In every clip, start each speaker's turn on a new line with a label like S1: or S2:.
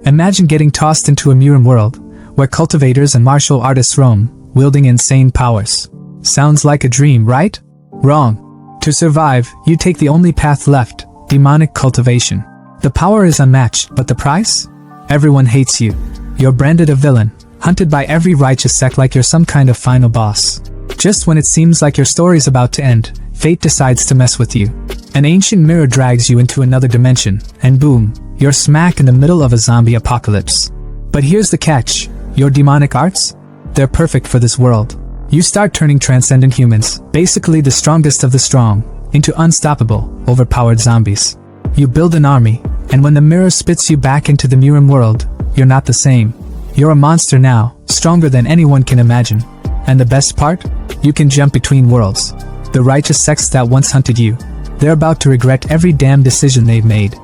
S1: Imagine getting tossed into a MURIM world, where cultivators and martial artists roam, wielding insane powers. Sounds like a dream, right? Wrong. To survive, you take the only path left, demonic cultivation. The power is unmatched, but the price? Everyone hates you. You're branded a villain, hunted by every righteous sect like you're some kind of final boss. Just when it seems like your story's about to end, fate decides to mess with you. An ancient mirror drags you into another dimension, and boom, you're smack in the middle of a zombie apocalypse. But here's the catch. Your demonic arts? They're perfect for this world. You start turning transcendent humans, basically the strongest of the strong, into unstoppable, overpowered zombies. You build an army, and when the mirror spits you back into the MURIM world, you're not the same. You're a monster now, stronger than anyone can imagine. And the best part? You can jump between worlds. The righteous sects that once hunted you, they're about to regret every damn decision they've made.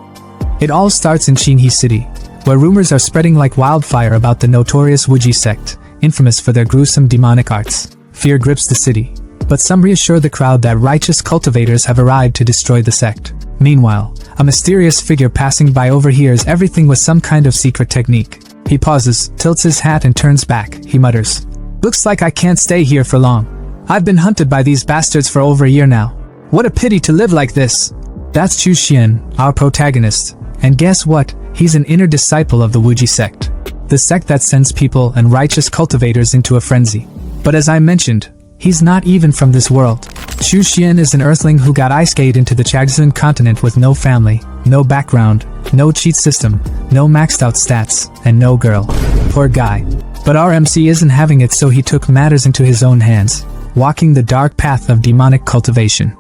S1: It all starts in Shinhi City, where rumors are spreading like wildfire about the notorious Wuji sect, infamous for their gruesome demonic arts. Fear grips the city, but some reassure the crowd that righteous cultivators have arrived to destroy the sect. Meanwhile, a mysterious figure passing by overhears everything with some kind of secret technique. He pauses, tilts his hat and turns back. He mutters, "Looks like I can't stay here for long. I've been hunted by these bastards for over a year now. What a pity to live like this." That's Chu Xian, our protagonist. And guess what? He's an inner disciple of the Wuji sect. The sect that sends people and righteous cultivators into a frenzy. But as I mentioned, he's not even from this world. Chu Xian is an earthling who got ice-skate into the Chagzun continent with no family, no background, no cheat system, no maxed out stats, and no girl. Poor guy. But our MC isn't having it, so he took matters into his own hands, walking the dark path of demonic cultivation.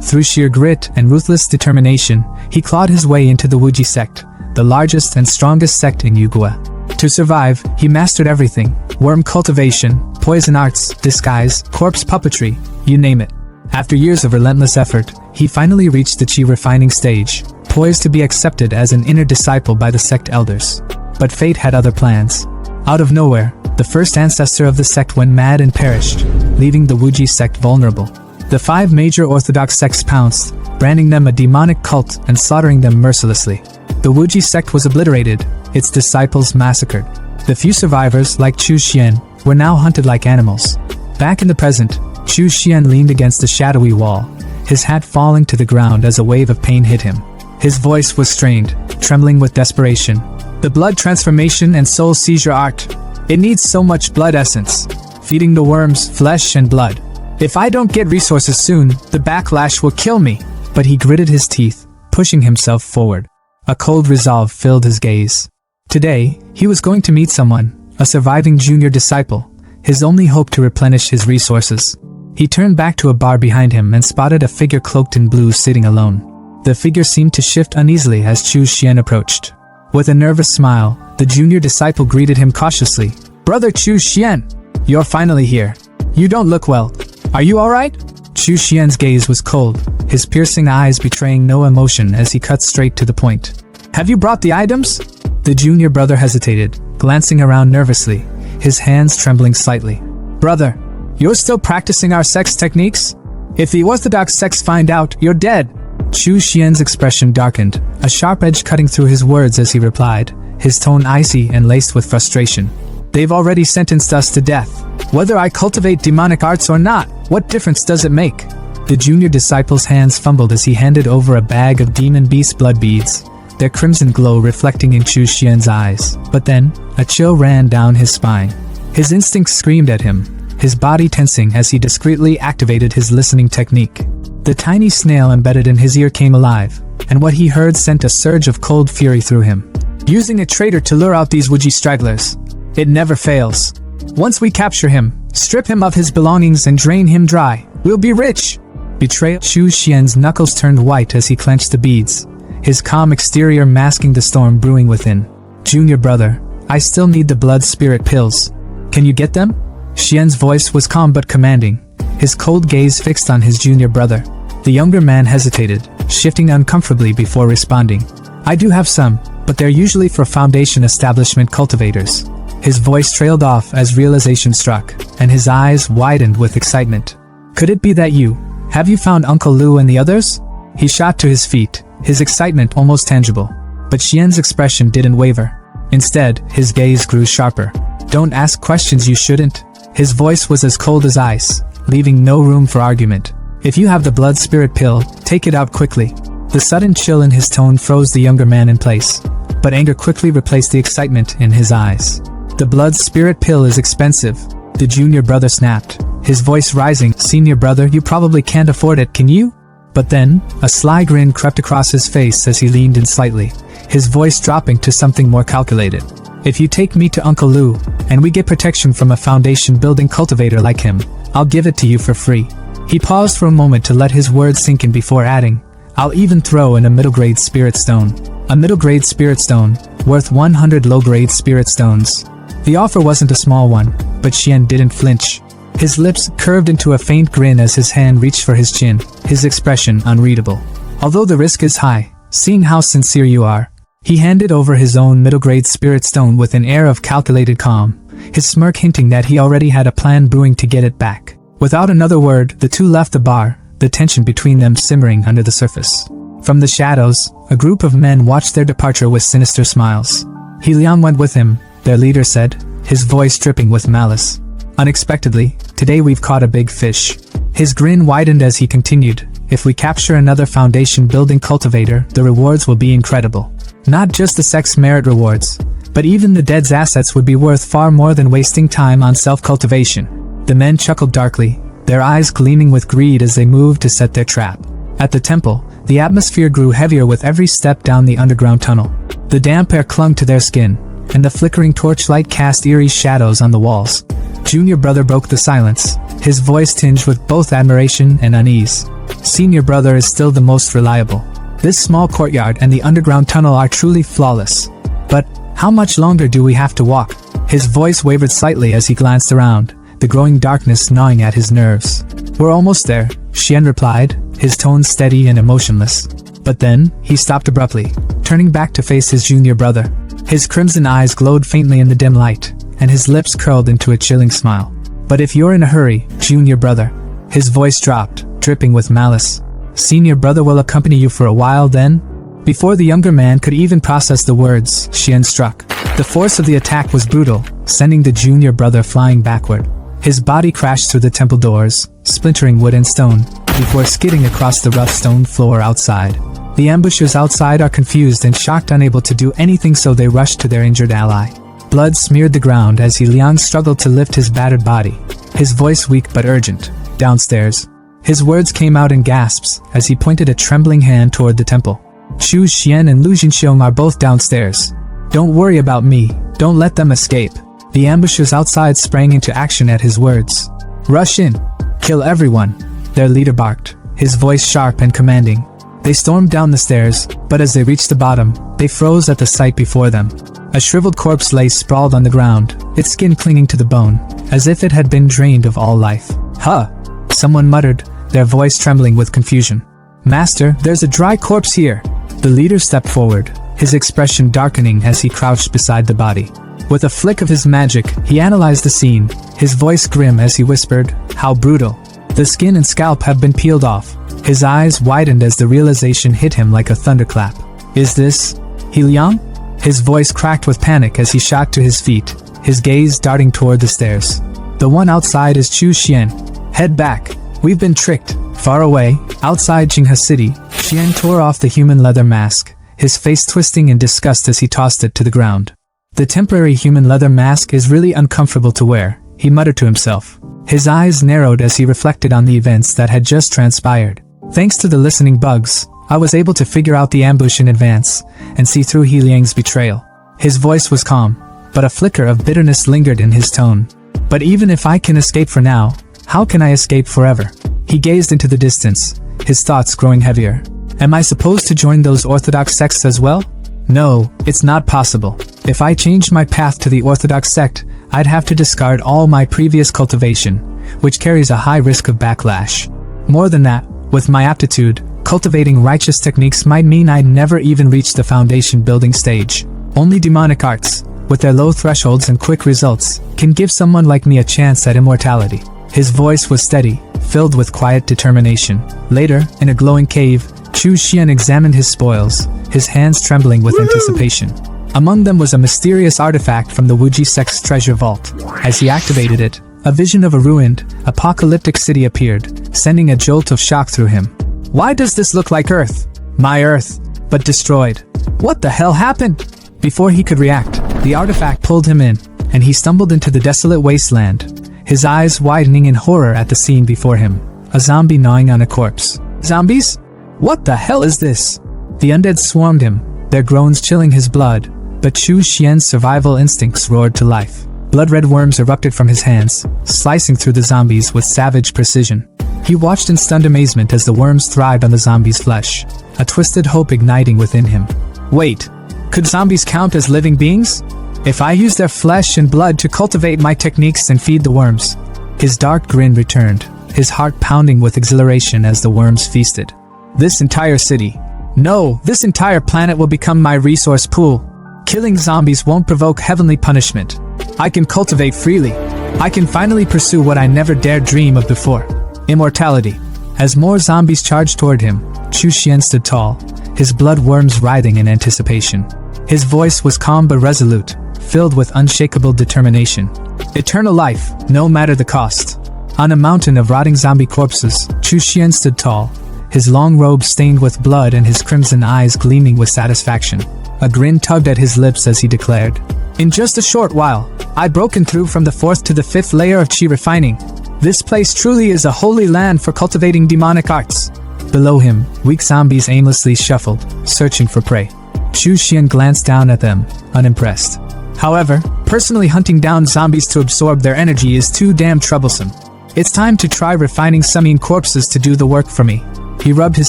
S1: Through sheer grit and ruthless determination, he clawed his way into the Wuji sect, the largest and strongest sect in Yugua. To survive, he mastered everything: worm cultivation, poison arts, disguise, corpse puppetry, you name it. After years of relentless effort, he finally reached the chi refining stage, poised to be accepted as an inner disciple by the sect elders. But fate had other plans. Out of nowhere, the first ancestor of the sect went mad and perished, leaving the Wuji sect vulnerable. The 5 major orthodox sects pounced, branding them a demonic cult and slaughtering them mercilessly. The Wuji sect was obliterated, its disciples massacred. The few survivors, like Chu Xian, were now hunted like animals. Back in the present, Chu Xian leaned against a shadowy wall, his hat falling to the ground as a wave of pain hit him. His voice was strained, trembling with desperation. The blood transformation and soul seizure art. It needs so much blood essence, feeding the worms flesh and blood. If I don't get resources soon, the backlash will kill me. But he gritted his teeth, pushing himself forward. A cold resolve filled his gaze. Today, he was going to meet someone, a surviving junior disciple, his only hope to replenish his resources. He turned back to a bar behind him and spotted a figure cloaked in blue sitting alone. The figure seemed to shift uneasily as Chu Xian approached. With a nervous smile, the junior disciple greeted him cautiously. "Brother Chu Xian, you're finally here. You don't look well. Are you alright?" Chu Xian's gaze was cold, his piercing eyes betraying no emotion as he cut straight to the point. "Have you brought the items?" The junior brother hesitated, glancing around nervously, his hands trembling slightly. "Brother, you're still practicing our sex techniques? If the orthodox sects find out, you're dead." Chu Xian's expression darkened, a sharp edge cutting through his words as he replied, his tone icy and laced with frustration. "They've already sentenced us to death. Whether I cultivate demonic arts or not, what difference does it make?" The junior disciple's hands fumbled as he handed over a bag of demon beast blood beads, their crimson glow reflecting in Chu Xian's eyes. But then, a chill ran down his spine. His instincts screamed at him, his body tensing as he discreetly activated his listening technique. The tiny snail embedded in his ear came alive, and what he heard sent a surge of cold fury through him. "Using a traitor to lure out these Wuji stragglers. It never fails. Once we capture him, strip him of his belongings and drain him dry, we'll be rich." Betrayal. Chu Xian's knuckles turned white as he clenched the beads, his calm exterior masking the storm brewing within. "Junior brother, I still need the blood spirit pills. Can you get them?" Xian's voice was calm but commanding, his cold gaze fixed on his junior brother. The younger man hesitated, shifting uncomfortably before responding. "I do have some, but they're usually for Foundation establishment cultivators." His voice trailed off as realization struck, and his eyes widened with excitement. "Could it be that you? Have you found Uncle Lu and the others?" He shot to his feet, his excitement almost tangible. But Xian's expression didn't waver. Instead, his gaze grew sharper. Don't ask questions you shouldn't. His voice was as cold as ice, leaving no room for argument. If you have the blood spirit pill, take it out quickly. The sudden chill in his tone froze the younger man in place, but anger quickly replaced the excitement in his eyes. The blood spirit pill is expensive. The junior brother snapped, his voice rising. Senior brother, you probably can't afford it, can you? But then, a sly grin crept across his face as he leaned in slightly, his voice dropping to something more calculated. If you take me to Uncle Lou, and we get protection from a foundation-building cultivator like him, I'll give it to you for free. He paused for a moment to let his words sink in before adding, I'll even throw in a middle-grade spirit stone. A middle-grade spirit stone, worth 100 low-grade spirit stones. The offer wasn't a small one, but Xian didn't flinch. His lips curved into a faint grin as his hand reached for his chin, his expression unreadable. Although the risk is high, seeing how sincere you are, he handed over his own middle-grade spirit stone with an air of calculated calm, his smirk hinting that he already had a plan brewing to get it back. Without another word, the two left the bar, the tension between them simmering under the surface. From the shadows, a group of men watched their departure with sinister smiles. Liang went with him, their leader said, his voice dripping with malice. Unexpectedly, today we've caught a big fish. His grin widened as he continued, if we capture another foundation-building cultivator, the rewards will be incredible. Not just the sex merit rewards, but even the dead's assets would be worth far more than wasting time on self-cultivation. The men chuckled darkly, their eyes gleaming with greed as they moved to set their trap. At the temple, the atmosphere grew heavier with every step down the underground tunnel. The damp air clung to their skin, and the flickering torchlight cast eerie shadows on the walls. Junior brother broke the silence, his voice tinged with both admiration and unease. Senior brother is still the most reliable. This small courtyard and the underground tunnel are truly flawless. But how much longer do we have to walk? His voice wavered slightly as he glanced around, the growing darkness gnawing at his nerves. We're almost there, Xian replied, his tone steady and emotionless. But then, he stopped abruptly, turning back to face his junior brother. His crimson eyes glowed faintly in the dim light, and his lips curled into a chilling smile. But if you're in a hurry, junior brother. His voice dropped, dripping with malice. Senior brother will accompany you for a while then? Before the younger man could even process the words, Xian struck. The force of the attack was brutal, sending the junior brother flying backward. His body crashed through the temple doors, splintering wood and stone, before skidding across the rough stone floor outside. The ambushers outside are confused and shocked, unable to do anything, so they rush to their injured ally. Blood smeared the ground as Liang struggled to lift his battered body, his voice weak but urgent. Downstairs. His words came out in gasps as he pointed a trembling hand toward the temple. Chu Xian and Lu Jinxiong are both downstairs. Don't worry about me, don't let them escape. The ambushers outside sprang into action at his words. Rush in. Kill everyone, their leader barked, his voice sharp and commanding. They stormed down the stairs, but as they reached the bottom, they froze at the sight before them. A shriveled corpse lay sprawled on the ground, its skin clinging to the bone, as if it had been drained of all life. Huh! Someone muttered, their voice trembling with confusion. Master, there's a dry corpse here. The leader stepped forward, his expression darkening as he crouched beside the body. With a flick of his magic, he analyzed the scene, his voice grim as he whispered, how brutal. The skin and scalp have been peeled off. His eyes widened as the realization hit him like a thunderclap. Is this Liang? His voice cracked with panic as he shot to his feet, his gaze darting toward the stairs. The one outside is Chu Xian. Head back. We've been tricked. Far away, outside Jinghe City, Xian tore off the human leather mask, his face twisting in disgust as he tossed it to the ground. The temporary human leather mask is really uncomfortable to wear, he muttered to himself. His eyes narrowed as he reflected on the events that had just transpired. Thanks to the listening bugs, I was able to figure out the ambush in advance and see through Liang's betrayal. His voice was calm, but a flicker of bitterness lingered in his tone. But even if I can escape for now, how can I escape forever? He gazed into the distance, his thoughts growing heavier. Am I supposed to join those orthodox sects as well? No, it's not possible. If I changed my path to the orthodox sect, I'd have to discard all my previous cultivation, which carries a high risk of backlash. More than that, with my aptitude, cultivating righteous techniques might mean I'd never even reach the foundation building stage. Only demonic arts, with their low thresholds and quick results, can give someone like me a chance at immortality. His voice was steady, filled with quiet determination. Later, in a glowing cave, Chu Xian examined his spoils, his hands trembling with anticipation. Among them was a mysterious artifact from the Wuji Sect's treasure vault. As he activated it, a vision of a ruined, apocalyptic city appeared, sending a jolt of shock through him. Why does this look like Earth? My Earth, but destroyed. What the hell happened? Before he could react, the artifact pulled him in, and he stumbled into the desolate wasteland, his eyes widening in horror at the scene before him. A zombie gnawing on a corpse. Zombies? What the hell is this? The undead swarmed him, their groans chilling his blood, but Chu Xian's survival instincts roared to life. Blood-red worms erupted from his hands, slicing through the zombies with savage precision. He watched in stunned amazement as the worms thrived on the zombies' flesh, a twisted hope igniting within him. Wait, could zombies count as living beings? If I use their flesh and blood to cultivate my techniques and feed the worms? His dark grin returned, his heart pounding with exhilaration as the worms feasted. This entire city, no, this entire planet will become my resource pool. Killing zombies won't provoke heavenly punishment. I can cultivate freely. I can finally pursue what I never dared dream of before. Immortality. As more zombies charged toward him, Chu Xian stood tall, his blood worms writhing in anticipation. His voice was calm but resolute, filled with unshakable determination. Eternal life, no matter the cost. On a mountain of rotting zombie corpses, Chu Xian stood tall, his long robe stained with blood and his crimson eyes gleaming with satisfaction. A grin tugged at his lips as he declared, "In just a short while, I've broken through from the 4th to the 5th layer of chi refining. This place truly is a holy land for cultivating demonic arts." Below him, weak zombies aimlessly shuffled, searching for prey. Chu Xian glanced down at them, unimpressed. However, personally hunting down zombies to absorb their energy is too damn troublesome. It's time to try refining some corpses to do the work for me. He rubbed his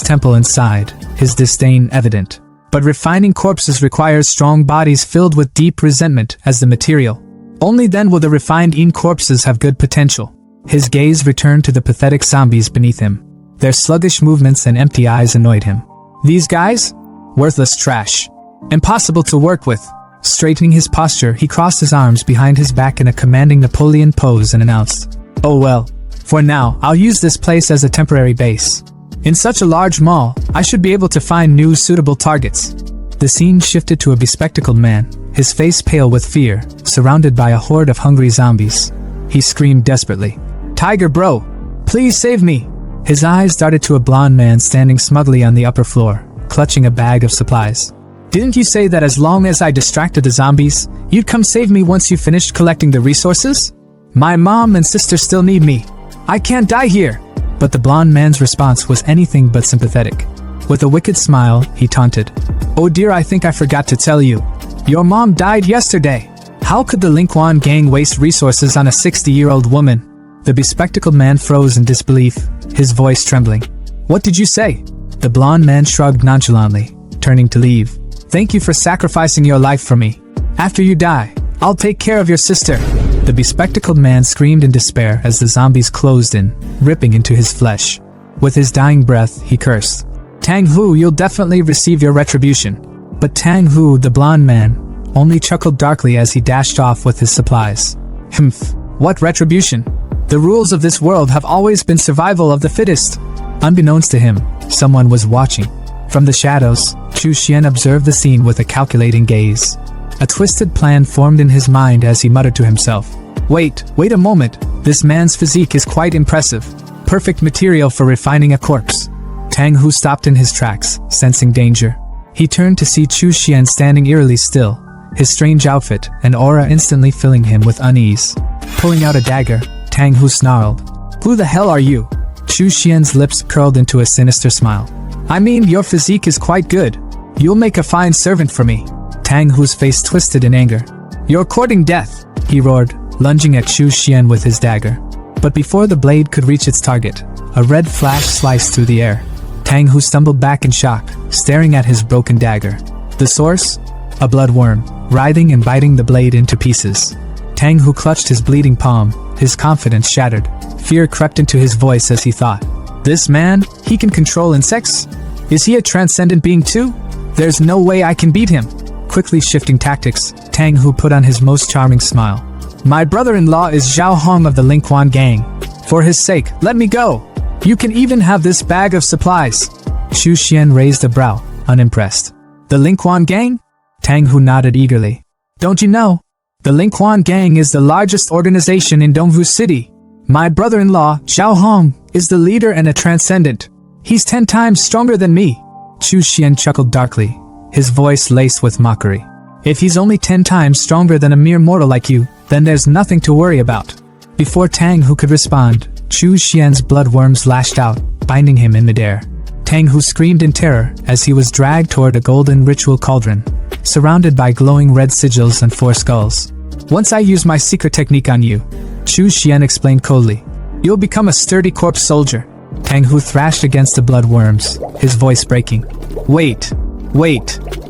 S1: temple and sighed, his disdain evident. But refining corpses requires strong bodies filled with deep resentment as the material. Only then will the refined corpses have good potential. His gaze returned to the pathetic zombies beneath him. Their sluggish movements and empty eyes annoyed him. These guys? Worthless trash. Impossible to work with. Straightening his posture, he crossed his arms behind his back in a commanding Napoleon pose and announced, "Oh well, for now, I'll use this place as a temporary base. In such a large mall, I should be able to find new suitable targets." The scene shifted to a bespectacled man, his face pale with fear, surrounded by a horde of hungry zombies. He screamed desperately, "Tiger bro, please save me!" His eyes darted to a blonde man standing smugly on the upper floor, clutching a bag of supplies. "Didn't you say that as long as I distracted the zombies, you'd come save me once you finished collecting the resources? My mom and sister still need me. I can't die here." But the blonde man's response was anything but sympathetic. With a wicked smile, he taunted, "Oh dear, I think I forgot to tell you. Your mom died yesterday. How could the Linquan gang waste resources on a 60-year-old woman?" The bespectacled man froze in disbelief, his voice trembling. "What did you say?" The blonde man shrugged nonchalantly, turning to leave. "Thank you for sacrificing your life for me. After you die, I'll take care of your sister." The bespectacled man screamed in despair as the zombies closed in, ripping into his flesh. With his dying breath, he cursed, "Tang Hu, you'll definitely receive your retribution." But Tang Hu, the blonde man, only chuckled darkly as he dashed off with his supplies. "Humph, what retribution? The rules of this world have always been survival of the fittest." Unbeknownst to him, someone was watching. From the shadows, Chu Xian observed the scene with a calculating gaze. A twisted plan formed in his mind as he muttered to himself, Wait a moment, this man's physique is quite impressive. Perfect material for refining a corpse." Tang Hu stopped in his tracks, sensing danger. He turned to see Chu Xian standing eerily still, his strange outfit and aura instantly filling him with unease. Pulling out a dagger, Tang Hu snarled, "Who the hell are you?" Chu Xian's lips curled into a sinister smile. "I mean, your physique is quite good. You'll make a fine servant for me." Tang Hu's face twisted in anger. "You're courting death," he roared, lunging at Chu Xian with his dagger. But before the blade could reach its target, a red flash sliced through the air. Tang Hu stumbled back in shock, staring at his broken dagger. The source? A bloodworm, writhing and biting the blade into pieces. Tang Hu clutched his bleeding palm, his confidence shattered. Fear crept into his voice as he thought, "This man, he can control insects? Is he a transcendent being too? There's no way I can beat him." Quickly shifting tactics, Tang Hu put on his most charming smile. "My brother-in-law is Zhao Hong of the Linquan gang. For his sake, let me go. You can even have this bag of supplies." Chu Xian raised a brow, unimpressed. "The Linquan gang? Tang Hu nodded eagerly. Don't you know? The Lingquan Gang is the largest organization in Dongwu City. My brother-in-law, Xiao Hong, is the leader and a transcendent. He's 10 times stronger than me. Chu Xian chuckled darkly, his voice laced with mockery. If he's only 10 times stronger than a mere mortal like you, then there's nothing to worry about. Before Tang Hu could respond, Chu Xian's bloodworms lashed out, binding him in midair. Tang Hu screamed in terror as he was dragged toward a golden ritual cauldron, surrounded by glowing red sigils and 4 skulls. Once I use my secret technique on you, Chu Xian explained coldly, you'll become a sturdy corpse soldier. Tang Hu thrashed against the bloodworms, his voice breaking. Wait.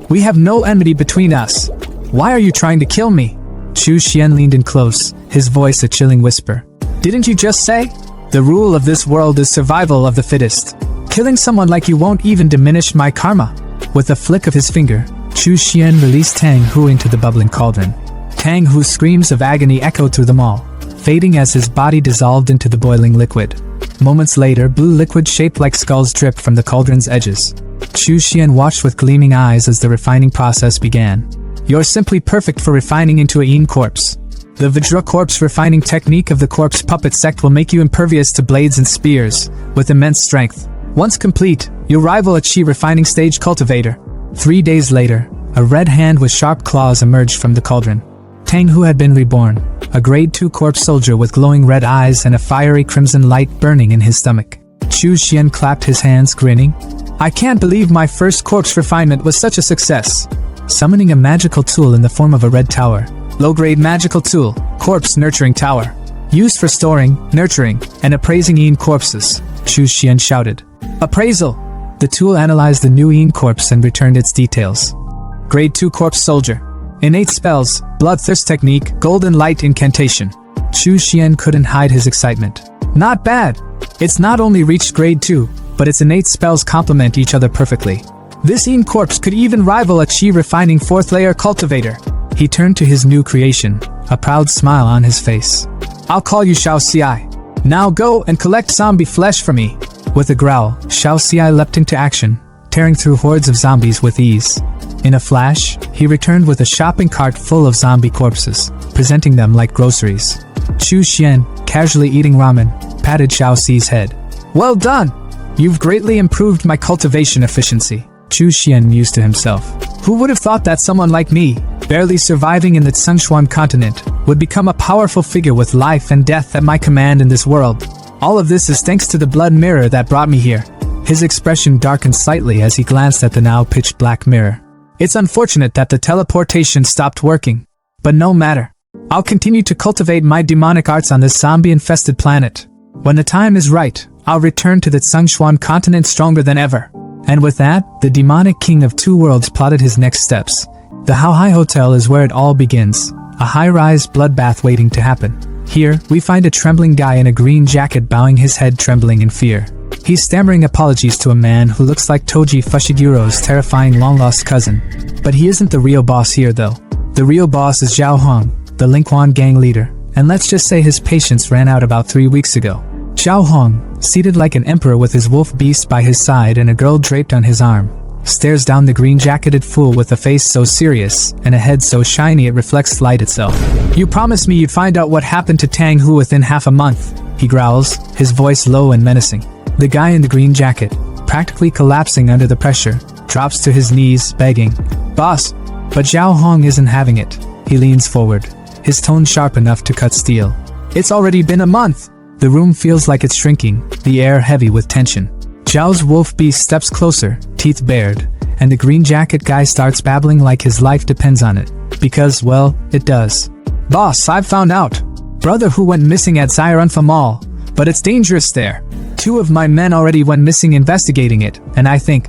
S1: We have no enmity between us. Why are you trying to kill me? Chu Xian leaned in close, his voice a chilling whisper. Didn't you just say? The rule of this world is survival of the fittest. Killing someone like you won't even diminish my karma. With a flick of his finger, Chu Xian released Tang Hu into the bubbling cauldron. Tang Hu's screams of agony echoed through them all, fading as his body dissolved into the boiling liquid. Moments later, blue liquid shaped like skulls dripped from the cauldron's edges. Chu Xian watched with gleaming eyes as the refining process began. You're simply perfect for refining into a yin corpse. The Vajra corpse refining technique of the corpse puppet sect will make you impervious to blades and spears, with immense strength. Once complete, you'll rival a chi refining stage cultivator. 3 days later, a red hand with sharp claws emerged from the cauldron. Tang Hu had been reborn, a grade 2 corpse soldier with glowing red eyes and a fiery crimson light burning in his stomach. Chu Xian clapped his hands, grinning. I can't believe my first corpse refinement was such a success. Summoning a magical tool in the form of a red tower. Low-grade magical tool, corpse nurturing tower. Used for storing, nurturing, and appraising yin corpses, Chu Xian shouted. Appraisal! The tool analyzed the new yin corpse and returned its details. Grade 2 corpse soldier. Innate spells, bloodthirst technique, golden light incantation. Chu Xian couldn't hide his excitement. Not bad! It's not only reached grade 2, but its innate spells complement each other perfectly. This yin corpse could even rival a chi refining 4th layer cultivator. He turned to his new creation, a proud smile on his face. I'll call you Xiao Xi. Now go and collect zombie flesh for me. With a growl, Xiao Xi leapt into action, tearing through hordes of zombies with ease. In a flash, he returned with a shopping cart full of zombie corpses, presenting them like groceries. Chu Xian, casually eating ramen, patted Xiao Xi's head. Well done! You've greatly improved my cultivation efficiency. Chu Xian mused to himself. Who would have thought that someone like me, barely surviving in the Tsengshuan continent, would become a powerful figure with life and death at my command in this world? All of this is thanks to the blood mirror that brought me here. His expression darkened slightly as he glanced at the now pitch-black mirror. It's unfortunate that the teleportation stopped working, but no matter. I'll continue to cultivate my demonic arts on this zombie-infested planet. When the time is right, I'll return to the Tsengshuan continent stronger than ever. And with that, the demonic king of 2 worlds plotted his next steps. The Haohai Hotel is where it all begins, a high-rise bloodbath waiting to happen. Here, we find a trembling guy in a green jacket bowing his head trembling in fear. He's stammering apologies to a man who looks like Toji Fushiguro's terrifying long-lost cousin. But he isn't the real boss here though. The real boss is Zhao Hong, the Lingquan gang leader, and let's just say his patience ran out about 3 weeks ago. Zhao Hong, seated like an emperor with his wolf beast by his side and a girl draped on his arm, stares down the green-jacketed fool with a face so serious and a head so shiny it reflects light itself. You promised me you'd find out what happened to Tang Hu within half a month, he growls, his voice low and menacing. The guy in the green jacket, practically collapsing under the pressure, drops to his knees, begging, Boss! But Zhao Hong isn't having it. He leans forward, his tone sharp enough to cut steel. It's already been a month! The room feels like it's shrinking, the air heavy with tension. Zhao's wolf beast steps closer, teeth bared, and the green jacket guy starts babbling like his life depends on it. Because, well, it does. Boss, I've found out. Brother who went missing at Xiranfa Mall, but it's dangerous there. 2 of my men already went missing investigating it, and I think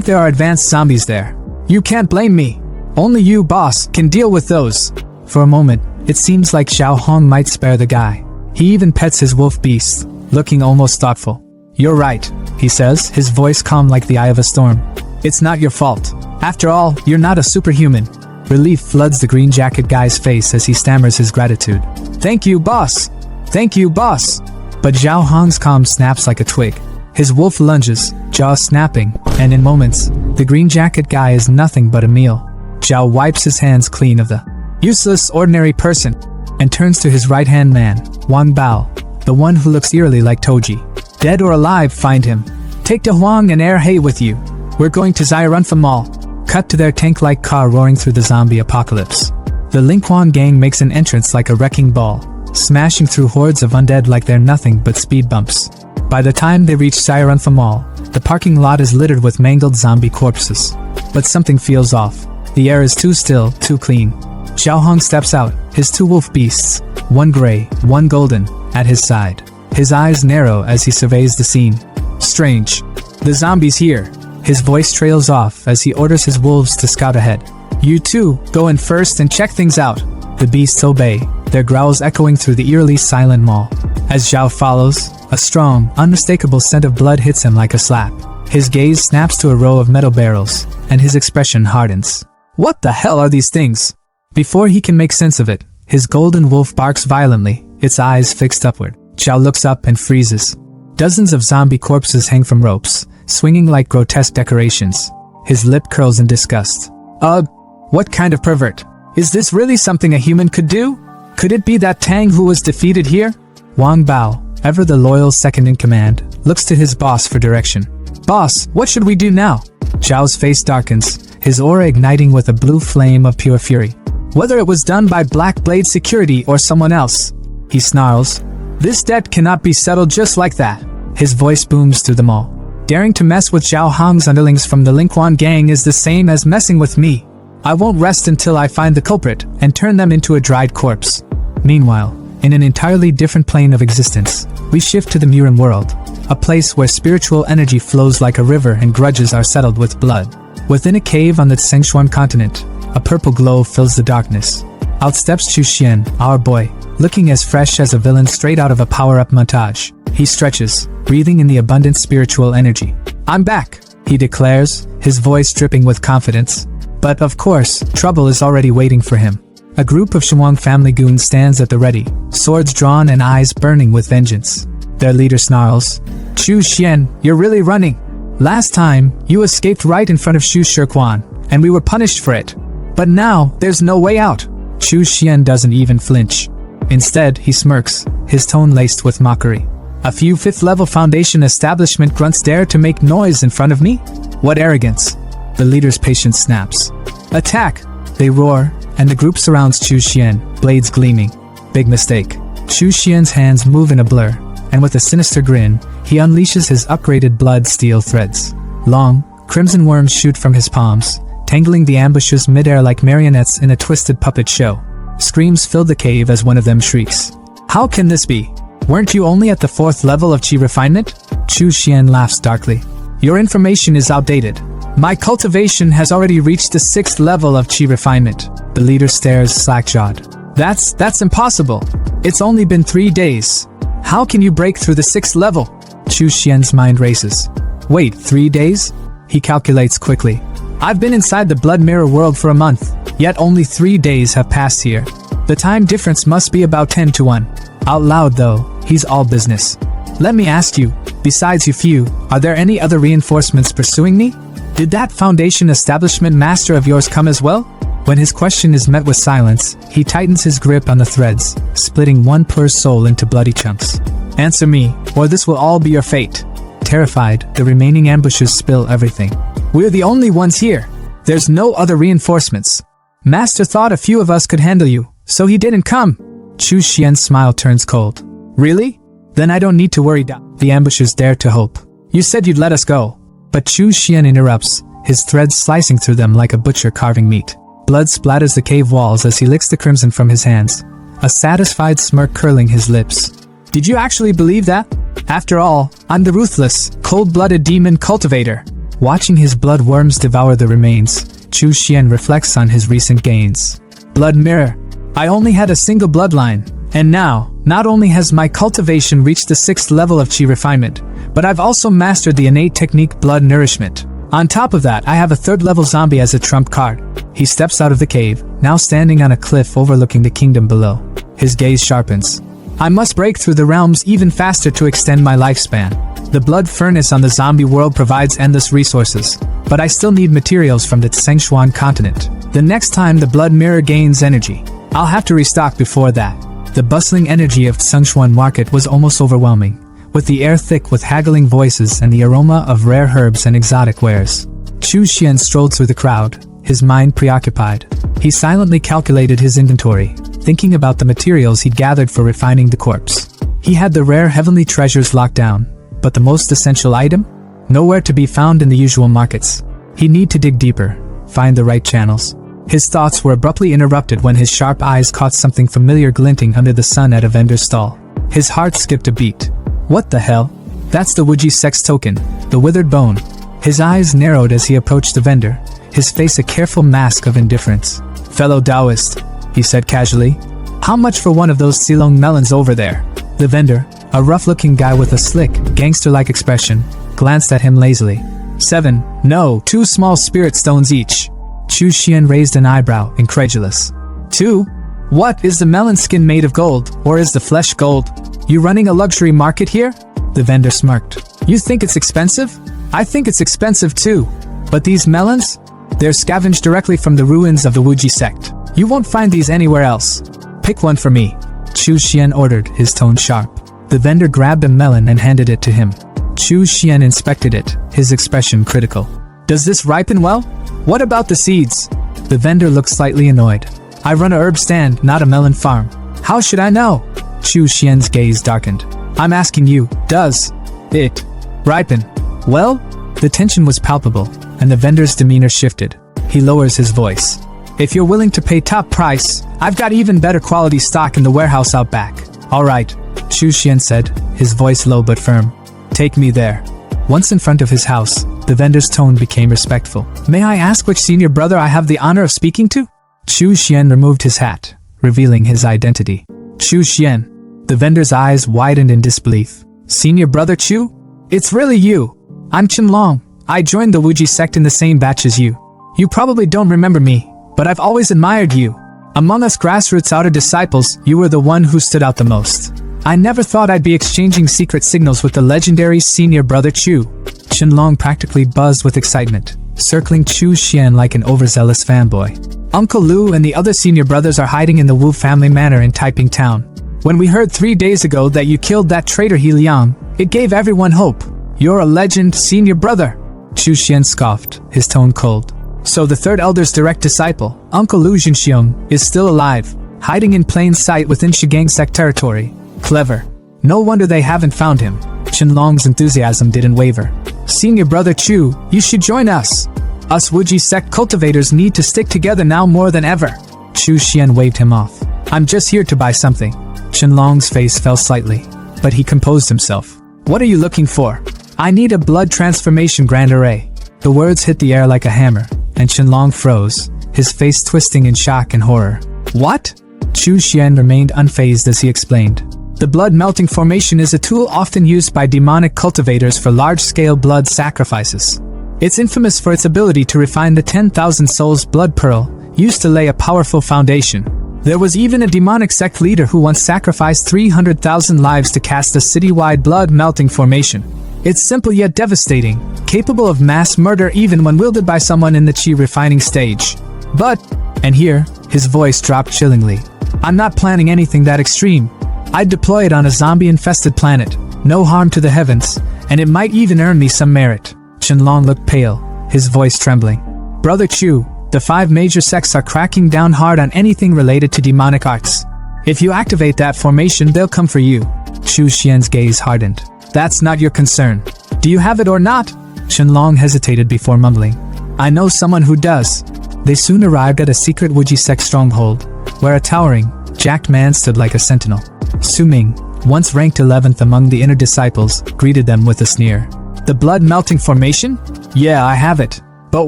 S1: there are advanced zombies there. You can't blame me. Only you, boss, can deal with those. For a moment, it seems like Zhao Hong might spare the guy. He even pets his wolf beast, looking almost thoughtful. You're right, he says, his voice calm like the eye of a storm. It's not your fault. After all, you're not a superhuman. Relief floods the green jacket guy's face as he stammers his gratitude. Thank you, boss. Thank you, boss. But Zhao Hong's calm snaps like a twig. His wolf lunges, jaws snapping, and in moments, the green jacket guy is nothing but a meal. Zhao wipes his hands clean of the useless ordinary person and turns to his right-hand man, Wang Bao, the one who looks eerily like Toji. Dead or alive, find him. Take De Huang and Air Hay with you. We're going to Zairanfa Mall. Cut to their tank-like car roaring through the zombie apocalypse. The Linquan gang makes an entrance like a wrecking ball, smashing through hordes of undead like they're nothing but speed bumps. By the time they reach Zairanfa Mall, the parking lot is littered with mangled zombie corpses. But something feels off. The air is too still, too clean. Xiao Hong steps out, his 2 wolf beasts, one gray, one golden, at his side. His eyes narrow as he surveys the scene. Strange. The zombie's here. His voice trails off as he orders his wolves to scout ahead. You two, go in first and check things out. The beasts obey, their growls echoing through the eerily silent mall. As Zhao follows, a strong, unmistakable scent of blood hits him like a slap. His gaze snaps to a row of metal barrels, and his expression hardens. What the hell are these things? Before he can make sense of it, his golden wolf barks violently, its eyes fixed upward. Zhao looks up and freezes. Dozens of zombie corpses hang from ropes, swinging like grotesque decorations. His lip curls in disgust. What kind of pervert? Is this really something a human could do? Could it be that Tang who was defeated here? Wang Bao, ever the loyal second in command, looks to his boss for direction. Boss, what should we do now? Zhao's face darkens, his aura igniting with a blue flame of pure fury. Whether it was done by Black Blade Security or someone else, he snarls. This debt cannot be settled just like that. His voice booms through the mall. Daring to mess with Zhao Hong's underlings from the Linquan gang is the same as messing with me. I won't rest until I find the culprit and turn them into a dried corpse. Meanwhile, in an entirely different plane of existence, we shift to the MURIM world, a place where spiritual energy flows like a river and grudges are settled with blood. Within a cave on the Tsengchuan continent, a purple glow fills the darkness. Out steps Chu Xian, our boy, looking as fresh as a villain straight out of a power-up montage. He stretches, breathing in the abundant spiritual energy. I'm back, he declares, his voice dripping with confidence. But of course, trouble is already waiting for him. A group of Shenwang family goons stands at the ready, swords drawn and eyes burning with vengeance. Their leader snarls, Chu Xian, you're really running. Last time, you escaped right in front of Xu Shirquan, and we were punished for it. But now, there's no way out. Chu Xian doesn't even flinch. Instead, he smirks, his tone laced with mockery. A few 5th-level Foundation establishment grunts dare to make noise in front of me? What arrogance! The leader's patience snaps. Attack! They roar, and the group surrounds Chu Xian, blades gleaming. Big mistake. Chu Xian's hands move in a blur, and with a sinister grin, he unleashes his upgraded blood steel threads. Long, crimson worms shoot from his palms, tangling the ambushes midair like marionettes in a twisted puppet show. Screams fill the cave as one of them shrieks. How can this be? Weren't you only at the 4th level of chi refinement? Chu Xian laughs darkly. Your information is outdated. My cultivation has already reached the 6th level of chi refinement. The leader stares slack-jawed. That's impossible. It's only been 3 days. How can you break through the 6th level? Chu Xian's mind races. Wait, 3 days? He calculates quickly. I've been inside the Blood Mirror world for a month, yet only 3 days have passed here. The time difference must be about 10 to 1. Out loud though, he's all business. Let me ask you, besides you few, are there any other reinforcements pursuing me? Did that Foundation establishment master of yours come as well? When his question is met with silence, he tightens his grip on the threads, splitting one poor soul into bloody chunks. Answer me, or this will all be your fate. Terrified, the remaining ambushes spill everything. We're the only ones here. There's no other reinforcements. Master thought a few of us could handle you, so he didn't come. Chu Xian's smile turns cold. Really? Then I don't need to worry. The ambushers dare to hope. You said you'd let us go. But Chu Xian interrupts, his threads slicing through them like a butcher carving meat. Blood splatters the cave walls as he licks the crimson from his hands, a satisfied smirk curling his lips. Did you actually believe that? After all, I'm the ruthless, cold-blooded demon Cultivator. Watching his blood worms devour the remains, Chu Xian reflects on his recent gains. Blood Mirror. I only had a single bloodline, and now, not only has my cultivation reached the 6th level of chi refinement, but I've also mastered the innate technique Blood Nourishment. On top of that, I have a 3rd level zombie as a trump card. He steps out of the cave, now standing on a cliff overlooking the kingdom below. His gaze sharpens. I must break through the realms even faster to extend my lifespan. The blood furnace on the zombie world provides endless resources, but I still need materials from the Tsengshuan continent. The next time the blood mirror gains energy, I'll have to restock before that. The bustling energy of Tsengshuan market was almost overwhelming, with the air thick with haggling voices and the aroma of rare herbs and exotic wares. Chu Xian strolled through the crowd, his mind preoccupied. He silently calculated his inventory, thinking about the materials he'd gathered for refining the corpse. He had the rare heavenly treasures locked down, but the most essential item? Nowhere to be found in the usual markets. He'd need to dig deeper, find the right channels. His thoughts were abruptly interrupted when his sharp eyes caught something familiar glinting under the sun at a vendor's stall. His heart skipped a beat. What the hell? That's the Wuji sex token, the withered bone. His eyes narrowed as he approached the vendor, his face a careful mask of indifference. Fellow Taoist, he said casually. How much for one of those Silong melons over there? The vendor, a rough-looking guy with a slick, gangster-like expression, glanced at him lazily. 7, no, 2 small spirit stones each. Chu Xian raised an eyebrow, incredulous. 2? What, is the melon skin made of gold, or is the flesh gold? You running a luxury market here? The vendor smirked. You think it's expensive? I think it's expensive too. But these melons? They're scavenged directly from the ruins of the Wuji sect. You won't find these anywhere else. Pick one for me, Chu Xian ordered, his tone sharp. The vendor grabbed a melon and handed it to him. Chu Xian inspected it, his expression critical. Does this ripen well? What about the seeds? The vendor looked slightly annoyed. I run a herb stand, not a melon farm. How should I know? Chu Xian's gaze darkened. I'm asking you, does it ripen well? The tension was palpable, and the vendor's demeanor shifted. He lowers his voice. If you're willing to pay top price, I've got even better quality stock in the warehouse out back. All right, Chu Xian said, his voice low but firm. Take me there. Once in front of his house, the vendor's tone became respectful. May I ask which senior brother I have the honor of speaking to? Chu Xian removed his hat, revealing his identity. Chu Xian. The vendor's eyes widened in disbelief. Senior brother Chu? It's really you. I'm Qinlong. I joined the Wuji sect in the same batch as you. You probably don't remember me, but I've always admired you. Among us grassroots outer disciples, you were the one who stood out the most. I never thought I'd be exchanging secret signals with the legendary senior brother Chu. Qinlong practically buzzed with excitement, circling Chu Xian like an overzealous fanboy. Uncle Lu and the other senior brothers are hiding in the Wu family manor in Taiping Town. When we heard 3 days ago that you killed that traitor He Liang, it gave everyone hope. You're a legend, senior brother. Chu Xian scoffed, his tone cold. So the third elder's direct disciple, Uncle Lu Jinxiong, is still alive, hiding in plain sight within Shigang sect territory. Clever. No wonder they haven't found him. Qinlong's enthusiasm didn't waver. Senior brother Chu, you should join us. Us Wuji sect cultivators need to stick together now more than ever. Chu Xian waved him off. I'm just here to buy something. Qinlong's face fell slightly, but he composed himself. What are you looking for? I need a blood transformation grand array. The words hit the air like a hammer, and Qinlong froze, his face twisting in shock and horror. What? Chu Xian remained unfazed as he explained. The blood melting formation is a tool often used by demonic cultivators for large-scale blood sacrifices. It's infamous for its ability to refine the 10,000 souls blood pearl, used to lay a powerful foundation. There was even a demonic sect leader who once sacrificed 300,000 lives to cast a citywide blood melting formation. It's simple yet devastating, capable of mass murder even when wielded by someone in the chi refining stage. But, and here, his voice dropped chillingly, I'm not planning anything that extreme. I'd deploy it on a zombie-infested planet, no harm to the heavens, and it might even earn me some merit. Qinlong looked pale, his voice trembling. Brother Chu, the 5 major sects are cracking down hard on anything related to demonic arts. If you activate that formation, they'll come for you. Chu Xian's gaze hardened. That's not your concern. Do you have it or not? Qinlong hesitated before mumbling. I know someone who does. They soon arrived at a secret Wuji sect stronghold, where a towering, jacked man stood like a sentinel. Su Ming, once ranked 11th among the inner disciples, greeted them with a sneer. The blood melting formation? Yeah, I have it. But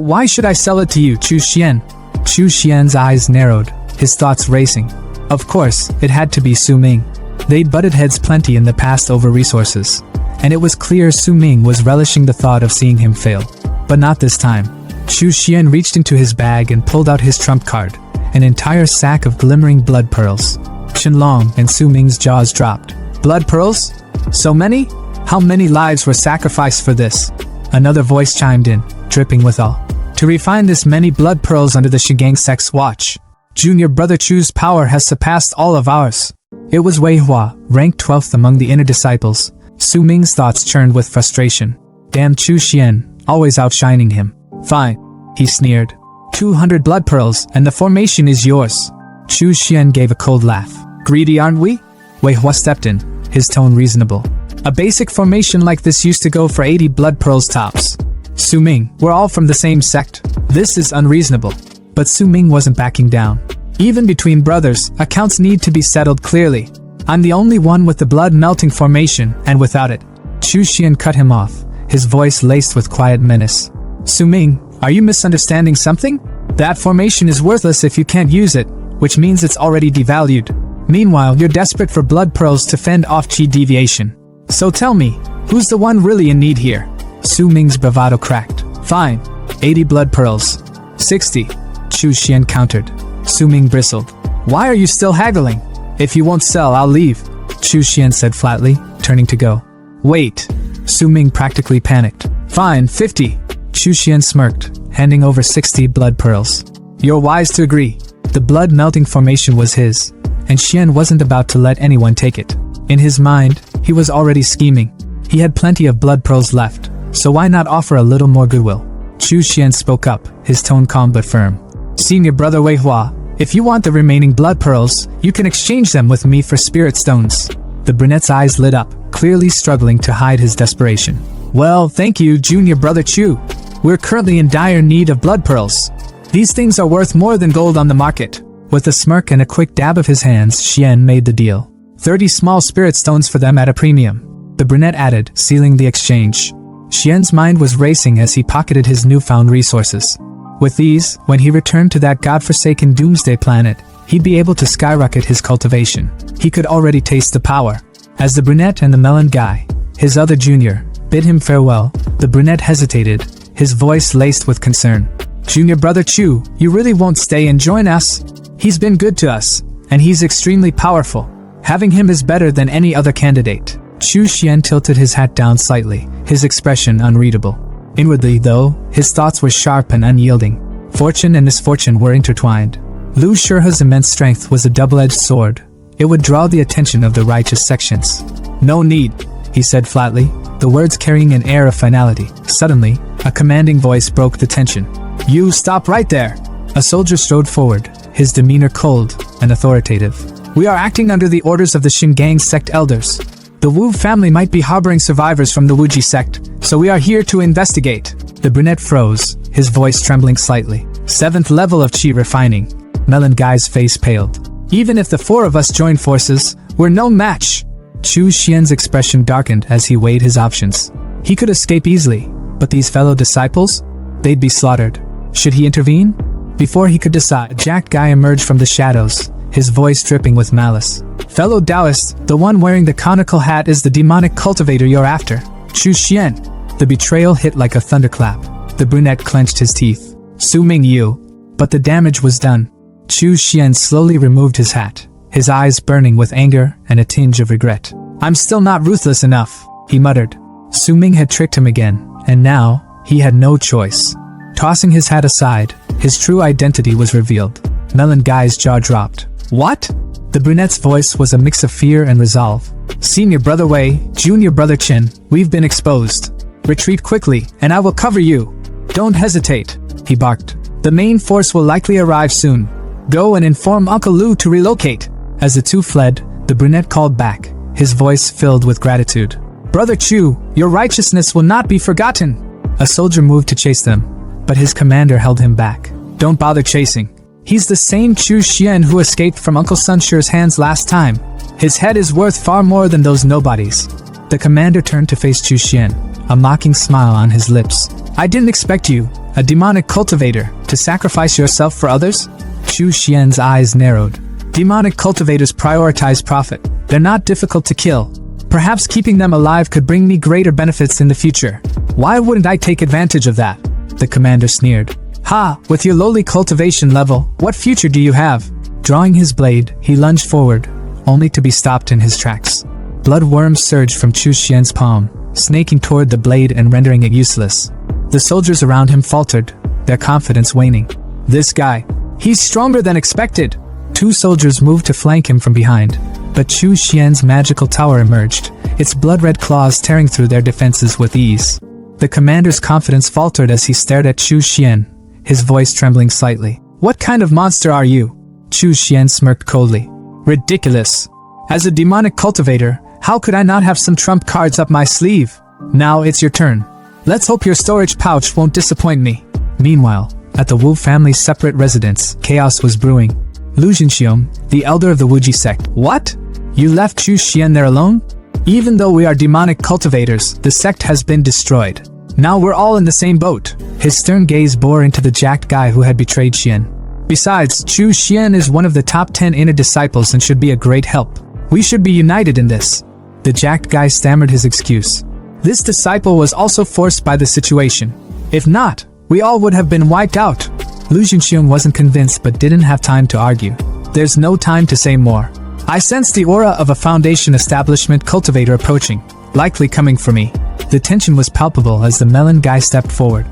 S1: why should I sell it to you, Chu Xian? Chu Xian's eyes narrowed, his thoughts racing. Of course, it had to be Su Ming. They'd butted heads plenty in the past over resources, and it was clear Su Ming was relishing the thought of seeing him fail. But not this time. Chu Xian reached into his bag and pulled out his trump card, an entire sack of glimmering blood pearls. Qinlong and Su Ming's jaws dropped. Blood pearls? So many? How many lives were sacrificed for this? Another voice chimed in, dripping with awe. To refine this many blood pearls under the Shigang sect's watch. Junior Brother Chu's power has surpassed all of ours. It was Wei Hua, ranked 12th among the inner disciples. Su Ming's thoughts churned with frustration. Damn Chu Xian, always outshining him. Fine, he sneered. 200 blood pearls, and the formation is yours. Chu Xian gave a cold laugh. Greedy, aren't we? Wei Hua stepped in, his tone reasonable. A basic formation like this used to go for 80 blood pearls tops. Su Ming, we're all from the same sect. This is unreasonable. But Su Ming wasn't backing down. Even between brothers, accounts need to be settled clearly. I'm the only one with the blood-melting formation, and without it. Chu Xian cut him off, his voice laced with quiet menace. Su Ming, are you misunderstanding something? That formation is worthless if you can't use it, which means it's already devalued. Meanwhile, you're desperate for blood pearls to fend off chi deviation. So tell me, who's the one really in need here? Su Ming's bravado cracked. Fine, 80 blood pearls. 60. Chu Xian countered. Su Ming bristled. Why are you still haggling? If you won't sell, I'll leave. Chu Xian said flatly, turning to go. Wait. Su Ming practically panicked. Fine, 50. Chu Xian smirked, handing over 60 blood pearls. You're wise to agree. The blood-melting formation was his, and Xian wasn't about to let anyone take it. In his mind, he was already scheming. He had plenty of blood pearls left, so why not offer a little more goodwill? Chu Xian spoke up, his tone calm but firm. Senior Brother Wei Hua, if you want the remaining blood pearls, you can exchange them with me for spirit stones. The brunette's eyes lit up, clearly struggling to hide his desperation. Well, thank you, Junior Brother Chu. We're currently in dire need of blood pearls. These things are worth more than gold on the market. With a smirk and a quick dab of his hands, Xian made the deal. 30 small spirit stones for them at a premium. The brunette added, sealing the exchange. Xian's mind was racing as he pocketed his newfound resources. With these, when he returned to that godforsaken doomsday planet, he'd be able to skyrocket his cultivation. He could already taste the power. As the brunette and the melon guy, his other junior, bid him farewell, the brunette hesitated, his voice laced with concern. Junior Brother Chu, you really won't stay and join us? He's been good to us, and he's extremely powerful. Having him is better than any other candidate. Chu Xian tilted his hat down slightly, his expression unreadable. Inwardly, though, his thoughts were sharp and unyielding. Fortune and misfortune were intertwined. Lu Shihe's immense strength was a double-edged sword. It would draw the attention of the righteous sections. No need, he said flatly, the words carrying an air of finality. Suddenly, a commanding voice broke the tension. You stop right there! A soldier strode forward, his demeanor cold and authoritative. We are acting under the orders of the Shingang sect elders. The Wu family might be harboring survivors from the Wuji sect, so we are here to investigate. The brunette froze, his voice trembling slightly. 7th level of chi refining. Melon Guy's face paled. Even if the 4 of us join forces, we're no match. Chu Xian's expression darkened as he weighed his options. He could escape easily, but these fellow disciples? They'd be slaughtered. Should he intervene? Before he could decide, a jacked guy emerged from the shadows, his voice dripping with malice. Fellow Taoist, the one wearing the conical hat is the demonic cultivator you're after. Chu Xian. The betrayal hit like a thunderclap. The brunette clenched his teeth. Su Ming you. But the damage was done. Chu Xian slowly removed his hat, his eyes burning with anger and a tinge of regret. I'm still not ruthless enough, he muttered. Su Ming had tricked him again, and now, he had no choice. Tossing his hat aside, his true identity was revealed. Melon Guy's jaw dropped. What? The brunette's voice was a mix of fear and resolve. Senior Brother Wei, Junior Brother Chin, we've been exposed. Retreat quickly, and I will cover you. Don't hesitate, he barked. The main force will likely arrive soon. Go and inform Uncle Lu to relocate. As the two fled, the brunette called back, his voice filled with gratitude. Brother Chu, your righteousness will not be forgotten. A soldier moved to chase them, but his commander held him back. Don't bother chasing. He's the same Chu Xian who escaped from Uncle Sunshire's hands last time. His head is worth far more than those nobodies. The commander turned to face Chu Xian, a mocking smile on his lips. I didn't expect you, a demonic cultivator, to sacrifice yourself for others? Chu Xian's eyes narrowed. Demonic cultivators prioritize profit. They're not difficult to kill. Perhaps keeping them alive could bring me greater benefits in the future. Why wouldn't I take advantage of that? The commander sneered. Ha! With your lowly cultivation level, what future do you have? Drawing his blade, he lunged forward, only to be stopped in his tracks. Blood worms surged from Chu Xian's palm, snaking toward the blade and rendering it useless. The soldiers around him faltered, their confidence waning. This guy, he's stronger than expected. 2 soldiers moved to flank him from behind, but Chu Xian's magical tower emerged, its blood-red claws tearing through their defenses with ease. The commander's confidence faltered as he stared at Chu Xian, his voice trembling slightly. What kind of monster are you? Chu Xian smirked coldly. Ridiculous. As a demonic cultivator, how could I not have some trump cards up my sleeve? Now it's your turn. Let's hope your storage pouch won't disappoint me. Meanwhile, at the Wu family's separate residence, chaos was brewing. Lu Jinxiong, the elder of the Wuji sect. What? You left Chu Xian there alone? Even though we are demonic cultivators, the sect has been destroyed. Now we're all in the same boat. His stern gaze bore into the jacked guy who had betrayed Xian. Besides, Chu Xian is one of the top 10 inner disciples and should be a great help. We should be united in this. The jacked guy stammered his excuse. This disciple was also forced by the situation. If not, we all would have been wiped out. Lu Jinxiong wasn't convinced but didn't have time to argue. There's no time to say more. I sensed the aura of a Foundation establishment cultivator approaching, likely coming for me. The tension was palpable as the melon guy stepped forward.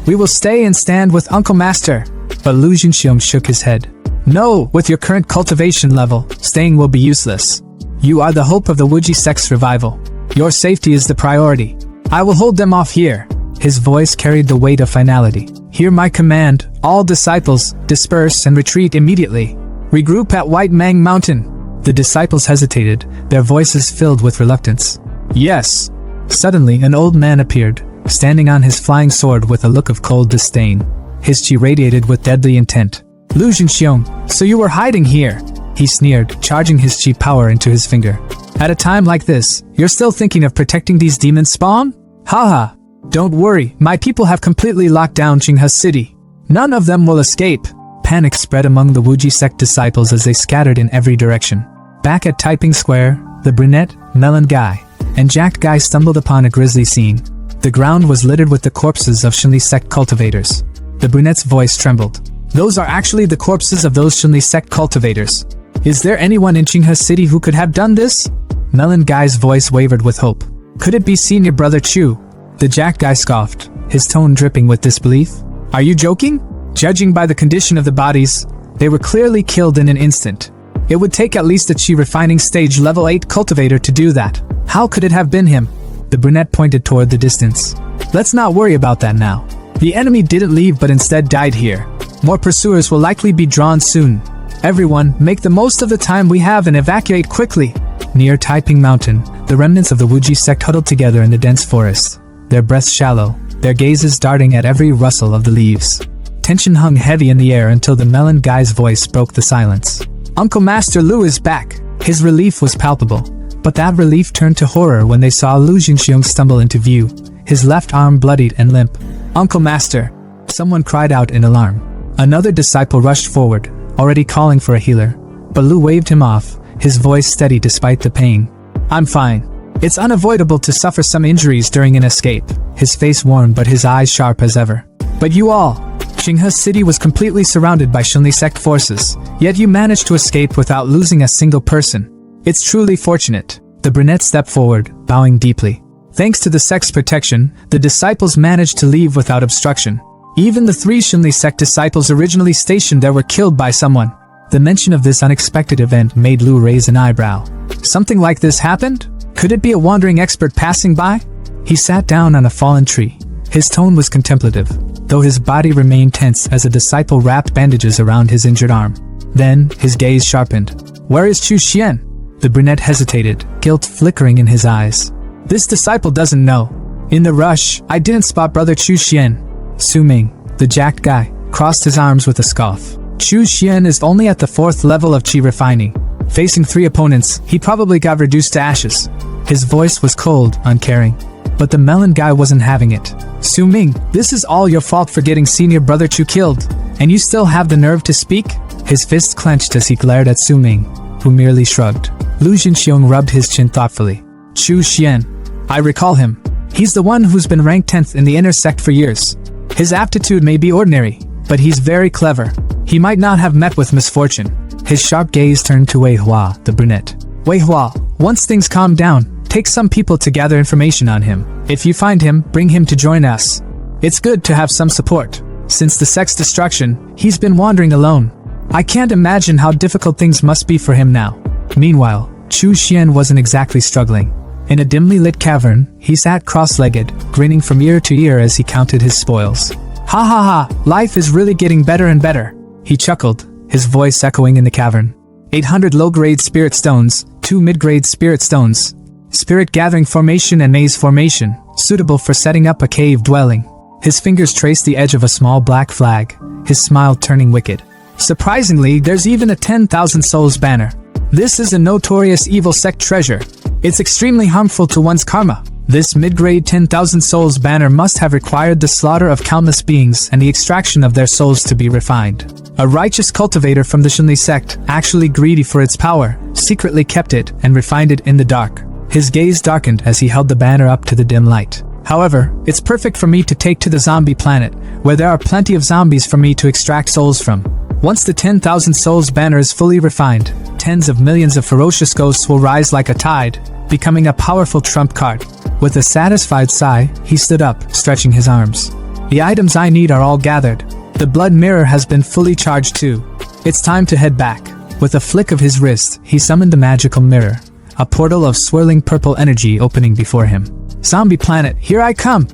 S1: We will stay and stand with Uncle Master. But Lu Jinxiong shook his head. No, with your current cultivation level, staying will be useless. You are the hope of the Wuji sect's revival. Your safety is the priority. I will hold them off here. His voice carried the weight of finality. Hear my command, all disciples, disperse and retreat immediately. Regroup at White Mang Mountain. The disciples hesitated, their voices filled with reluctance. Yes. Suddenly, an old man appeared, standing on his flying sword with a look of cold disdain. His chi radiated with deadly intent. Lu Jinxiong, so you were hiding here? He sneered, charging his chi power into his finger. At a time like this, you're still thinking of protecting these demon spawn? Haha. Don't worry, my people have completely locked down Qinghe City. None of them will escape. Panic spread among the Wuji sect disciples as they scattered in every direction. Back at Taiping Square, the brunette, melon guy, and jacked guy stumbled upon a grisly scene. The ground was littered with the corpses of Shinli sect cultivators. The brunette's voice trembled. Those are actually the corpses of those Shinli sect cultivators. Is there anyone in Qinghe City who could have done this? Melon guy's voice wavered with hope. Could it be senior brother Chu? The jacked guy scoffed, his tone dripping with disbelief. Are you joking? Judging by the condition of the bodies, they were clearly killed in an instant. It would take at least a chi refining stage level 8 cultivator to do that. How could it have been him? The brunette pointed toward the distance. Let's not worry about that now. The enemy didn't leave but instead died here. More pursuers will likely be drawn soon. Everyone, make the most of the time we have and evacuate quickly. Near Taiping Mountain, the remnants of the Wuji sect huddled together in the dense forest, their breaths shallow, their gazes darting at every rustle of the leaves. Tension hung heavy in the air until the melon guy's voice broke the silence. Uncle Master Lu is back. His relief was palpable, but that relief turned to horror when they saw Lu Jinxiong stumble into view, his left arm bloodied and limp. Uncle Master! Someone cried out in alarm. Another disciple rushed forward, already calling for a healer, but Lu waved him off, his voice steady despite the pain. I'm fine. It's unavoidable to suffer some injuries during an escape, his face worn but his eyes sharp as ever. But you all, Qinghe City was completely surrounded by Shinli sect forces, yet you managed to escape without losing a single person. It's truly fortunate. The brunette stepped forward, bowing deeply. Thanks to the sect's protection, the disciples managed to leave without obstruction. Even the 3 Shinli sect disciples originally stationed there were killed by someone. The mention of this unexpected event made Lu raise an eyebrow. Something like this happened? Could it be a wandering expert passing by? He sat down on a fallen tree. His tone was contemplative, though his body remained tense as a disciple wrapped bandages around his injured arm. Then, his gaze sharpened. Where is Chu Xian? The brunette hesitated, guilt flickering in his eyes. This disciple doesn't know. In the rush, I didn't spot brother Chu Xian. Su Ming, the jacked guy, crossed his arms with a scoff. Chu Xian is only at the 4th level of chi refining. Facing 3 opponents, he probably got reduced to ashes. His voice was cold, uncaring. But the melon guy wasn't having it. Su Ming, this is all your fault for getting senior brother Chu killed. And you still have the nerve to speak? His fists clenched as he glared at Su Ming, who merely shrugged. Lu Jinxiong rubbed his chin thoughtfully. Chu Xian. I recall him. He's the one who's been ranked 10th in the inner sect for years. His aptitude may be ordinary, but he's very clever. He might not have met with misfortune. His sharp gaze turned to Wei Hua, the brunette. Wei Hua, once things calm down, Take some people to gather information on him. If you find him, bring him to join us. It's good to have some support. Since the sex destruction, he's been wandering alone. I can't imagine how difficult things must be for him now. Meanwhile, Chu Xian wasn't exactly struggling. In a dimly lit cavern, he sat cross-legged, grinning from ear to ear as he counted his spoils. Ha ha ha, life is really getting better and better. He chuckled, his voice echoing in the cavern. 800 low-grade spirit stones, 2 mid-grade spirit stones. Spirit gathering formation and maze formation, suitable for setting up a cave dwelling. His fingers traced the edge of a small black flag, his smile turning wicked. Surprisingly, there's even a 10,000 souls banner. This is a notorious evil sect treasure. It's extremely harmful to one's karma. This mid-grade 10,000 souls banner must have required the slaughter of countless beings and the extraction of their souls to be refined. A righteous cultivator from the Shinli sect, actually greedy for its power, secretly kept it and refined it in the dark. His gaze darkened as he held the banner up to the dim light. However, it's perfect for me to take to the zombie planet, where there are plenty of zombies for me to extract souls from. Once the 10,000 souls banner is fully refined, tens of millions of ferocious ghosts will rise like a tide, becoming a powerful trump card. With a satisfied sigh, he stood up, stretching his arms. The items I need are all gathered. The blood mirror has been fully charged too. It's time to head back. With a flick of his wrist, he summoned the magical mirror, a portal of swirling purple energy opening before him. Zombie planet, here I come!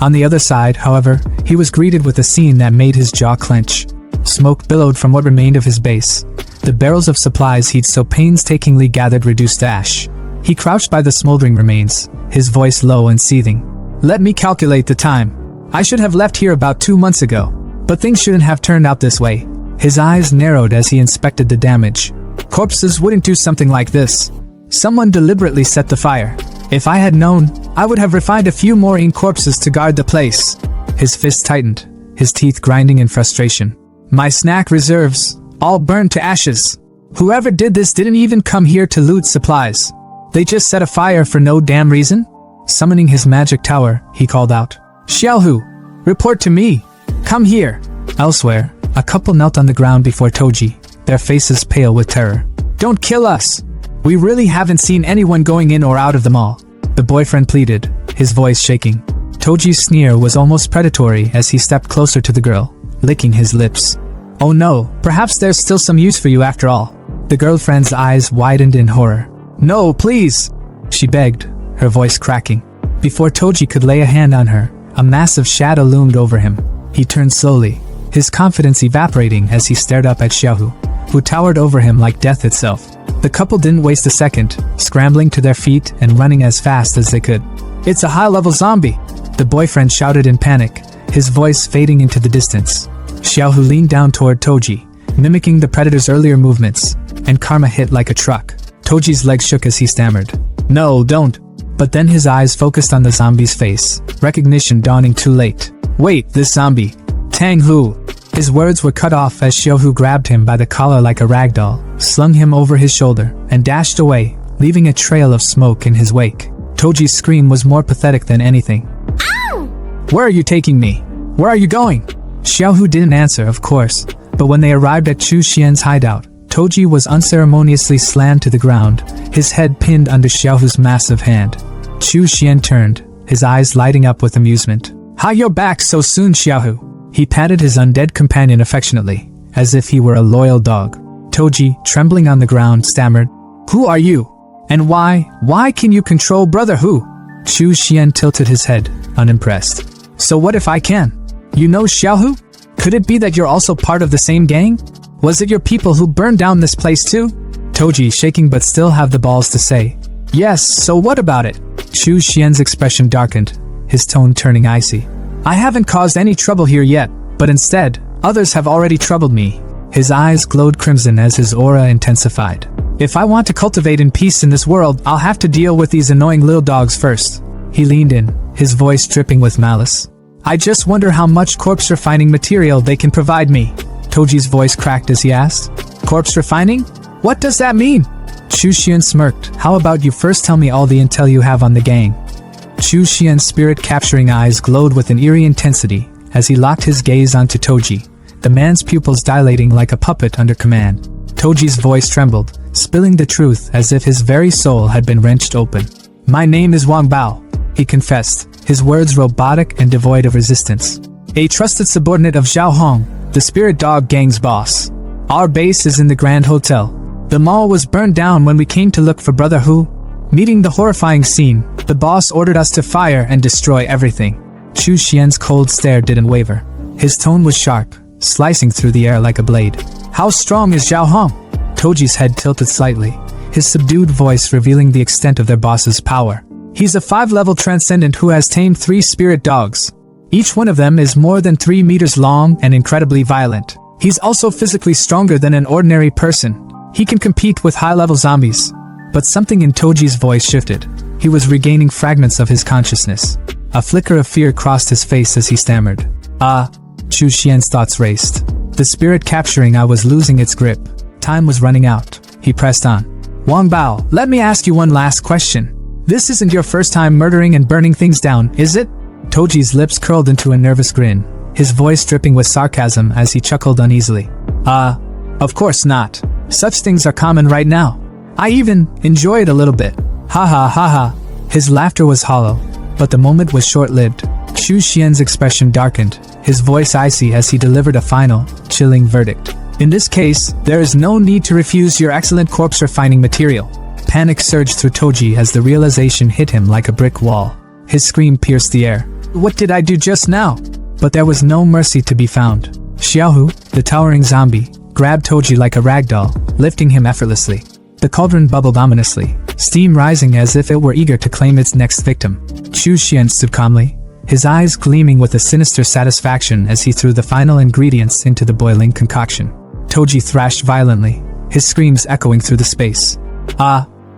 S1: On the other side, however, he was greeted with a scene that made his jaw clench. Smoke billowed from what remained of his base. The barrels of supplies he'd so painstakingly gathered reduced to ash. He crouched by the smoldering remains, his voice low and seething. Let me calculate the time. I should have left here about 2 months ago. But things shouldn't have turned out this way. His eyes narrowed as he inspected the damage. Corpses wouldn't do something like this. Someone deliberately set the fire. If I had known, I would have refined a few more ink corpses to guard the place. His fist tightened, his teeth grinding in frustration. My snack reserves, all burned to ashes. Whoever did this didn't even come here to loot supplies. They just set a fire for no damn reason? Summoning his magic tower, he called out. Xiaohu, report to me. Come here. Elsewhere, a couple knelt on the ground before Toji, their faces pale with terror. Don't kill us. We really haven't seen anyone going in or out of the mall. The boyfriend pleaded, his voice shaking. Toji's sneer was almost predatory as he stepped closer to the girl, licking his lips. Oh no, perhaps there's still some use for you after all. The girlfriend's eyes widened in horror. No, please, she begged, her voice cracking. Before Toji could lay a hand on her, a massive shadow loomed over him. He turned slowly, his confidence evaporating as he stared up at Xiaohu, who towered over him like death itself. The couple didn't waste a second, scrambling to their feet and running as fast as they could. It's a high-level zombie, the boyfriend shouted in panic, his voice fading into the distance. Xiaohu leaned down toward Toji, mimicking the predator's earlier movements, and karma hit like a truck. Toji's legs shook as he stammered. No, don't. But then his eyes focused on the zombie's face, recognition dawning too late. Wait, this zombie. Tang Hu. His words were cut off as Xiaohu grabbed him by the collar like a rag doll, slung him over his shoulder, and dashed away, leaving a trail of smoke in his wake. Toji's scream was more pathetic than anything. Ow! Where are you taking me? Where are you going? Xiaohu didn't answer, of course, but when they arrived at Chu Xian's hideout, Toji was unceremoniously slammed to the ground, his head pinned under Xiaohu's massive hand. Chu Xian turned, his eyes lighting up with amusement. How you're back so soon, Xiaohu? He patted his undead companion affectionately, as if he were a loyal dog. Toji, trembling on the ground, stammered, Who are you? And why can you control Brother Hu? Chu Xian tilted his head, unimpressed. So what if I can? You know Xiaohu? Could it be that you're also part of the same gang? Was it your people who burned down this place too? Toji, shaking but still have the balls to say, Yes, so what about it? Chu Xian's expression darkened, his tone turning icy. I haven't caused any trouble here yet, but instead, others have already troubled me. His eyes glowed crimson as his aura intensified. If I want to cultivate in peace in this world, I'll have to deal with these annoying little dogs first. He leaned in, his voice dripping with malice. I just wonder how much corpse refining material they can provide me. Toji's voice cracked as he asked, Corpse refining? What does that mean? Chu Xian smirked. How about you first tell me all the intel you have on the gang? Chu Xian's spirit-capturing eyes glowed with an eerie intensity as he locked his gaze onto Toji, the man's pupils dilating like a puppet under command. Toji's voice trembled, spilling the truth as if his very soul had been wrenched open. My name is Wang Bao, he confessed, his words robotic and devoid of resistance. A trusted subordinate of Zhao Hong, the Spirit Dog Gang's boss. Our base is in the Grand Hotel. The mall was burned down when we came to look for Brother Hu. Meeting the horrifying scene, the boss ordered us to fire and destroy everything. Chu Xian's cold stare didn't waver. His tone was sharp, slicing through the air like a blade. How strong is Zhao Hong? Toji's head tilted slightly, his subdued voice revealing the extent of their boss's power. He's a 5-level transcendent who has tamed 3 spirit dogs. Each one of them is more than 3 meters long and incredibly violent. He's also physically stronger than an ordinary person. He can compete with high-level zombies. But something in Toji's voice shifted. He was regaining fragments of his consciousness. A flicker of fear crossed his face as he stammered. Chu Xian's thoughts raced. The spirit capturing I was losing its grip. Time was running out. He pressed on. Wang Bao, let me ask you one last question. This isn't your first time murdering and burning things down, is it? Toji's lips curled into a nervous grin, his voice dripping with sarcasm as he chuckled uneasily. Of course not. Such things are common right now. I even enjoy it a little bit. Ha ha ha ha. His laughter was hollow, but the moment was short-lived. Chu Xian's expression darkened, his voice icy as he delivered a final, chilling verdict. In this case, there is no need to refuse your excellent corpse refining material. Panic surged through Toji as the realization hit him like a brick wall. His scream pierced the air. What did I do just now? But there was no mercy to be found. Xiaohu, the towering zombie, grabbed Toji like a ragdoll, lifting him effortlessly. The cauldron bubbled ominously, steam rising as if it were eager to claim its next victim. Chu Xian stood calmly, his eyes gleaming with a sinister satisfaction as he threw the final ingredients into the boiling concoction. Toji thrashed violently, his screams echoing through the space.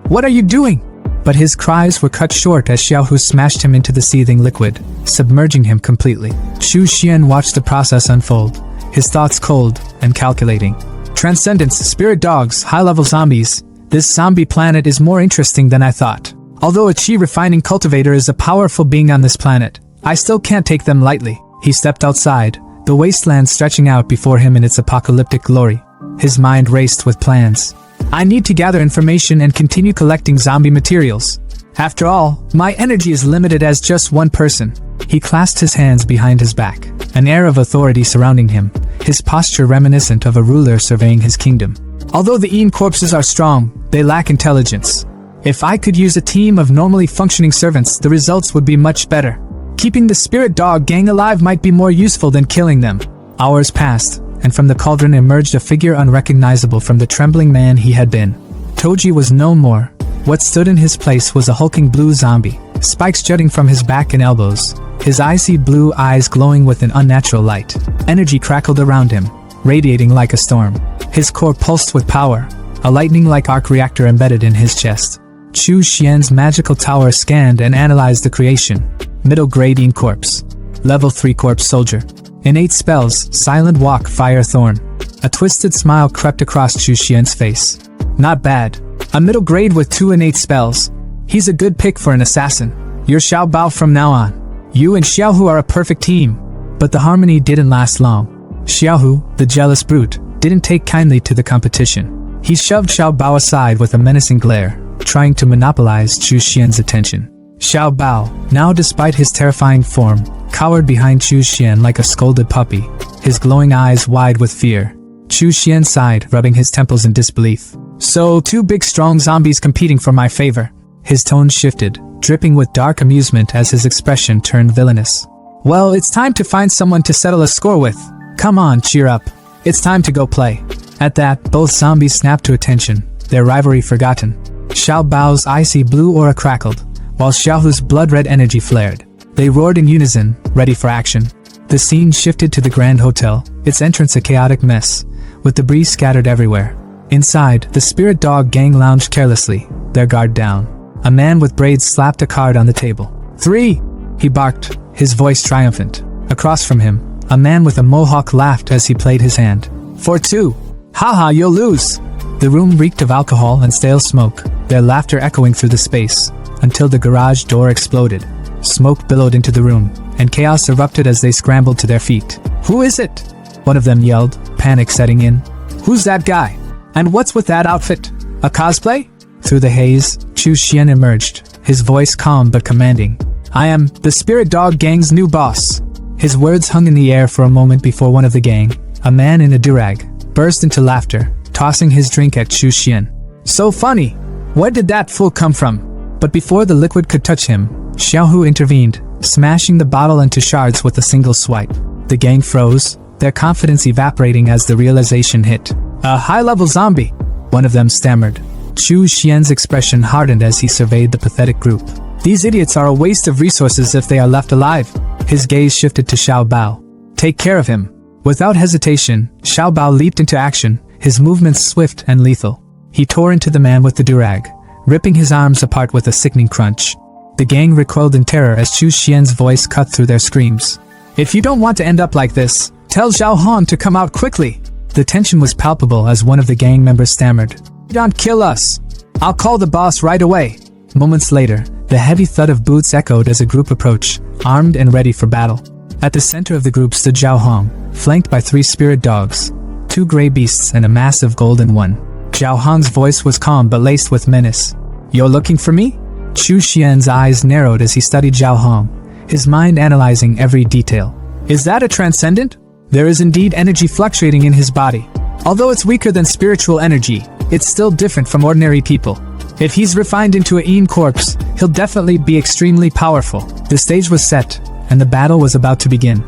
S1: What are you doing? But his cries were cut short as Xiaohu smashed him into the seething liquid, submerging him completely. Chu Xian watched the process unfold, his thoughts cold and calculating. Transcendence, spirit dogs, high-level zombies. This zombie planet is more interesting than I thought. Although a chi refining cultivator is a powerful being on this planet, I still can't take them lightly. He stepped outside, the wasteland stretching out before him in its apocalyptic glory. His mind raced with plans. I need to gather information and continue collecting zombie materials. After all, my energy is limited as just one person. He clasped his hands behind his back, an air of authority surrounding him, his posture reminiscent of a ruler surveying his kingdom. Although the Ian corpses are strong, they lack intelligence. If I could use a team of normally functioning servants, the results would be much better. Keeping the spirit dog gang alive might be more useful than killing them. Hours passed, and from the cauldron emerged a figure unrecognizable from the trembling man he had been. Toji was no more. What stood in his place was a hulking blue zombie, spikes jutting from his back and elbows, his icy blue eyes glowing with an unnatural light. Energy crackled around him, radiating like a storm. His core pulsed with power, a lightning-like arc reactor embedded in his chest. Chu Xian's magical tower scanned and analyzed the creation. Middle grade Ian corpse. Level 3 corpse soldier. Innate spells, silent walk, fire thorn. A twisted smile crept across Chu Xian's face. Not bad. A middle grade with 2 innate spells. He's a good pick for an assassin. You're Xiao Bao from now on. You and Xiaohu are a perfect team. But the harmony didn't last long. Xiaohu, the jealous brute, didn't take kindly to the competition. He shoved Xiao Bao aside with a menacing glare, trying to monopolize Chu Xian's attention. Xiao Bao, now despite his terrifying form, cowered behind Chu Xian like a scolded puppy, his glowing eyes wide with fear. Chu Xian sighed, rubbing his temples in disbelief. So, 2 big strong zombies competing for my favor. His tone shifted, dripping with dark amusement as his expression turned villainous. Well, it's time to find someone to settle a score with. Come on, cheer up. It's time to go play. At that, both zombies snapped to attention, their rivalry forgotten. Xiao Bao's icy blue aura crackled, while Xiaohu's blood-red energy flared. They roared in unison, ready for action. The scene shifted to the Grand Hotel, its entrance a chaotic mess, with debris scattered everywhere. Inside, the spirit dog gang lounged carelessly, their guard down. A man with braids slapped a card on the table. 3! He barked, his voice triumphant. Across from him, a man with a mohawk laughed as he played his hand. 4-2! Haha, you'll lose! The room reeked of alcohol and stale smoke, their laughter echoing through the space, until the garage door exploded. Smoke billowed into the room, and chaos erupted as they scrambled to their feet. Who is it? One of them yelled, panic setting in. Who's that guy? And what's with that outfit? A cosplay? Through the haze, Chu Xian emerged, his voice calm but commanding. I am the Spirit Dog Gang's new boss. His words hung in the air for a moment before one of the gang, a man in a durag, burst into laughter, tossing his drink at Chu Xian. So funny! Where did that fool come from? But before the liquid could touch him, Xiaohu intervened, smashing the bottle into shards with a single swipe. The gang froze, their confidence evaporating as the realization hit. A high-level zombie, one of them stammered. Chu Xian's expression hardened as he surveyed the pathetic group. These idiots are a waste of resources if they are left alive. His gaze shifted to Xiao Bao. Take care of him. Without hesitation, Xiao Bao leaped into action, his movements swift and lethal. He tore into the man with the durag, ripping his arms apart with a sickening crunch. The gang recoiled in terror as Chu Xian's voice cut through their screams. If you don't want to end up like this, tell Zhao Han to come out quickly. The tension was palpable as one of the gang members stammered. Don't kill us. I'll call the boss right away. Moments later, the heavy thud of boots echoed as a group approached, armed and ready for battle. At the center of the group stood Zhao Hong, flanked by 3 spirit dogs, 2 gray beasts and a massive golden one. Zhao Hong's voice was calm but laced with menace. You're looking for me? Chu Xian's eyes narrowed as he studied Zhao Hong, his mind analyzing every detail. Is that a transcendent? There is indeed energy fluctuating in his body. Although it's weaker than spiritual energy, it's still different from ordinary people. If he's refined into a Yin corpse, he'll definitely be extremely powerful. The stage was set, and the battle was about to begin.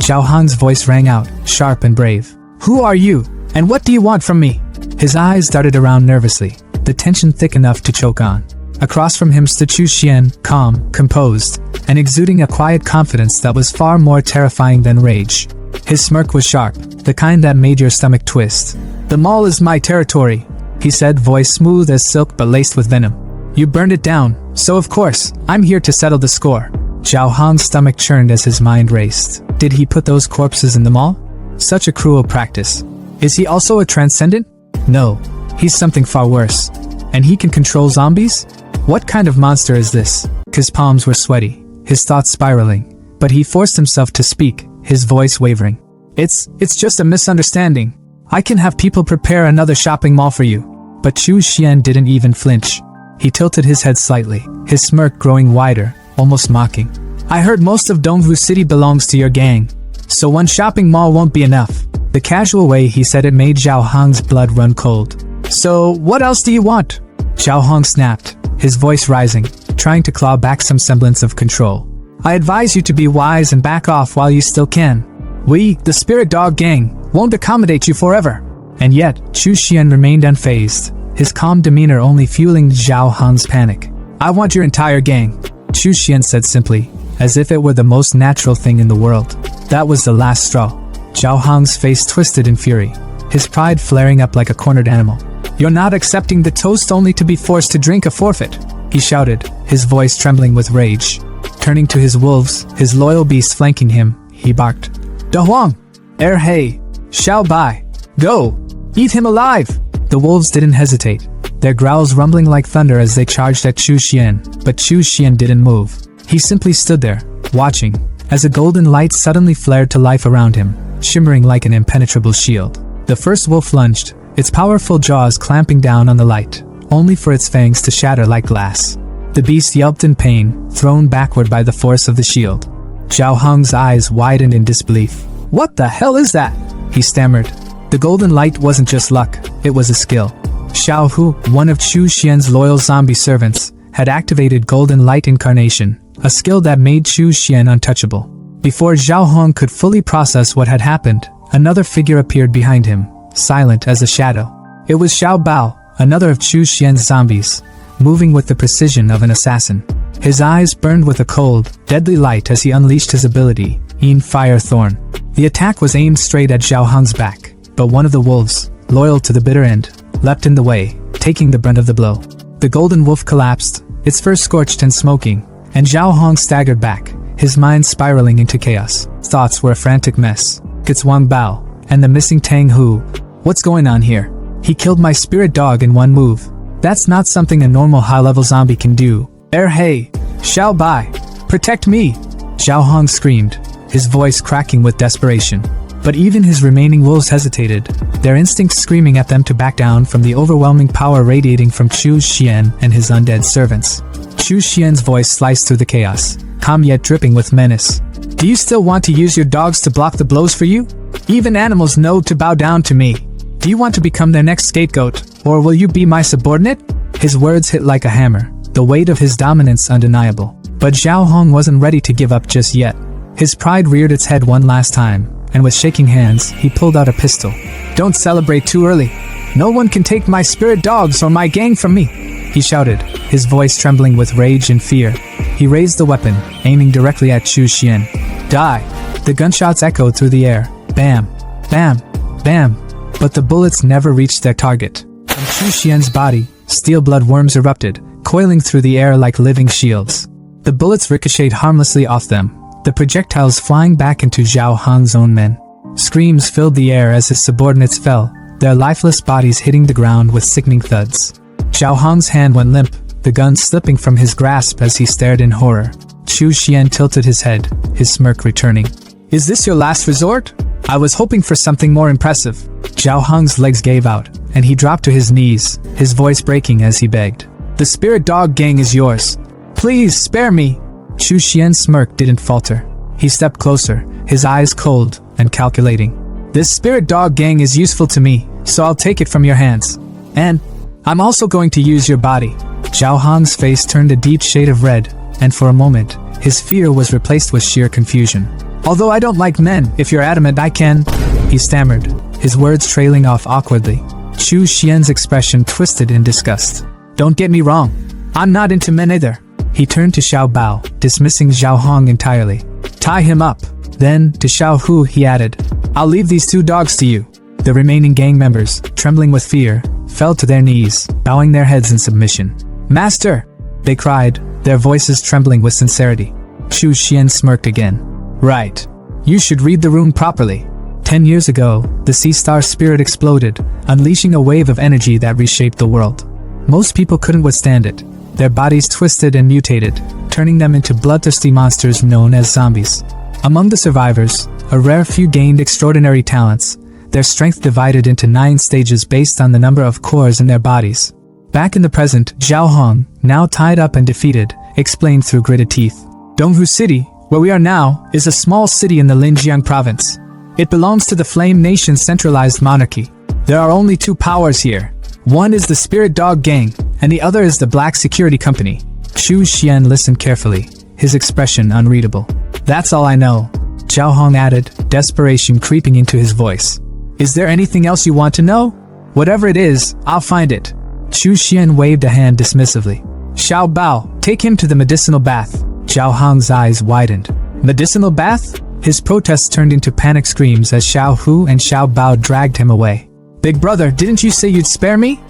S1: Zhao Hong's voice rang out, sharp and brave. Who are you, and what do you want from me? His eyes darted around nervously, the tension thick enough to choke on. Across from him stood Chu Xian, calm, composed, and exuding a quiet confidence that was far more terrifying than rage. His smirk was sharp, the kind that made your stomach twist. The mall is my territory, he said, voice smooth as silk but laced with venom. You burned it down, so of course, I'm here to settle the score. Zhao Hong's stomach churned as his mind raced. Did he put those corpses in the mall? Such a cruel practice. Is he also a transcendent? No, he's something far worse. And he can control zombies? What kind of monster is this? His palms were sweaty, his thoughts spiraling, but he forced himself to speak, his voice wavering. It's just a misunderstanding. I can have people prepare another shopping mall for you. But Chu Xian didn't even flinch. He tilted his head slightly, his smirk growing wider, almost mocking. I heard most of Dongwu City belongs to your gang, so one shopping mall won't be enough. The casual way he said it made Zhao Hong's blood run cold. So, what else do you want? Zhao Hong snapped, his voice rising, trying to claw back some semblance of control. I advise you to be wise and back off while you still can. We, the Spirit Dog Gang, won't accommodate you forever. And yet, Chu Xian remained unfazed, his calm demeanor only fueling Zhao Hong's panic. I want your entire gang, Chu Xian said simply, as if it were the most natural thing in the world. That was the last straw. Zhao Hong's face twisted in fury, his pride flaring up like a cornered animal. You're not accepting the toast only to be forced to drink a forfeit, he shouted, his voice trembling with rage. Turning to his wolves, his loyal beasts flanking him, he barked. Da Huang! Hei! Xiao Bai! Go! Eat him alive! The wolves didn't hesitate, their growls rumbling like thunder as they charged at Chu Xian, but Chu Xian didn't move. He simply stood there, watching, as a golden light suddenly flared to life around him, shimmering like an impenetrable shield. The first wolf lunged, its powerful jaws clamping down on the light, only for its fangs to shatter like glass. The beast yelped in pain, thrown backward by the force of the shield. Zhao Hong's eyes widened in disbelief. What the hell is that? He stammered. The golden light wasn't just luck, it was a skill. Xiao Hu, one of Chu Xian's loyal zombie servants, had activated Golden Light Incarnation, a skill that made Chu Xian untouchable. Before Zhao Hong could fully process what had happened, another figure appeared behind him, silent as a shadow. It was Xiao Bao, another of Chu Xian's zombies, moving with the precision of an assassin. His eyes burned with a cold, deadly light as he unleashed his ability, Yin Fire Thorn. The attack was aimed straight at Zhao Hong's back, but one of the wolves, loyal to the bitter end, leapt in the way, taking the brunt of the blow. The golden wolf collapsed, its fur scorched and smoking, and Zhao Hong staggered back, his mind spiraling into chaos. Thoughts were a frantic mess. It's Wang Bao, and the missing Tang Hu. What's going on here? He killed my spirit dog in one move. That's not something a normal high-level zombie can do. Hey! Xiao Bai! Protect me! Zhao Hong screamed, his voice cracking with desperation. But even his remaining wolves hesitated, their instincts screaming at them to back down from the overwhelming power radiating from Chu Xian and his undead servants. Chu Xian's voice sliced through the chaos, calm yet dripping with menace. Do you still want to use your dogs to block the blows for you? Even animals know to bow down to me. Do you want to become their next scapegoat, or will you be my subordinate? His words hit like a hammer, the weight of his dominance undeniable. But Zhao Hong wasn't ready to give up just yet. His pride reared its head one last time, and with shaking hands, he pulled out a pistol. Don't celebrate too early. No one can take my spirit dogs or my gang from me, he shouted, his voice trembling with rage and fear. He raised the weapon, aiming directly at Chu Xian. Die! The gunshots echoed through the air. Bam! Bam! Bam! But the bullets never reached their target. From Chu Xian's body, steel blood worms erupted, coiling through the air like living shields. The bullets ricocheted harmlessly off them, the projectiles flying back into Zhao Hong's own men. Screams filled the air as his subordinates fell, their lifeless bodies hitting the ground with sickening thuds. Zhao Hong's hand went limp, the gun slipping from his grasp as he stared in horror. Chu Xian tilted his head, his smirk returning. Is this your last resort? I was hoping for something more impressive. Zhao Hong's legs gave out, and he dropped to his knees, his voice breaking as he begged. The spirit dog gang is yours. Please spare me. Chu Xian's smirk didn't falter. He stepped closer, his eyes cold and calculating. This spirit dog gang is useful to me, so I'll take it from your hands. And I'm also going to use your body. Zhao Hong's face turned a deep shade of red, and for a moment, his fear was replaced with sheer confusion. Although I don't like men, if you're adamant I can, he stammered, his words trailing off awkwardly. Chu Xian's expression twisted in disgust. Don't get me wrong, I'm not into men either. He turned to Xiao Bao, dismissing Zhao Hong entirely. Tie him up. Then, to Xiao Hu he added, I'll leave these 2 dogs to you. The remaining gang members, trembling with fear, fell to their knees, bowing their heads in submission. Master! They cried, their voices trembling with sincerity. Chu Xian smirked again. Right. You should read the rune properly. 10 years ago, the Sea Star spirit exploded, unleashing a wave of energy that reshaped the world. Most people couldn't withstand it. Their bodies twisted and mutated, turning them into bloodthirsty monsters known as zombies. Among the survivors, a rare few gained extraordinary talents, their strength divided into 9 stages based on the number of cores in their bodies. Back in the present, Zhao Hong, now tied up and defeated, explained through gritted teeth. Donghu City, where we are now, is a small city in the Linjiang province. It belongs to the Flame Nation's centralized monarchy. There are only 2 powers here. One is the Spirit Dog Gang, and the other is the Black Security Company. Chu Xian listened carefully, his expression unreadable. That's all I know, Zhao Hong added, desperation creeping into his voice. Is there anything else you want to know? Whatever it is, I'll find it. Chu Xian waved a hand dismissively. Xiao Bao, take him to the medicinal bath. Zhao Hong's eyes widened. Medicinal bath? His protests turned into panic screams as Xiao Hu and Xiao Bao dragged him away. Big brother, didn't you say you'd spare me?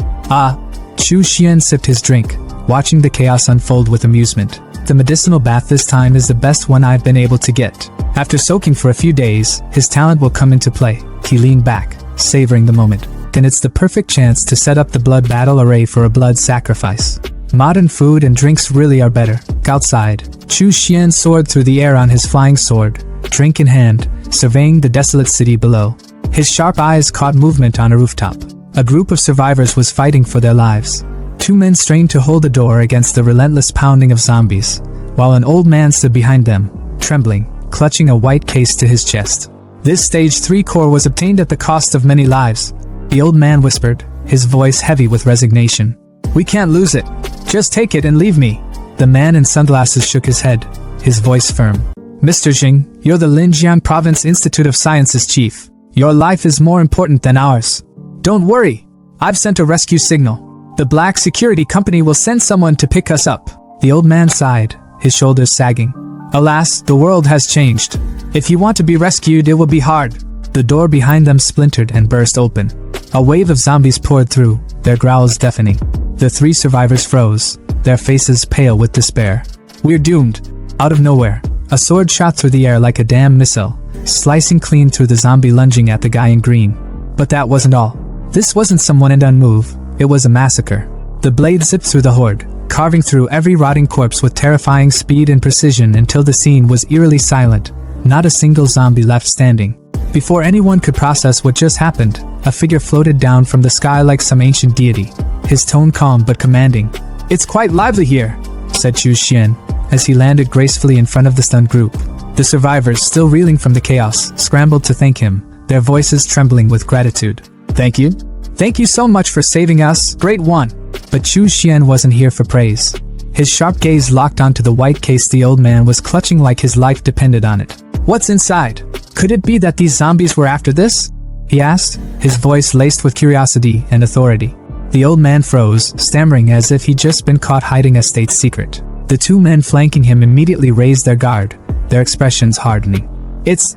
S1: Chu Xian sipped his drink, watching the chaos unfold with amusement. The medicinal bath this time is the best one I've been able to get. After soaking for a few days, his talent will come into play. He leaned back, savoring the moment. Then it's the perfect chance to set up the blood battle array for a blood sacrifice. Modern food and drinks really are better. Outside, Chu Xian soared through the air on his flying sword, drink in hand, surveying the desolate city below. His sharp eyes caught movement on a rooftop. A group of survivors was fighting for their lives. 2 men strained to hold the door against the relentless pounding of zombies, while an old man stood behind them, trembling, clutching a white case to his chest. This stage 3 core was obtained at the cost of many lives, the old man whispered, his voice heavy with resignation. We can't lose it. Just take it and leave me. The man in sunglasses shook his head, his voice firm. Mr. Jing, you're the Linjiang Province Institute of Sciences chief. Your life is more important than ours. Don't worry. I've sent a rescue signal. The Black Security Company will send someone to pick us up. The old man sighed, his shoulders sagging. Alas, the world has changed. If you want to be rescued, it will be hard. The door behind them splintered and burst open. A wave of zombies poured through, their growls deafening. The 3 survivors froze, their faces pale with despair. We're doomed. Out of nowhere, a sword shot through the air like a damn missile, slicing clean through the zombie lunging at the guy in green. But that wasn't all. This wasn't some one-and-done move, it was a massacre. The blade zipped through the horde, carving through every rotting corpse with terrifying speed and precision until the scene was eerily silent, not a single zombie left standing. Before anyone could process what just happened, a figure floated down from the sky like some ancient deity, his tone calm but commanding. It's quite lively here. said Chu Xian, as he landed gracefully in front of the stunned group. The survivors, still reeling from the chaos, scrambled to thank him, their voices trembling with gratitude. Thank you? Thank you so much for saving us, great one. But Chu Xian wasn't here for praise. His sharp gaze locked onto the white case the old man was clutching like his life depended on it. What's inside? Could it be that these zombies were after this? He asked, his voice laced with curiosity and authority. The old man froze, stammering as if he'd just been caught hiding a state secret. The two men flanking him immediately raised their guard, their expressions hardening. It's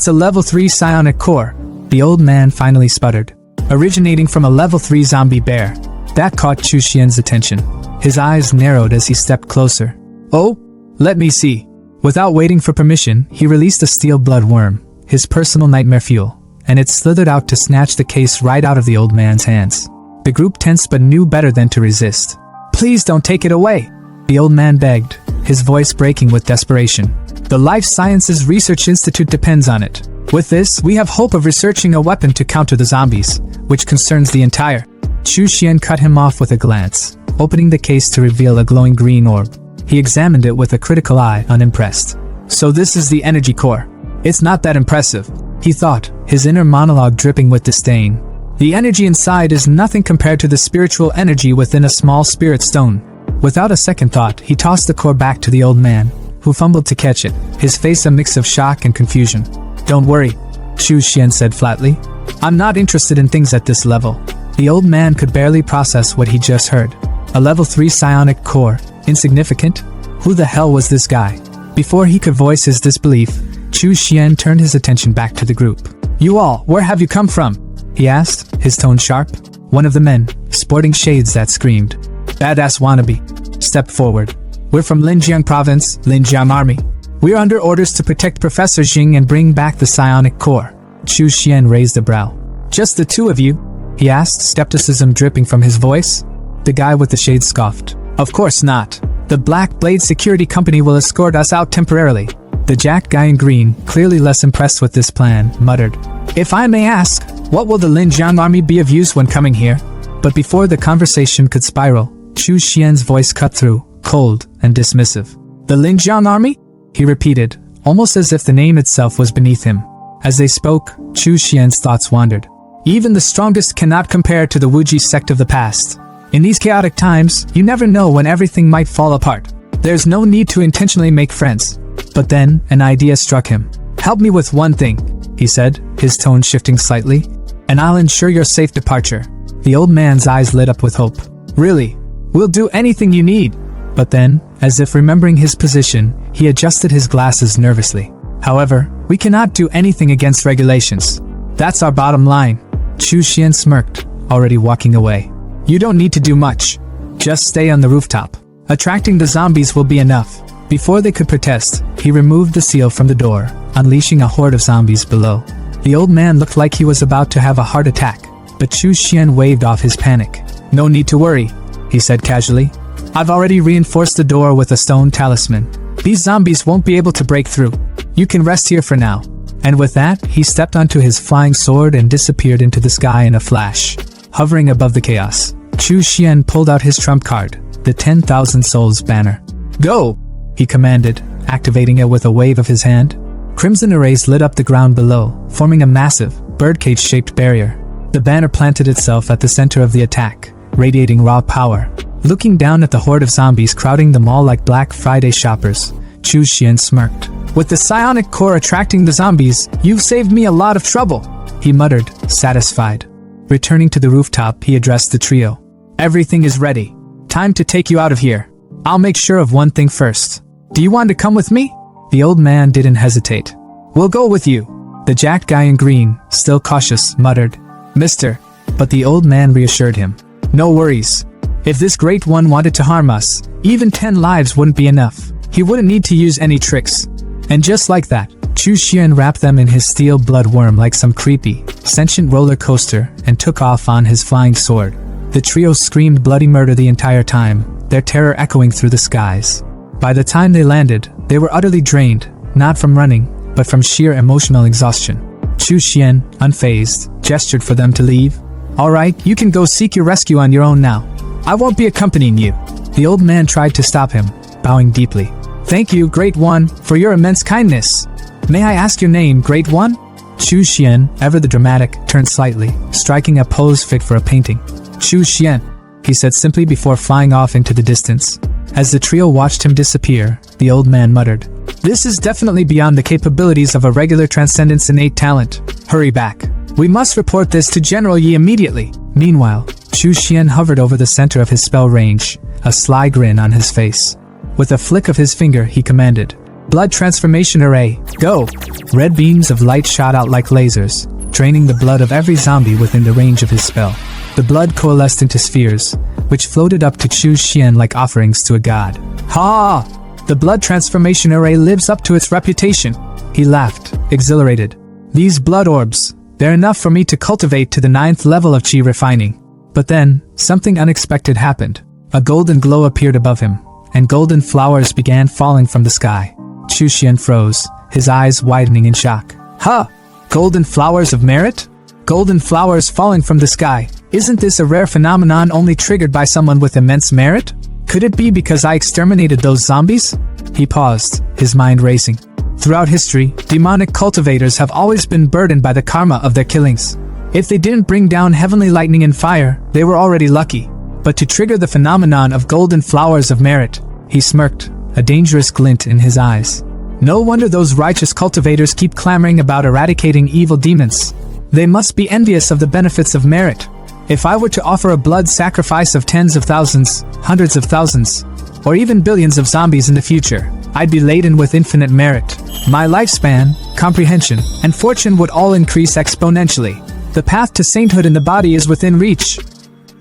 S1: a level 3 psionic core, the old man finally sputtered. Originating from a level 3 zombie bear. That caught Chu Xian's attention. His eyes narrowed as he stepped closer. Oh? Let me see. Without waiting for permission, he released a steel blood worm, his personal nightmare fuel, and it slithered out to snatch the case right out of the old man's hands. The group tensed but knew better than to resist. Please don't take it away, the old man begged, his voice breaking with desperation. The Life Sciences Research Institute depends on it. With this, we have hope of researching a weapon to counter the zombies, which concerns the entire. Chu Xian cut him off with a glance, opening the case to reveal a glowing green orb. He examined it with a critical eye, unimpressed. So this is the energy core. It's not that impressive, he thought, his inner monologue dripping with disdain. The energy inside is nothing compared to the spiritual energy within a small spirit stone. Without a second thought, he tossed the core back to the old man, who fumbled to catch it, his face a mix of shock and confusion. Don't worry, Chu Xian said flatly. I'm not interested in things at this level. The old man could barely process what he just heard. A level 3 psionic core. Insignificant? Who the hell was this guy? Before he could voice his disbelief, Chu Xian turned his attention back to the group. You all, where have you come from? He asked, his tone sharp. One of the men, sporting shades that screamed, Badass wannabe, stepped forward. We're from Linjiang Province, Linjiang Army. We're under orders to protect Professor Jing and bring back the psionic core. Chu Xian raised a brow. Just the two of you? He asked, skepticism dripping from his voice. The guy with the shades scoffed. Of course not. The Black Blade Security Company will escort us out temporarily. The jacked guy in green, clearly less impressed with this plan, muttered. If I may ask, what will the Linjiang Army be of use when coming here? But before the conversation could spiral, Chu Xian's voice cut through, cold and dismissive. The Linjiang Army? He repeated, almost as if the name itself was beneath him. As they spoke, Chu Xian's thoughts wandered. Even the strongest cannot compare to the Wuji sect of the past. In these chaotic times, you never know when everything might fall apart. There's no need to intentionally make friends. But then, an idea struck him. Help me with one thing, he said, his tone shifting slightly, and I'll ensure your safe departure. The old man's eyes lit up with hope. Really? We'll do anything you need. But then, as if remembering his position, he adjusted his glasses nervously. However, we cannot do anything against regulations. That's our bottom line. Chu Xian smirked, already walking away. You don't need to do much. Just stay on the rooftop. Attracting the zombies will be enough. Before they could protest, he removed the seal from the door, unleashing a horde of zombies below. The old man looked like he was about to have a heart attack, but Chu Xian waved off his panic. No need to worry, he said casually. I've already reinforced the door with a stone talisman. These zombies won't be able to break through. You can rest here for now. And with that, he stepped onto his flying sword and disappeared into the sky in a flash. Hovering above the chaos, Chu Xian pulled out his trump card, the 10,000 Souls banner. Go! He commanded, activating it with a wave of his hand. Crimson arrays lit up the ground below, forming a massive, birdcage-shaped barrier. The banner planted itself at the center of the attack, radiating raw power. Looking down at the horde of zombies crowding the mall like Black Friday shoppers, Chu Xian smirked. With the psionic core attracting the zombies, you've saved me a lot of trouble, he muttered, satisfied. Returning to the rooftop, he addressed the trio. Everything is ready. Time to take you out of here. I'll make sure of one thing first. Do you want to come with me? The old man didn't hesitate. We'll go with you. The jacked guy in green, still cautious, muttered. Mister. But the old man reassured him. No worries. If this great one wanted to harm us, even 10 lives wouldn't be enough. He wouldn't need to use any tricks. And just like that, Chu Xian wrapped them in his steel blood worm like some creepy, sentient roller coaster and took off on his flying sword. The trio screamed bloody murder the entire time, their terror echoing through the skies. By the time they landed, they were utterly drained, not from running, but from sheer emotional exhaustion. Chu Xian, unfazed, gestured for them to leave. All right, you can go seek your rescue on your own now. I won't be accompanying you. The old man tried to stop him, bowing deeply. Thank you, Great One, for your immense kindness. May I ask your name, Great One? Chu Xian, ever the dramatic, turned slightly, striking a pose fit for a painting. Chu Xian, he said simply before flying off into the distance. As the trio watched him disappear, the old man muttered, This is definitely beyond the capabilities of a regular Transcendence innate talent. Hurry back. We must report this to General Yi immediately. Meanwhile, Chu Xian hovered over the center of his spell range, a sly grin on his face. With a flick of his finger, he commanded, Blood Transformation Array, go! Red beams of light shot out like lasers, draining the blood of every zombie within the range of his spell. The blood coalesced into spheres, which floated up to Chu Xian like offerings to a god. Ha! The Blood Transformation Array lives up to its reputation. He laughed, exhilarated. These blood orbs, they're enough for me to cultivate to the 9th level of chi refining. But then, something unexpected happened. A golden glow appeared above him, and golden flowers began falling from the sky. Chu Xian froze, his eyes widening in shock. Huh! Golden flowers of merit? Golden flowers falling from the sky. Isn't this a rare phenomenon only triggered by someone with immense merit? Could it be because I exterminated those zombies? He paused, his mind racing. Throughout history, demonic cultivators have always been burdened by the karma of their killings. If they didn't bring down heavenly lightning and fire, they were already lucky. But to trigger the phenomenon of golden flowers of merit, he smirked, a dangerous glint in his eyes. No wonder those righteous cultivators keep clamoring about eradicating evil demons. They must be envious of the benefits of merit. If I were to offer a blood sacrifice of tens of thousands, hundreds of thousands, or even billions of zombies in the future, I'd be laden with infinite merit. My lifespan, comprehension, and fortune would all increase exponentially. The path to sainthood in the body is within reach.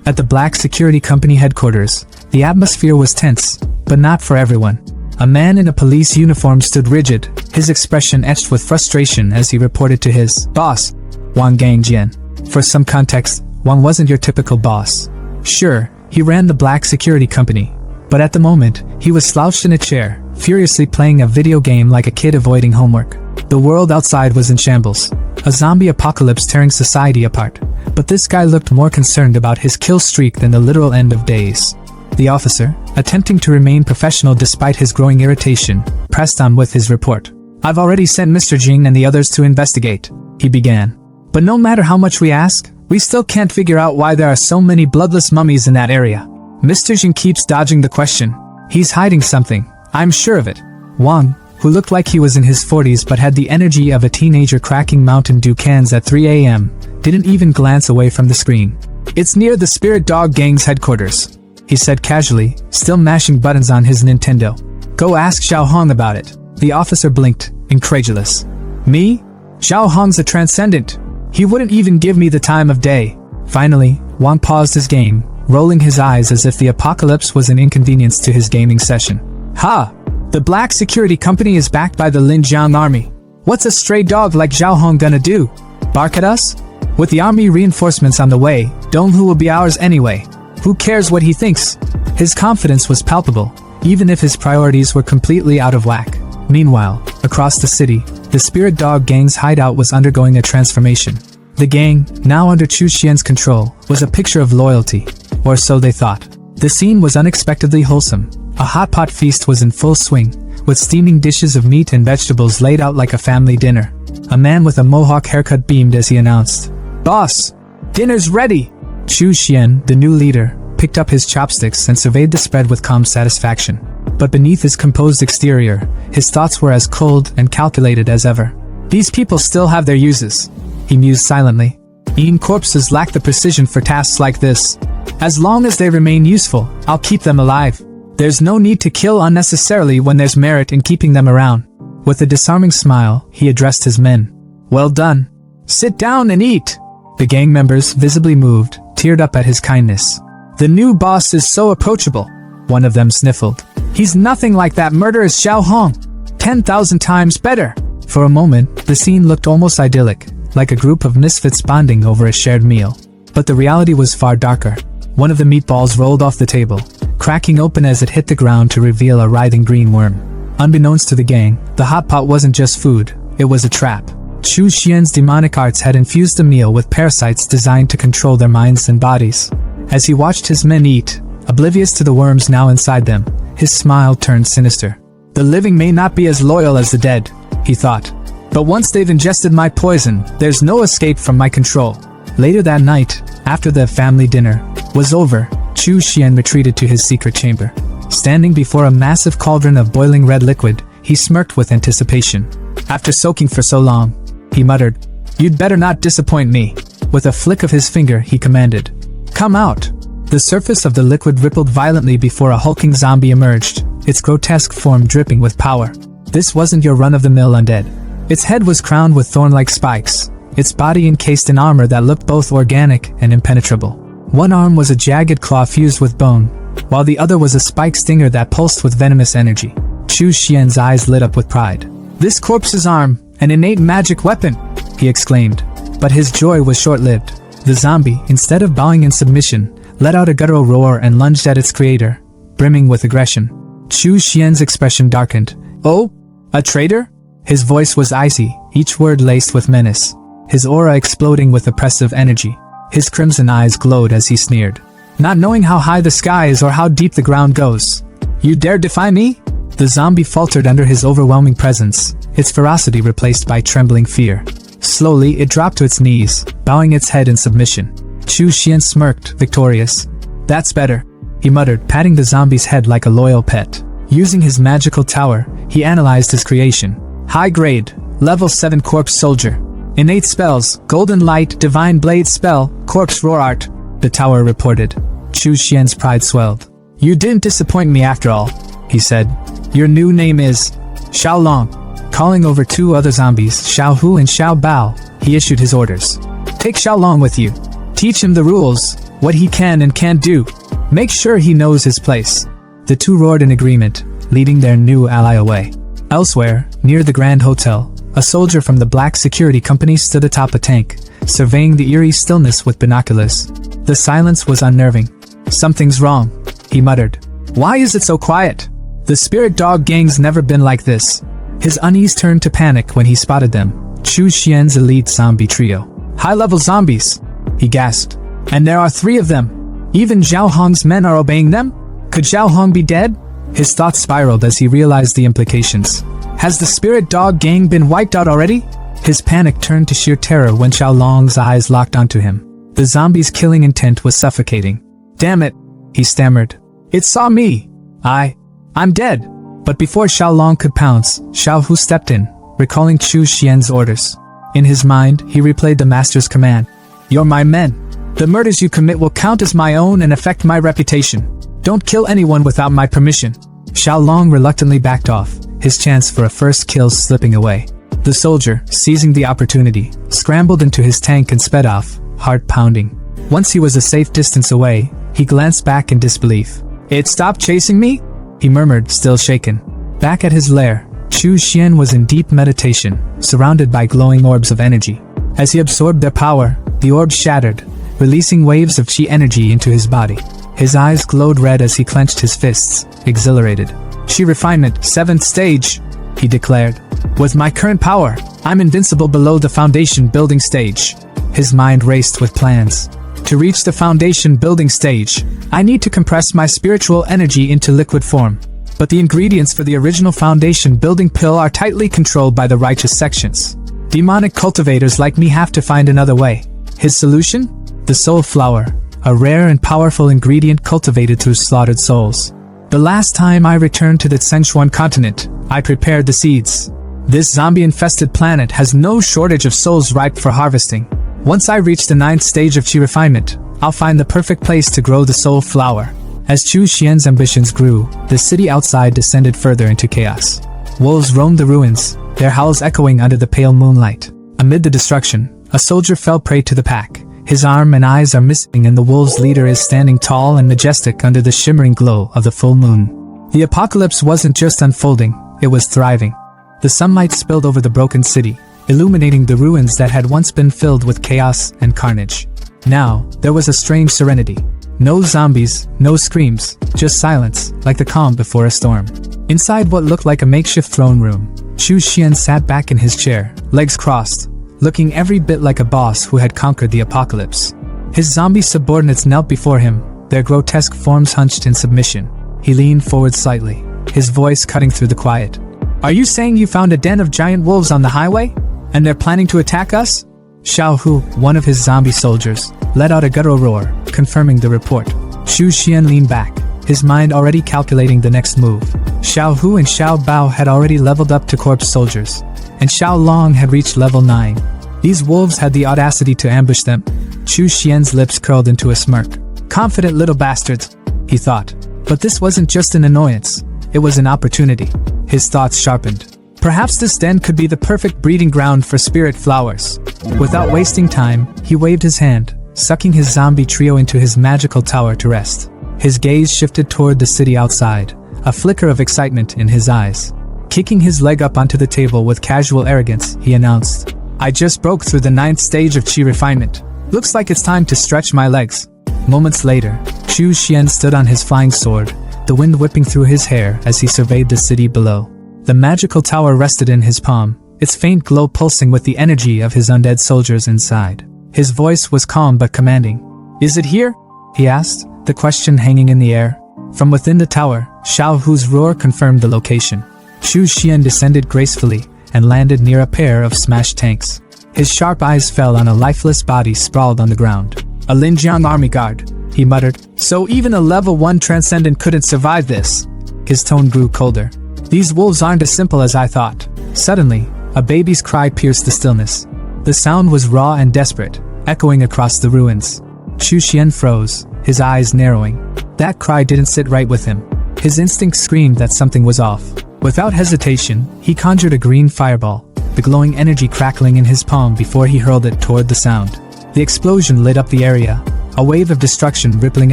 S1: At the Black Security Company headquarters, the atmosphere was tense, but not for everyone. A man in a police uniform stood rigid, his expression etched with frustration as he reported to his boss, Wang Gangjian. For some context, Wang wasn't your typical boss. Sure, he ran the Black Security Company, but at the moment, he was slouched in a chair, furiously playing a video game like a kid avoiding homework. The world outside was in shambles, a zombie apocalypse tearing society apart, but this guy looked more concerned about his kill streak than the literal end of days. The officer, attempting to remain professional despite his growing irritation, pressed on with his report. I've already sent Mr. Jing and the others to investigate, he began. But no matter how much we ask, we still can't figure out why there are so many bloodless mummies in that area. Mr. Jing keeps dodging the question. He's hiding something, I'm sure of it. Wang, who looked like he was in his 40s but had the energy of a teenager cracking Mountain Dew cans at 3 a.m., didn't even glance away from the screen. It's near the Spirit Dog Gang's headquarters, he said casually, still mashing buttons on his Nintendo. Go ask Xiao Hong about it. The officer blinked, incredulous. Me? Xiao Hong's a transcendent. He wouldn't even give me the time of day. Finally, Wang paused his game, rolling his eyes as if the apocalypse was an inconvenience to his gaming session. Ha! The Black Security Company is backed by the Linjiang Army. What's a stray dog like Xiao Hong gonna do? Bark at us? With the army reinforcements on the way, Donghu will be ours anyway. Who cares what he thinks? His confidence was palpable, even if his priorities were completely out of whack. Meanwhile, across the city, the Spirit Dog Gang's hideout was undergoing a transformation. The gang, now under Chu Xian's control, was a picture of loyalty, or so they thought. The scene was unexpectedly wholesome. A hot pot feast was in full swing, with steaming dishes of meat and vegetables laid out like a family dinner. A man with a mohawk haircut beamed as he announced, "Boss, dinner's ready!" Chu Xian, the new leader, picked up his chopsticks and surveyed the spread with calm satisfaction. But beneath his composed exterior, his thoughts were as cold and calculated as ever. These people still have their uses, he mused silently. Eating corpses lack the precision for tasks like this. As long as they remain useful, I'll keep them alive. There's no need to kill unnecessarily when there's merit in keeping them around. With a disarming smile, he addressed his men. Well done. Sit down and eat. The gang members, visibly moved, teared up at his kindness. The new boss is so approachable, one of them sniffled. He's nothing like that murderous Xiao Hong. 10,000 times better. For a moment, the scene looked almost idyllic, like a group of misfits bonding over a shared meal. But the reality was far darker. One of the meatballs rolled off the table, cracking open as it hit the ground to reveal a writhing green worm. Unbeknownst to the gang, the hot pot wasn't just food, it was a trap. Chu Xian's demonic arts had infused the meal with parasites designed to control their minds and bodies. As he watched his men eat, Oblivious to the worms now inside them, his smile turned sinister. The living may not be as loyal as the dead, he thought. But once they've ingested my poison, there's no escape from my control. Later that night, after the family dinner was over, Chu Xian retreated to his secret chamber. Standing before a massive cauldron of boiling red liquid, he smirked with anticipation. After soaking for so long, he muttered, "You'd better not disappoint me." With a flick of his finger, he commanded, "Come out." The surface of the liquid rippled violently before a hulking zombie emerged, its grotesque form dripping with power. This wasn't your run-of-the-mill undead. Its head was crowned with thorn-like spikes, its body encased in armor that looked both organic and impenetrable. One arm was a jagged claw fused with bone, while the other was a spike stinger that pulsed with venomous energy. Chu Xian's eyes lit up with pride. "This corpse's arm, an innate magic weapon!" he exclaimed. But his joy was short-lived. The zombie, instead of bowing in submission, let out a guttural roar and lunged at its creator, brimming with aggression. Chu Xian's expression darkened. "Oh? A traitor?" His voice was icy, each word laced with menace, his aura exploding with oppressive energy. His crimson eyes glowed as he sneered. "Not knowing how high the sky is or how deep the ground goes, you dare defy me?" The zombie faltered under his overwhelming presence, its ferocity replaced by trembling fear. Slowly, it dropped to its knees, bowing its head in submission. Chu Xian smirked, victorious. "That's better," he muttered, patting the zombie's head like a loyal pet. Using his magical tower, he analyzed his creation. High grade, level 7 corpse soldier. Innate spells, golden light, divine blade spell, corpse roar art, the tower reported. Chu Xian's pride swelled. "You didn't disappoint me after all," he said. "Your new name is Xiaolong." Calling over two other zombies, Xiao Hu and Xiao Bao, he issued his orders. "Take Xiaolong with you. Teach him the rules, what he can and can't do. Make sure he knows his place." The two roared in agreement, leading their new ally away. Elsewhere, near the Grand Hotel, a soldier from the Black Security Company stood atop a tank, surveying the eerie stillness with binoculars. The silence was unnerving. "Something's wrong," he muttered. "Why is it so quiet? The spirit dog gang's never been like this." His unease turned to panic when he spotted them. Chu Xian's elite zombie trio. "High-level zombies," he gasped. "And there are 3 of them. Even Zhao Hong's men are obeying them? Could Zhao Hong be dead?" His thoughts spiraled as he realized the implications. Has the spirit dog gang been wiped out already? His panic turned to sheer terror when Xiaolong's eyes locked onto him. The zombie's killing intent was suffocating. "Damn it," he stammered. "It saw me. I'm dead." But before Xiaolong could pounce, Xiao Hu stepped in, recalling Chu Xian's orders. In his mind, he replayed the master's command. "You're my men. The murders you commit will count as my own and affect my reputation. Don't kill anyone without my permission." Xiaolong reluctantly backed off, his chance for a first kill slipping away. The soldier, seizing the opportunity, scrambled into his tank and sped off, heart pounding. Once he was a safe distance away, he glanced back in disbelief. "It stopped chasing me?" he murmured, still shaken. Back at his lair, Chu Xian was in deep meditation, surrounded by glowing orbs of energy. As he absorbed their power, the orbs shattered, releasing waves of chi energy into his body. His eyes glowed red as he clenched his fists, exhilarated. "Chi refinement, 7th stage," he declared. "With my current power, I'm invincible below the foundation building stage." His mind raced with plans. To reach the foundation building stage, I need to compress my spiritual energy into liquid form. But the ingredients for the original foundation building pill are tightly controlled by the righteous sections. Demonic cultivators like me have to find another way. His solution? The soul flower, a rare and powerful ingredient cultivated through slaughtered souls. The last time I returned to the Sichuan continent, I prepared the seeds. This zombie-infested planet has no shortage of souls ripe for harvesting. Once I reach the 9th stage of chi refinement, I'll find the perfect place to grow the soul flower. As Chu Xian's ambitions grew, the city outside descended further into chaos. Wolves roamed the ruins, their howls echoing under the pale moonlight. Amid the destruction, a soldier fell prey to the pack. His arm and eyes are missing and the wolves' leader is standing tall and majestic under the shimmering glow of the full moon. The apocalypse wasn't just unfolding, it was thriving. The sunlight spilled over the broken city, illuminating the ruins that had once been filled with chaos and carnage. Now, there was a strange serenity. No zombies, no screams, just silence, like the calm before a storm. Inside what looked like a makeshift throne room, Chu Xian sat back in his chair, legs crossed, looking every bit like a boss who had conquered the apocalypse. His zombie subordinates knelt before him, their grotesque forms hunched in submission. He leaned forward slightly, his voice cutting through the quiet. Are you saying you found a den of giant wolves on the highway? And they're planning to attack us? Xiao Hu, one of his zombie soldiers, let out a guttural roar, confirming the report. Xu Xian leaned back, his mind already calculating the next move. Xiao Hu and Xiao Bao had already leveled up to corpse soldiers, and Xiao Long had reached level 9. These wolves had the audacity to ambush them. Xu Xian's lips curled into a smirk. Confident little bastards, he thought. But this wasn't just an annoyance, it was an opportunity. His thoughts sharpened. Perhaps this den could be the perfect breeding ground for spirit flowers. Without wasting time, he waved his hand, sucking his zombie trio into his magical tower to rest. His gaze shifted toward the city outside, a flicker of excitement in his eyes. Kicking his leg up onto the table with casual arrogance, he announced, I just broke through the 9th stage of chi refinement. Looks like it's time to stretch my legs. Moments later, Xu Xian stood on his flying sword, the wind whipping through his hair as he surveyed the city below. The magical tower rested in his palm, its faint glow pulsing with the energy of his undead soldiers inside. His voice was calm but commanding. Is it here? He asked, the question hanging in the air. From within the tower, Xiao Hu's roar confirmed the location. Xu Xian descended gracefully and landed near a pair of smashed tanks. His sharp eyes fell on a lifeless body sprawled on the ground. A Linjiang army guard, he muttered. So even a level 1 transcendent couldn't survive this. His tone grew colder. These wolves aren't as simple as I thought. Suddenly, a baby's cry pierced the stillness. The sound was raw and desperate, echoing across the ruins. Xu Xian froze, his eyes narrowing. That cry didn't sit right with him. His instinct screamed that something was off. Without hesitation, he conjured a green fireball, the glowing energy crackling in his palm before he hurled it toward the sound. The explosion lit up the area, a wave of destruction rippling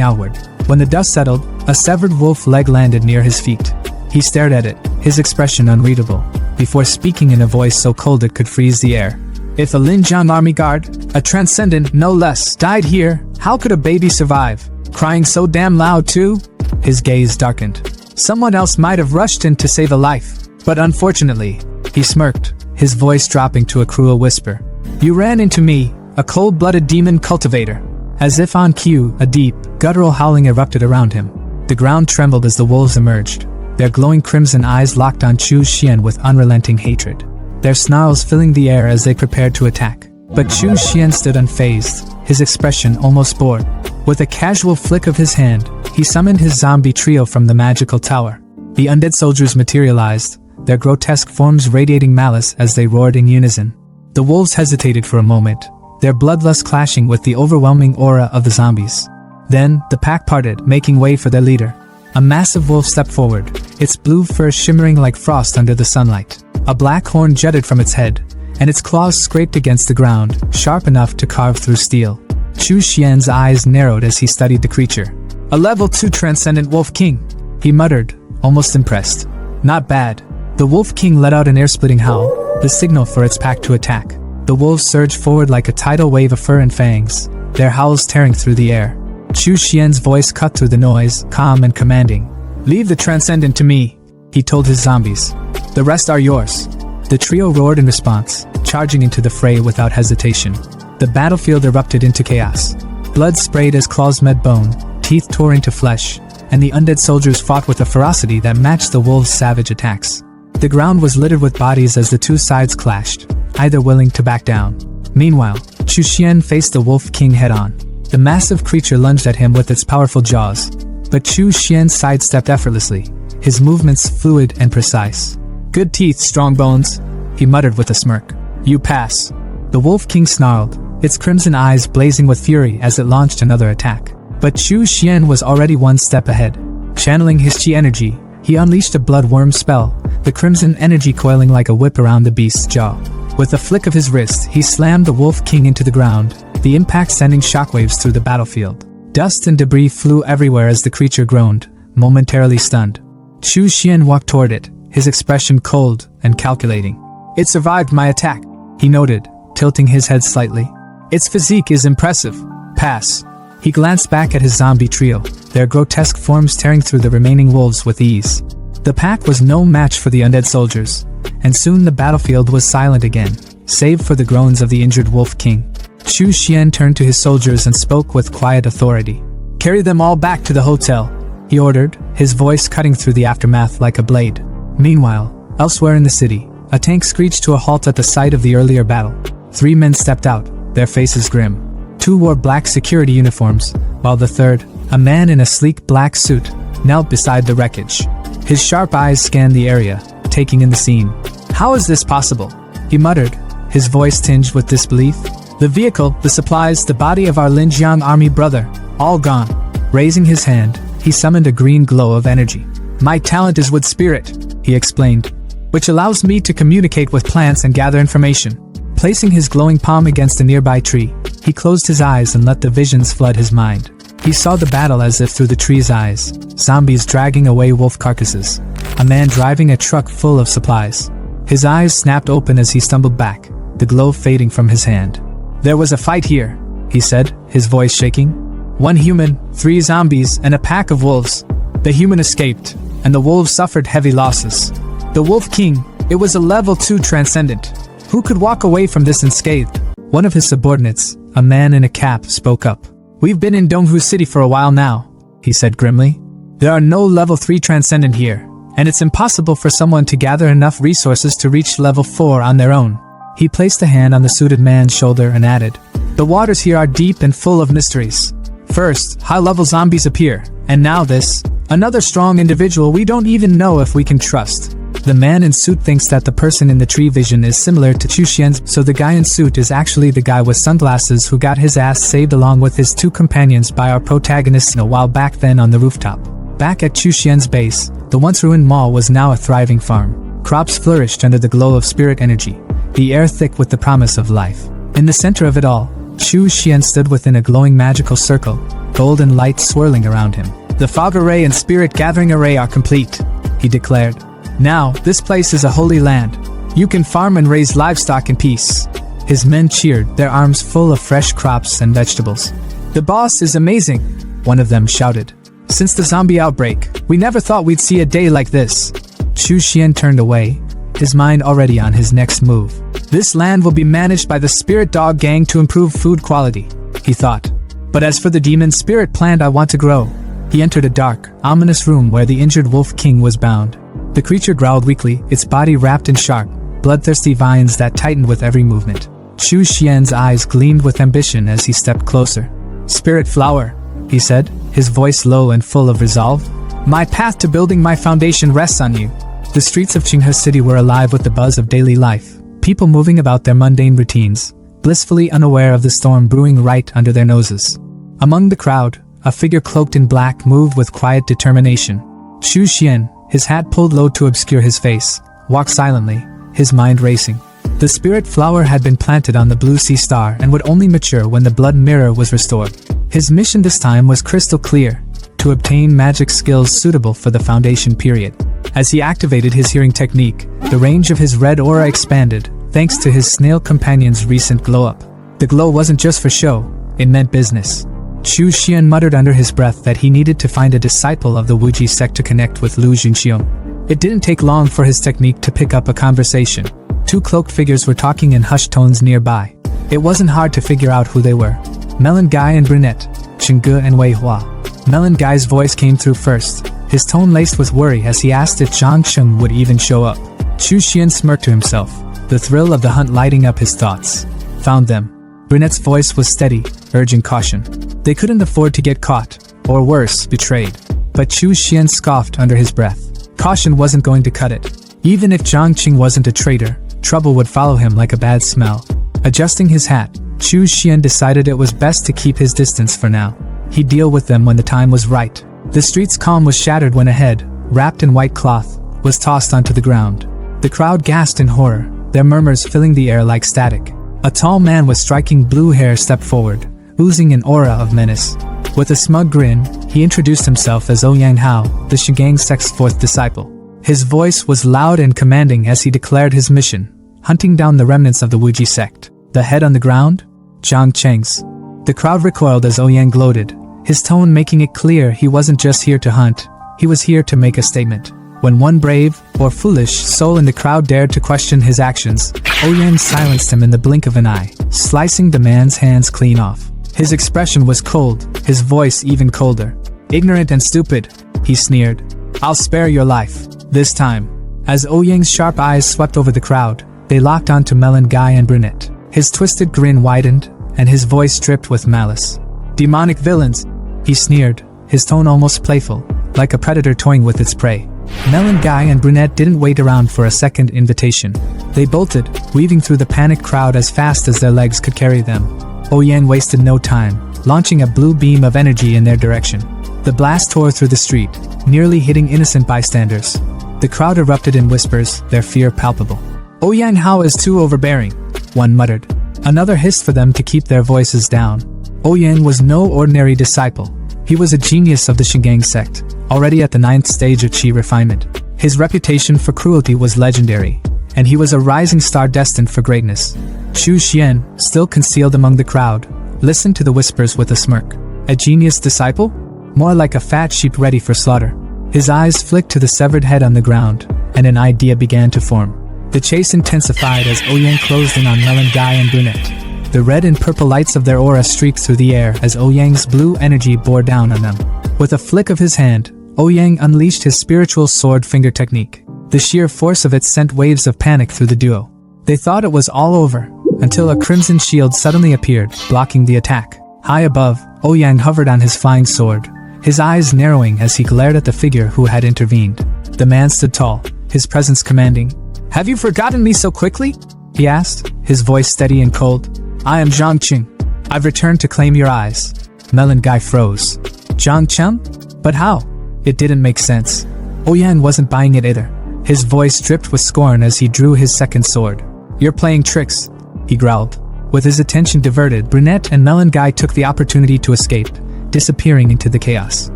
S1: outward. When the dust settled, a severed wolf leg landed near his feet. He stared at it, his expression unreadable, before speaking in a voice so cold it could freeze the air. If a Linjiang army guard, a transcendent no less, died here, how could a baby survive? Crying so damn loud too? His gaze darkened. Someone else might have rushed in to save a life. But unfortunately, he smirked, his voice dropping to a cruel whisper. You ran into me, a cold-blooded demon cultivator. As if on cue, a deep, guttural howling erupted around him. The ground trembled as the wolves emerged, their glowing crimson eyes locked on Xu Xian with unrelenting hatred, their snarls filling the air as they prepared to attack. But Xu Xian stood unfazed, his expression almost bored. With a casual flick of his hand, he summoned his zombie trio from the magical tower. The undead soldiers materialized, their grotesque forms radiating malice as they roared in unison. The wolves hesitated for a moment, their bloodlust clashing with the overwhelming aura of the zombies. Then, the pack parted, making way for their leader. A massive wolf stepped forward, its blue fur shimmering like frost under the sunlight. A black horn jutted from its head, and its claws scraped against the ground, sharp enough to carve through steel. Xu Xian's eyes narrowed as he studied the creature. A level 2 transcendent wolf king, he muttered, almost impressed. Not bad. The wolf king let out an air-splitting howl, the signal for its pack to attack. The wolves surged forward like a tidal wave of fur and fangs, their howls tearing through the air. Xu Xian's voice cut through the noise, calm and commanding. Leave the transcendent to me, he told his zombies. The rest are yours. The trio roared in response, charging into the fray without hesitation. The battlefield erupted into chaos. Blood sprayed as claws met bone, teeth tore into flesh, and the undead soldiers fought with a ferocity that matched the wolves' savage attacks. The ground was littered with bodies as the two sides clashed, either willing to back down. Meanwhile, Xu Xian faced the Wolf King head-on. The massive creature lunged at him with its powerful jaws, but Xu Xian sidestepped effortlessly, his movements fluid and precise. Good teeth, strong bones, he muttered with a smirk. You pass. The Wolf King snarled, its crimson eyes blazing with fury as it launched another attack. But Xu Xian was already one step ahead. Channeling his chi energy, he unleashed a bloodworm spell, the crimson energy coiling like a whip around the beast's jaw. With a flick of his wrist, he slammed the Wolf King into the ground, the impact sending shockwaves through the battlefield. Dust and debris flew everywhere as the creature groaned, momentarily stunned. Xu Xian walked toward it, his expression cold and calculating. It survived my attack, he noted, tilting his head slightly. Its physique is impressive. Pass. He glanced back at his zombie trio, their grotesque forms tearing through the remaining wolves with ease. The pack was no match for the undead soldiers, and soon the battlefield was silent again, save for the groans of the injured Wolf King. Xu Xian turned to his soldiers and spoke with quiet authority. Carry them all back to the hotel, he ordered, his voice cutting through the aftermath like a blade. Meanwhile, elsewhere in the city, a tank screeched to a halt at the site of the earlier battle. 3 men stepped out, their faces grim. 2 wore black security uniforms, while the third, a man in a sleek black suit, knelt beside the wreckage. His sharp eyes scanned the area, taking in the scene. "How is this possible?" he muttered, his voice tinged with disbelief. "The vehicle, the supplies, the body of our Linjiang army brother, all gone." Raising his hand, he summoned a green glow of energy. "My talent is wood spirit," he explained, "which allows me to communicate with plants and gather information." Placing his glowing palm against a nearby tree, he closed his eyes and let the visions flood his mind. He saw the battle as if through the tree's eyes, zombies dragging away wolf carcasses, a man driving a truck full of supplies. His eyes snapped open as he stumbled back, the glow fading from his hand. "There was a fight here," he said, his voice shaking. "1 human, 3 zombies, and a pack of wolves. The human escaped, and the wolves suffered heavy losses. The Wolf King, it was a level 2 transcendent. Who could walk away from this unscathed?" One of his subordinates, a man in a cap, spoke up. "We've been in Donghu City for a while now," he said grimly. "There are no level 3 transcendent here, and it's impossible for someone to gather enough resources to reach level 4 on their own." He placed a hand on the suited man's shoulder and added, "The waters here are deep and full of mysteries. First, high-level zombies appear, and now this, another strong individual we don't even know if we can trust." The man in suit thinks that the person in the tree vision is similar to Chu Xian's, so the guy in suit is actually the guy with sunglasses who got his ass saved along with his 2 companions by our protagonists a while back then on the rooftop. Back at Chu Xian's base, the once ruined mall was now a thriving farm. Crops flourished under the glow of spirit energy, the air thick with the promise of life. In the center of it all, Chu Xian stood within a glowing magical circle, golden light swirling around him. "The fog array and spirit gathering array are complete," he declared. "Now, this place is a holy land. You can farm and raise livestock in peace." His men cheered, their arms full of fresh crops and vegetables. "The boss is amazing," one of them shouted. "Since the zombie outbreak, we never thought we'd see a day like this." Chu Xian turned away, his mind already on his next move. "This land will be managed by the Spirit Dog Gang to improve food quality," he thought. "But as for the demon spirit plant I want to grow." He entered a dark, ominous room where the injured Wolf King was bound. The creature growled weakly, its body wrapped in sharp, bloodthirsty vines that tightened with every movement. Chu Xian's eyes gleamed with ambition as he stepped closer. "Spirit flower," he said, his voice low and full of resolve. "My path to building my foundation rests on you." The streets of Qinghe City were alive with the buzz of daily life, people moving about their mundane routines, blissfully unaware of the storm brewing right under their noses. Among the crowd, a figure cloaked in black moved with quiet determination. Chu Xian, his hat pulled low to obscure his face, walked silently, his mind racing. The spirit flower had been planted on the blue sea star and would only mature when the blood mirror was restored. His mission this time was crystal clear, to obtain magic skills suitable for the foundation period. As he activated his hearing technique, the range of his red aura expanded, thanks to his snail companion's recent glow-up. The glow wasn't just for show, it meant business. Chu Xian muttered under his breath that he needed to find a disciple of the Wuji sect to connect with Lu Jinxiong. It didn't take long for his technique to pick up a conversation. 2 cloaked figures were talking in hushed tones nearby. It wasn't hard to figure out who they were. Melon Guy and Brunette, Chengge and Wei Hua. Melon Guy's voice came through first, his tone laced with worry as he asked if Zhang Sheng would even show up. Chu Xian smirked to himself, the thrill of the hunt lighting up his thoughts. "Found them." Brunette's voice was steady, urging caution. They couldn't afford to get caught, or worse, betrayed. But Chu Xian scoffed under his breath. Caution wasn't going to cut it. Even if Zhang Qing wasn't a traitor, trouble would follow him like a bad smell. Adjusting his hat, Chu Xian decided it was best to keep his distance for now. He'd deal with them when the time was right. The street's calm was shattered when a head, wrapped in white cloth, was tossed onto the ground. The crowd gasped in horror, their murmurs filling the air like static. A tall man with striking blue hair stepped forward, oozing an aura of menace. With a smug grin, he introduced himself as Ouyang Hao, the Shigang sect's 4th disciple. His voice was loud and commanding as he declared his mission, hunting down the remnants of the Wuji sect. The head on the ground? Zhang Cheng's. The crowd recoiled as Ouyang gloated, his tone making it clear he wasn't just here to hunt, he was here to make a statement. When one brave, or foolish, soul in the crowd dared to question his actions, Ouyang silenced him in the blink of an eye, slicing the man's hands clean off. His expression was cold, his voice even colder. "Ignorant and stupid," he sneered. "I'll spare your life, this time." As Ouyang's sharp eyes swept over the crowd, they locked onto Melon Guy and Brunette. His twisted grin widened, and his voice dripped with malice. "Demonic villains," he sneered, his tone almost playful, like a predator toying with its prey. Melon Guy and Brunette didn't wait around for a second invitation. They bolted, weaving through the panicked crowd as fast as their legs could carry them. Ouyang wasted no time, launching a blue beam of energy in their direction. The blast tore through the street, nearly hitting innocent bystanders. The crowd erupted in whispers, their fear palpable. "Ouyang Hao is too overbearing," one muttered. Another hissed for them to keep their voices down. Ouyang was no ordinary disciple. He was a genius of the Shingang sect, already at the 9th stage of Qi refinement. His reputation for cruelty was legendary, and he was a rising star destined for greatness. Chu Xian, still concealed among the crowd, listened to the whispers with a smirk. A genius disciple? More like a fat sheep ready for slaughter. His eyes flicked to the severed head on the ground, and an idea began to form. The chase intensified as Ouyang closed in on Melon Guy and Brunette. The red and purple lights of their aura streaked through the air as Ouyang's blue energy bore down on them. With a flick of his hand, Ouyang unleashed his spiritual sword finger technique. The sheer force of it sent waves of panic through the duo. They thought it was all over, until a crimson shield suddenly appeared, blocking the attack. High above, Ouyang hovered on his flying sword, his eyes narrowing as he glared at the figure who had intervened. The man stood tall, his presence commanding. "Have you forgotten me so quickly?" he asked, his voice steady and cold. "I am Zhang Qing. I've returned to claim your eyes." Melon Guy froze. "Zhang Qing? But how?" It didn't make sense. Ouyang wasn't buying it either. His voice dripped with scorn as he drew his second sword. "You're playing tricks," he growled. With his attention diverted, Brunette and Melon Guy took the opportunity to escape, disappearing into the chaos.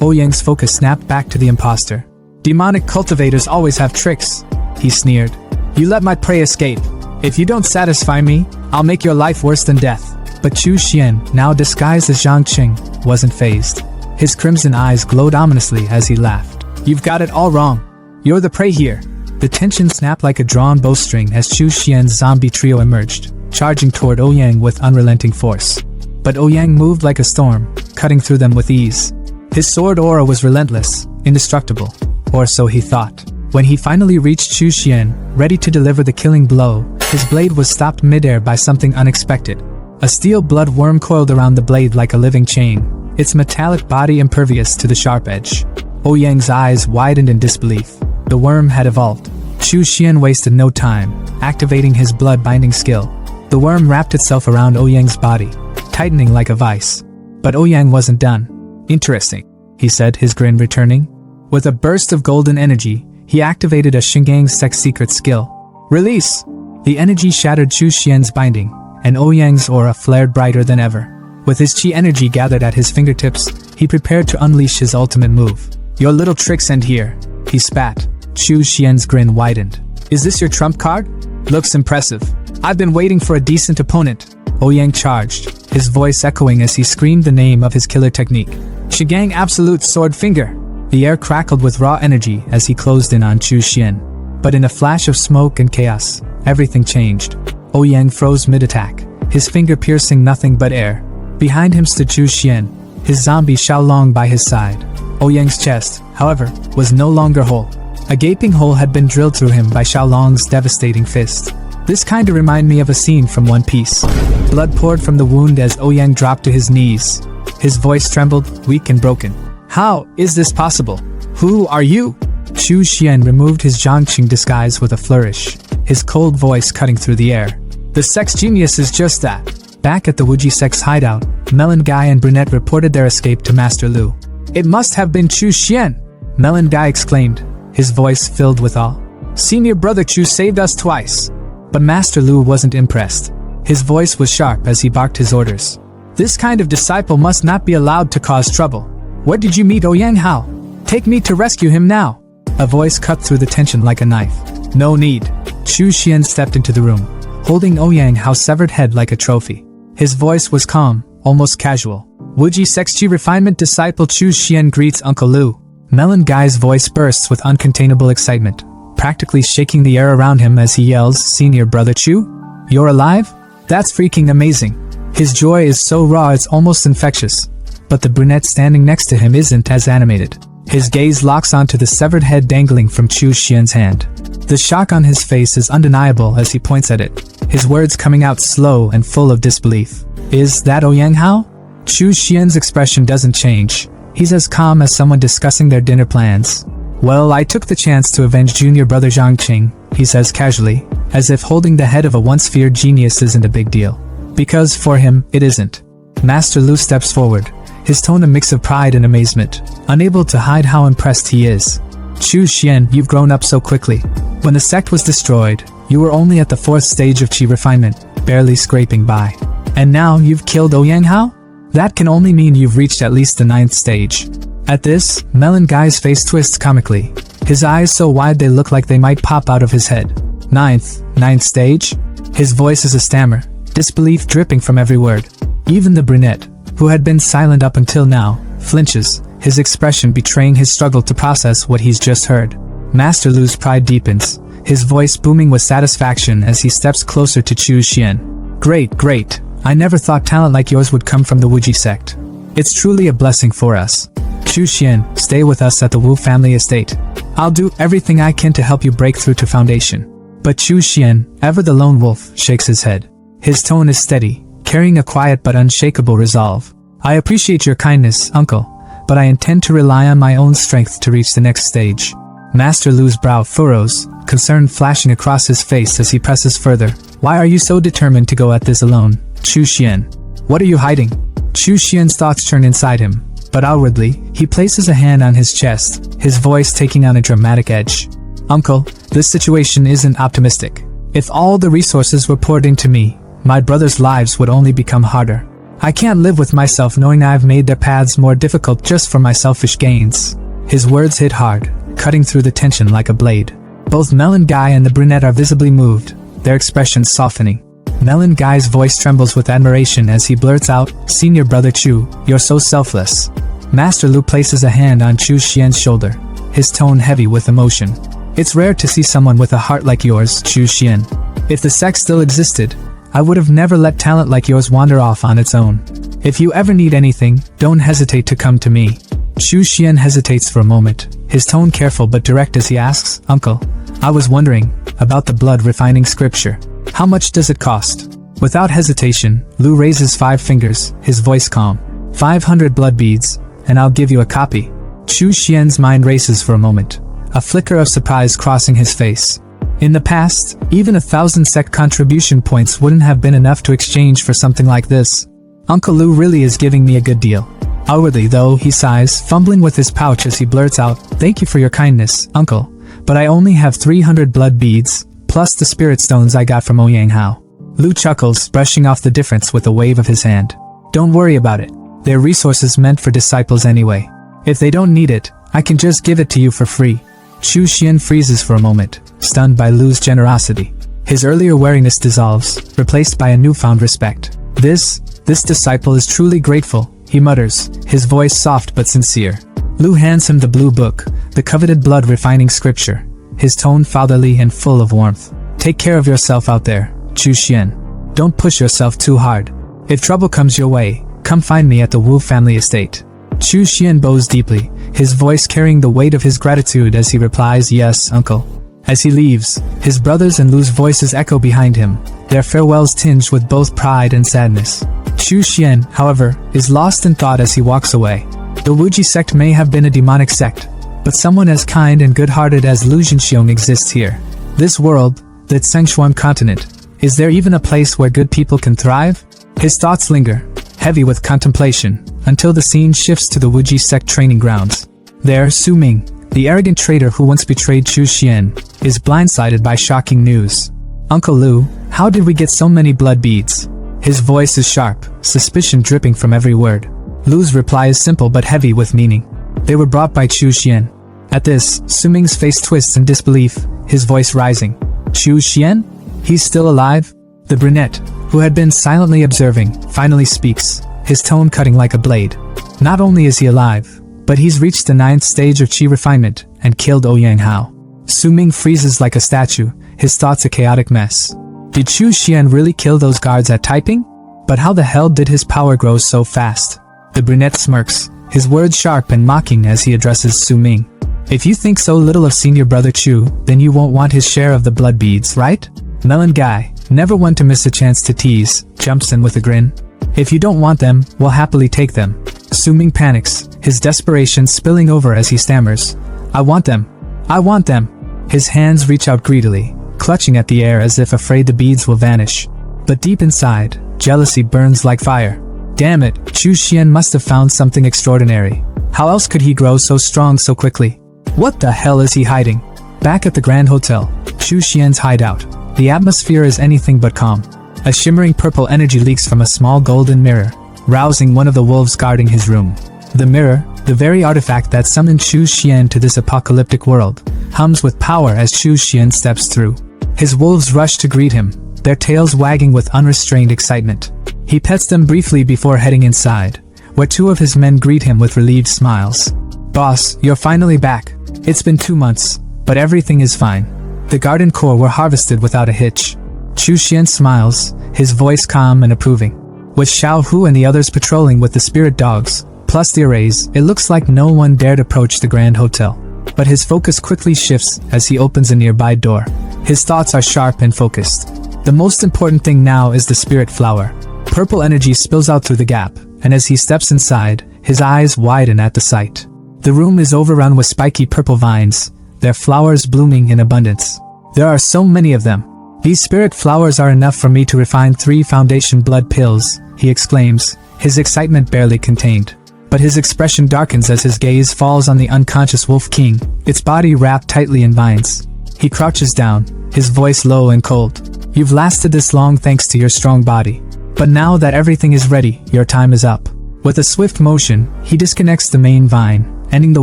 S1: Ouyang's focus snapped back to the imposter. "Demonic cultivators always have tricks," he sneered. "You let my prey escape. If you don't satisfy me, I'll make your life worse than death." But Chu Xian, now disguised as Zhang Qing, wasn't fazed. His crimson eyes glowed ominously as he laughed. "You've got it all wrong. You're the prey here." The tension snapped like a drawn bowstring as Chu Xian's zombie trio emerged, charging toward Ouyang with unrelenting force. But Ouyang moved like a storm, cutting through them with ease. His sword aura was relentless, indestructible, or so he thought. When he finally reached Chu Xian, ready to deliver the killing blow, his blade was stopped midair by something unexpected. A steel blood worm coiled around the blade like a living chain, its metallic body impervious to the sharp edge. Ouyang's eyes widened in disbelief. The worm had evolved. Chu Xian wasted no time, activating his blood-binding skill. The worm wrapped itself around Ouyang's body, tightening like a vice. But Ouyang wasn't done. "Interesting," he said, his grin returning. With a burst of golden energy, he activated a Shingang sect secret skill. "Release!" The energy shattered Chu Xian's binding, and Ouyang's aura flared brighter than ever. With his chi energy gathered at his fingertips, he prepared to unleash his ultimate move. "Your little tricks end here," he spat. Chu Xian's grin widened. "Is this your trump card? Looks impressive. I've been waiting for a decent opponent." Ouyang charged, his voice echoing as he screamed the name of his killer technique. "Shigang Absolute Sword Finger!" The air crackled with raw energy as he closed in on Chu Xian. But in a flash of smoke and chaos, everything changed. Ouyang froze mid-attack, his finger piercing nothing but air. Behind him stood Chu Xian, his zombie Xiaolong by his side. Ouyang's chest, however, was no longer whole. A gaping hole had been drilled through him by Xiaolong's devastating fist. This kinda reminded me of a scene from One Piece. Blood poured from the wound as Ouyang dropped to his knees. His voice trembled, weak and broken. "How is this possible? Who are you?" Chu Xian removed his Zhangqing disguise with a flourish, his cold voice cutting through the air. "The sex genius is just that." Back at the Wuji sex hideout, Melon Guy and Brunette reported their escape to Master Lu. "It must have been Chu Xian!" Melon Guy exclaimed, his voice filled with awe. "Senior brother Chu saved us twice." But Master Lu wasn't impressed. His voice was sharp as he barked his orders. "This kind of disciple must not be allowed to cause trouble. Where did you meet Ouyang Hao? Take me to rescue him now." A voice cut through the tension like a knife. "No need." Chu Xian stepped into the room, holding Ouyang Hao's severed head like a trophy. His voice was calm, almost casual. "Wuji Sexji Refinement Disciple Chu Xian greets Uncle Lu." Melon Guy's voice bursts with uncontainable excitement, practically shaking the air around him as he yells, "Senior brother Chu? You're alive? That's freaking amazing." His joy is so raw it's almost infectious. But the brunette standing next to him isn't as animated. His gaze locks onto the severed head dangling from Chu Xian's hand. The shock on his face is undeniable as he points at it, his words coming out slow and full of disbelief. Is that Ouyang Hao? Chu Xian's expression doesn't change. He's as calm as someone discussing their dinner plans. Well, I took the chance to avenge junior brother Zhang Qing, he says casually, as if holding the head of a once feared genius isn't a big deal. Because for him, it isn't. Master Lu steps forward, his tone a mix of pride and amazement, unable to hide how impressed he is. Chu Xian, you've grown up so quickly. When the sect was destroyed, you were only at the 4th stage of Qi refinement, barely scraping by. And now you've killed Ouyang Hao? That can only mean you've reached at least the 9th stage. At this, Melon Guy's face twists comically, his eyes so wide they look like they might pop out of his head. Ninth stage? His voice is a stammer, disbelief dripping from every word. Even the brunette, who had been silent up until now, flinches, his expression betraying his struggle to process what he's just heard. Master Lu's pride deepens, his voice booming with satisfaction as he steps closer to Chu Xian. Great. I never thought talent like yours would come from the Wuji sect. It's truly a blessing for us. Chu Xian, stay with us at the Wu family estate. I'll do everything I can to help you break through to foundation. But Chu Xian, ever the lone wolf, shakes his head. His tone is steady, carrying a quiet but unshakable resolve. I appreciate your kindness, uncle, but I intend to rely on my own strength to reach the next stage. Master Lu's brow furrows, concern flashing across his face as he presses further. Why are you so determined to go at this alone, Chu Xian? What are you hiding? Chu Xian's thoughts turn inside him, but outwardly, he places a hand on his chest, his voice taking on a dramatic edge. Uncle, this situation isn't optimistic. If all the resources were poured into me, my brothers' lives would only become harder. I can't live with myself knowing I've made their paths more difficult just for my selfish gains. His words hit hard, cutting through the tension like a blade. Both Melon Guy and the brunette are visibly moved, their expressions softening. Melon Guy's voice trembles with admiration as he blurts out, Senior Brother Chu, you're so selfless. Master Lu places a hand on Chu Xian's shoulder, his tone heavy with emotion. It's rare to see someone with a heart like yours, Chu Xian. If the sect still existed, I would have never let talent like yours wander off on its own. If you ever need anything, don't hesitate to come to me. Chu Xian hesitates for a moment, his tone careful but direct as he asks, Uncle, I was wondering about the blood refining scripture. How much does it cost? Without hesitation, Lu raises 5 fingers, his voice calm. 500 blood beads, and I'll give you a copy. Chu Xian's mind races for a moment, a flicker of surprise crossing his face. In the past, even 1,000 sect contribution points wouldn't have been enough to exchange for something like this. Uncle Lu really is giving me a good deal. Outwardly though, he sighs, fumbling with his pouch as he blurts out, Thank you for your kindness, uncle, but I only have 300 blood beads, plus the spirit stones I got from Ouyang Hao. Lu chuckles, brushing off the difference with a wave of his hand. Don't worry about it. They're resources meant for disciples anyway. If they don't need it, I can just give it to you for free. Chu Xian freezes for a moment, stunned by Lu's generosity. His earlier wariness dissolves, replaced by a newfound respect. This disciple is truly grateful, he mutters, his voice soft but sincere. Lu hands him the blue book, the coveted blood refining scripture, his tone fatherly and full of warmth. Take care of yourself out there, Chu Xian. Don't push yourself too hard. If trouble comes your way, come find me at the Wu family estate. Chu Xian bows deeply, his voice carrying the weight of his gratitude as he replies, Yes, uncle. As he leaves, his brothers and Lu's voices echo behind him, their farewells tinged with both pride and sadness. Chu Xian, however, is lost in thought as he walks away. The Wuji sect may have been a demonic sect, but someone as kind and good-hearted as Lu Jinxiong exists here. This world, that Sengshuan continent, is there even a place where good people can thrive? His thoughts linger, heavy with contemplation, until the scene shifts to the Wuji sect training grounds. There, Su Ming, the arrogant traitor who once betrayed Chu Xian, is blindsided by shocking news. Uncle Lu, how did we get so many blood beads? His voice is sharp, suspicion dripping from every word. Lu's reply is simple but heavy with meaning. They were brought by Chu Xian. At this, Su Ming's face twists in disbelief, his voice rising. Chu Xian? He's still alive? The brunette, who had been silently observing, finally speaks, his tone cutting like a blade. Not only is he alive, but he's reached the 9th stage of Qi refinement and killed Ouyang Hao. Su Ming freezes like a statue, his thoughts a chaotic mess. Did Chu Xian really kill those guards at Taiping? But how the hell did his power grow so fast? The brunette smirks, his words sharp and mocking as he addresses Su Ming. If you think so little of senior brother Chu, then you won't want his share of the blood beads, right? Melon guy, never one to miss a chance to tease, jumps in with a grin. If you don't want them, we'll happily take them. Su Ming panics, his desperation spilling over as he stammers. I want them. I want them. His hands reach out greedily, clutching at the air as if afraid the beads will vanish. But deep inside, jealousy burns like fire. Damn it, Chu Xian must have found something extraordinary. How else could he grow so strong so quickly? What the hell is he hiding? Back at the Grand Hotel, Chu Xian's hideout. The atmosphere is anything but calm. A shimmering purple energy leaks from a small golden mirror, rousing one of the wolves guarding his room. The mirror, the very artifact that summoned Chu Xian to this apocalyptic world, hums with power as Chu Xian steps through. His wolves rush to greet him, their tails wagging with unrestrained excitement. He pets them briefly before heading inside, where two of his men greet him with relieved smiles. Boss, you're finally back. It's been 2 months, but everything is fine. The garden core were harvested without a hitch. Chu Xian smiles, his voice calm and approving. With Xiao Hu and the others patrolling with the spirit dogs, plus the arrays, it looks like no one dared approach the Grand Hotel. But his focus quickly shifts as he opens a nearby door. His thoughts are sharp and focused. The most important thing now is the spirit flower. Purple energy spills out through the gap, and as he steps inside, his eyes widen at the sight. The room is overrun with spiky purple vines, their flowers blooming in abundance. There are so many of them. These spirit flowers are enough for me to refine 3 foundation blood pills, he exclaims, his excitement barely contained. But his expression darkens as his gaze falls on the unconscious Wolf King, its body wrapped tightly in vines. He crouches down, his voice low and cold. You've lasted this long thanks to your strong body. But now that everything is ready, your time is up. With a swift motion, he disconnects the main vine, ending the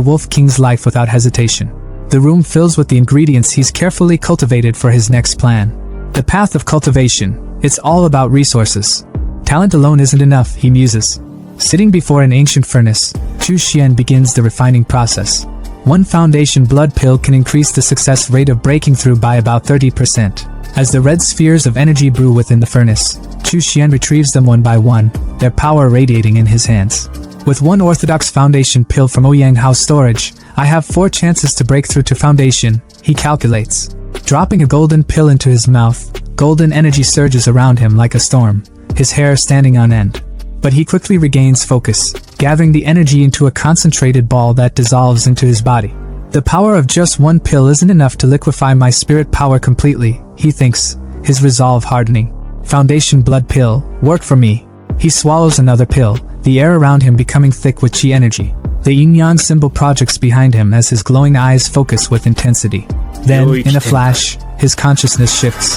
S1: Wolf King's life without hesitation. The room fills with the ingredients he's carefully cultivated for his next plan. The path of cultivation, it's all about resources. Talent alone isn't enough, he muses. Sitting before an ancient furnace, Chu Xian begins the refining process. 1 foundation blood pill can increase the success rate of breaking through by about 30%. As the red spheres of energy brew within the furnace, Chu Xian retrieves them one by one, their power radiating in his hands. With 1 orthodox foundation pill from Ouyang House storage, I have 4 chances to break through to foundation, he calculates. Dropping a golden pill into his mouth, golden energy surges around him like a storm, his hair standing on end. But he quickly regains focus, gathering the energy into a concentrated ball that dissolves into his body. The power of just 1 pill isn't enough to liquefy my spirit power completely, he thinks, his resolve hardening. Foundation blood pill, work for me. He swallows another pill, the air around him becoming thick with chi energy. The yin-yang symbol projects behind him as his glowing eyes focus with intensity. Then, in a flash, his consciousness shifts.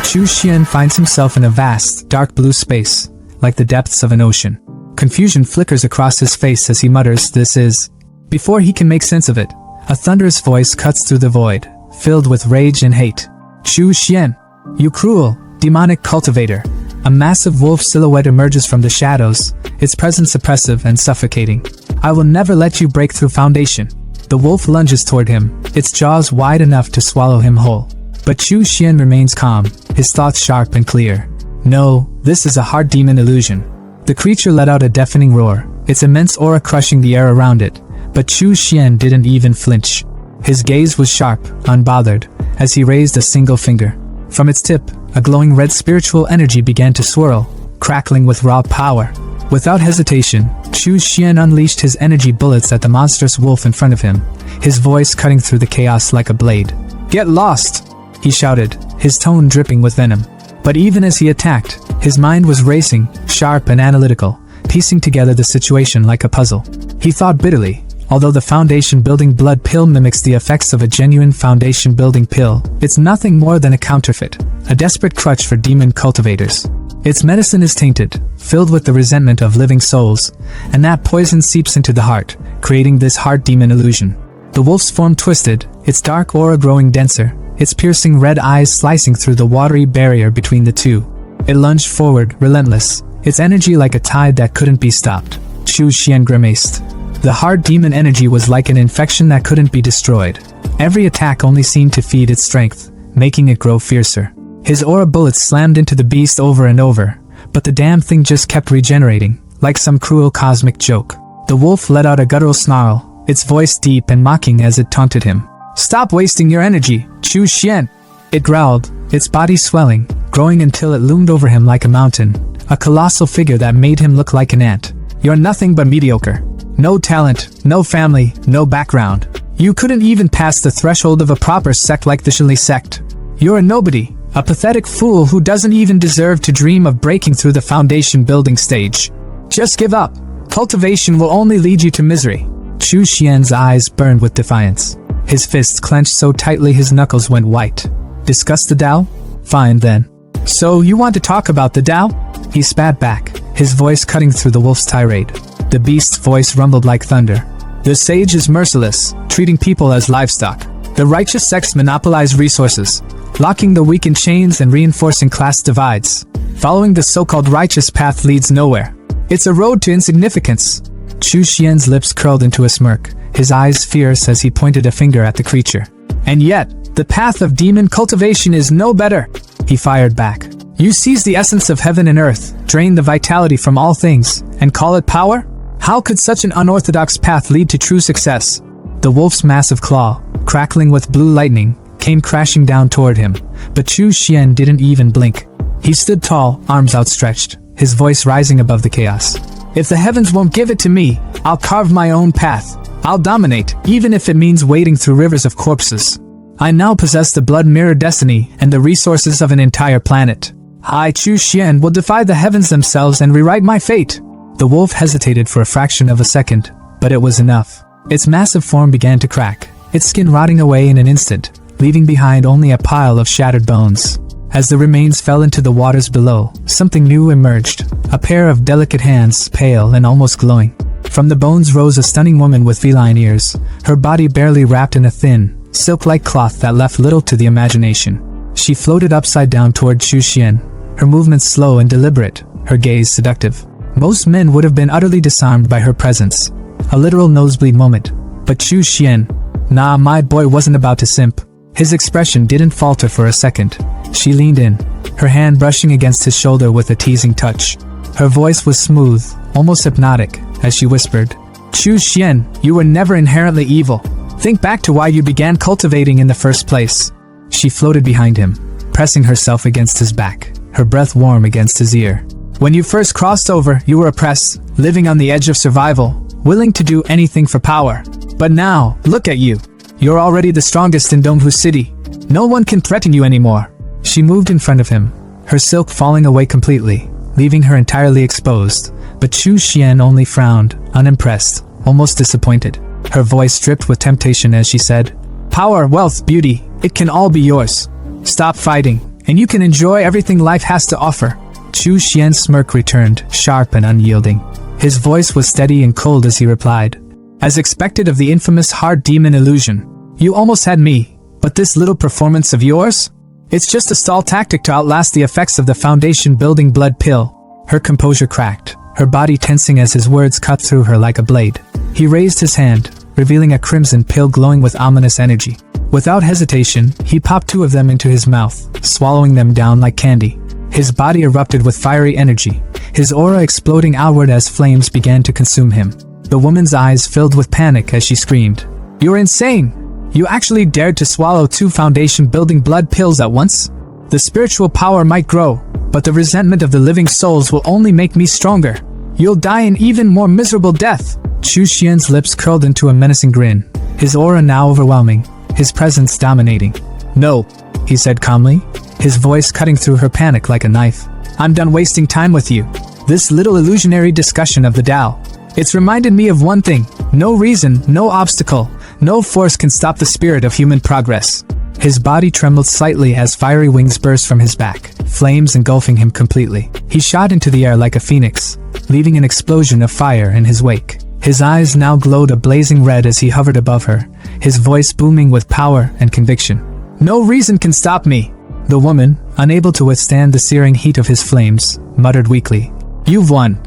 S1: Chu Xian finds himself in a vast, dark blue space, like the depths of an ocean. Confusion flickers across his face as he mutters, "This is..." Before he can make sense of it, a thunderous voice cuts through the void, filled with rage and hate. "Chu Xian, you cruel, demonic cultivator." A massive wolf silhouette emerges from the shadows, its presence oppressive and suffocating. "I will never let you break through foundation." The wolf lunges toward him, its jaws wide enough to swallow him whole. But Chu Xian remains calm, his thoughts sharp and clear. No, this is a hard demon illusion. The creature let out a deafening roar, its immense aura crushing the air around it, but Chu Xian didn't even flinch. His gaze was sharp, unbothered, as he raised a single finger. From its tip, a glowing red spiritual energy began to swirl, crackling with raw power. Without hesitation, Chu Xian unleashed his energy bullets at the monstrous wolf in front of him, his voice cutting through the chaos like a blade. "Get lost!" he shouted, his tone dripping with venom. But even as he attacked, his mind was racing, sharp and analytical, piecing together the situation like a puzzle. He thought bitterly, although the foundation-building blood pill mimics the effects of a genuine foundation-building pill, it's nothing more than a counterfeit, a desperate crutch for demon cultivators. Its medicine is tainted, filled with the resentment of living souls, and that poison seeps into the heart, creating this heart demon illusion. The wolf's form twisted, its dark aura growing denser, its piercing red eyes slicing through the watery barrier between the two. It lunged forward, relentless, its energy like a tide that couldn't be stopped. Chu Xian grimaced. The hard demon energy was like an infection that couldn't be destroyed. Every attack only seemed to feed its strength, making it grow fiercer. His aura bullets slammed into the beast over and over, but the damn thing just kept regenerating, like some cruel cosmic joke. The wolf let out a guttural snarl, its voice deep and mocking as it taunted him. "Stop wasting your energy, Chu Xian!" It growled, its body swelling, growing until it loomed over him like a mountain, a colossal figure that made him look like an ant. "You're nothing but mediocre. No talent, no family, no background. You couldn't even pass the threshold of a proper sect like the Shili sect. You're a nobody, a pathetic fool who doesn't even deserve to dream of breaking through the foundation building stage. Just give up. Cultivation will only lead you to misery." Chu Xian's eyes burned with defiance. His fists clenched so tightly his knuckles went white. "Discuss the Tao? Fine then. So you want to talk about the Tao?" He spat back, his voice cutting through the wolf's tirade. The beast's voice rumbled like thunder. "The sage is merciless, treating people as livestock. The righteous sects monopolize resources, locking the weak in chains and reinforcing class divides. Following the so-called righteous path leads nowhere. It's a road to insignificance." Chu Xian's lips curled into a smirk, his eyes fierce as he pointed a finger at the creature. "And yet, the path of demon cultivation is no better," he fired back. "You seize the essence of heaven and earth, drain the vitality from all things, and call it power? How could such an unorthodox path lead to true success?" The wolf's massive claw, crackling with blue lightning, came crashing down toward him, but Chu Xian didn't even blink. He stood tall, arms outstretched, his voice rising above the chaos. "If the heavens won't give it to me, I'll carve my own path. I'll dominate, even if it means wading through rivers of corpses. I now possess the blood mirror destiny and the resources of an entire planet. I, Chu Xian, will defy the heavens themselves and rewrite my fate." The wolf hesitated for a fraction of a second, but it was enough. Its massive form began to crack, its skin rotting away in an instant, leaving behind only a pile of shattered bones. As the remains fell into the waters below, something new emerged, a pair of delicate hands, pale and almost glowing. From the bones rose a stunning woman with feline ears, her body barely wrapped in a thin, silk-like cloth that left little to the imagination. She floated upside down toward Chu Xian, her movements slow and deliberate, her gaze seductive. Most men would have been utterly disarmed by her presence. A literal nosebleed moment. But Chu Xian, nah, my boy wasn't about to simp. His expression didn't falter for a second. She leaned in, her hand brushing against his shoulder with a teasing touch. Her voice was smooth, almost hypnotic, as she whispered, "Chu Xian, you were never inherently evil. Think back to why you began cultivating in the first place." She floated behind him, pressing herself against his back, her breath warm against his ear. "When you first crossed over, you were oppressed, living on the edge of survival, willing to do anything for power. But now, look at you. You're already the strongest in Donghu City. No one can threaten you anymore." She moved in front of him, her silk falling away completely, leaving her entirely exposed. But Chu Xian only frowned, unimpressed, almost disappointed. Her voice dripped with temptation as she said, "Power, wealth, beauty, it can all be yours. Stop fighting, and you can enjoy everything life has to offer." Chu Xian's smirk returned, sharp and unyielding. His voice was steady and cold as he replied, "As expected of the infamous hard demon illusion. You almost had me, but this little performance of yours? It's just a stall tactic to outlast the effects of the foundation-building blood pill." Her composure cracked, her body tensing as his words cut through her like a blade. He raised his hand, revealing a crimson pill glowing with ominous energy. Without hesitation, he popped 2 of them into his mouth, swallowing them down like candy. His body erupted with fiery energy, his aura exploding outward as flames began to consume him. The woman's eyes filled with panic as she screamed, "You're insane! You actually dared to swallow 2 foundation-building blood pills at once? The spiritual power might grow, but the resentment of the living souls will only make me stronger. You'll die an even more miserable death." Chu Xian's lips curled into a menacing grin, his aura now overwhelming, his presence dominating. "No," he said calmly, his voice cutting through her panic like a knife. "I'm done wasting time with you. This little illusionary discussion of the Tao. It's reminded me of one thing. No reason, no obstacle, no force can stop the spirit of human progress." His body trembled slightly as fiery wings burst from his back, flames engulfing him completely. He shot into the air like a phoenix, leaving an explosion of fire in his wake. His eyes now glowed a blazing red as he hovered above her, his voice booming with power and conviction. "No reason can stop me." The woman, unable to withstand the searing heat of his flames, muttered weakly, "You've won."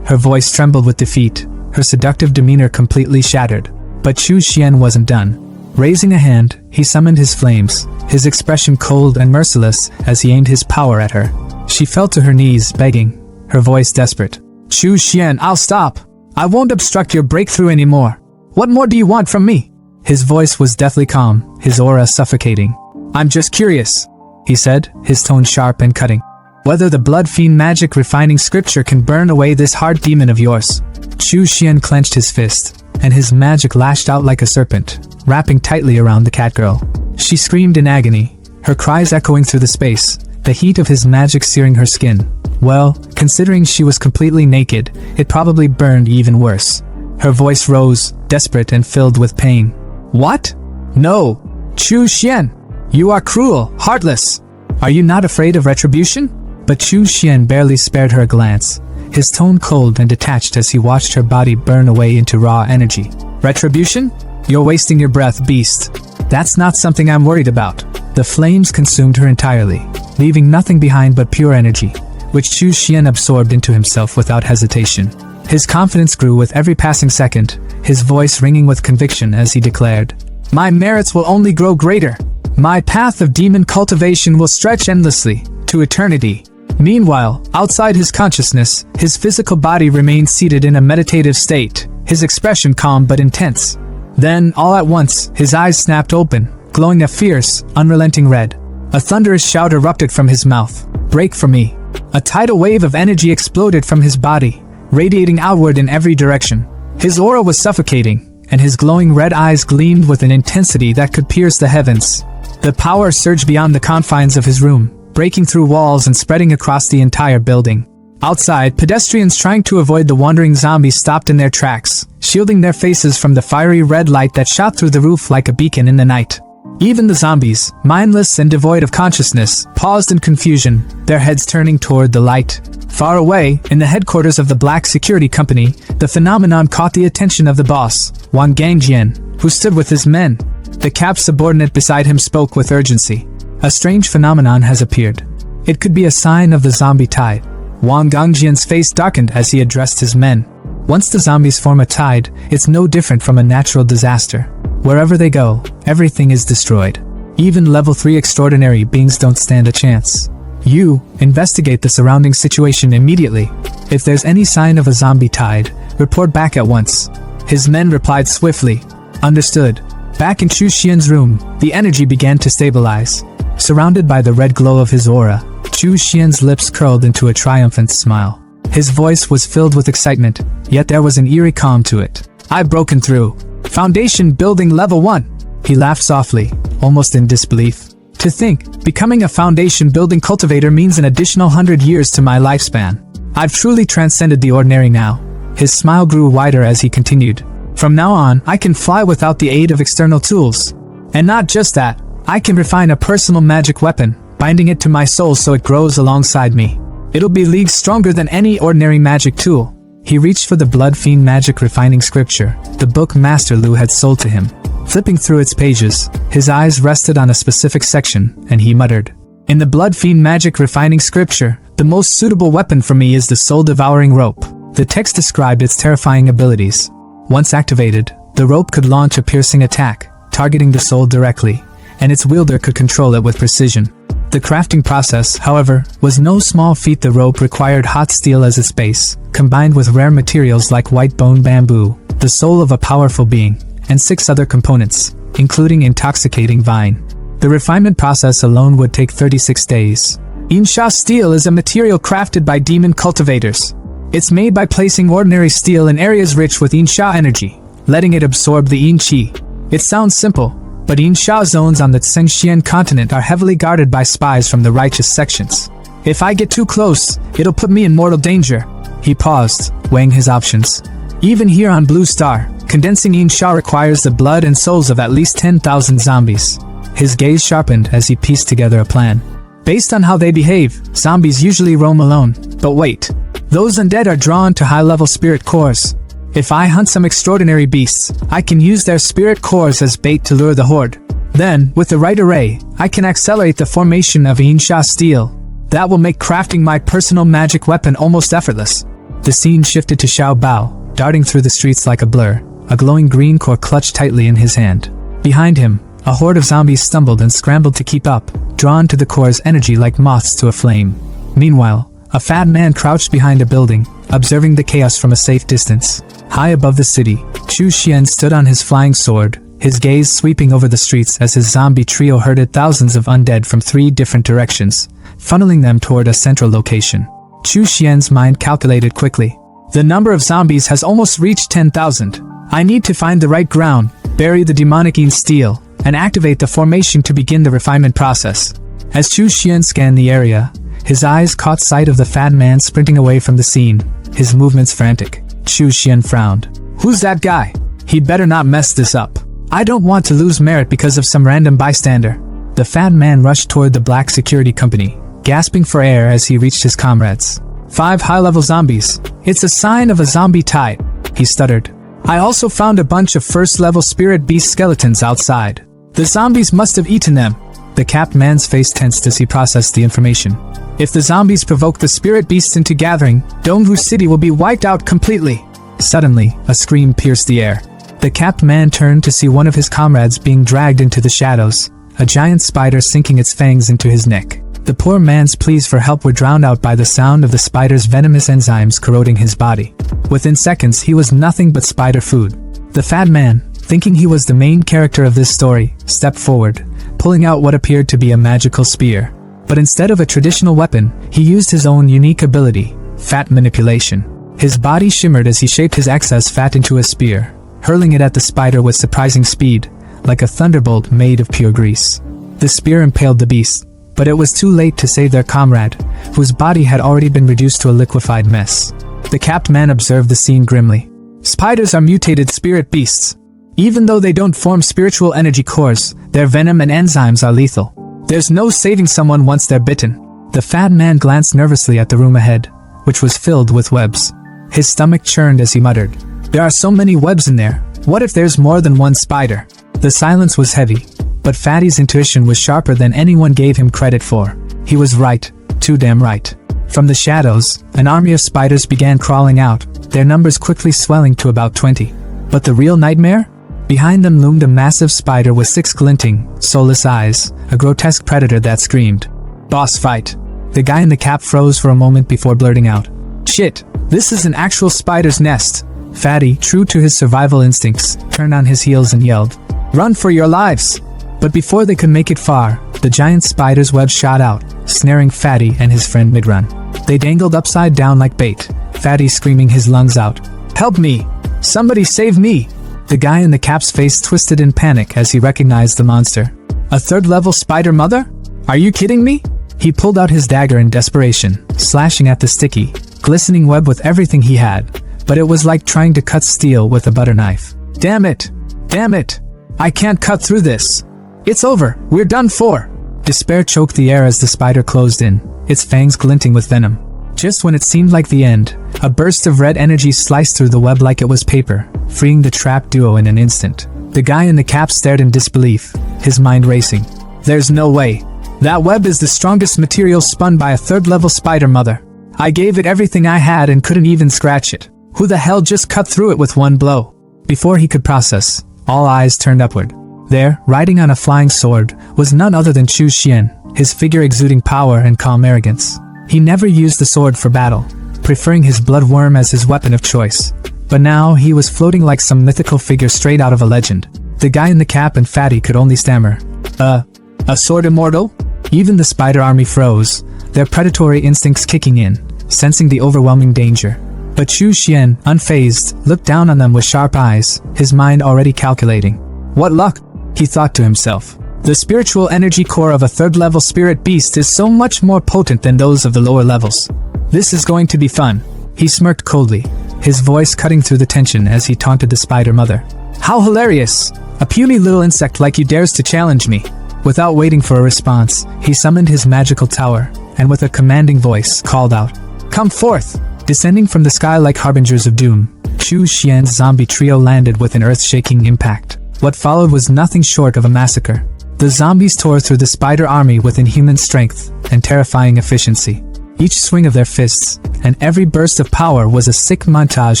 S1: Her voice trembled with defeat, her seductive demeanor completely shattered. But Chu Xian wasn't done. Raising a hand, he summoned his flames, his expression cold and merciless as he aimed his power at her. She fell to her knees, begging, her voice desperate. Chu Xian, I'll stop. I won't obstruct your breakthrough anymore. What more do you want from me? His voice was deathly calm, his aura suffocating. I'm just curious, he said, his tone sharp and cutting. Whether the blood fiend magic refining scripture can burn away this hard demon of yours. Chu Xian clenched his fist, and his magic lashed out like a serpent, wrapping tightly around the catgirl. She screamed in agony, her cries echoing through the space, the heat of his magic searing her skin. Well, considering she was completely naked, it probably burned even worse. Her voice rose, desperate and filled with pain. What? No! Chu Xian! You are cruel, heartless! Are you not afraid of retribution? But Chu Xian barely spared her a glance, his tone cold and detached as he watched her body burn away into raw energy. Retribution? You're wasting your breath, beast. That's not something I'm worried about. The flames consumed her entirely, leaving nothing behind but pure energy, which Chu Xian absorbed into himself without hesitation. His confidence grew with every passing second, his voice ringing with conviction as he declared, My merits will only grow greater. My path of demon cultivation will stretch endlessly, to eternity. Meanwhile, outside his consciousness, his physical body remained seated in a meditative state, his expression calm but intense. Then, all at once, his eyes snapped open, glowing a fierce, unrelenting red. A thunderous shout erupted from his mouth. Break for me. A tidal wave of energy exploded from his body, radiating outward in every direction. His aura was suffocating, and his glowing red eyes gleamed with an intensity that could pierce the heavens. The power surged beyond the confines of his room, breaking through walls and spreading across the entire building. Outside, pedestrians trying to avoid the wandering zombies stopped in their tracks, shielding their faces from the fiery red light that shot through the roof like a beacon in the night. Even the zombies, mindless and devoid of consciousness, paused in confusion, their heads turning toward the light. Far away, in the headquarters of the Black Security Company, the phenomenon caught the attention of the boss, Wang Gangjian, who stood with his men. The Cap's subordinate beside him spoke with urgency. A strange phenomenon has appeared. It could be a sign of the zombie tide. Wang Gangjian's face darkened as he addressed his men. Once the zombies form a tide, it's no different from a natural disaster. Wherever they go, everything is destroyed. Even level 3 extraordinary beings don't stand a chance. You, investigate the surrounding situation immediately. If there's any sign of a zombie tide, report back at once. His men replied swiftly. Understood. Back in Chu Xian's room, the energy began to stabilize. Surrounded by the red glow of his aura, Chu Xian's lips curled into a triumphant smile. His voice was filled with excitement, yet there was an eerie calm to it. I've broken through. Foundation building level 1. He laughed softly, almost in disbelief. To think, becoming a foundation building cultivator means an additional 100 years to my lifespan. I've truly transcended the ordinary now. His smile grew wider as he continued. From now on, I can fly without the aid of external tools. And not just that, I can refine a personal magic weapon, binding it to my soul so it grows alongside me. It'll be leagues stronger than any ordinary magic tool. He reached for the Blood Fiend Magic Refining Scripture, the book Master Lu had sold to him. Flipping through its pages, his eyes rested on a specific section, and he muttered, In the Blood Fiend Magic Refining Scripture, the most suitable weapon for me is the soul-devouring rope. The text described its terrifying abilities. Once activated, the rope could launch a piercing attack, targeting the soul directly, and its wielder could control it with precision. The crafting process, however, was no small feat. The rope required hot steel as its base, combined with rare materials like white bone bamboo, the soul of a powerful being, and 6 other components, including intoxicating vine. The refinement process alone would take 36 days. Insha steel is a material crafted by demon cultivators. It's made by placing ordinary steel in areas rich with Insha energy, letting it absorb the Yin Qi. It sounds simple, but Insha zones on the Tsengxian continent are heavily guarded by spies from the righteous sections. If I get too close, it'll put me in mortal danger. He paused, weighing his options. Even here on Blue Star, condensing Insha requires the blood and souls of at least 10,000 zombies. His gaze sharpened as he pieced together a plan. Based on how they behave, zombies usually roam alone. But wait, those undead are drawn to high-level spirit cores. If I hunt some extraordinary beasts, I can use their spirit cores as bait to lure the horde. Then, with the right array, I can accelerate the formation of Insha steel. That will make crafting my personal magic weapon almost effortless. The scene shifted to Xiao Bao, darting through the streets like a blur, a glowing green core clutched tightly in his hand. Behind him, a horde of zombies stumbled and scrambled to keep up, drawn to the core's energy like moths to a flame. Meanwhile, a fat man crouched behind a building, observing the chaos from a safe distance. High above the city, Chu Xian stood on his flying sword, his gaze sweeping over the streets as his zombie trio herded thousands of undead from 3 different directions, funneling them toward a central location. Chu Xian's mind calculated quickly. The number of zombies has almost reached 10,000. I need to find the right ground, bury the demonic steel, and activate the formation to begin the refinement process. As Chu Xian scanned the area, his eyes caught sight of the fat man sprinting away from the scene, his movements frantic. Chu Xian frowned. Who's that guy? He'd better not mess this up. I don't want to lose merit because of some random bystander. The fat man rushed toward the black security company, gasping for air as he reached his comrades. 5 high-level zombies. It's a sign of a zombie tide, he stuttered. I also found a bunch of first-level spirit beast skeletons outside. The zombies must have eaten them. The capped man's face tensed as he processed the information. If the zombies provoke the spirit beasts into gathering, Dongwu City will be wiped out completely. Suddenly, a scream pierced the air. The capped man turned to see one of his comrades being dragged into the shadows, a giant spider sinking its fangs into his neck. The poor man's pleas for help were drowned out by the sound of the spider's venomous enzymes corroding his body. Within seconds, he was nothing but spider food. The fat man, thinking he was the main character of this story, stepped forward, pulling out what appeared to be a magical spear. But instead of a traditional weapon, he used his own unique ability, fat manipulation. His body shimmered as he shaped his excess fat into a spear, hurling it at the spider with surprising speed, like a thunderbolt made of pure grease. The spear impaled the beast, but it was too late to save their comrade, whose body had already been reduced to a liquefied mess. The capped man observed the scene grimly. Spiders are mutated spirit beasts. Even though they don't form spiritual energy cores, their venom and enzymes are lethal. There's no saving someone once they're bitten. The fat man glanced nervously at the room ahead, which was filled with webs. His stomach churned as he muttered, "There are so many webs in there. What if there's more than one spider?" The silence was heavy, but Fatty's intuition was sharper than anyone gave him credit for. He was right, too damn right. From the shadows, an army of spiders began crawling out, their numbers quickly swelling to about 20. But the real nightmare? Behind them loomed a massive spider with 6 glinting, soulless eyes, a grotesque predator that screamed, "Boss fight." The guy in the cap froze for a moment before blurting out, "Shit, this is an actual spider's nest." Fatty, true to his survival instincts, turned on his heels and yelled, "Run for your lives!" But before they could make it far, the giant spider's web shot out, snaring Fatty and his friend mid-run. They dangled upside down like bait, Fatty screaming his lungs out, "Help me! Somebody save me!" The guy in the cap's face twisted in panic as he recognized the monster. A 3rd-level spider mother? Are you kidding me? He pulled out his dagger in desperation, slashing at the sticky, glistening web with everything he had, but it was like trying to cut steel with a butter knife. Damn it! Damn it! I can't cut through this! It's over! We're done for! Despair choked the air as the spider closed in, its fangs glinting with venom. Just when it seemed like the end, a burst of red energy sliced through the web like it was paper, freeing the trapped duo in an instant. The guy in the cap stared in disbelief, his mind racing. There's no way. That web is the strongest material spun by a 3rd-level spider mother. I gave it everything I had and couldn't even scratch it. Who the hell just cut through it with one blow? Before he could process, all eyes turned upward. There, riding on a flying sword, was none other than Chu Xian, his figure exuding power and calm arrogance. He never used the sword for battle, preferring his bloodworm as his weapon of choice. But now he was floating like some mythical figure straight out of a legend. The guy in the cap and Fatty could only stammer, A sword immortal? Even the spider army froze, their predatory instincts kicking in, sensing the overwhelming danger. But Chu Xian, unfazed, looked down on them with sharp eyes, his mind already calculating. What luck, he thought to himself. The spiritual energy core of a 3rd-level spirit beast is so much more potent than those of the lower levels. This is going to be fun. He smirked coldly, his voice cutting through the tension as he taunted the spider mother. How hilarious! A puny little insect like you dares to challenge me. Without waiting for a response, he summoned his magical tower, and with a commanding voice, called out, "Come forth!" Descending from the sky like harbingers of doom, Chu Xian's zombie trio landed with an earth-shaking impact. What followed was nothing short of a massacre. The zombies tore through the spider army with inhuman strength and terrifying efficiency. Each swing of their fists, and every burst of power was a sick montage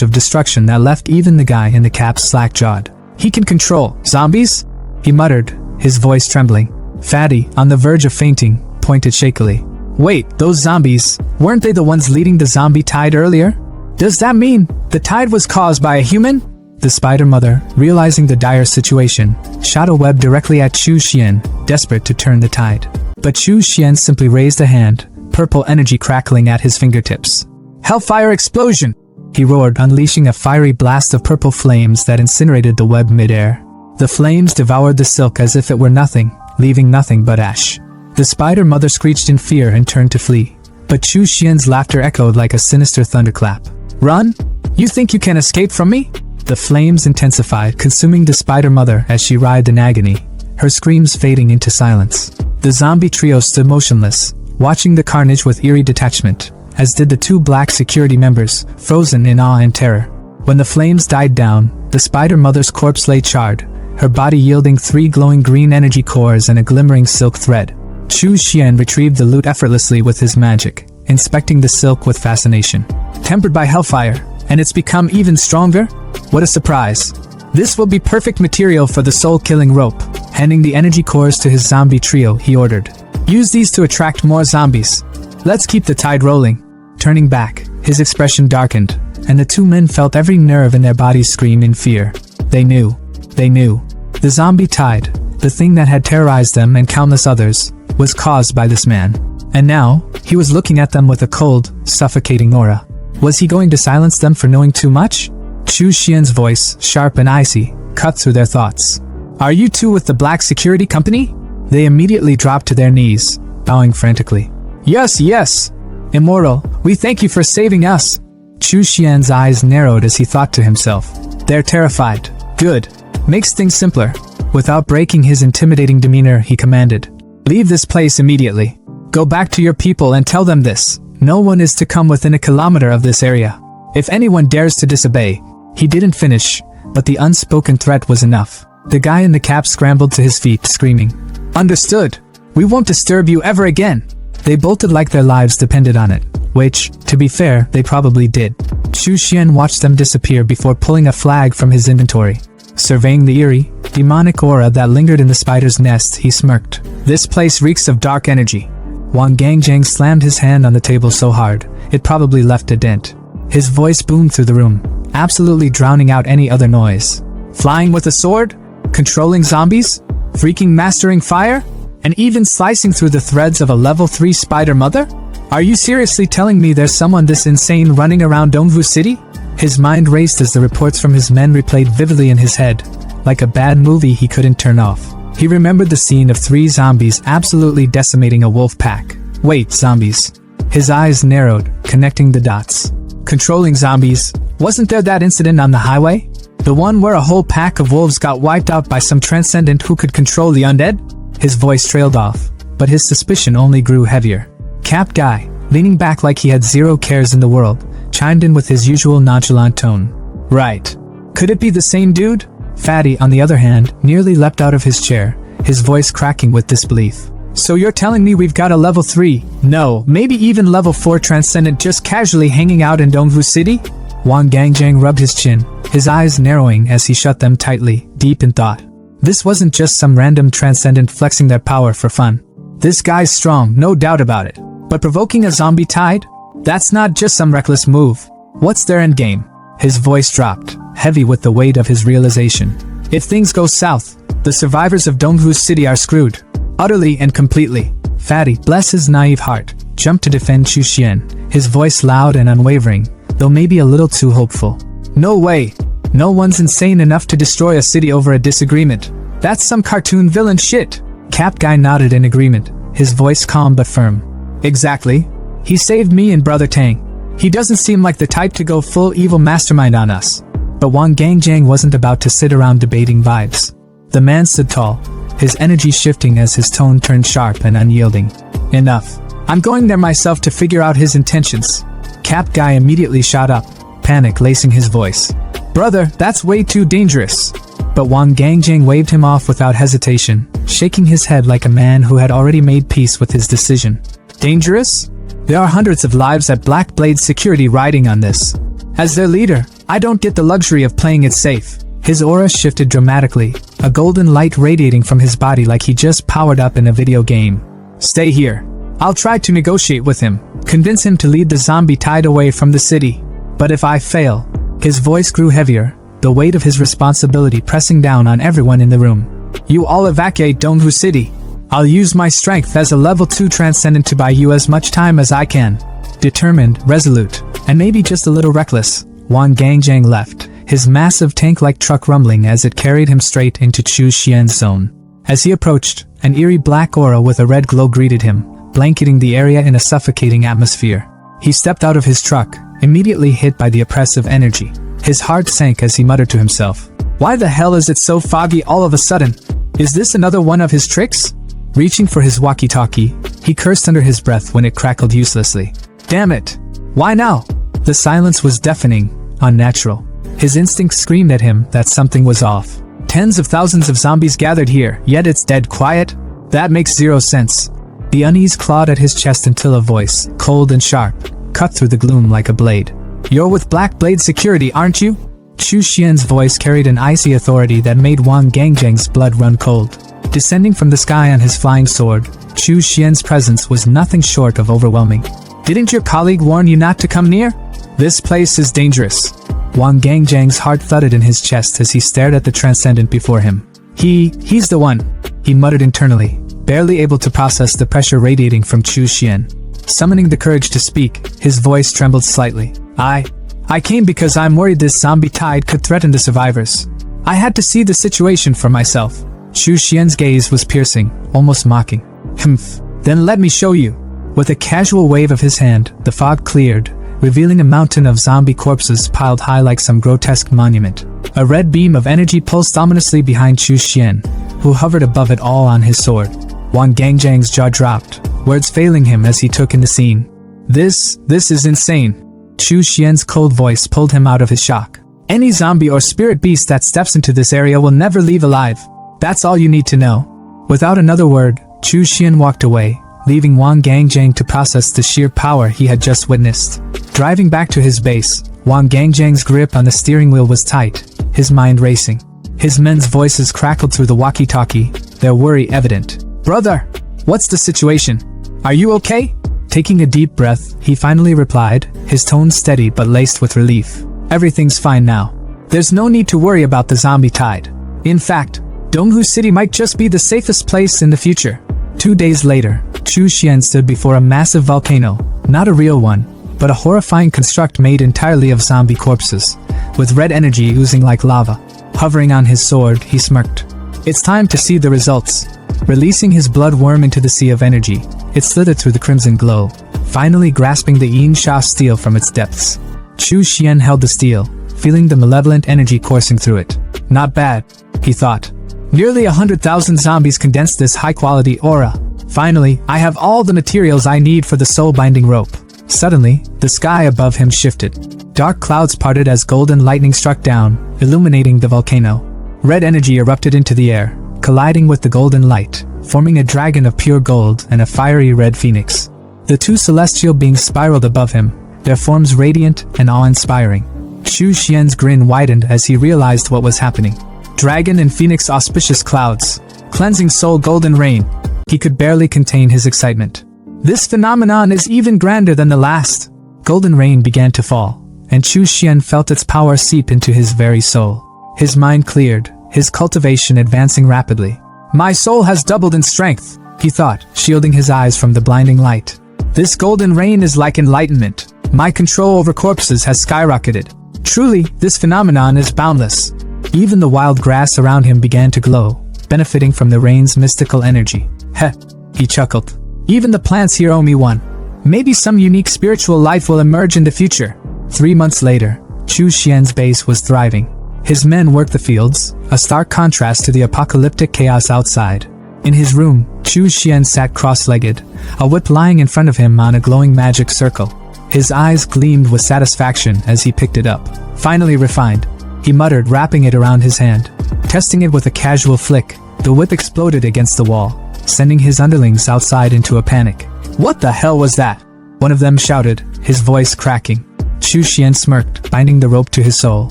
S1: of destruction that left even the guy in the cap slack-jawed. He can control zombies? he muttered, his voice trembling. Fatty, on the verge of fainting, pointed shakily. Wait, those zombies, weren't they the ones leading the zombie tide earlier? Does that mean the tide was caused by a human? The spider mother, realizing the dire situation, shot a web directly at Chu Xian, desperate to turn the tide. But Chu Xian simply raised a hand, purple energy crackling at his fingertips. Hellfire explosion! He roared, unleashing a fiery blast of purple flames that incinerated the web midair. The flames devoured the silk as if it were nothing, leaving nothing but ash. The spider mother screeched in fear and turned to flee. But Chu Xian's laughter echoed like a sinister thunderclap. Run? You think you can escape from me? The flames intensified, consuming the spider mother as she writhed in agony, her screams fading into silence. The zombie trio stood motionless, watching the carnage with eerie detachment, as did the two black security members, frozen in awe and terror. When the flames died down, the spider mother's corpse lay charred, her body yielding 3 glowing green energy cores and a glimmering silk thread. Chu Xian retrieved the loot effortlessly with his magic, inspecting the silk with fascination. Tempered by hellfire, and it's become even stronger? What a surprise. This will be perfect material for the soul-killing rope. Handing the energy cores to his zombie trio, he ordered. Use these to attract more zombies. Let's keep the tide rolling. Turning back, his expression darkened, and the two men felt every nerve in their bodies scream in fear. They knew. The zombie tide, the thing that had terrorized them and countless others, was caused by this man. And now, he was looking at them with a cold, suffocating aura. Was he going to silence them for knowing too much? Chu Xian's voice, sharp and icy, cut through their thoughts. Are you two with the black security company? They immediately dropped to their knees, bowing frantically. Yes. Immortal, we thank you for saving us. Chu Xian's eyes narrowed as he thought to himself. They're terrified. Good. Makes things simpler. Without breaking his intimidating demeanor, he commanded. Leave this place immediately. Go back to your people and tell them this. No one is to come within a kilometer of this area. If anyone dares to disobey. He didn't finish, but the unspoken threat was enough. The guy in the cap scrambled to his feet, screaming. Understood. We won't disturb you ever again. They bolted like their lives depended on it, which, to be fair, they probably did. Chu Xian watched them disappear before pulling a flag from his inventory. Surveying the eerie, demonic aura that lingered in the spider's nest, he smirked. This place reeks of dark energy. Wang Gangjang slammed his hand on the table so hard, it probably left a dent. His voice boomed through the room, absolutely drowning out any other noise. Flying with a sword? Controlling zombies? Freaking mastering fire? And even slicing through the threads of a level 3 spider mother? Are you seriously telling me there's someone this insane running around Dongwu City? His mind raced as the reports from his men replayed vividly in his head, like a bad movie he couldn't turn off. He remembered the scene of 3 zombies absolutely decimating a wolf pack. Wait, zombies. His eyes narrowed, connecting the dots. Controlling zombies. Wasn't there that incident on the highway? The one where a whole pack of wolves got wiped out by some transcendent who could control the undead? His voice trailed off, but his suspicion only grew heavier. Capped guy, leaning back like he had 0 cares in the world, chimed in with his usual nonchalant tone. Right. Could it be the same dude? Fatty, on the other hand, nearly leapt out of his chair, his voice cracking with disbelief. So you're telling me we've got a level 3, no, maybe even level 4 transcendent just casually hanging out in Dongwu City? Wang Gangjang rubbed his chin, his eyes narrowing as he shut them tightly, deep in thought. This wasn't just some random transcendent flexing their power for fun. This guy's strong, no doubt about it. But provoking a zombie tide? That's not just some reckless move. What's their endgame? His voice dropped, heavy with the weight of his realization. If things go south, the survivors of Dongwu City are screwed. Utterly and completely. Fatty, bless his naive heart, jumped to defend Chu Xian, his voice loud and unwavering, though maybe a little too hopeful. No way. No one's insane enough to destroy a city over a disagreement. That's some cartoon villain shit. Cap Guy nodded in agreement, his voice calm but firm. Exactly. He saved me and Brother Tang. He doesn't seem like the type to go full evil mastermind on us. But Wang Gangjang wasn't about to sit around debating vibes. The man stood tall, his energy shifting as his tone turned sharp and unyielding. Enough. I'm going there myself to figure out his intentions. Cap Guy immediately shot up, panic lacing his voice. Brother, that's way too dangerous. But Wang Gangjang waved him off without hesitation, shaking his head like a man who had already made peace with his decision. Dangerous? There are hundreds of lives at Black Blade Security riding on this. As their leader, I don't get the luxury of playing it safe. His aura shifted dramatically, a golden light radiating from his body like he just powered up in a video game. Stay here. I'll try to negotiate with him, convince him to lead the zombie tide away from the city. But if I fail, his voice grew heavier, the weight of his responsibility pressing down on everyone in the room. You all evacuate Donghu City. I'll use my strength as a level 2 transcendent to buy you as much time as I can. Determined, resolute, and maybe just a little reckless, Wang Gangjang left, his massive tank-like truck rumbling as it carried him straight into Chu Xian's zone. As he approached, an eerie black aura with a red glow greeted him, blanketing the area in a suffocating atmosphere. He stepped out of his truck, immediately hit by the oppressive energy. His heart sank as he muttered to himself, "Why the hell is it so foggy all of a sudden? Is this another one of his tricks?" Reaching for his walkie-talkie, he cursed under his breath when it crackled uselessly. Damn it! Why now? The silence was deafening, unnatural. His instincts screamed at him that something was off. Tens of thousands of zombies gathered here, yet it's dead quiet? That makes zero sense. The unease clawed at his chest until a voice, cold and sharp, cut through the gloom like a blade. You're with Black Blade Security, aren't you? Chu Xian's voice carried an icy authority that made Wang Gangjang's blood run cold. Descending from the sky on his flying sword, Chu Xian's presence was nothing short of overwhelming. Didn't your colleague warn you not to come near? This place is dangerous. Wang Gangjang's heart thudded in his chest as he stared at the transcendent before him. He's the one, he muttered internally, barely able to process the pressure radiating from Chu Xian. Summoning the courage to speak, his voice trembled slightly. I came because I'm worried this zombie tide could threaten the survivors. I had to see the situation for myself. Chu Xian's gaze was piercing, almost mocking. Humph, then let me show you. With a casual wave of his hand, the fog cleared, revealing a mountain of zombie corpses piled high like some grotesque monument. A red beam of energy pulsed ominously behind Chu Xian, who hovered above it all on his sword. Wang Gangjang's jaw dropped, words failing him as he took in the scene. This is insane. Chu Xian's cold voice pulled him out of his shock. Any zombie or spirit beast that steps into this area will never leave alive. That's all you need to know. Without another word, Chu Xian walked away, leaving Wang Gangjang to process the sheer power he had just witnessed. Driving back to his base, Wang Gangjang's grip on the steering wheel was tight, his mind racing. His men's voices crackled through the walkie-talkie, their worry evident. Brother, what's the situation? Are you okay? Taking a deep breath, he finally replied, his tone steady but laced with relief. Everything's fine now. There's no need to worry about the zombie tide. In fact, Donghu City might just be the safest place in the future. 2 days later, Chu Xian stood before a massive volcano, not a real one, but a horrifying construct made entirely of zombie corpses, with red energy oozing like lava. Hovering on his sword, he smirked. It's time to see the results. Releasing his blood worm into the sea of energy, it slithered through the crimson glow, finally grasping the Yin Sha steel from its depths. Chu Xian held the steel, feeling the malevolent energy coursing through it. Not bad, he thought. Nearly 100,000 zombies condensed this high-quality aura. Finally, I have all the materials I need for the soul-binding rope. Suddenly, the sky above him shifted. Dark clouds parted as golden lightning struck down, illuminating the volcano. Red energy erupted into the air, colliding with the golden light, forming a dragon of pure gold and a fiery red phoenix. The two celestial beings spiraled above him, their forms radiant and awe-inspiring. Chu Xian's grin widened as he realized what was happening. Dragon and Phoenix auspicious clouds, cleansing soul golden rain. He could barely contain his excitement. This phenomenon is even grander than the last. Golden rain began to fall, and Chu Xian felt its power seep into his very soul. His mind cleared, his cultivation advancing rapidly. My soul has doubled in strength, he thought, shielding his eyes from the blinding light. This golden rain is like enlightenment. My control over corpses has skyrocketed. Truly, this phenomenon is boundless. Even the wild grass around him began to glow, benefiting from the rain's mystical energy. Heh, he chuckled. Even the plants here owe me one. Maybe some unique spiritual life will emerge in the future. 3 months later, Chu Xian's base was thriving. His men worked the fields, a stark contrast to the apocalyptic chaos outside. In his room, Chu Xian sat cross-legged, a whip lying in front of him on a glowing magic circle. His eyes gleamed with satisfaction as he picked it up. Finally refined, he muttered, wrapping it around his hand. Testing it with a casual flick, the whip exploded against the wall, sending his underlings outside into a panic. What the hell was that? One of them shouted, his voice cracking. Chu Xian smirked, binding the rope to his soul.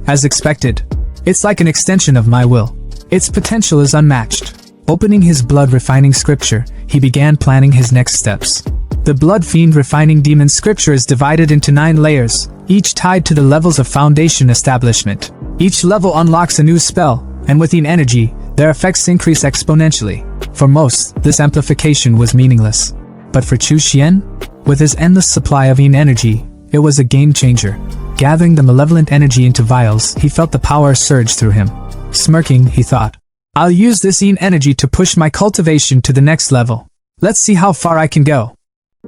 S1: As expected, It's like an extension of my will. Its potential is unmatched. Opening his blood-refining scripture, he began planning his next steps. The Blood Fiend Refining Demon scripture is divided into 9 layers, each tied to the levels of foundation establishment. Each level unlocks a new spell, and with yin energy, their effects increase exponentially. For most, this amplification was meaningless. But for Chu Xian, with his endless supply of yin energy, it was a game-changer. Gathering the malevolent energy into vials, he felt the power surge through him. Smirking, he thought, I'll use this yin energy to push my cultivation to the next level. Let's see how far I can go.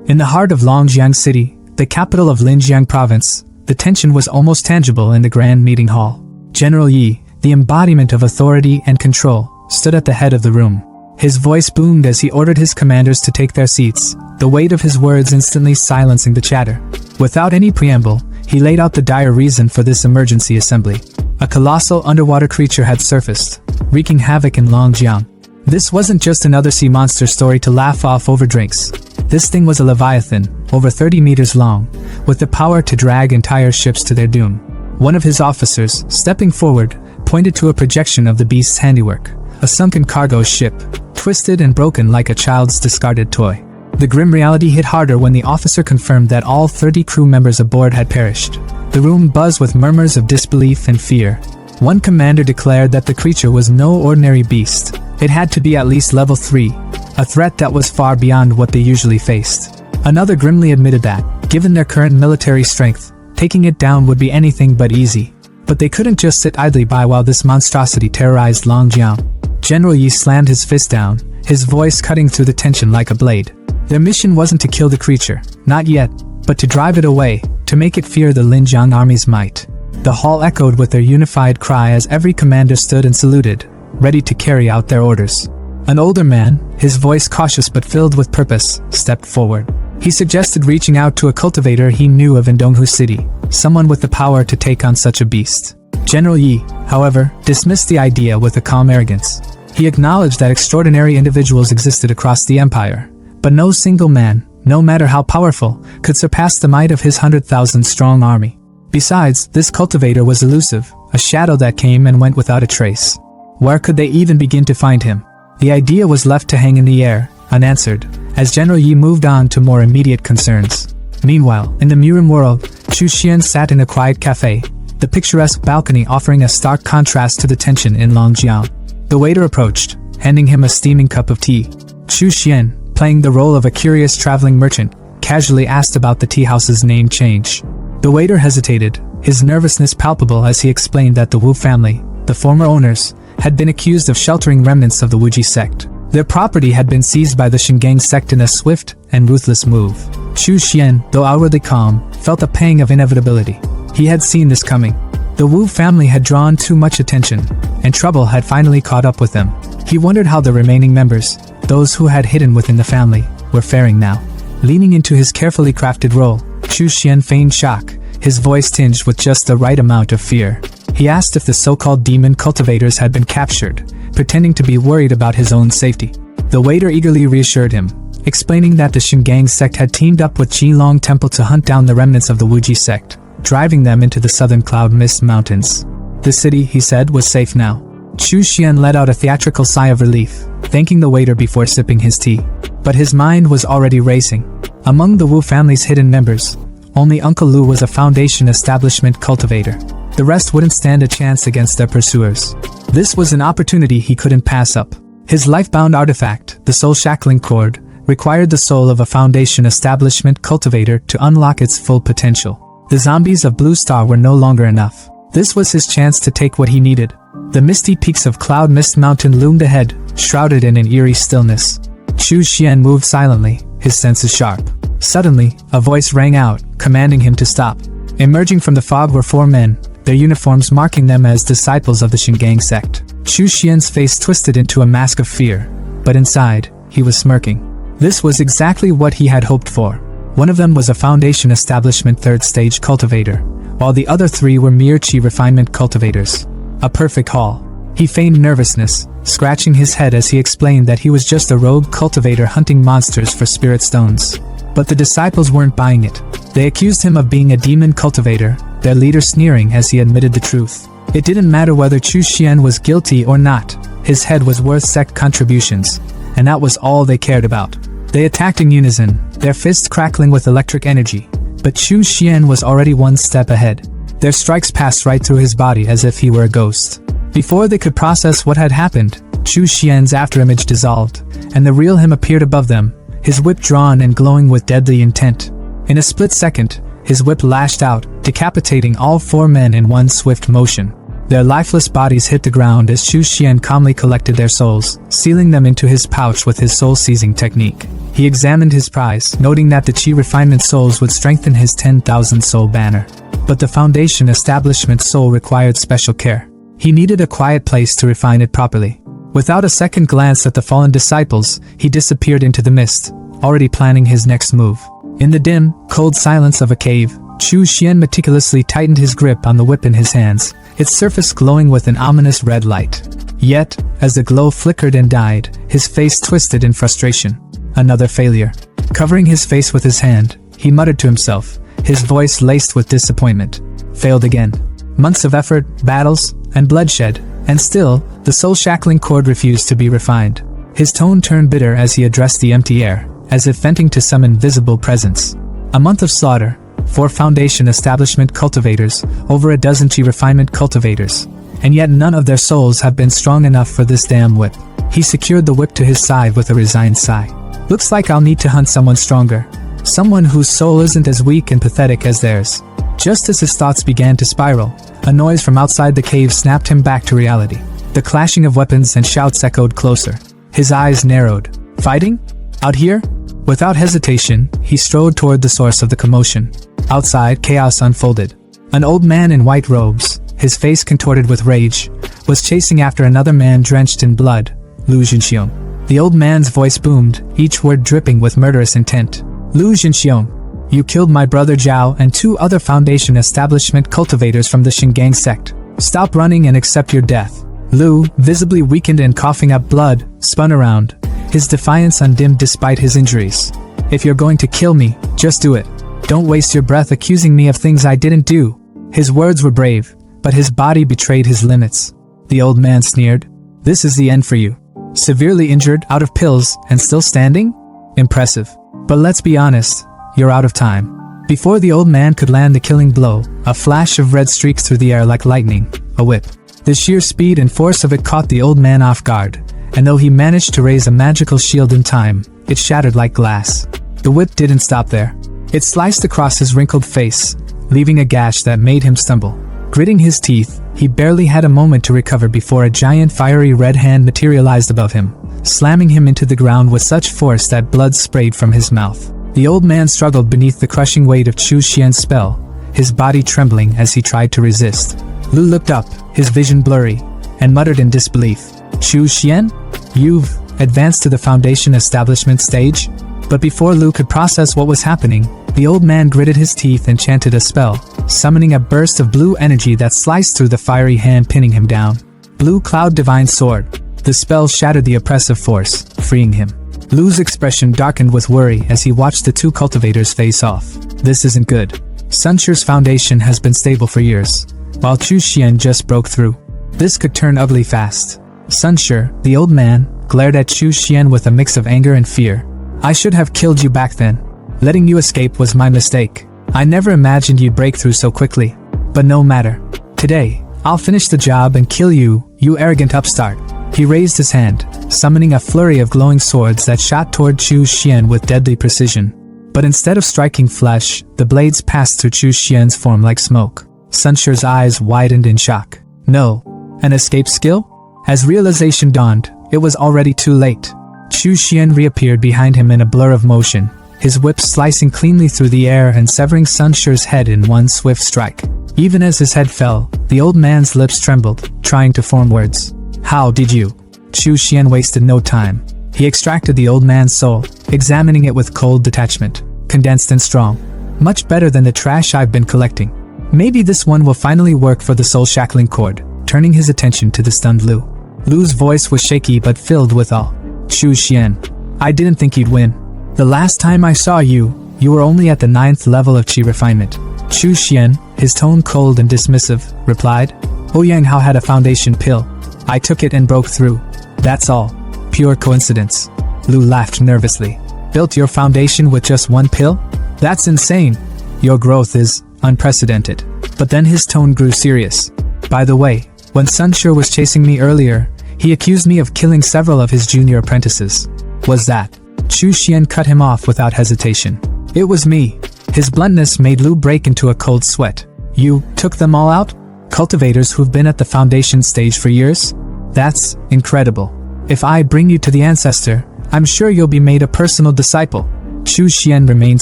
S1: In the heart of Longjiang City, the capital of Linjiang Province, the tension was almost tangible in the grand meeting hall. General Yi, the embodiment of authority and control, stood at the head of the room. His voice boomed as he ordered his commanders to take their seats, the weight of his words instantly silencing the chatter. Without any preamble, he laid out the dire reason for this emergency assembly. A colossal underwater creature had surfaced, wreaking havoc in Longjiang. This wasn't just another sea monster story to laugh off over drinks. This thing was a leviathan, over 30 meters long, with the power to drag entire ships to their doom. One of his officers, stepping forward, pointed to a projection of the beast's handiwork, a sunken cargo ship, twisted and broken like a child's discarded toy. The grim reality hit harder when the officer confirmed that all 30 crew members aboard had perished. The room buzzed with murmurs of disbelief and fear. One commander declared that the creature was no ordinary beast. It had to be at least level 3, a threat that was far beyond what they usually faced. Another grimly admitted that, given their current military strength, taking it down would be anything but easy. But they couldn't just sit idly by while this monstrosity terrorized Longjiang. General Yi slammed his fist down, his voice cutting through the tension like a blade. Their mission wasn't to kill the creature, not yet, but to drive it away, to make it fear the Linjiang army's might. The hall echoed with their unified cry as every commander stood and saluted, ready to carry out their orders. An older man, his voice cautious but filled with purpose, stepped forward. He suggested reaching out to a cultivator he knew of in Donghu City, someone with the power to take on such a beast. General Yi, however, dismissed the idea with a calm arrogance. He acknowledged that extraordinary individuals existed across the empire, but no single man, no matter how powerful, could surpass the might of his 100,000-strong army. Besides, this cultivator was elusive, a shadow that came and went without a trace. Where could they even begin to find him? The idea was left to hang in the air, unanswered, as General Yi moved on to more immediate concerns. Meanwhile, in the MURIM world, Chu Xian sat in a quiet cafe, the picturesque balcony offering a stark contrast to the tension in Longjiang. The waiter approached, handing him a steaming cup of tea. Chu Xian, playing the role of a curious traveling merchant, casually asked about the tea house's name change. The waiter hesitated, his nervousness palpable as he explained that the Wu family, the former owners, had been accused of sheltering remnants of the Wuji sect. Their property had been seized by the Shingang sect in a swift and ruthless move. Chu Xian, though outwardly calm, felt a pang of inevitability. He had seen this coming. The Wu family had drawn too much attention, and trouble had finally caught up with them. He wondered how the remaining members, those who had hidden within the family, were faring now. Leaning into his carefully crafted role, Chu Xian feigned shock, his voice tinged with just the right amount of fear. He asked if the so-called demon cultivators had been captured, pretending to be worried about his own safety. The waiter eagerly reassured him, explaining that the Shingang sect had teamed up with Qilong Temple to hunt down the remnants of the Wuji sect, driving them into the southern cloud mist mountains. The city, he said, was safe now. Chu Xian let out a theatrical sigh of relief, thanking the waiter before sipping his tea. But his mind was already racing. Among the Wu family's hidden members, only Uncle Lu was a Foundation establishment cultivator. The rest wouldn't stand a chance against their pursuers. This was an opportunity he couldn't pass up. His life-bound artifact, the soul shackling cord, required the soul of a Foundation establishment cultivator to unlock its full potential. The zombies of Blue Star were no longer enough. This was his chance to take what he needed. The misty peaks of Cloud Mist Mountain loomed ahead, shrouded in an eerie stillness. Chu Xian moved silently, his senses sharp. Suddenly, a voice rang out, commanding him to stop. Emerging from the fog were 4 men, their uniforms marking them as disciples of the Shingang sect. Chu Xian's face twisted into a mask of fear, but inside, he was smirking. This was exactly what he had hoped for. One of them was a Foundation establishment 3rd stage cultivator, while the other 3 were mere Qi refinement cultivators. A perfect haul. He feigned nervousness, scratching his head as he explained that he was just a rogue cultivator hunting monsters for spirit stones. But the disciples weren't buying it. They accused him of being a demon cultivator, their leader sneering as he admitted the truth. It didn't matter whether Chu Xian was guilty or not. His head was worth sect contributions, and that was all they cared about. They attacked in unison, their fists crackling with electric energy, but Chu Xian was already one step ahead. Their strikes passed right through his body as if he were a ghost. Before they could process what had happened, Chu Xian's afterimage dissolved, and the real him appeared above them, his whip drawn and glowing with deadly intent. In a split second, his whip lashed out, decapitating all 4 men in one swift motion. Their lifeless bodies hit the ground as Chu Xian calmly collected their souls, sealing them into his pouch with his soul-seizing technique. He examined his prize, noting that the Chi refinement souls would strengthen his 10,000 soul banner. But the Foundation establishment soul required special care. He needed a quiet place to refine it properly. Without a second glance at the fallen disciples, he disappeared into the mist, already planning his next move. In the dim, cold silence of a cave, Chu Xian meticulously tightened his grip on the whip in his hands, its surface glowing with an ominous red light. Yet, as the glow flickered and died, his face twisted in frustration. Another failure. Covering his face with his hand, he muttered to himself, his voice laced with disappointment. Failed again. Months of effort, battles, and bloodshed, and still, the soul-shackling cord refused to be refined. His tone turned bitter as he addressed the empty air, as if venting to some invisible presence. A month of slaughter, 4 Foundation establishment cultivators, over a dozen Chi refinement cultivators, and yet none of their souls have been strong enough for this damn whip. He secured the whip to his side with a resigned sigh. Looks like I'll need to hunt someone stronger. Someone whose soul isn't as weak and pathetic as theirs. Just as his thoughts began to spiral, a noise from outside the cave snapped him back to reality. The clashing of weapons and shouts echoed closer. His eyes narrowed. Fighting? Out here? Without hesitation, he strode toward the source of the commotion. Outside, chaos unfolded. An old man in white robes, his face contorted with rage, was chasing after another man drenched in blood, Lu Jinxiong. The old man's voice boomed, each word dripping with murderous intent. Lu Jinxiong, you killed my brother Zhao and 2 other Foundation establishment cultivators from the Shingang sect. Stop running and accept your death. Lu, visibly weakened and coughing up blood, spun around, his defiance undimmed despite his injuries. If you're going to kill me, just do it. Don't waste your breath accusing me of things I didn't do. His words were brave, but his body betrayed his limits. The old man sneered. This is the end for you. Severely injured, out of pills, and still standing? Impressive. But let's be honest, you're out of time. Before the old man could land the killing blow, a flash of red streaked through the air like lightning, a whip. The sheer speed and force of it caught the old man off guard, and though he managed to raise a magical shield in time, it shattered like glass. The whip didn't stop there. It sliced across his wrinkled face, leaving a gash that made him stumble. Gritting his teeth, he barely had a moment to recover before a giant fiery red hand materialized above him, slamming him into the ground with such force that blood sprayed from his mouth. The old man struggled beneath the crushing weight of Chu Xian's spell, his body trembling as he tried to resist. Lu looked up, his vision blurry, and muttered in disbelief. Chu Xian? You've advanced to the Foundation establishment stage? But before Lu could process what was happening, the old man gritted his teeth and chanted a spell, summoning a burst of blue energy that sliced through the fiery hand, pinning him down. Blue Cloud Divine Sword. The spell shattered the oppressive force, freeing him. Lu's expression darkened with worry as he watched the 2 cultivators face off. This isn't good. Sunshire's foundation has been stable for years, while Chu Xian just broke through. This could turn ugly fast. Sunshire, the old man, glared at Chu Xian with a mix of anger and fear. I should have killed you back then. Letting you escape was my mistake. I never imagined you'd break through so quickly. But no matter. Today, I'll finish the job and kill you, you arrogant upstart. He raised his hand, summoning a flurry of glowing swords that shot toward Chu Xian with deadly precision. But instead of striking flesh, the blades passed through Chu Xian's form like smoke. Sunshire's eyes widened in shock. No. An escape skill? As realization dawned, it was already too late. Chu Xian reappeared behind him in a blur of motion, his whip slicing cleanly through the air and severing Sunshire's head in one swift strike. Even as his head fell, the old man's lips trembled, trying to form words. How did you? Chu Xian wasted no time. He extracted the old man's soul, examining it with cold detachment, condensed and strong. Much better than the trash I've been collecting. Maybe this one will finally work for the soul-shackling cord, turning his attention to the stunned Lu. Lu's voice was shaky but filled with awe. Chu Xian, I didn't think you'd win. The last time I saw you, you were only at the 9th level of Chi refinement. Chu Xian, his tone cold and dismissive, replied, Ouyang Hao had a foundation pill. I took it and broke through. That's all. Pure coincidence. Lu laughed nervously. Built your foundation with just one pill? That's insane. Your growth is unprecedented. But then his tone grew serious. By the way, when Sunshire was chasing me earlier, he accused me of killing several of his junior apprentices. Was that? Chu Xian cut him off without hesitation. It was me. His bluntness made Lu break into a cold sweat. You took them all out? Cultivators who've been at the foundation stage for years? That's incredible. If I bring you to the ancestor, I'm sure you'll be made a personal disciple. Chu Xian remained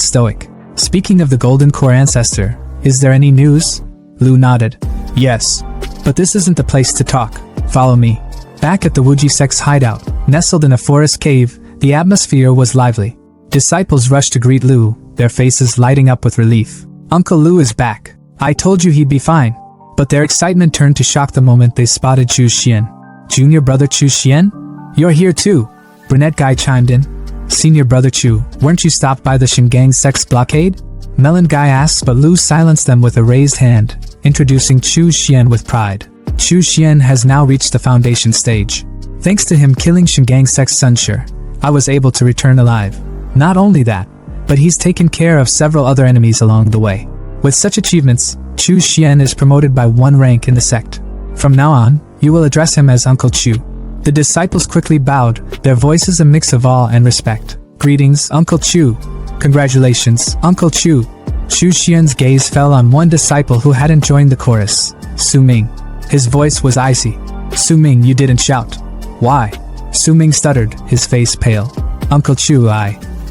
S1: stoic. Speaking of the Golden Core ancestor, is there any news? Lu nodded. Yes. But this isn't the place to talk. Follow me. Back at the Wuji sect's hideout, nestled in a forest cave, the atmosphere was lively. Disciples rushed to greet Lu, their faces lighting up with relief. Uncle Lu is back. I told you he'd be fine. But their excitement turned to shock the moment they spotted Chu Xian. Junior brother Chu Xian? You're here too. Brunette guy chimed in. Senior brother Chu, weren't you stopped by the Shingang sect's blockade? Melon guy asked, but Lu silenced them with a raised hand, introducing Chu Xian with pride. Chu Xian has now reached the foundation stage. Thanks to him killing Shingang sect's Sunshire, I was able to return alive. Not only that, but he's taken care of several other enemies along the way. With such achievements, Chu Xian is promoted by one rank in the sect. From now on, you will address him as Uncle Chu. The disciples quickly bowed, their voices a mix of awe and respect. Greetings, Uncle Chu. Congratulations, Uncle Chu. Chu Xian's gaze fell on one disciple who hadn't joined the chorus, Su Ming. His voice was icy. Su Ming, you didn't shout. Why? Su Ming stuttered, his face pale. Uncle Chu,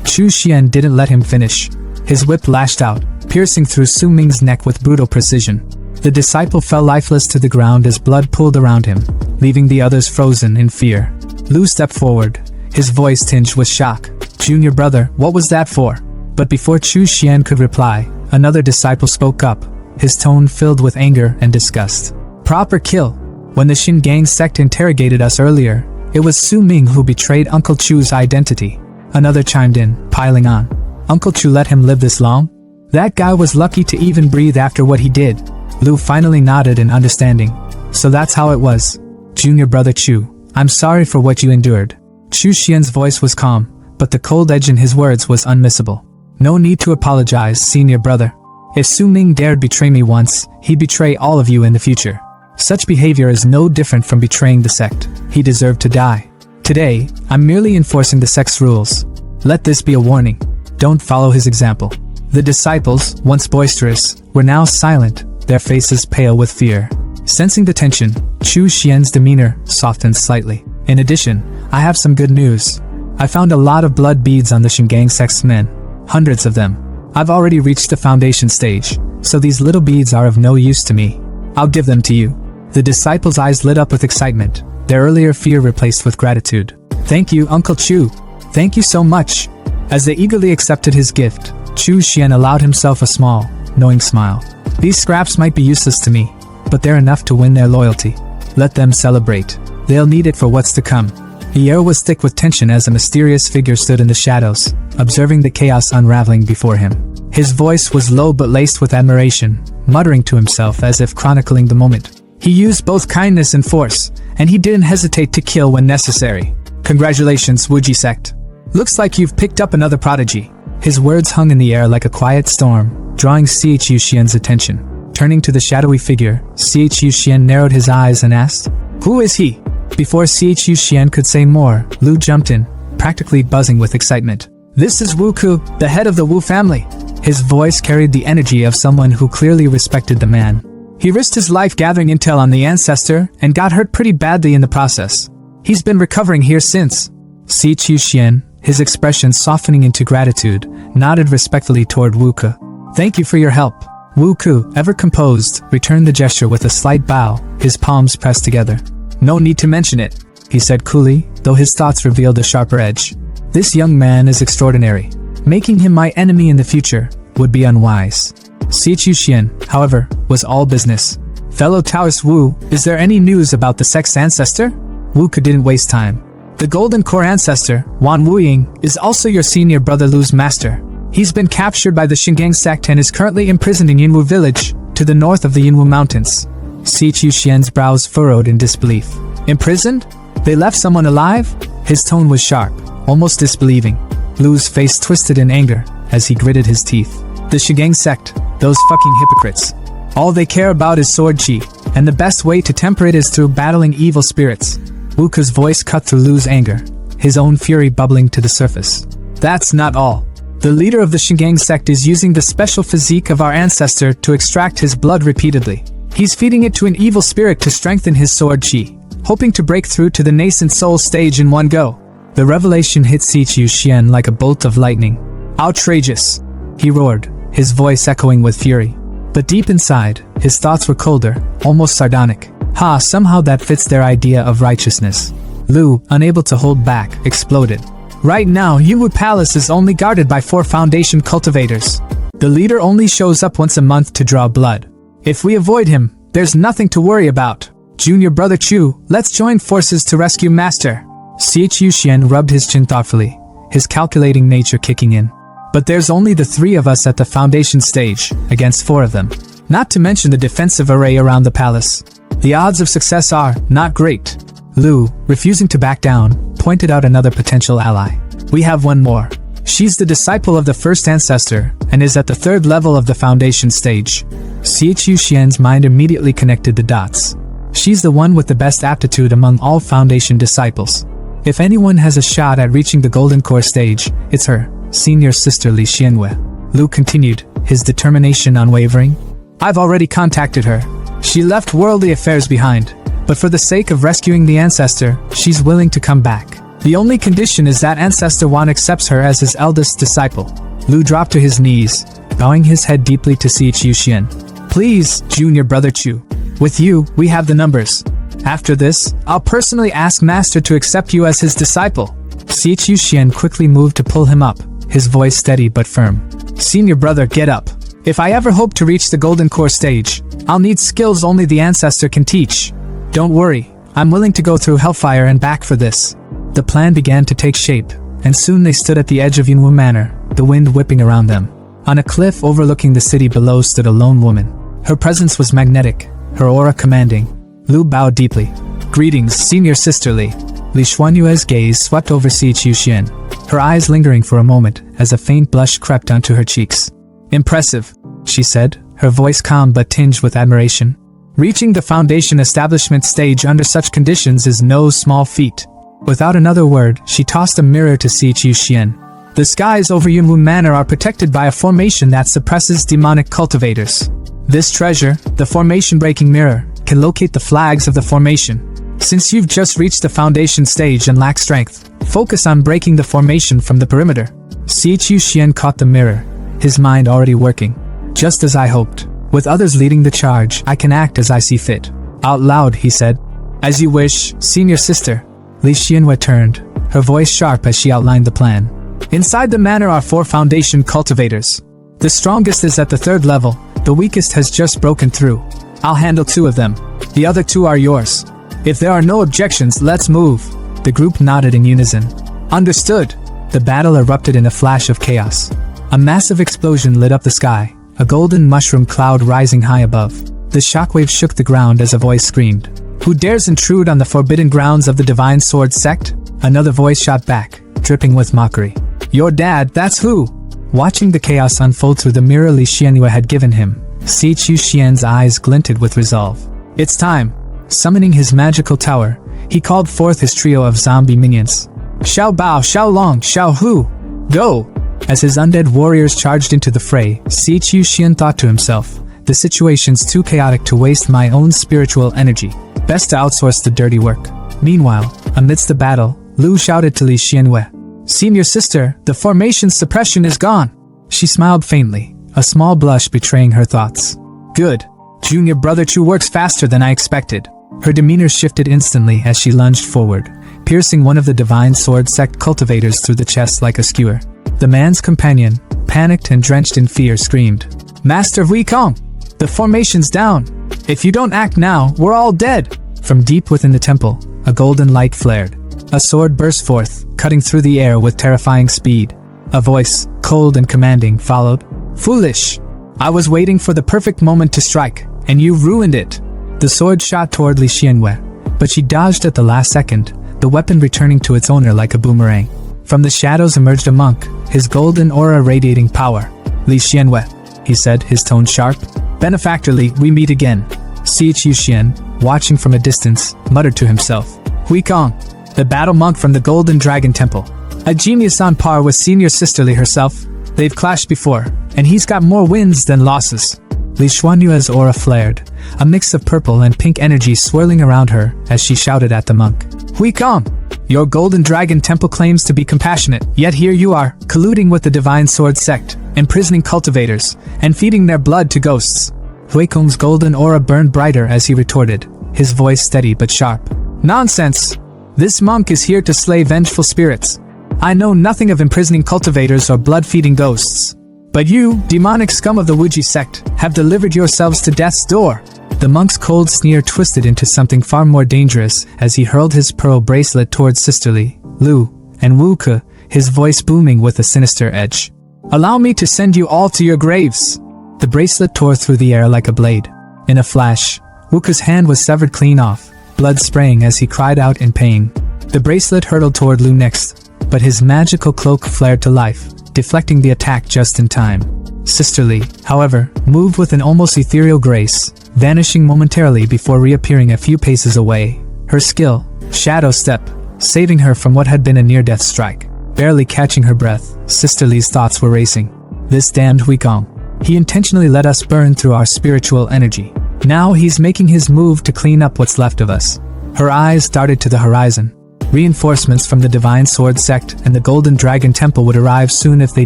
S1: Chu Xian didn't let him finish. His whip lashed out, piercing through Su Ming's neck with brutal precision. The disciple fell lifeless to the ground as blood pooled around him, leaving the others frozen in fear. Lu stepped forward, his voice tinged with shock. Junior brother, what was that for? But before Chu Xian could reply, another disciple spoke up, his tone filled with anger and disgust. Proper kill. When the Shingang sect interrogated us earlier, it was Su Ming who betrayed Uncle Chu's identity. Another chimed in, piling on. Uncle Chu let him live this long? That guy was lucky to even breathe after what he did. Lu finally nodded in understanding. So that's how it was. Junior brother Chu, I'm sorry for what you endured. Chu Xian's voice was calm, but the cold edge in his words was unmissable. No need to apologize, senior brother. If Su Ming dared betray me once, he'd betray all of you in the future. Such behavior is no different from betraying the sect. He deserved to die. Today, I'm merely enforcing the sect's rules. Let this be a warning. Don't follow his example. The disciples, once boisterous, were now silent, their faces pale with fear. Sensing the tension, Chu Xian's demeanor softened slightly. In addition, I have some good news. I found a lot of blood beads on the Shingang sect's men. Hundreds of them. I've already reached the foundation stage, so these little beads are of no use to me. I'll give them to you. The disciples' eyes lit up with excitement, their earlier fear replaced with gratitude. Thank you, Uncle Chu. Thank you so much. As they eagerly accepted his gift, Chu Xian allowed himself a small, knowing smile. These scraps might be useless to me, but they're enough to win their loyalty. Let them celebrate. They'll need it for what's to come. The air was thick with tension as a mysterious figure stood in the shadows, observing the chaos unraveling before him. His voice was low but laced with admiration, muttering to himself as if chronicling the moment. He used both kindness and force, and he didn't hesitate to kill when necessary. Congratulations, Wuji sect. Looks like you've picked up another prodigy. His words hung in the air like a quiet storm, drawing Chu Xian's attention. Turning to the shadowy figure, Chu Xian narrowed his eyes and asked, Who is he? Before Chu Xian could say more, Lu jumped in, practically buzzing with excitement. This is Wu Ku, the head of the Wu family. His voice carried the energy of someone who clearly respected the man. He risked his life gathering intel on the ancestor and got hurt pretty badly in the process. He's been recovering here since. Chu Xian, his expression softening into gratitude, nodded respectfully toward Wu Ku. Thank you for your help. Wu Ku, ever composed, returned the gesture with a slight bow, his palms pressed together. No need to mention it, he said coolly, though his thoughts revealed a sharper edge. This young man is extraordinary. Making him my enemy in the future would be unwise. Chu Xian, however, was all business. Fellow Taoist Wu, is there any news about the sect's ancestor? Wu Ku didn't waste time. The Golden Core ancestor, Wan Wuying, is also your senior brother Lu's master. He's been captured by the Shingang sect and is currently imprisoned in Yinwu village, to the north of the Yinwu mountains. Si Chuxian's brows furrowed in disbelief. Imprisoned? They left someone alive? His tone was sharp, almost disbelieving. Lu's face twisted in anger as he gritted his teeth. The Shigang sect, those fucking hypocrites. All they care about is sword chi, and the best way to temper it is through battling evil spirits. Wuka's voice cut through Lu's anger, his own fury bubbling to the surface. That's not all. The leader of the Shigang sect is using the special physique of our ancestor to extract his blood repeatedly. He's feeding it to an evil spirit to strengthen his sword chi, hoping to break through to the nascent soul stage in one go. The revelation hit Si Chuxian like a bolt of lightning. Outrageous! He roared, his voice echoing with fury. But deep inside, his thoughts were colder, almost sardonic. Ha, somehow that fits their idea of righteousness. Lu, unable to hold back, exploded. Right now, Yunwu Palace is only guarded by 4 Foundation cultivators. The leader only shows up once a month to draw blood. If we avoid him, there's nothing to worry about. Junior brother Chu, let's join forces to rescue Master. Si Chuxian rubbed his chin thoughtfully, his calculating nature kicking in. But there's only the 3 of us at the Foundation stage, against 4 of them. Not to mention the defensive array around the palace. The odds of success are not great. Lu, refusing to back down, pointed out another potential ally. We have one more. She's the disciple of the first ancestor, and is at the 3rd level of the Foundation stage. Si Chuxian's mind immediately connected the dots. She's the one with the best aptitude among all Foundation disciples. If anyone has a shot at reaching the Golden Core stage, it's her, senior sister Li Xianwei. Lu continued, his determination unwavering. I've already contacted her. She left worldly affairs behind, but for the sake of rescuing the ancestor, she's willing to come back. The only condition is that Ancestor Wan accepts her as his eldest disciple. Lu dropped to his knees, bowing his head deeply to Si Chuxian. Please, Junior Brother Chu. With you, we have the numbers. After this, I'll personally ask Master to accept you as his disciple. Si Chuxian quickly moved to pull him up, his voice steady but firm. Senior brother, get up. If I ever hope to reach the Golden Core stage, I'll need skills only the Ancestor can teach. Don't worry, I'm willing to go through hellfire and back for this. The plan began to take shape, and soon they stood at the edge of Yunwu Manor, the wind whipping around them. On a cliff overlooking the city below stood a lone woman. Her presence was magnetic, her aura commanding. Lu bowed deeply. Greetings, senior sister Li. Li Xuanyue's gaze swept over Si Chuxian, her eyes lingering for a moment as a faint blush crept onto her cheeks. Impressive, she said, her voice calm but tinged with admiration. Reaching the Foundation establishment stage under such conditions is no small feat. Without another word, she tossed a mirror to Si Chuxian. The skies over Yunwu Manor are protected by a formation that suppresses demonic cultivators. This treasure, the formation-breaking mirror, can locate the flags of the formation. Since you've just reached the Foundation stage and lack strength, focus on breaking the formation from the perimeter. Si Chuxian caught the mirror, his mind already working. Just as I hoped. With others leading the charge, I can act as I see fit. Out loud, he said. As you wish, senior sister. Li Xianwei turned, her voice sharp as she outlined the plan. Inside the manor are 4 Foundation cultivators. The strongest is at the 3rd level, the weakest has just broken through. I'll handle 2 of them. The other 2 are yours. If there are no objections, let's move. The group nodded in unison. Understood. The battle erupted in a flash of chaos. A massive explosion lit up the sky, a golden mushroom cloud rising high above. The shockwave shook the ground as a voice screamed. Who dares intrude on the forbidden grounds of the Divine Sword sect? Another voice shot back, dripping with mockery. Your dad, that's who? Watching the chaos unfold through the mirror Li Xianwei had given him, Si Chuxian's eyes glinted with resolve. It's time. Summoning his magical tower, he called forth his trio of zombie minions. Xiao Bao, Xiao Long, Xiao Hu, go! As his undead warriors charged into the fray, Si Chuxian thought to himself, the situation's too chaotic to waste my own spiritual energy. Best to outsource the dirty work. Meanwhile, amidst the battle, Lu shouted to Li Xianwei. Senior sister, the formation's suppression is gone. She smiled faintly, a small blush betraying her thoughts. Good. Junior brother Chu works faster than I expected. Her demeanor shifted instantly as she lunged forward, piercing one of the Divine Sword sect cultivators through the chest like a skewer. The man's companion, panicked and drenched in fear, screamed, Master Wei Kong! The formation's down! If you don't act now, we're all dead! From deep within the temple, a golden light flared. A sword burst forth, cutting through the air with terrifying speed. A voice, cold and commanding, followed. Foolish! I was waiting for the perfect moment to strike, and you ruined it! The sword shot toward Li Xianwei, but she dodged at the last second, the weapon returning to its owner like a boomerang. From the shadows emerged a monk, his golden aura radiating power. Li Xianwei, he said, his tone sharp. Benefactorly, we meet again. Xie Qiuxian, watching from a distance, muttered to himself. Hui Kong, the battle monk from the Golden Dragon Temple. A genius on par with senior sisterly herself. They've clashed before, and he's got more wins than losses. Li Xuanyue's aura flared, a mix of purple and pink energy swirling around her as she shouted at the monk. Hui Kong, your Golden Dragon Temple claims to be compassionate, yet here you are, colluding with the Divine Sword sect, imprisoning cultivators, and feeding their blood to ghosts. Hui Kong's golden aura burned brighter as he retorted, his voice steady but sharp. Nonsense! This monk is here to slay vengeful spirits. I know nothing of imprisoning cultivators or blood-feeding ghosts. But you, demonic scum of the Wuji sect, have delivered yourselves to death's door. The monk's cold sneer twisted into something far more dangerous as he hurled his pearl bracelet towards Sisterly, Lu, and Wu Ke, his voice booming with a sinister edge. Allow me to send you all to your graves. The bracelet tore through the air like a blade. In a flash, Wu Ke's hand was severed clean off, blood spraying as he cried out in pain. The bracelet hurtled toward Lu next, but his magical cloak flared to life, deflecting the attack just in time. Sisterly, however, moved with an almost ethereal grace, vanishing momentarily before reappearing a few paces away. Her skill, Shadow Step, saving her from what had been a near-death strike. Barely catching her breath, Sisterly's thoughts were racing. This damned Hui Kong. He intentionally let us burn through our spiritual energy. Now he's making his move to clean up what's left of us. Her eyes darted to the horizon. Reinforcements from the Divine Sword sect and the Golden Dragon Temple would arrive soon if they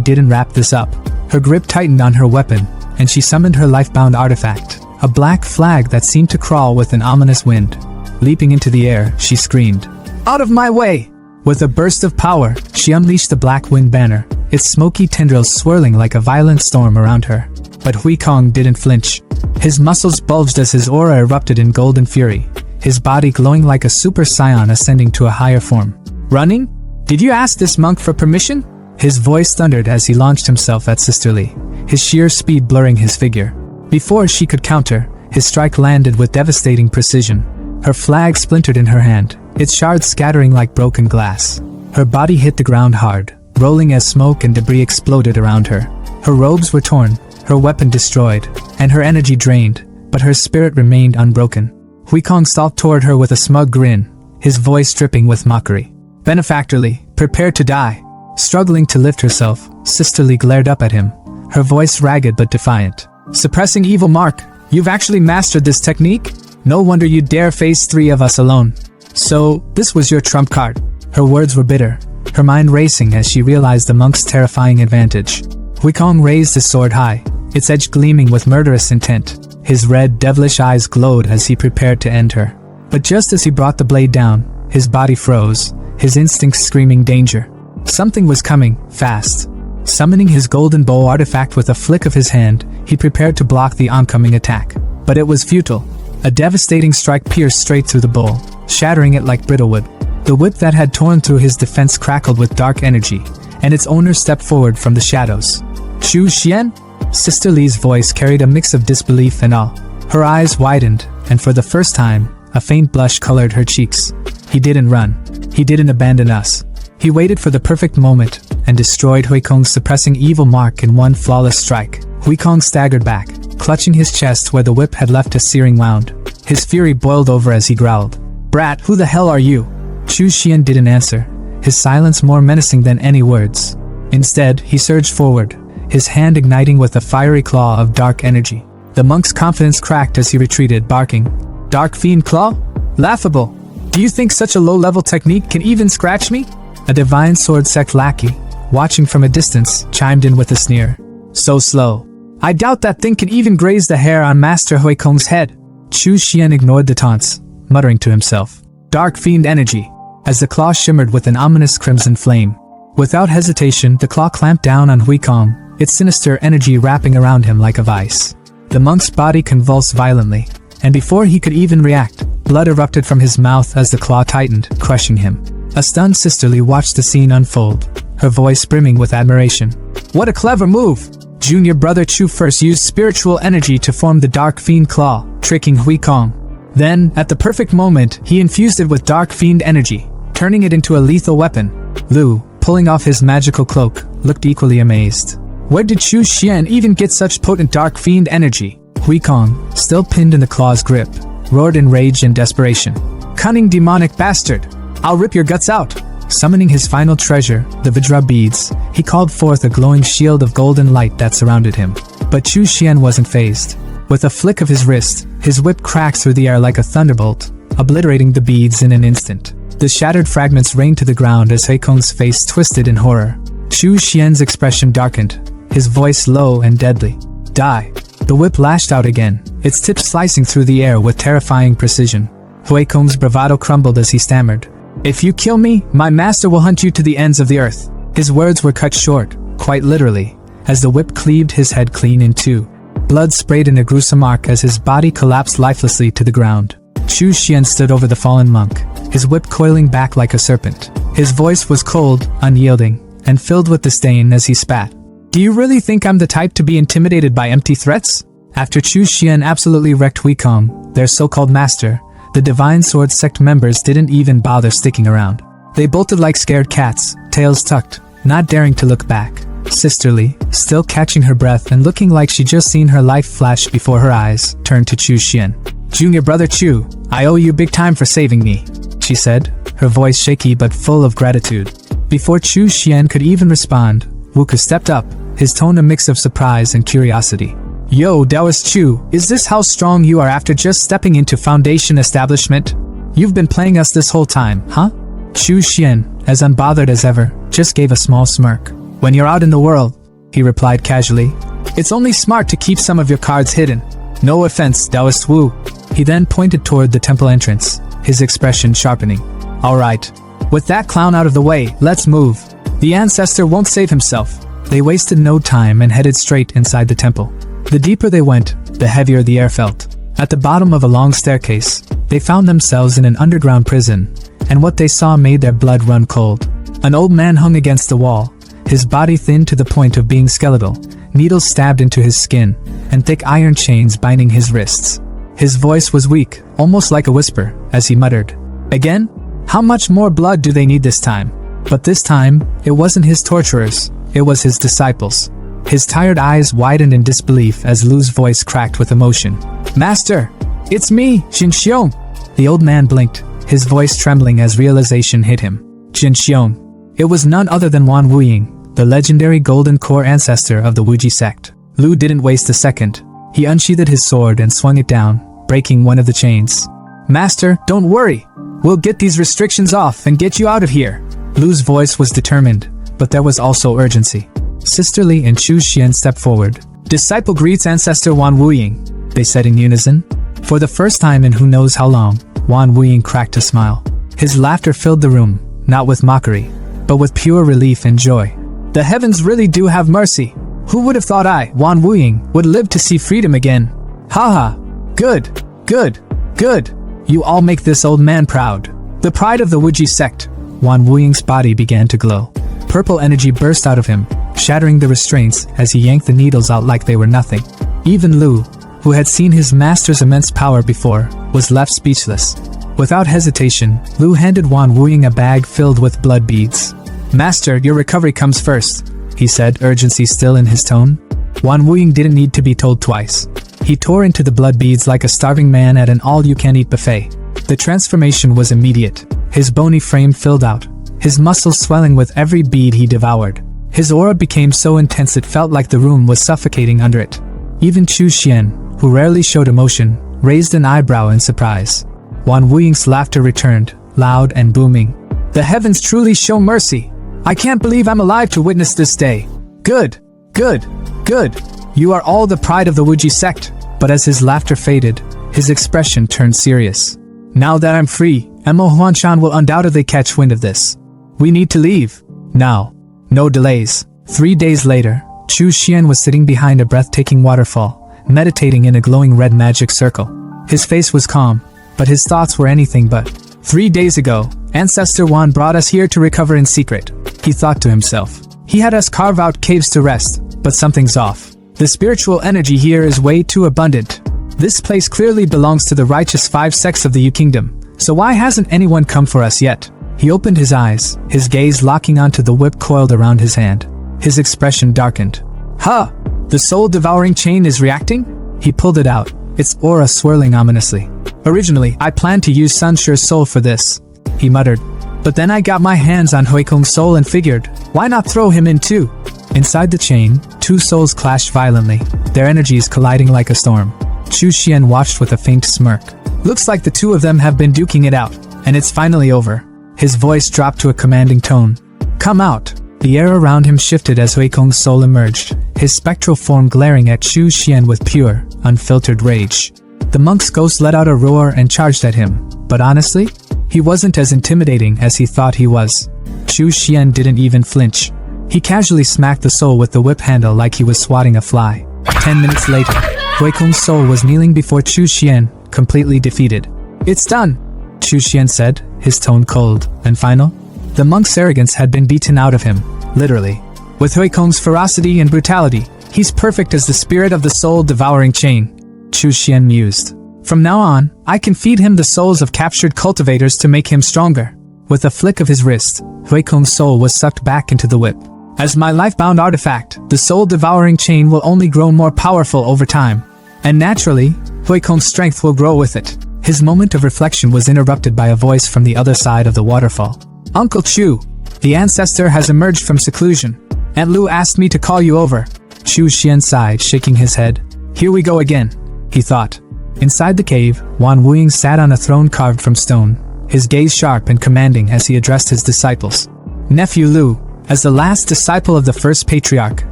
S1: didn't wrap this up. Her grip tightened on her weapon, and she summoned her life-bound artifact, a black flag that seemed to crawl with an ominous wind. Leaping into the air, she screamed, "Out of my way!" With a burst of power, she unleashed the black wind banner, its smoky tendrils swirling like a violent storm around her. But Hui Kong didn't flinch. His muscles bulged as his aura erupted in golden fury, his body glowing like a super scion ascending to a higher form. Running? Did you ask this monk for permission? His voice thundered as he launched himself at Sisterly, his sheer speed blurring his figure. Before she could counter, his strike landed with devastating precision. Her flag splintered in her hand, its shards scattering like broken glass. Her body hit the ground hard, rolling as smoke and debris exploded around her. Her robes were torn, her weapon destroyed, and her energy drained, but her spirit remained unbroken. Hui Kong stalked toward her with a smug grin, his voice dripping with mockery. Benefactorly, prepare to die. Struggling to lift herself, Sisterly glared up at him, her voice ragged but defiant. Suppressing evil mark, you've actually mastered this technique? No wonder you dare face 3 of us alone. So, this was your trump card. Her words were bitter, her mind racing as she realized the monk's terrifying advantage. Hui Kong raised his sword high, its edge gleaming with murderous intent. His red, devilish eyes glowed as he prepared to end her. But just as he brought the blade down, his body froze, his instincts screaming danger. Something was coming, fast. Summoning his golden bow artifact with a flick of his hand, he prepared to block the oncoming attack. But it was futile. A devastating strike pierced straight through the bowl, shattering it like brittle wood. The whip that had torn through his defense crackled with dark energy, and its owner stepped forward from the shadows. Chu Xian? Sisterly's voice carried a mix of disbelief and awe. Her eyes widened, and for the first time, a faint blush colored her cheeks. He didn't run. He didn't abandon us. He waited for the perfect moment, and destroyed Hui Kong's suppressing evil mark in one flawless strike. Hui Kong staggered back, clutching his chest where the whip had left a searing wound. His fury boiled over as he growled, "Brat, who the hell are you?" Chu Xian didn't answer, his silence more menacing than any words. Instead, he surged forward, his hand igniting with a fiery claw of dark energy. The monk's confidence cracked as he retreated, barking, "Dark fiend claw? Laughable! Do you think such a low-level technique can even scratch me?" A Divine Sword sect lackey, watching from a distance, chimed in with a sneer. "So slow. I doubt that thing can even graze the hair on Master Hui Kong's head." Chu Xian ignored the taunts, muttering to himself, "Dark fiend energy," as the claw shimmered with an ominous crimson flame. Without hesitation, the claw clamped down on Hui Kong, its sinister energy wrapping around him like a vice. The monk's body convulsed violently, and before he could even react, blood erupted from his mouth as the claw tightened, crushing him. A stunned Sisterly watched the scene unfold, her voice brimming with admiration. "What a clever move! Junior brother Chu first used spiritual energy to form the Dark Fiend Claw, tricking Hui Kong. Then, at the perfect moment, he infused it with dark fiend energy, turning it into a lethal weapon. Lu, pulling off his magical cloak, looked equally amazed. Where did Chu Xian even get such potent dark fiend energy? Hui Kong, still pinned in the claw's grip, roared in rage and desperation. Cunning demonic bastard! I'll rip your guts out! Summoning his final treasure, the Vajra beads, he called forth a glowing shield of golden light that surrounded him. But Chu Xian wasn't fazed. With a flick of his wrist, his whip cracked through the air like a thunderbolt, obliterating the beads in an instant. The shattered fragments rained to the ground as Hui Kong's face twisted in horror. Chu Xian's expression darkened, his voice low and deadly. Die! The whip lashed out again, its tip slicing through the air with terrifying precision. Hui Kong's bravado crumbled as he stammered. If you kill me, my master will hunt you to the ends of the earth. His words were cut short, quite literally, as the whip cleaved his head clean in two. Blood sprayed in a gruesome arc as his body collapsed lifelessly to the ground. Chu Xian stood over the fallen monk, his whip coiling back like a serpent. His voice was cold, unyielding, and filled with disdain as he spat. Do you really think I'm the type to be intimidated by empty threats? After Chu Xian absolutely wrecked Hui Kong, their so-called master, the Divine Sword sect members didn't even bother sticking around. They bolted like scared cats, tails tucked, not daring to look back. Sisterly, still catching her breath and looking like she'd just seen her life flash before her eyes, turned to Chu Xian. Junior brother Chu, I owe you big time for saving me, she said, her voice shaky but full of gratitude. Before Chu Xian could even respond, Wuka stepped up, his tone a mix of surprise and curiosity. Yo, Taoist Chu, is this how strong you are after just stepping into Foundation establishment? You've been playing us this whole time, huh? Chu Xian, as unbothered as ever, just gave a small smirk. When you're out in the world, he replied casually, it's only smart to keep some of your cards hidden. No offense, Taoist Wu. He then pointed toward the temple entrance, his expression sharpening. Alright, with that clown out of the way, let's move. The ancestor won't save himself. They wasted no time and headed straight inside the temple. The deeper they went, the heavier the air felt. At the bottom of a long staircase, they found themselves in an underground prison, and what they saw made their blood run cold. An old man hung against the wall, his body thin to the point of being skeletal, needles stabbed into his skin, and thick iron chains binding his wrists. His voice was weak, almost like a whisper, as he muttered, Again? How much more blood do they need this time? But this time, it wasn't his torturers, it was his disciples. His tired eyes widened in disbelief as Lu's voice cracked with emotion. Master! It's me, Jin Xiong! The old man blinked, his voice trembling as realization hit him. Jin Xiong. It was none other than Wan Wuying, the legendary Golden Core ancestor of the Wuji sect. Lu didn't waste a second. He unsheathed his sword and swung it down, breaking one of the chains. Master, don't worry! We'll get these restrictions off and get you out of here! Lu's voice was determined, but there was also urgency. Sisterly and Chu Xian stepped forward. Disciple greets Ancestor Wan Wuying, they said in unison. For the first time in who knows how long, Wan Wuying cracked a smile. His laughter filled the room, not with mockery, but with pure relief and joy. The heavens really do have mercy. Who would have thought I, Wan Wuying, would live to see freedom again? Haha. Good, good, good. You all make this old man proud. The pride of the Wuji sect. Wan Wuying's body began to glow. Purple energy burst out of him, shattering the restraints as he yanked the needles out like they were nothing. Even Lu, who had seen his master's immense power before, was left speechless. Without hesitation, Lu handed Wan Wuying a bag filled with blood beads. Master, your recovery comes first, he said, urgency still in his tone. Wan Wuying didn't need to be told twice. He tore into the blood beads like a starving man at an all-you-can-eat buffet. The transformation was immediate. His bony frame filled out, his muscles swelling with every bead he devoured. His aura became so intense it felt like the room was suffocating under it. Even Chu Xian, who rarely showed emotion, raised an eyebrow in surprise. Wan Wuying's laughter returned, loud and booming. The heavens truly show mercy. I can't believe I'm alive to witness this day. Good, good, good. You are all the pride of the Wuji sect. But as his laughter faded, his expression turned serious. Now that I'm free, Emo Huanshan will undoubtedly catch wind of this. We need to leave. Now. No delays. 3 days later, Chu Xian was sitting behind a breathtaking waterfall, meditating in a glowing red magic circle. His face was calm, but his thoughts were anything but. 3 days ago, Ancestor Wan brought us here to recover in secret, he thought to himself. He had us carve out caves to rest, but something's off. The spiritual energy here is way too abundant. This place clearly belongs to the righteous 5 sects of the U Kingdom, so why hasn't anyone come for us yet? He opened his eyes, his gaze locking onto the whip coiled around his hand. His expression darkened. Huh! The soul-devouring chain is reacting? He pulled it out, its aura swirling ominously. Originally, I planned to use Sunshure's soul for this, he muttered. But then I got my hands on Huikong's soul and figured, why not throw him in too? Inside the chain, 2 souls clashed violently, their energies colliding like a storm. Chu Xian watched with a faint smirk. Looks like the 2 of them have been duking it out, and it's finally over. His voice dropped to a commanding tone. Come out. The air around him shifted as Huikong's soul emerged, his spectral form glaring at Chu Xian with pure, unfiltered rage. The monk's ghost let out a roar and charged at him, but honestly, he wasn't as intimidating as he thought he was. Chu Xian didn't even flinch. He casually smacked the soul with the whip handle like he was swatting a fly. 10 minutes later, Huikong's soul was kneeling before Chu Xian, completely defeated. It's done, Chu Xian said, his tone cold and final. The monk's arrogance had been beaten out of him, literally. With Huikong's ferocity and brutality, he's perfect as the spirit of the soul-devouring chain, Chu Xian mused. From now on, I can feed him the souls of captured cultivators to make him stronger. With a flick of his wrist, Huikong's soul was sucked back into the whip. As my life-bound artifact, the soul-devouring chain will only grow more powerful over time. And naturally, Huikong's strength will grow with it. His moment of reflection was interrupted by a voice from the other side of the waterfall. Uncle Chu, the ancestor has emerged from seclusion. Aunt Lu asked me to call you over. Chu Xian sighed, shaking his head. Here we go again, he thought. Inside the cave, Wan Wuying sat on a throne carved from stone, his gaze sharp and commanding as he addressed his disciples. Nephew Lu, as the last disciple of the first patriarch,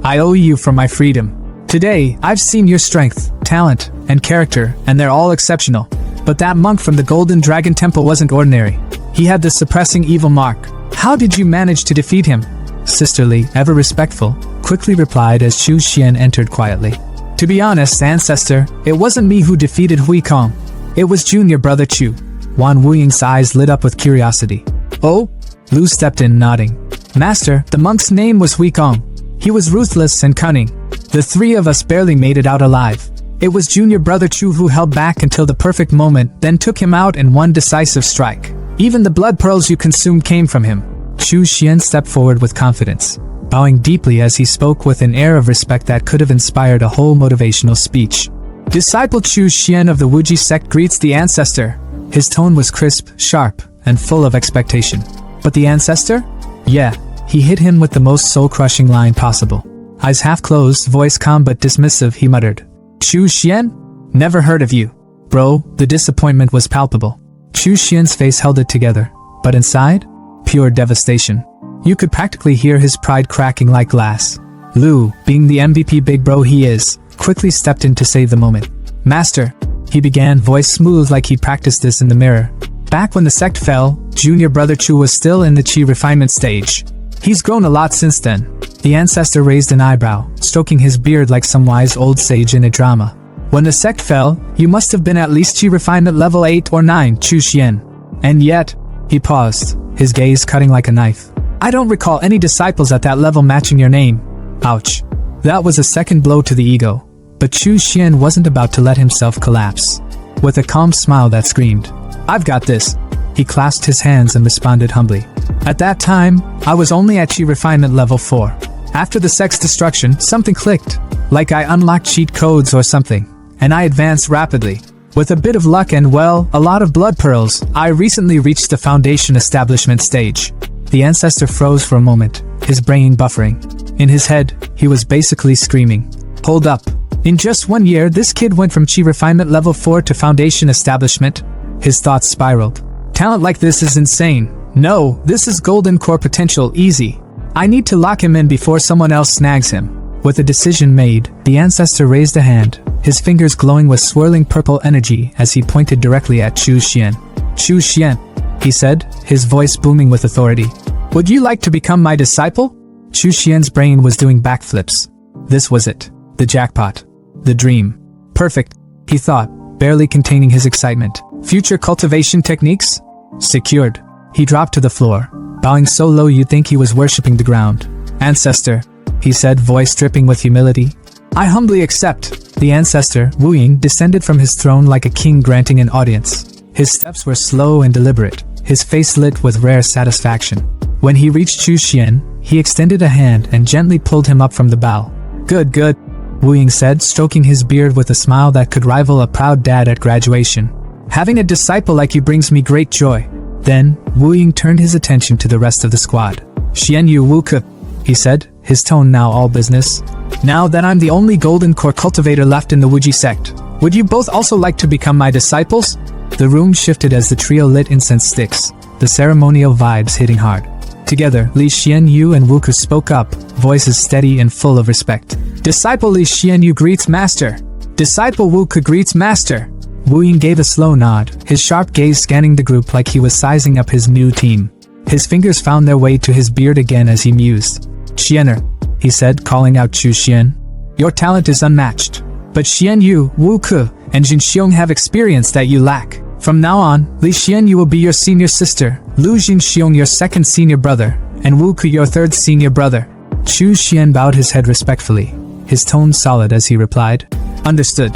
S1: I owe you for my freedom. Today, I've seen your strength, talent, and character, and they're all exceptional. But that monk from the Golden Dragon Temple wasn't ordinary. He had the suppressing evil mark. How did you manage to defeat him? Sisterly, ever respectful, quickly replied as Chu Xian entered quietly. To be honest, ancestor, it wasn't me who defeated Huikong. It was junior brother Chu. Wan Wuying's eyes lit up with curiosity. Oh? Lu stepped in, nodding. Master, the monk's name was Huikong. He was ruthless and cunning. The 3 of us barely made it out alive. It was junior brother Chu who held back until the perfect moment, then took him out in one decisive strike. Even the blood pearls you consumed came from him. Chu Xian stepped forward with confidence, bowing deeply as he spoke with an air of respect that could have inspired a whole motivational speech. Disciple Chu Xian of the Wuji sect greets the ancestor. His tone was crisp, sharp, and full of expectation. But the ancestor? Yeah, he hit him with the most soul-crushing line possible. Eyes half closed, voice calm but dismissive, he muttered. Chu Xian? Never heard of you. Bro, the disappointment was palpable. Chu Xian's face held it together, but inside? Pure devastation. You could practically hear his pride cracking like glass. Lu, being the MVP big bro he is, quickly stepped in to save the moment. Master, he began, voice smooth like he practiced this in the mirror. Back when the sect fell, junior brother Chu was still in the chi refinement stage. He's grown a lot since then. The ancestor raised an eyebrow, stroking his beard like some wise old sage in a drama. When the sect fell, you must have been at least chi refinement level 8 or 9, Chu Xian. And yet, he paused, his gaze cutting like a knife. I don't recall any disciples at that level matching your name. Ouch. That was a second blow to the ego. But Chu Xian wasn't about to let himself collapse. With a calm smile that screamed, I've got this. He clasped his hands and responded humbly. At that time, I was only at chi refinement level 4. After the sect's destruction, something clicked. Like I unlocked cheat codes or something. And I advanced rapidly. With a bit of luck and, well, a lot of blood pearls, I recently reached the foundation establishment stage. The ancestor froze for a moment, his brain buffering. In his head, he was basically screaming. Hold up. In just 1 year, this kid went from chi refinement level 4 to foundation establishment. His thoughts spiraled. Talent like this is insane. No, this is golden core potential, easy. I need to lock him in before someone else snags him. With a decision made, the ancestor raised a hand, his fingers glowing with swirling purple energy as he pointed directly at Chu Xian. Chu Xian, he said, his voice booming with authority. Would you like to become my disciple? Chu Xian's brain was doing backflips. This was it. The jackpot. The dream. Perfect, he thought, barely containing his excitement. Future cultivation techniques? Secured. He dropped to the floor, bowing so low you'd think he was worshipping the ground. Ancestor, he said, voice dripping with humility. I humbly accept. The ancestor, Wu Ying, descended from his throne like a king granting an audience. His steps were slow and deliberate, his face lit with rare satisfaction. When he reached Chu Xian, he extended a hand and gently pulled him up from the bow. Good, good, Wu Ying said, stroking his beard with a smile that could rival a proud dad at graduation. Having a disciple like you brings me great joy. Then, Wu Ying turned his attention to the rest of the squad. Xian Yu Wu Ke, he said, his tone now all business. Now that I'm the only golden core cultivator left in the Wuji sect, would you both also like to become my disciples? The room shifted as the trio lit incense sticks, the ceremonial vibes hitting hard. Together, Li Xianyu and Wu Ke spoke up, voices steady and full of respect. Disciple Li Xianyu greets master. Disciple Wu Ke greets master. Wu Ying gave a slow nod, his sharp gaze scanning the group like he was sizing up his new team. His fingers found their way to his beard again as he mused. Xianer, he said, calling out Chu Xian. Your talent is unmatched. But Xian Yu, Wu Ke, and Jin Xiong have experience that you lack. From now on, Li Xianyu will be your senior sister, Lu Jin Xiong your second senior brother, and Wu Ke your third senior brother. Chu Xian bowed his head respectfully, his tone solid as he replied. Understood.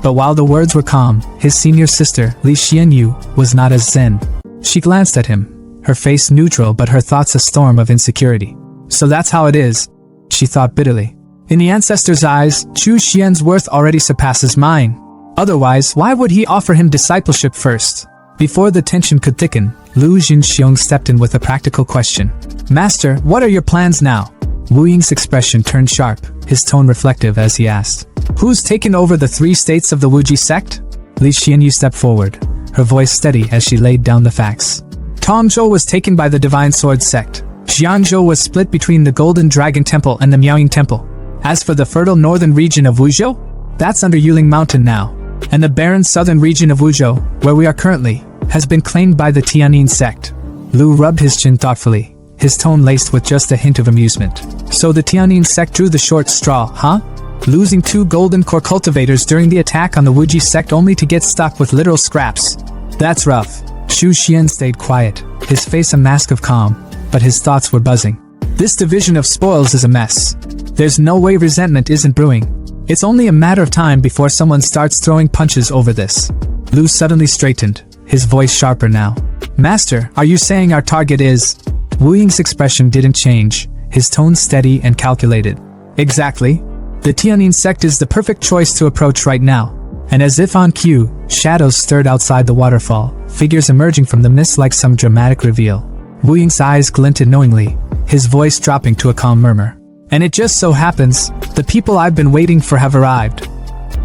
S1: But while the words were calm, his senior sister, Li Xianyu, was not as zen. She glanced at him, her face neutral but her thoughts a storm of insecurity. So that's how it is, she thought bitterly. In the ancestor's eyes, Chu Xian's worth already surpasses mine. Otherwise, why would he offer him discipleship first? Before the tension could thicken, Lu Jinxiong stepped in with a practical question. Master, what are your plans now? Wu Ying's expression turned sharp, his tone reflective as he asked. Who's taken over the 3 states of the Wuji sect? Li Xianyu stepped forward, her voice steady as she laid down the facts. Tongzhou was taken by the Divine Sword sect. Xianzhou was split between the Golden Dragon Temple and the Miaoying Temple. As for the fertile northern region of Wuzhou, that's under Yuling Mountain now. And the barren southern region of Wuzhou, where we are currently, has been claimed by the Tianyin sect. Lu rubbed his chin thoughtfully, his tone laced with just a hint of amusement. So the Tianyin sect drew the short straw, huh? Losing 2 golden core cultivators during the attack on the Wuji sect only to get stuck with literal scraps. That's rough. Chu Xian stayed quiet, his face a mask of calm, but his thoughts were buzzing. This division of spoils is a mess. There's no way resentment isn't brewing. It's only a matter of time before someone starts throwing punches over this. Lu suddenly straightened, his voice sharper now. Master, are you saying our target is... Wu Ying's expression didn't change, his tone steady and calculated. Exactly. The Tianyin sect is the perfect choice to approach right now. And as if on cue, shadows stirred outside the waterfall, figures emerging from the mist like some dramatic reveal. Wu Ying's eyes glinted knowingly, his voice dropping to a calm murmur. And it just so happens, the people I've been waiting for have arrived.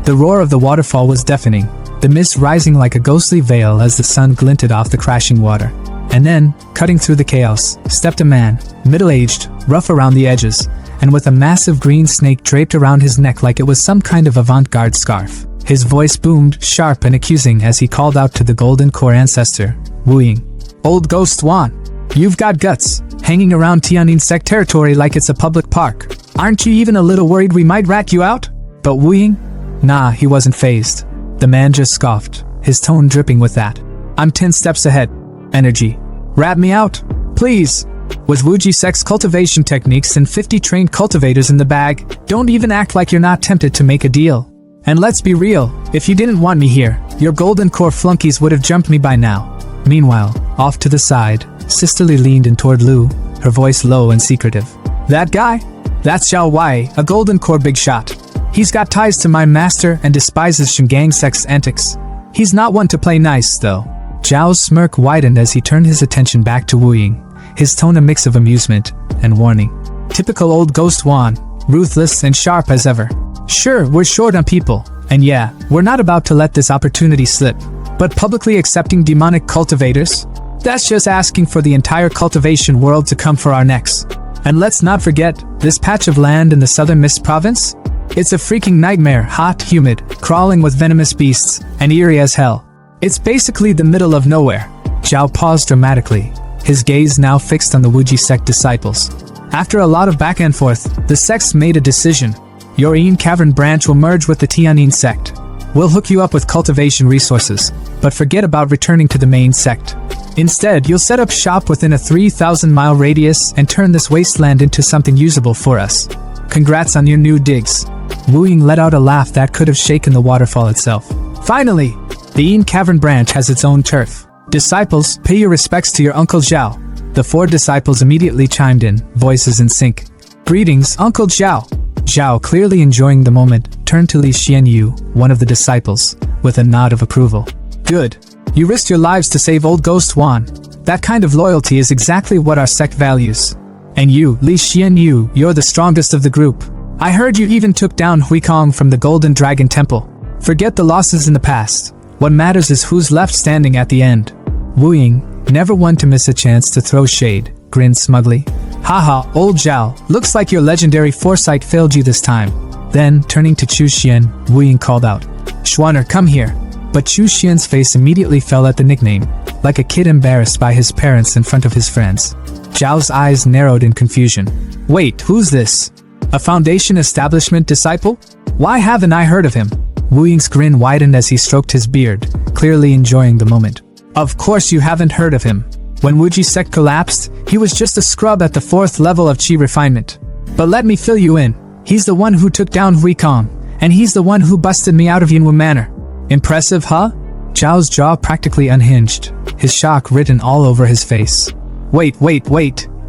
S1: The roar of the waterfall was deafening, the mist rising like a ghostly veil as the sun glinted off the crashing water. And then, cutting through the chaos, stepped a man, middle-aged, rough around the edges, and with a massive green snake draped around his neck like it was some kind of avant-garde scarf. His voice boomed, sharp and accusing as he called out to the golden core ancestor, Wu Ying. Old Ghost Wan, you've got guts, hanging around Tianyin sect territory like it's a public park. Aren't you even a little worried we might rat you out? But Wu Ying? Nah, he wasn't fazed. The man just scoffed, his tone dripping with that. I'm 10 steps ahead. Energy. Rat me out? Please. With Wuji sect's cultivation techniques and 50 trained cultivators in the bag, don't even act like you're not tempted to make a deal. And let's be real, if you didn't want me here, your golden core flunkies would have jumped me by now. Meanwhile, off to the side, Sisterly leaned in toward Lu, her voice low and secretive. That guy? That's Xiao Wei, a golden core big shot. He's got ties to my master and despises Shingang sect's antics. He's not one to play nice, though. Zhao's smirk widened as he turned his attention back to Wu Ying, his tone a mix of amusement and warning. Typical old Ghost Wan, ruthless and sharp as ever. Sure, we're short on people, and yeah, we're not about to let this opportunity slip. But publicly accepting demonic cultivators? That's just asking for the entire cultivation world to come for our necks. And let's not forget, this patch of land in the southern Mist province? It's a freaking nightmare, hot, humid, crawling with venomous beasts, and eerie as hell. It's basically the middle of nowhere. Zhao paused dramatically, his gaze now fixed on the Wuji sect disciples. After a lot of back and forth, the sects made a decision. Your Yin Cavern branch will merge with the Tianyin sect. We'll hook you up with cultivation resources, but forget about returning to the main sect. Instead, you'll set up shop within a 3,000-mile radius and turn this wasteland into something usable for us. Congrats on your new digs. Wu Ying let out a laugh that could have shaken the waterfall itself. Finally! The Yin Cavern branch has its own turf. Disciples, pay your respects to your Uncle Zhao. The 4 disciples immediately chimed in, voices in sync. Greetings, Uncle Zhao. Zhao, clearly enjoying the moment, turned to Li Xianyu, one of the disciples, with a nod of approval. Good. You risked your lives to save old Ghost Wan. That kind of loyalty is exactly what our sect values. And you, Li Xianyu, you're the strongest of the group. I heard you even took down Huikong from the Golden Dragon Temple. Forget the losses in the past. What matters is who's left standing at the end. Wu Ying, never one to miss a chance to throw shade, grinned smugly. Haha, old Zhao, looks like your legendary foresight failed you this time. Then, turning to Chu Xian, Wu Ying called out, Schwanner, come here. But Chu Xian's face immediately fell at the nickname, like a kid embarrassed by his parents in front of his friends. Zhao's eyes narrowed in confusion. Wait, who's this? A Foundation Establishment disciple? Why haven't I heard of him? Wu Ying's grin widened as he stroked his beard, clearly enjoying the moment. Of course you haven't heard of him. When Wuji's sect collapsed, he was just a scrub at the 4th level of Qi refinement. But let me fill you in. He's the one who took down Huikong, and he's the one who busted me out of Yinwu Manor. Impressive, huh? Zhao's jaw practically unhinged, his shock written all over his face. Wait.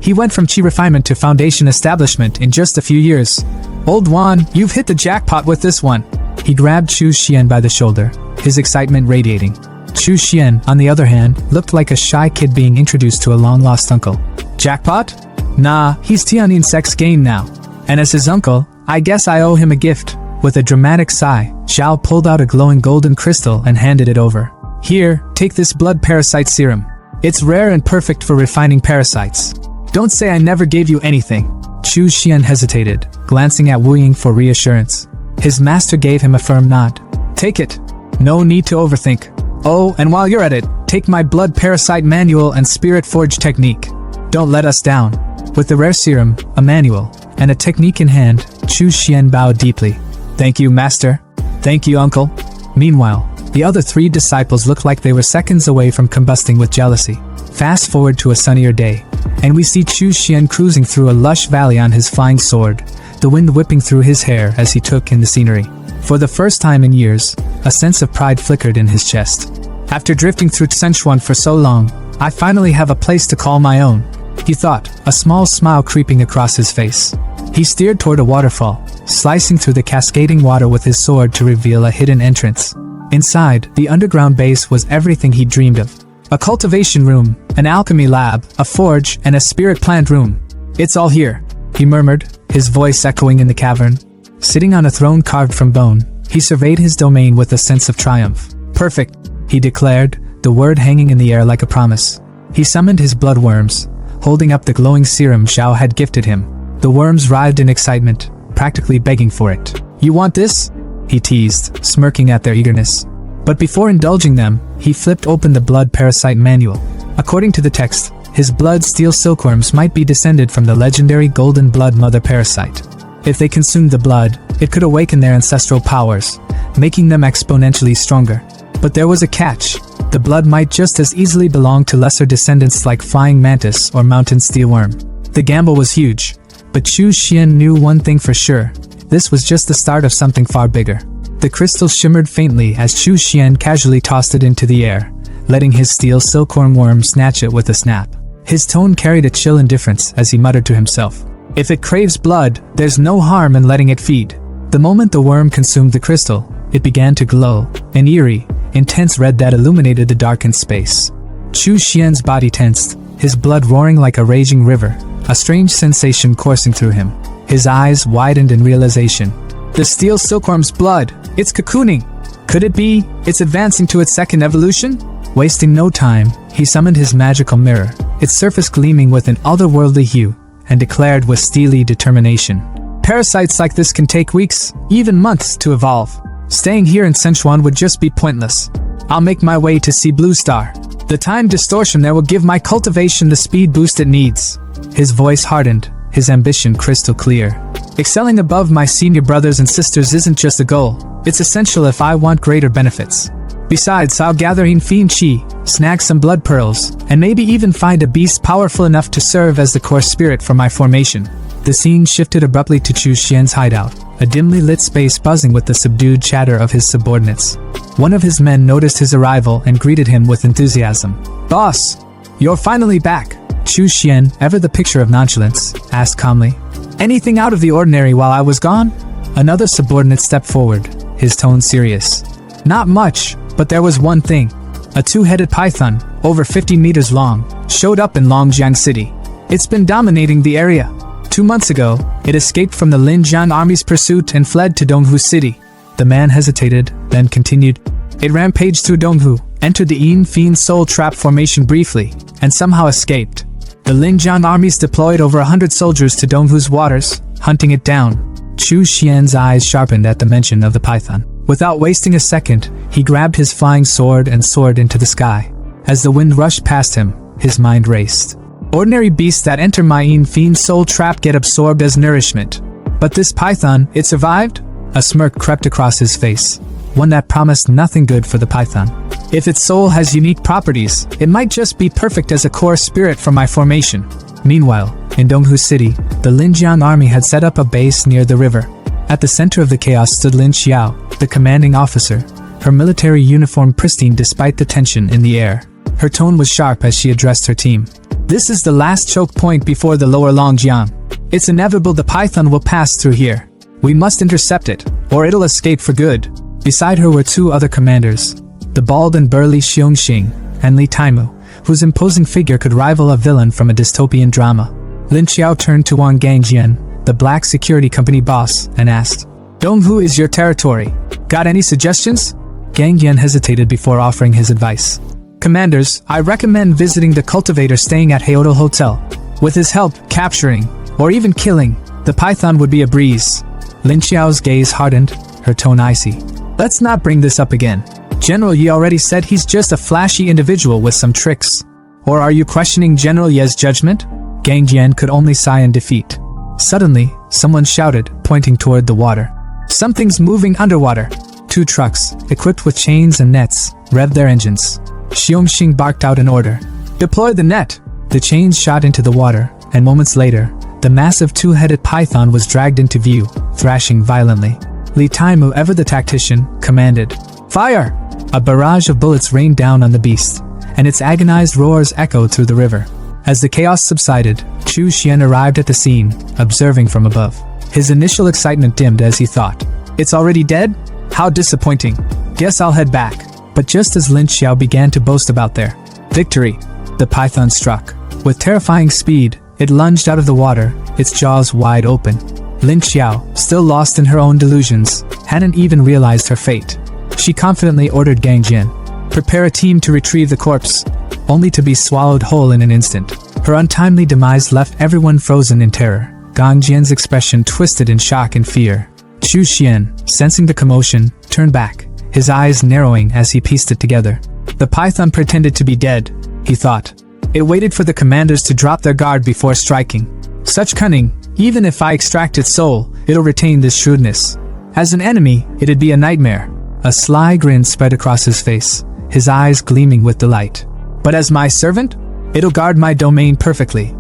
S1: He went from Qi refinement to Foundation Establishment in just a few years. Old Wan, you've hit the jackpot with this one. He grabbed Chu Xian by the shoulder, his excitement radiating. Chu Xian, on the other hand, looked like a shy kid being introduced to a long-lost uncle. Jackpot? Nah, he's Tianin Sect's gain now. And as his uncle, I guess I owe him a gift. With a dramatic sigh, Zhao pulled out a glowing golden crystal and handed it over. Here, take this blood parasite serum. It's rare and perfect for refining parasites. Don't say I never gave you anything. Chu Xian hesitated, glancing at Wu Ying for reassurance. His master gave him a firm nod. Take it. No need to overthink. Oh, and while you're at it, take my blood parasite manual and spirit forge technique. Don't let us down. With the rare serum, a manual, and a technique in hand, Chu Xian bowed deeply. Thank you, master. Thank you, uncle. Meanwhile, the other 3 disciples looked like they were seconds away from combusting with jealousy. Fast forward to a sunnier day, and we see Chu Xian cruising through a lush valley on his flying sword, the wind whipping through his hair as he took in the scenery. For the first time in years, a sense of pride flickered in his chest. After drifting through Sichuan for so long, I finally have a place to call my own, he thought, a small smile creeping across his face. He steered toward a waterfall, slicing through the cascading water with his sword to reveal a hidden entrance. Inside, the underground base was everything he dreamed of. A cultivation room, an alchemy lab, a forge, and a spirit plant room. It's all here, he murmured, his voice echoing in the cavern. Sitting on a throne carved from bone, he surveyed his domain with a sense of triumph. Perfect, he declared, the word hanging in the air like a promise. He summoned his blood worms, holding up the glowing serum Zhao had gifted him. The worms writhed in excitement, practically begging for it. You want this? He teased, smirking at their eagerness. But before indulging them, he flipped open the blood parasite manual. According to the text, his blood steel silkworms might be descended from the legendary golden blood mother parasite. If they consumed the blood, it could awaken their ancestral powers, making them exponentially stronger. But there was a catch. The blood might just as easily belong to lesser descendants like flying mantis or mountain steelworm. The gamble was huge, but Chu Xian knew one thing for sure. This was just the start of something far bigger. The crystal shimmered faintly as Chu Xian casually tossed it into the air, letting his steel silkworm worm snatch it with a snap. His tone carried a chill indifference as he muttered to himself. If it craves blood, there's no harm in letting it feed. The moment the worm consumed the crystal, it began to glow, an eerie, intense red that illuminated the darkened space. Chu Xian's body tensed, his blood roaring like a raging river, a strange sensation coursing through him. His eyes widened in realization. The steel silkworm's blood, it's cocooning. Could it be, it's advancing to its second evolution? Wasting no time, he summoned his magical mirror, its surface gleaming with an otherworldly hue, and declared with steely determination. Parasites like this can take weeks, even months to evolve. Staying here in Sichuan would just be pointless. I'll make my way to see Blue Star. The time distortion there will give my cultivation the speed boost it needs. His voice hardened, his ambition crystal clear. Excelling above my senior brothers and sisters isn't just a goal, it's essential if I want greater benefits. Besides, I'll gather in fiend chi, snag some blood pearls, and maybe even find a beast powerful enough to serve as the core spirit for my formation. The scene shifted abruptly to Chu Xian's hideout, a dimly lit space buzzing with the subdued chatter of his subordinates. One of his men noticed his arrival and greeted him with enthusiasm. "Boss, you're finally back." Chu Xian, ever the picture of nonchalance, asked calmly. "Anything out of the ordinary while I was gone?" Another subordinate stepped forward, his tone serious. "Not much, but there was one thing. A two-headed python, over 50 meters long, showed up in Longjiang City. It's been dominating the area. 2 months ago, it escaped from the Linjiang army's pursuit and fled to Donghu City." The man hesitated, then continued. "It rampaged through Donghu, entered the Yin Fiend Soul Trap formation briefly, and somehow escaped. The Linjiang armies deployed over 100 soldiers to Donghu's waters, hunting it down." Chu Xian's eyes sharpened at the mention of the python. Without wasting a second, he grabbed his flying sword and soared into the sky. As the wind rushed past him, his mind raced. "Ordinary beasts that enter my Yin Fiend Soul Trap get absorbed as nourishment. But this python, it survived?" A smirk crept across his face, one that promised nothing good for the python. "If its soul has unique properties, it might just be perfect as a core spirit for my formation." Meanwhile, in Donghu City, the Linjiang army had set up a base near the river. At the center of the chaos stood Lin Xiao, the commanding officer, her military uniform pristine despite the tension in the air. Her tone was sharp as she addressed her team. "This is the last choke point before the lower Longjiang. It's inevitable the python will pass through here. We must intercept it, or it'll escape for good." Beside her were two other commanders, the bald and burly Xiongxing and Li Taimu, whose imposing figure could rival a villain from a dystopian drama. Lin Xiao turned to Wang Gangjian, the black security company boss, and asked, "Donghu is your territory. Got any suggestions?" Gangjian hesitated before offering his advice. "Commanders, I recommend visiting the Cultivator staying at Heodal Hotel. With his help, capturing, or even killing, the python would be a breeze." Lin Xiao's gaze hardened, her tone icy. "Let's not bring this up again. General Yi already said he's just a flashy individual with some tricks. Or are you questioning General Ye's judgment?" Gang Jian could only sigh in defeat. Suddenly, someone shouted, pointing toward the water. "Something's moving underwater." 2 trucks, equipped with chains and nets, revved their engines. Xiongxing barked out an order. "Deploy the net!" The chains shot into the water, and moments later, the massive two-headed python was dragged into view, thrashing violently. Li Taimu, ever the tactician, commanded, "Fire!" A barrage of bullets rained down on the beast, and its agonized roars echoed through the river. As the chaos subsided, Chu Xian arrived at the scene, observing from above. His initial excitement dimmed as he thought, "It's already dead? How disappointing. Guess I'll head back." But just as Lin Xiao began to boast about their victory, the python struck. With terrifying speed, it lunged out of the water, its jaws wide open. Lin Xiao, still lost in her own delusions, hadn't even realized her fate. She confidently ordered Gang Jian, "Prepare a team to retrieve the corpse," only to be swallowed whole in an instant. Her untimely demise left everyone frozen in terror. Gang Jian's expression twisted in shock and fear. Chu Xian, sensing the commotion, turned back, his eyes narrowing as he pieced it together. The python pretended to be dead, he thought. It waited for the commanders to drop their guard before striking. Such cunning, even if I extract its soul, it'll retain this shrewdness. As an enemy, it'd be a nightmare. A sly grin spread across his face, his eyes gleaming with delight. But as my servant, it'll guard my domain perfectly.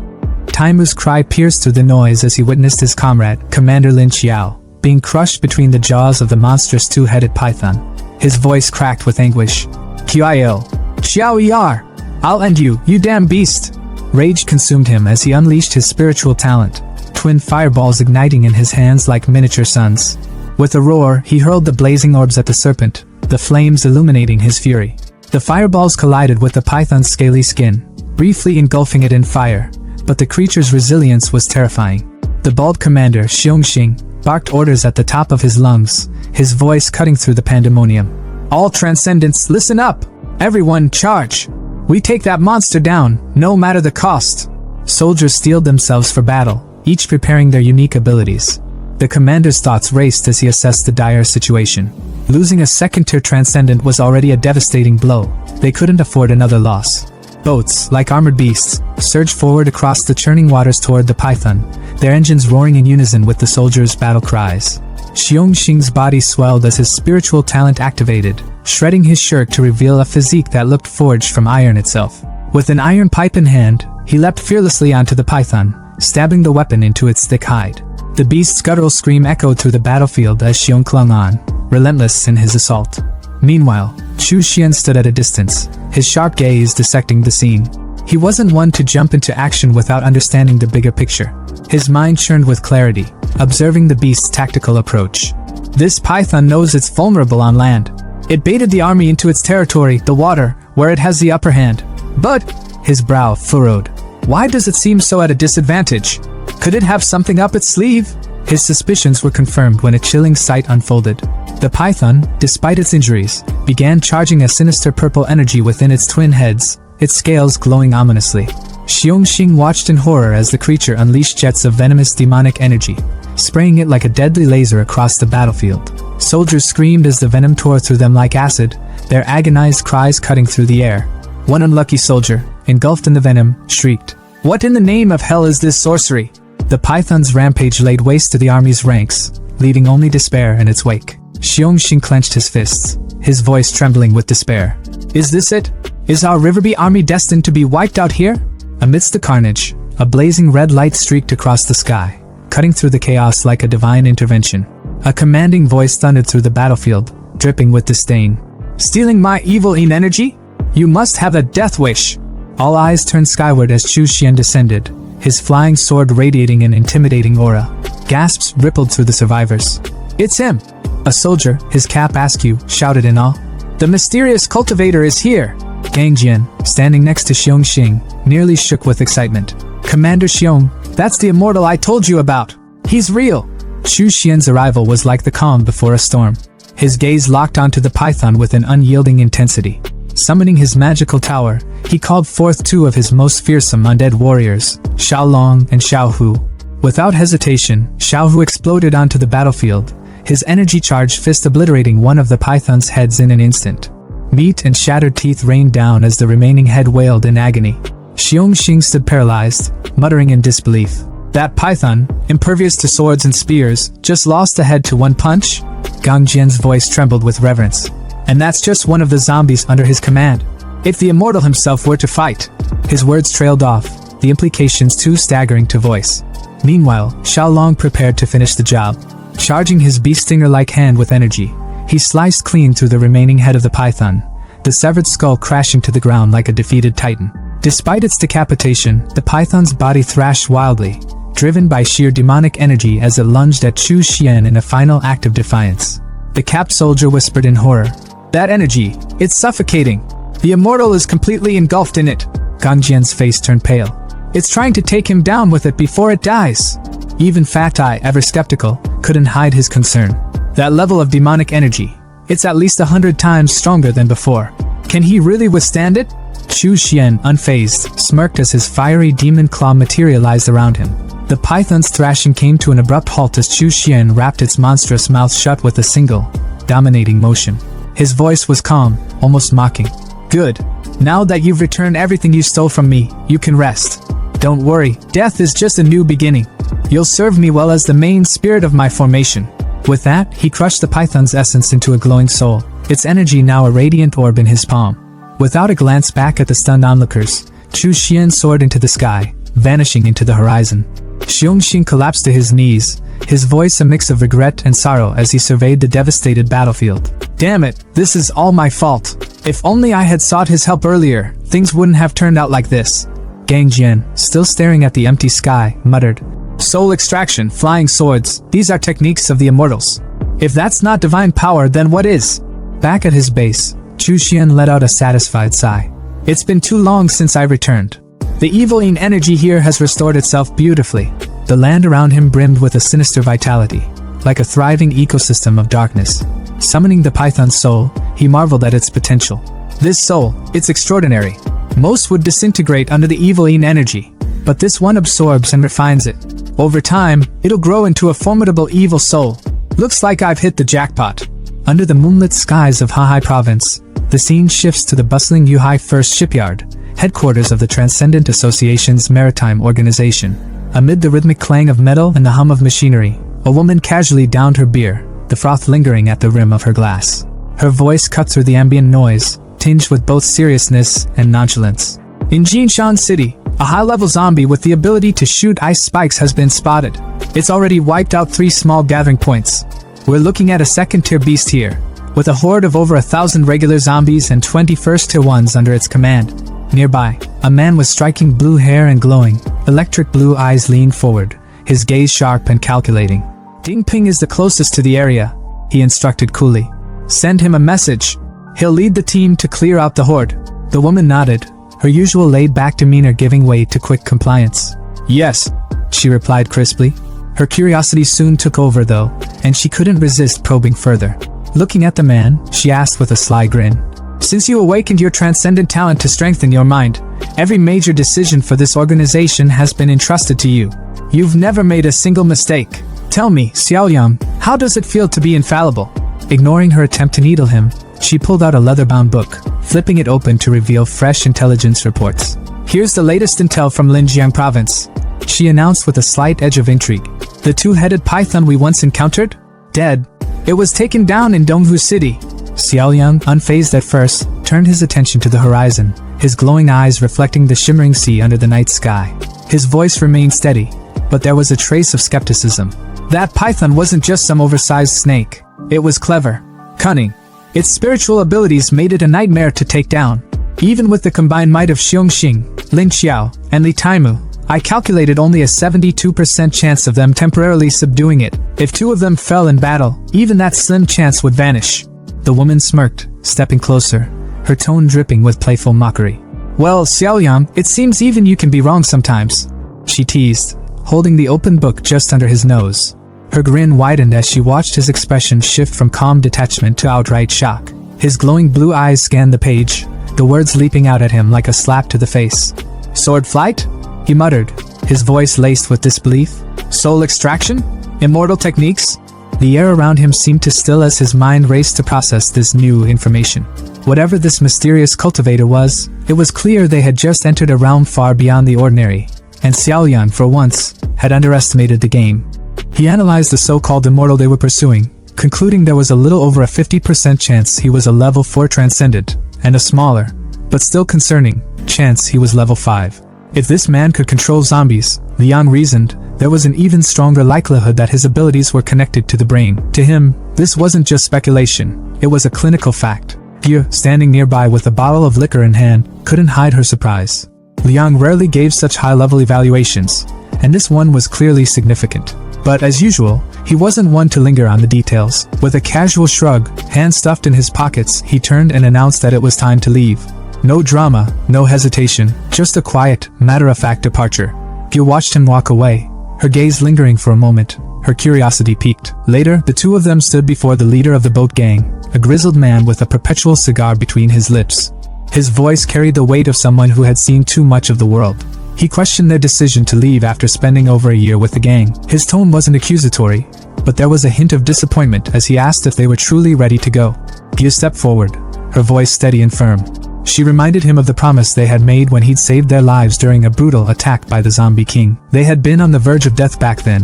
S1: Taimu's cry pierced through the noise as he witnessed his comrade, Commander Lin Xiao, being crushed between the jaws of the monstrous two-headed python. His voice cracked with anguish. "Qiao, Xiao Er, I'll end you, you damn beast!" Rage consumed him as he unleashed his spiritual talent, twin fireballs igniting in his hands like miniature suns. With a roar, he hurled the blazing orbs at the serpent, the flames illuminating his fury. The fireballs collided with the python's scaly skin, briefly engulfing it in fire, but the creature's resilience was terrifying. The bald commander, Xiongxing, barked orders at the top of his lungs, his voice cutting through the pandemonium. "All transcendents, listen up! Everyone, charge! We take that monster down, no matter the cost!" Soldiers steeled themselves for battle, each preparing their unique abilities. The commander's thoughts raced as he assessed the dire situation. Losing a second-tier transcendent was already a devastating blow. They couldn't afford another loss. Boats, like armored beasts, surged forward across the churning waters toward the python, their engines roaring in unison with the soldiers' battle cries. Xiongxing's body swelled as his spiritual talent activated, shredding his shirt to reveal a physique that looked forged from iron itself. With an iron pipe in hand, he leapt fearlessly onto the python, stabbing the weapon into its thick hide. The beast's guttural scream echoed through the battlefield as Xiong clung on, relentless in his assault. Meanwhile, Chu Xian stood at a distance, his sharp gaze dissecting the scene. He wasn't one to jump into action without understanding the bigger picture. His mind churned with clarity, observing the beast's tactical approach. This python knows it's vulnerable on land. It baited the army into its territory, the water, where it has the upper hand. But, his brow furrowed. Why does it seem so at a disadvantage? Could it have something up its sleeve? His suspicions were confirmed when a chilling sight unfolded. The python, despite its injuries, began charging a sinister purple energy within its twin heads, its scales glowing ominously. Xiong Xing watched in horror as the creature unleashed jets of venomous demonic energy, spraying it like a deadly laser across the battlefield. Soldiers screamed as the venom tore through them like acid, their agonized cries cutting through the air. One unlucky soldier, engulfed in the venom, shrieked, "What in the name of hell is this sorcery?" The python's rampage laid waste to the army's ranks, leaving only despair in its wake. Xiong Xing clenched his fists, his voice trembling with despair. "Is this it? Is our Riverby army destined to be wiped out here?" Amidst the carnage, a blazing red light streaked across the sky, cutting through the chaos like a divine intervention. A commanding voice thundered through the battlefield, dripping with disdain. "Stealing my evil energy? You must have a death wish!" All eyes turned skyward as Chu Xian descended, his flying sword radiating an intimidating aura. Gasps rippled through the survivors. "It's him!" A soldier, his cap askew, shouted in awe. "The mysterious cultivator is here!" Gang Jian, standing next to Xiong Xing, nearly shook with excitement. "Commander Xiong, that's the immortal I told you about! He's real!" Chu Xian's arrival was like the calm before a storm. His gaze locked onto the python with an unyielding intensity. Summoning his magical tower, he called forth two of his most fearsome undead warriors, Xiao Long and Xiao Hu. Without hesitation, Xiao Hu exploded onto the battlefield, his energy-charged fist obliterating one of the python's heads in an instant. Meat and shattered teeth rained down as the remaining head wailed in agony. Xiong Xing stood paralyzed, muttering in disbelief. That python, impervious to swords and spears, just lost a head to one punch? Gang Jian's voice trembled with reverence. And that's just one of the zombies under his command. If the immortal himself were to fight... His words trailed off, the implications too staggering to voice. Meanwhile, Xiao Long prepared to finish the job. Charging his beast stinger-like hand with energy, he sliced clean through the remaining head of the python, the severed skull crashing to the ground like a defeated titan. Despite its decapitation, the python's body thrashed wildly, driven by sheer demonic energy as it lunged at Chu Xian in a final act of defiance. The capped soldier whispered in horror. "That energy, it's suffocating. The immortal is completely engulfed in it." Gang Jian's face turned pale. "It's trying to take him down with it before it dies." Even Fat Eye, ever skeptical, couldn't hide his concern. That level of demonic energy, it's at least 100 times stronger than before. Can he really withstand it? Chu Xian, unfazed, smirked as his fiery demon claw materialized around him. The python's thrashing came to an abrupt halt as Chu Xian wrapped its monstrous mouth shut with a single, dominating motion. His voice was calm, almost mocking. "Good. Now that you've returned everything you stole from me, you can rest. Don't worry, death is just a new beginning. You'll serve me well as the main spirit of my formation." With that, he crushed the python's essence into a glowing soul, its energy now a radiant orb in his palm. Without a glance back at the stunned onlookers, Chu Xian soared into the sky, vanishing into the horizon. Xiong Xing collapsed to his knees, his voice a mix of regret and sorrow as he surveyed the devastated battlefield. "Damn it, this is all my fault. If only I had sought his help earlier, things wouldn't have turned out like this." Gang Jian, still staring at the empty sky, muttered. "Soul extraction, flying swords, these are techniques of the immortals. If that's not divine power, then what is?" Back at his base, Chu Xian let out a satisfied sigh. "It's been too long since I returned. The evil energy here has restored itself beautifully." The land around him brimmed with a sinister vitality, like a thriving ecosystem of darkness. Summoning the python's soul, he marveled at its potential. This soul, it's extraordinary. Most would disintegrate under the evil energy, but this one absorbs and refines it. Over time, it'll grow into a formidable evil soul. Looks like I've hit the jackpot. Under the moonlit skies of Hahai Province, the scene shifts to the bustling Yuhai First Shipyard, headquarters of the Transcendent Association's maritime organization. Amid the rhythmic clang of metal and the hum of machinery, a woman casually downed her beer, the froth lingering at the rim of her glass. Her voice cut through the ambient noise, tinged with both seriousness and nonchalance. In Jinshan City, a high-level zombie with the ability to shoot ice spikes has been spotted. It's already wiped out 3 small gathering points. We're looking at a second-tier beast here, with a horde of over 1,000 regular zombies and 20 first-tier ones under its command. Nearby, a man with striking blue hair and glowing, electric blue eyes leaned forward, his gaze sharp and calculating. Ding Ping is the closest to the area, he instructed coolly. Send him a message. He'll lead the team to clear out the horde. The woman nodded, her usual laid-back demeanor giving way to quick compliance. Yes, she replied crisply. Her curiosity soon took over though, and she couldn't resist probing further. Looking at the man, she asked with a sly grin. Since you awakened your transcendent talent to strengthen your mind, every major decision for this organization has been entrusted to you. You've never made a single mistake. Tell me, Xiaoyang, how does it feel to be infallible? Ignoring her attempt to needle him, she pulled out a leather-bound book, flipping it open to reveal fresh intelligence reports. Here's the latest intel from Linjiang province, she announced with a slight edge of intrigue. The 2-headed python we once encountered? Dead. It was taken down in Donghu City. Xiaoyang, unfazed at first, turned his attention to the horizon, his glowing eyes reflecting the shimmering sea under the night sky. His voice remained steady, but there was a trace of skepticism. That python wasn't just some oversized snake. It was clever, cunning. Its spiritual abilities made it a nightmare to take down. Even with the combined might of Xiongxing, Lin Xiao, and Li Taimu, I calculated only a 72% chance of them temporarily subduing it. If 2 of them fell in battle, even that slim chance would vanish. The woman smirked, stepping closer, her tone dripping with playful mockery. Well, Xiaoyang, it seems even you can be wrong sometimes, she teased, holding the open book just under his nose. Her grin widened as she watched his expression shift from calm detachment to outright shock. His glowing blue eyes scanned the page, the words leaping out at him like a slap to the face. Sword flight? He muttered, his voice laced with disbelief. Soul extraction? Immortal techniques? The air around him seemed to still as his mind raced to process this new information. Whatever this mysterious cultivator was, it was clear they had just entered a realm far beyond the ordinary, and Xiaoyan, for once, had underestimated the game. He analyzed the so-called immortal they were pursuing, concluding there was a little over a 50% chance he was a level 4 transcendent, and a smaller, but still concerning, chance he was level 5. If this man could control zombies, Liang reasoned, there was an even stronger likelihood that his abilities were connected to the brain. To him, this wasn't just speculation, it was a clinical fact. Yu, standing nearby with a bottle of liquor in hand, couldn't hide her surprise. Liang rarely gave such high-level evaluations, and this one was clearly significant. But as usual, he wasn't one to linger on the details. With a casual shrug, hands stuffed in his pockets, he turned and announced that it was time to leave. No drama, no hesitation, just a quiet, matter-of-fact departure. Gil watched him walk away, her gaze lingering for a moment, her curiosity piqued. Later, the 2 of them stood before the leader of the boat gang, a grizzled man with a perpetual cigar between his lips. His voice carried the weight of someone who had seen too much of the world. He questioned their decision to leave after spending over a year with the gang. His tone wasn't accusatory, but there was a hint of disappointment as he asked if they were truly ready to go. Gil stepped forward, her voice steady and firm. She reminded him of the promise they had made when he'd saved their lives during a brutal attack by the Zombie King. They had been on the verge of death back then,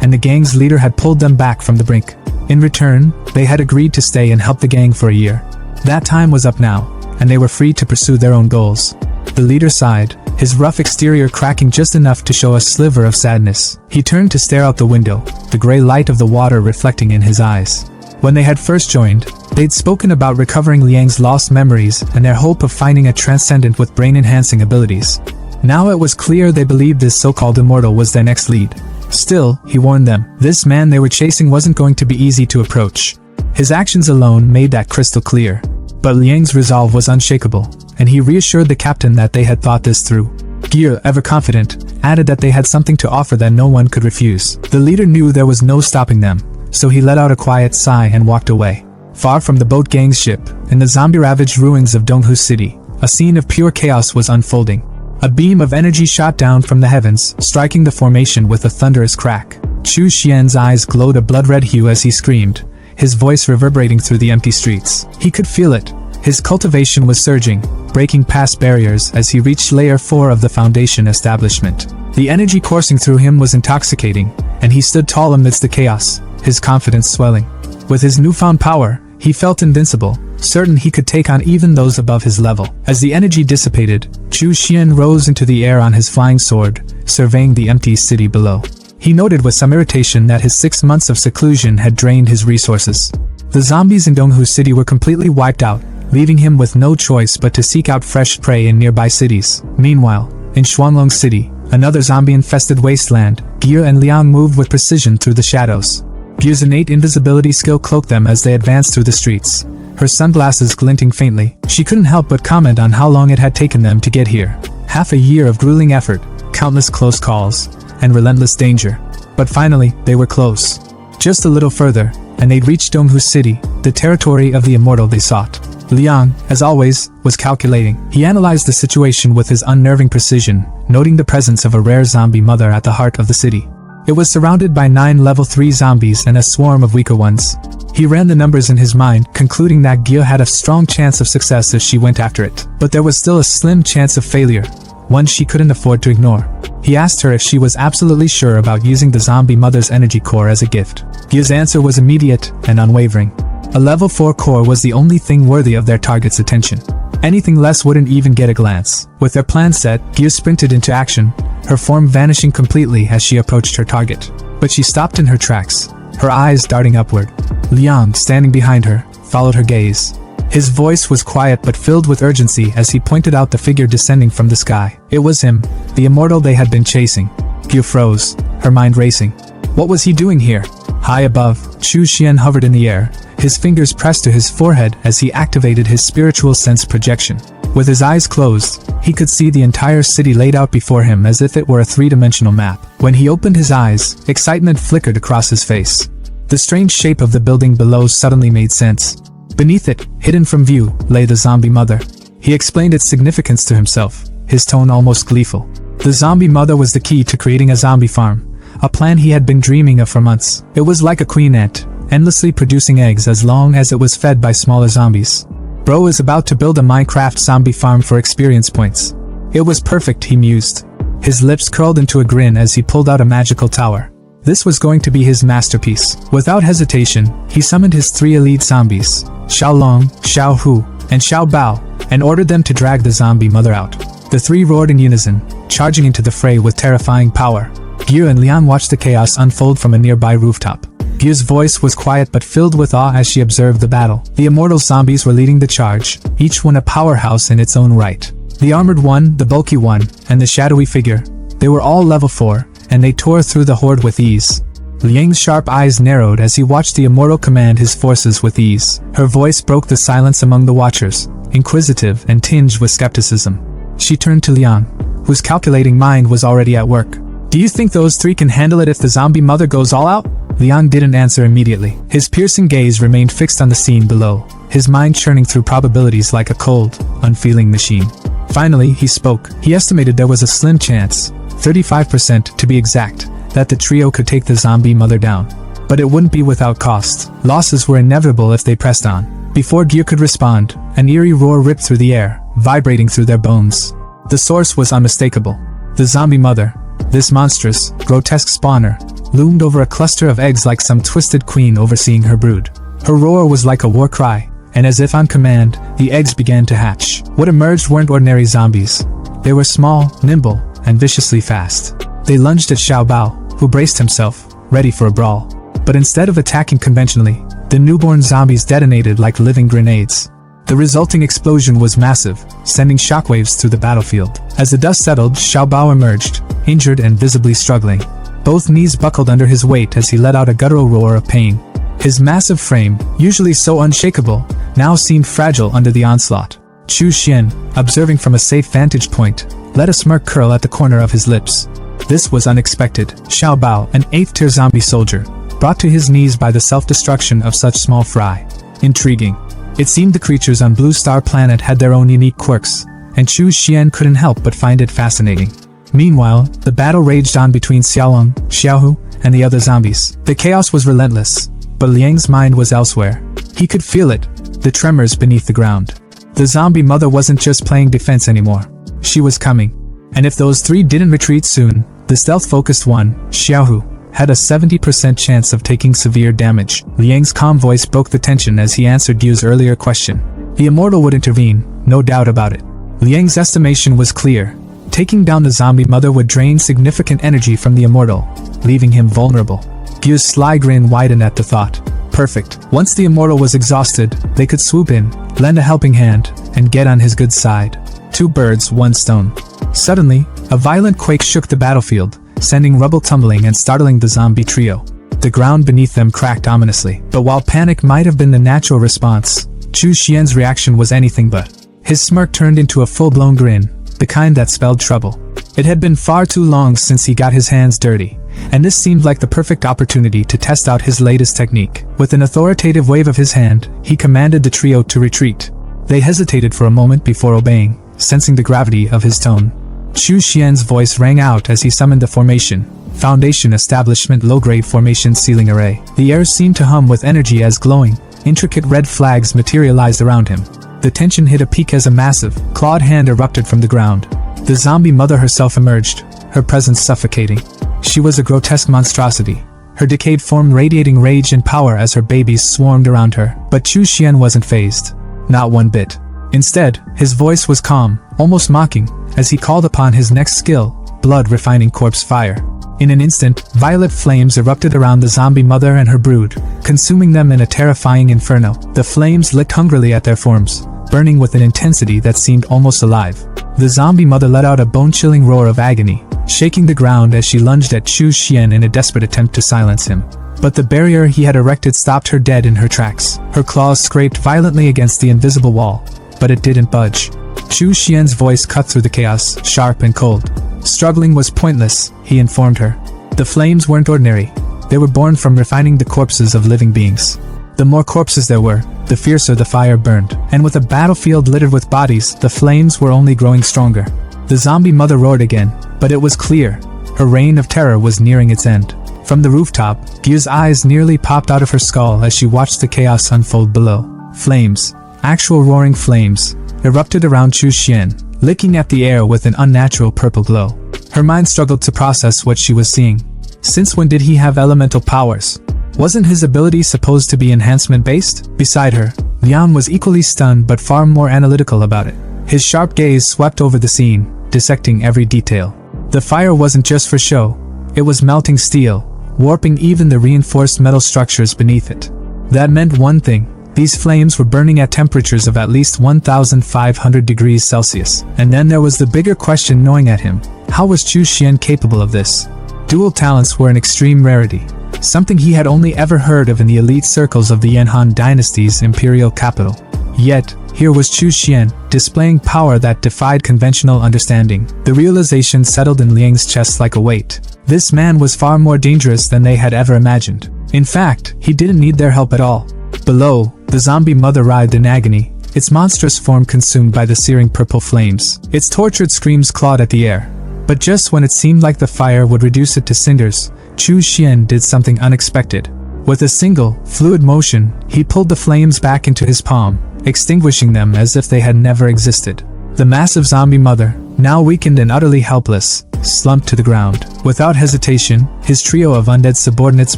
S1: and the gang's leader had pulled them back from the brink. In return, they had agreed to stay and help the gang for a year. That time was up now, and they were free to pursue their own goals. The leader sighed, his rough exterior cracking just enough to show a sliver of sadness. He turned to stare out the window, the gray light of the water reflecting in his eyes. When they had first joined, they'd spoken about recovering Liang's lost memories and their hope of finding a transcendent with brain-enhancing abilities. Now it was clear they believed this so-called immortal was their next lead. Still, he warned them, this man they were chasing wasn't going to be easy to approach. His actions alone made that crystal clear. But Liang's resolve was unshakable, and he reassured the captain that they had thought this through. Gear, ever confident, added that they had something to offer that no one could refuse. The leader knew there was no stopping them, so he let out a quiet sigh and walked away. Far from the boat gang's ship, in the zombie-ravaged ruins of Donghu City, a scene of pure chaos was unfolding. A beam of energy shot down from the heavens, striking the formation with a thunderous crack. Chu Xian's eyes glowed a blood-red hue as he screamed, his voice reverberating through the empty streets. He could feel it. His cultivation was surging, breaking past barriers as he reached layer 4 of the foundation establishment. The energy coursing through him was intoxicating, and he stood tall amidst the chaos, his confidence swelling. With his newfound power, He felt invincible, certain he could take on even those above his level. As the energy dissipated, Chu Xian rose into the air on his flying sword, surveying the empty city below. He noted with some irritation that his 6 months of seclusion had drained his resources. The zombies in Donghu City were completely wiped out, leaving him with no choice but to seek out fresh prey in nearby cities. Meanwhile, in Shuanglong City, another zombie-infested wasteland, Ge and Liang moved with precision through the shadows. Ge's innate invisibility skill cloaked them as they advanced through the streets, her sunglasses glinting faintly. She couldn't help but comment on how long it had taken them to get here. Half a year of grueling effort, countless close calls, and relentless danger. But finally, they were close. Just a little further, and they'd reached Donghu City, the territory of the immortal they sought. Liang, as always, was calculating. He analyzed the situation with his unnerving precision, noting the presence of a rare zombie mother at the heart of the city. It was surrounded by 9 level 3 zombies and a swarm of weaker ones. He ran the numbers in his mind, concluding that Ge had a strong chance of success if she went after it. But there was still a slim chance of failure, one she couldn't afford to ignore. He asked her if she was absolutely sure about using the zombie mother's energy core as a gift. Ge's answer was immediate and unwavering. A level 4 core was the only thing worthy of their target's attention. Anything less wouldn't even get a glance. With their plan set, Ge sprinted into action, her form vanishing completely as she approached her target. But she stopped in her tracks, her eyes darting upward. Liang, standing behind her, followed her gaze. His voice was quiet but filled with urgency as he pointed out the figure descending from the sky. It was him, the immortal they had been chasing. Ge froze, her mind racing. What was he doing here? High above, Chu Xian hovered in the air, his fingers pressed to his forehead as he activated his spiritual sense projection. With his eyes closed, he could see the entire city laid out before him as if it were a 3-dimensional map. When he opened his eyes, excitement flickered across his face. The strange shape of the building below suddenly made sense. Beneath it, hidden from view, lay the zombie mother. He explained its significance to himself, his tone almost gleeful. The zombie mother was the key to creating a zombie farm, a plan he had been dreaming of for months. It was like a queen ant, endlessly producing eggs as long as it was fed by smaller zombies. Bro is about to build a Minecraft zombie farm for experience points. It was perfect, he mused. His lips curled into a grin as he pulled out a magical tower. This was going to be his masterpiece. Without hesitation, he summoned his 3 elite zombies, Xiao Long, Xiao Hu, and Xiao Bao, and ordered them to drag the zombie mother out. The 3 roared in unison, charging into the fray with terrifying power. Ge and Liang watched the chaos unfold from a nearby rooftop. Ge's voice was quiet but filled with awe as she observed the battle. The immortal zombies were leading the charge, each one a powerhouse in its own right. The armored one, the bulky one, and the shadowy figure. They were all level 4, and they tore through the horde with ease. Liang's sharp eyes narrowed as he watched the immortal command his forces with ease. Her voice broke the silence among the watchers, inquisitive and tinged with skepticism. She turned to Liang, whose calculating mind was already at work. Do you think those 3 can handle it if the zombie mother goes all out? Liang didn't answer immediately. His piercing gaze remained fixed on the scene below, his mind churning through probabilities like a cold, unfeeling machine. Finally, he spoke. He estimated there was a slim chance, 35% to be exact, that the trio could take the zombie mother down. But it wouldn't be without cost. Losses were inevitable if they pressed on. Before Ge could respond, an eerie roar ripped through the air, vibrating through their bones. The source was unmistakable. The zombie mother, this monstrous, grotesque spawner, loomed over a cluster of eggs like some twisted queen overseeing her brood. Her roar was like a war cry, and as if on command, the eggs began to hatch. What emerged weren't ordinary zombies. They were small, nimble, and viciously fast. They lunged at Xiao Bao, who braced himself, ready for a brawl. But instead of attacking conventionally, the newborn zombies detonated like living grenades. The resulting explosion was massive, sending shockwaves through the battlefield. As the dust settled, Xiao Bao emerged, injured and visibly struggling. Both knees buckled under his weight as he let out a guttural roar of pain. His massive frame, usually so unshakable, now seemed fragile under the onslaught. Chu Xian, observing from a safe vantage point, let a smirk curl at the corner of his lips. This was unexpected. Xiao Bao, an 8th-tier zombie soldier, brought to his knees by the self-destruction of such small fry. Intriguing. It seemed the creatures on Blue Star Planet had their own unique quirks, and Chu Xian couldn't help but find it fascinating. Meanwhile, the battle raged on between Xiaolong, Xiaohu, and the other zombies. The chaos was relentless, but Liang's mind was elsewhere. He could feel it, the tremors beneath the ground. The zombie mother wasn't just playing defense anymore. She was coming. And if those 3 didn't retreat soon, the stealth-focused one, Xiaohu, had a 70% chance of taking severe damage. Liang's calm voice broke the tension as he answered Gyu's earlier question. The immortal would intervene, no doubt about it. Liang's estimation was clear. Taking down the zombie mother would drain significant energy from the immortal, leaving him vulnerable. Gyu's sly grin widened at the thought. Perfect. Once the immortal was exhausted, they could swoop in, lend a helping hand, and get on his good side. Two birds, one stone. Suddenly, a violent quake shook the battlefield, sending rubble tumbling and startling the zombie trio. The ground beneath them cracked ominously, but while panic might have been the natural response, Chu Xian's reaction was anything but. His smirk turned into a full-blown grin, the kind that spelled trouble. It had been far too long since he got his hands dirty, and this seemed like the perfect opportunity to test out his latest technique. With an authoritative wave of his hand, he commanded the trio to retreat. They hesitated for a moment before obeying, sensing the gravity of his tone. Chu Xian's voice rang out as he summoned the formation. Foundation Establishment Low-Grade Formation Ceiling Array. The air seemed to hum with energy as glowing, intricate red flags materialized around him. The tension hit a peak as a massive, clawed hand erupted from the ground. The zombie mother herself emerged, her presence suffocating. She was a grotesque monstrosity, her decayed form radiating rage and power as her babies swarmed around her. But Chu Xian wasn't fazed. Not one bit. Instead, his voice was calm, almost mocking, as he called upon his next skill, blood-refining corpse fire. In an instant, violet flames erupted around the zombie mother and her brood, consuming them in a terrifying inferno. The flames licked hungrily at their forms, burning with an intensity that seemed almost alive. The zombie mother let out a bone-chilling roar of agony, shaking the ground as she lunged at Chu Xian in a desperate attempt to silence him. But the barrier he had erected stopped her dead in her tracks. Her claws scraped violently against the invisible wall, but it didn't budge. Chu Xian's voice cut through the chaos, sharp and cold. Struggling was pointless, he informed her. The flames weren't ordinary. They were born from refining the corpses of living beings. The more corpses there were, the fiercer the fire burned. And with a battlefield littered with bodies, the flames were only growing stronger. The zombie mother roared again, but it was clear. Her reign of terror was nearing its end. From the rooftop, Gyu's eyes nearly popped out of her skull as she watched the chaos unfold below. Flames, actual roaring flames, erupted around Chu Xian, licking at the air with an unnatural purple glow. Her mind struggled to process what she was seeing. Since when did he have elemental powers? Wasn't his ability supposed to be enhancement-based? Beside her, Liang was equally stunned but far more analytical about it. His sharp gaze swept over the scene, dissecting every detail. The fire wasn't just for show. It was melting steel, warping even the reinforced metal structures beneath it. That meant one thing. These flames were burning at temperatures of at least 1,500 degrees Celsius. And then there was the bigger question gnawing at him. How was Chu Xian capable of this? Dual talents were an extreme rarity, something he had only ever heard of in the elite circles of the Yanhan dynasty's imperial capital. Yet, here was Chu Xian, displaying power that defied conventional understanding. The realization settled in Liang's chest like a weight. This man was far more dangerous than they had ever imagined. In fact, he didn't need their help at all. Below, the zombie mother writhed in agony, its monstrous form consumed by the searing purple flames. Its tortured screams clawed at the air. But just when it seemed like the fire would reduce it to cinders, Chu Xian did something unexpected. With a single, fluid motion, he pulled the flames back into his palm, extinguishing them as if they had never existed. The massive zombie mother, now weakened and utterly helpless, slumped to the ground. Without hesitation, his trio of undead subordinates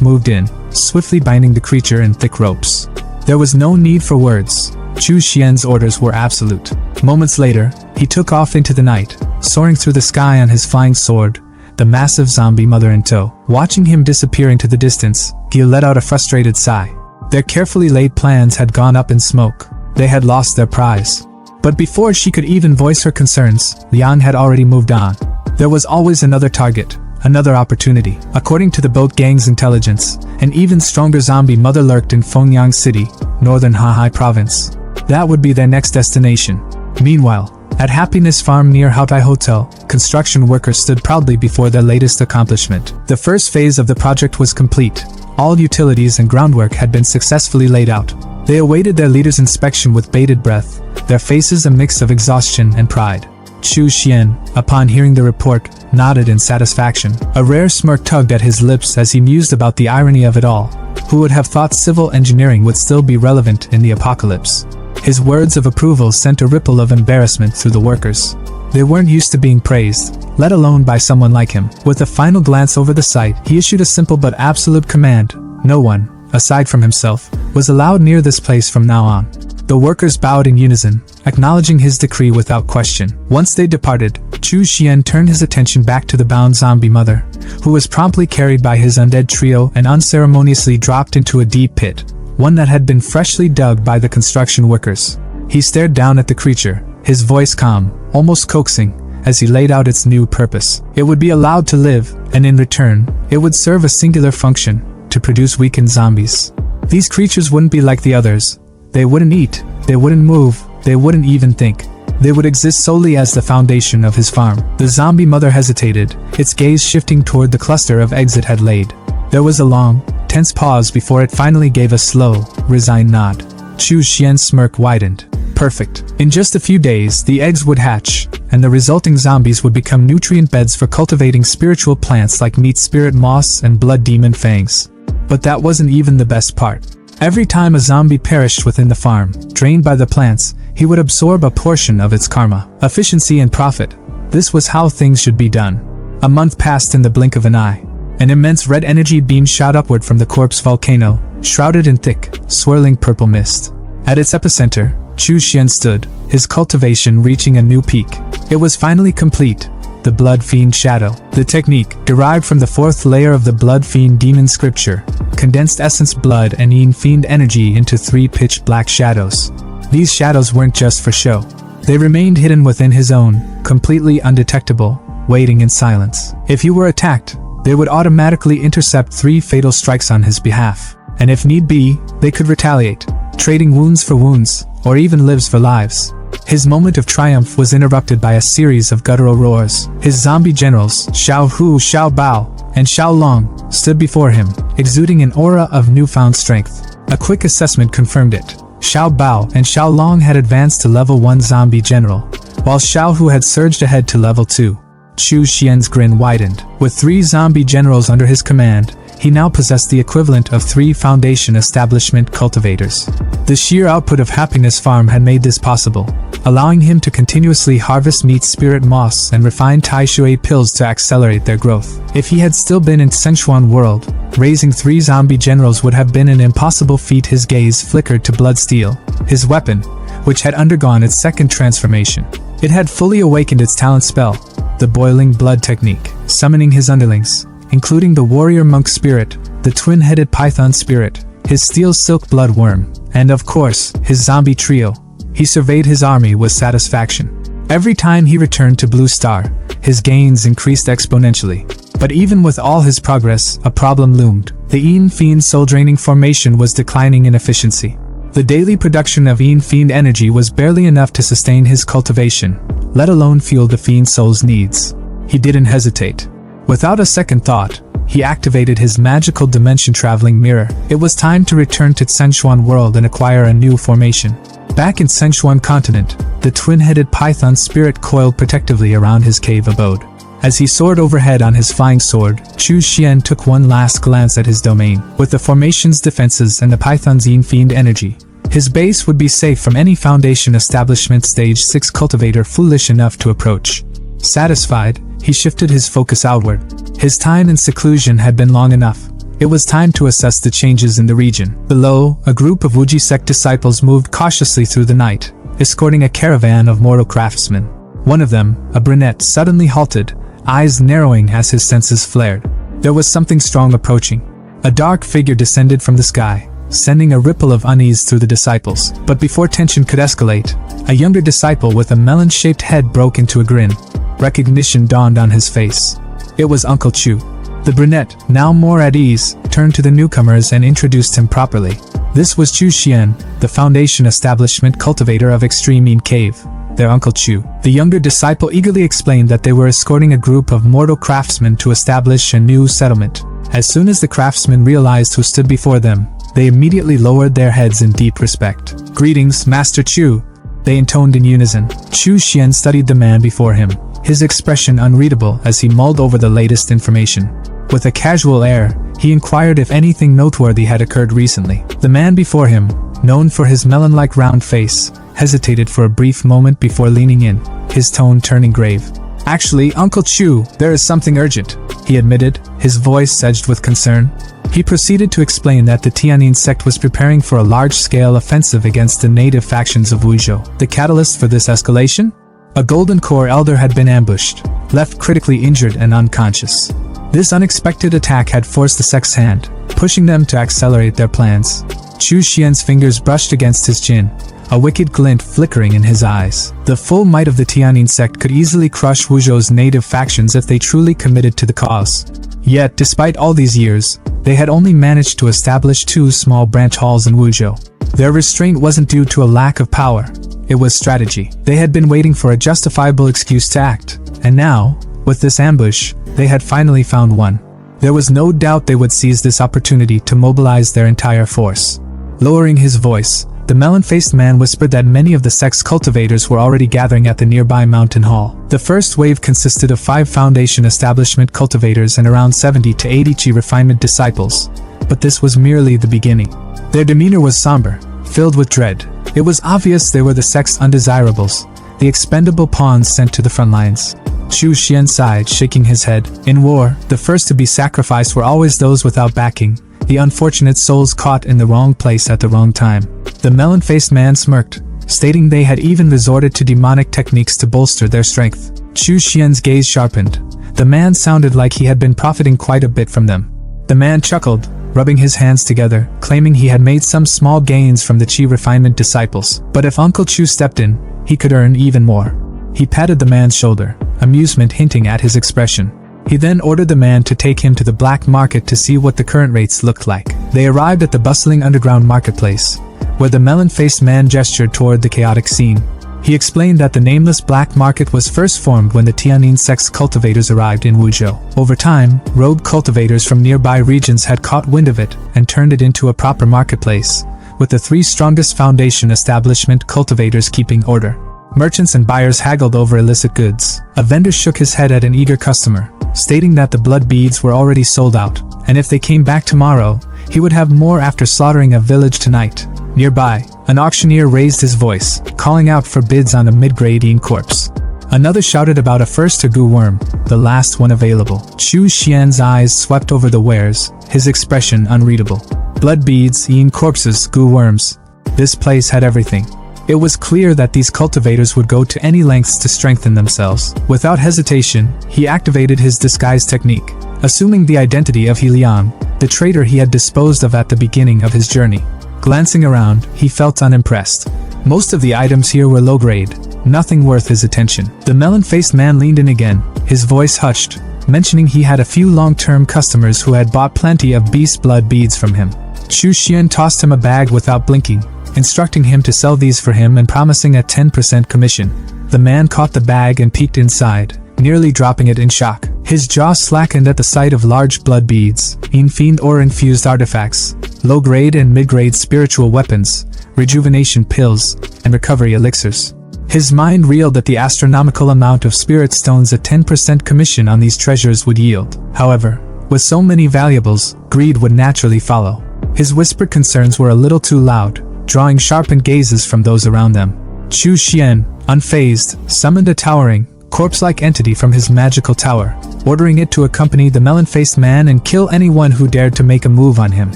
S1: moved in, swiftly binding the creature in thick ropes. There was no need for words. Chu Xian's orders were absolute. Moments later, he took off into the night, soaring through the sky on his flying sword, the massive zombie mother in tow. Watching him disappear into the distance, Gil let out a frustrated sigh. Their carefully laid plans had gone up in smoke. They had lost their prize. But before she could even voice her concerns, Liang had already moved on. There was always another target, another opportunity. According to the boat gang's intelligence, an even stronger zombie mother lurked in Fengyang City, northern Hahai province. That would be their next destination. Meanwhile, at Happiness Farm near Haotai Hotel, construction workers stood proudly before their latest accomplishment. The first phase of the project was complete. All utilities and groundwork had been successfully laid out. They awaited their leader's inspection with bated breath, their faces a mix of exhaustion and pride. Chu Xian, upon hearing the report, nodded in satisfaction. A rare smirk tugged at his lips as he mused about the irony of it all. Who would have thought civil engineering would still be relevant in the apocalypse? His words of approval sent a ripple of embarrassment through the workers. They weren't used to being praised, let alone by someone like him. With a final glance over the site, he issued a simple but absolute command. No one, aside from himself, was allowed near this place from now on. The workers bowed in unison, acknowledging his decree without question. Once they departed, Chu Xian turned his attention back to the bound zombie mother, who was promptly carried by his undead trio and unceremoniously dropped into a deep pit, one that had been freshly dug by the construction workers. He stared down at the creature, his voice calm, almost coaxing, as he laid out its new purpose. It would be allowed to live, and in return, it would serve a singular function: to produce weakened zombies. These creatures wouldn't be like the others. They wouldn't eat, they wouldn't move, they wouldn't even think. They would exist solely as the foundation of his farm. The zombie mother hesitated, its gaze shifting toward the cluster of eggs it had laid. There was a long, tense pause before it finally gave a slow, resigned nod. Chu Xian's smirk widened. Perfect. In just a few days, the eggs would hatch, and the resulting zombies would become nutrient beds for cultivating spiritual plants like meat spirit moss and blood demon fangs. But that wasn't even the best part. Every time a zombie perished within the farm, drained by the plants, he would absorb a portion of its karma. Efficiency and profit. This was how things should be done. A month passed in the blink of an eye. An immense red energy beam shot upward from the corpse volcano, shrouded in thick, swirling purple mist. At its epicenter, Chu Xian stood, his cultivation reaching a new peak. It was finally complete. The Blood Fiend Shadow. The technique, derived from the fourth layer of the Blood Fiend demon scripture, condensed essence blood and Yin Fiend energy into 3 pitch black shadows. These shadows weren't just for show. They remained hidden within his own, completely undetectable, waiting in silence. If he were attacked, they would automatically intercept 3 fatal strikes on his behalf. And if need be, they could retaliate, trading wounds for wounds, or even lives for lives. His moment of triumph was interrupted by a series of guttural roars. His zombie generals, Xiao Hu, Xiao Bao, and Xiao Long, stood before him, exuding an aura of newfound strength. A quick assessment confirmed it. Xiao Bao and Xiao Long had advanced to level 1 zombie general, while Xiao Hu had surged ahead to level 2. Chu Xian's grin widened. With 3 zombie generals under his command, he now possessed the equivalent of 3 Foundation Establishment cultivators. The sheer output of Happiness Farm had made this possible, allowing him to continuously harvest meat spirit moss and refine Tai Shui pills to accelerate their growth. If he had still been in Shenchuan world, raising 3 zombie generals would have been an impossible feat. His gaze flickered to blood steel, his weapon, which had undergone its second transformation. It had fully awakened its talent spell, the boiling blood technique, summoning his underlings, including the warrior monk spirit, the twin-headed python spirit, his steel silk blood worm, and of course, his zombie trio. He surveyed his army with satisfaction. Every time he returned to Blue Star, his gains increased exponentially. But even with all his progress, a problem loomed. The Yin Fiend soul-draining formation was declining in efficiency. The daily production of Yin Fiend energy was barely enough to sustain his cultivation, let alone fuel the Fiend soul's needs. He didn't hesitate. Without a second thought, he activated his magical dimension-traveling mirror. It was time to return to Shenchuan world and acquire a new formation. Back in Shenchuan continent, the twin-headed python spirit coiled protectively around his cave abode. As he soared overhead on his flying sword, Chu Xian took one last glance at his domain. With the formation's defenses and the python's Yin Fiend energy, his base would be safe from any Foundation Establishment Stage 6 cultivator foolish enough to approach. Satisfied, he shifted his focus outward. His time in seclusion had been long enough. It was time to assess the changes in the region. Below, a group of Wuji sect disciples moved cautiously through the night, escorting a caravan of mortal craftsmen. One of them, a brunette, suddenly halted, eyes narrowing as his senses flared. There was something strong approaching. A dark figure descended from the sky, sending a ripple of unease through the disciples. But before tension could escalate, a younger disciple with a melon-shaped head broke into a grin. Recognition dawned on his face. It was Uncle Chu. The brunette, now more at ease, turned to the newcomers and introduced him properly. This was Chu Xian, the Foundation Establishment cultivator of Extreme Yin Cave, their Uncle Chu. The younger disciple eagerly explained that they were escorting a group of mortal craftsmen to establish a new settlement. As soon as the craftsmen realized who stood before them, they immediately lowered their heads in deep respect. "Greetings, Master Chu," they intoned in unison. Chu Xian studied the man before him, his expression unreadable as he mulled over the latest information. With a casual air, he inquired if anything noteworthy had occurred recently. The man before him, known for his melon-like round face, hesitated for a brief moment before leaning in, his tone turning grave. "Actually, Uncle Chu, there is something urgent," he admitted, his voice edged with concern. He proceeded to explain that the Tianyin sect was preparing for a large-scale offensive against the native factions of Wuzhou. The catalyst for this escalation? A Golden Core elder had been ambushed, left critically injured and unconscious. This unexpected attack had forced the sect's hand, pushing them to accelerate their plans. Chu Xian's fingers brushed against his chin, a wicked glint flickering in his eyes. The full might of the Tianyin sect could easily crush Wuzhou's native factions if they truly committed to the cause. Yet, despite all these years, they had only managed to establish 2 small branch halls in Wuzhou. Their restraint wasn't due to a lack of power, it was strategy. They had been waiting for a justifiable excuse to act, and now, with this ambush, they had finally found one. There was no doubt they would seize this opportunity to mobilize their entire force. Lowering his voice, the melon-faced man whispered that many of the sect's cultivators were already gathering at the nearby mountain hall. The first wave consisted of 5 Foundation Establishment cultivators and around 70 to 80 Qi refinement disciples, but this was merely the beginning. Their demeanor was somber, filled with dread. It was obvious they were the sect's undesirables, the expendable pawns sent to the front lines. Chu Xian sighed, shaking his head. In war, the first to be sacrificed were always those without backing, the unfortunate souls caught in the wrong place at the wrong time. The melon-faced man smirked, stating they had even resorted to demonic techniques to bolster their strength. Chu Xian's gaze sharpened. The man sounded like he had been profiting quite a bit from them. The man chuckled, rubbing his hands together, claiming he had made some small gains from the Qi refinement disciples. But if Uncle Chu stepped in, he could earn even more. He patted the man's shoulder, amusement hinting at his expression. He then ordered the man to take him to the black market to see what the current rates looked like. They arrived at the bustling underground marketplace, where the melon-faced man gestured toward the chaotic scene. He explained that the nameless black market was first formed when the Tianyin sect's cultivators arrived in Wuzhou. Over time, rogue cultivators from nearby regions had caught wind of it and turned it into a proper marketplace, with the 3 strongest Foundation Establishment cultivators keeping order. Merchants and buyers haggled over illicit goods. A vendor shook his head at an eager customer, stating that the blood beads were already sold out, and if they came back tomorrow, he would have more after slaughtering a village tonight. Nearby, an auctioneer raised his voice, calling out for bids on a mid-grade Yin corpse. Another shouted about a first-to-goo worm, the last one available. Chu Xian's eyes swept over the wares, his expression unreadable. Blood beads, Yin corpses, goo worms. This place had everything. It was clear that these cultivators would go to any lengths to strengthen themselves. Without hesitation, he activated his disguise technique, assuming the identity of He Liang, the traitor he had disposed of at the beginning of his journey. Glancing around, he felt unimpressed. Most of the items here were low-grade, nothing worth his attention. The melon-faced man leaned in again, his voice hushed, mentioning he had a few long-term customers who had bought plenty of beast blood beads from him. Chu Xian tossed him a bag without blinking, instructing him to sell these for him and promising a 10% commission. The man caught the bag and peeked inside, nearly dropping it in shock. His jaw slackened at the sight of large blood beads, Fiend ore-infused artifacts, low-grade and mid-grade spiritual weapons, rejuvenation pills, and recovery elixirs. His mind reeled at the astronomical amount of spirit stones a 10% commission on these treasures would yield. However, with so many valuables, greed would naturally follow. His whispered concerns were a little too loud, drawing sharpened gazes from those around them. Chu Xian, unfazed, summoned a towering, corpse-like entity from his magical tower, ordering it to accompany the melon-faced man and kill anyone who dared to make a move on him.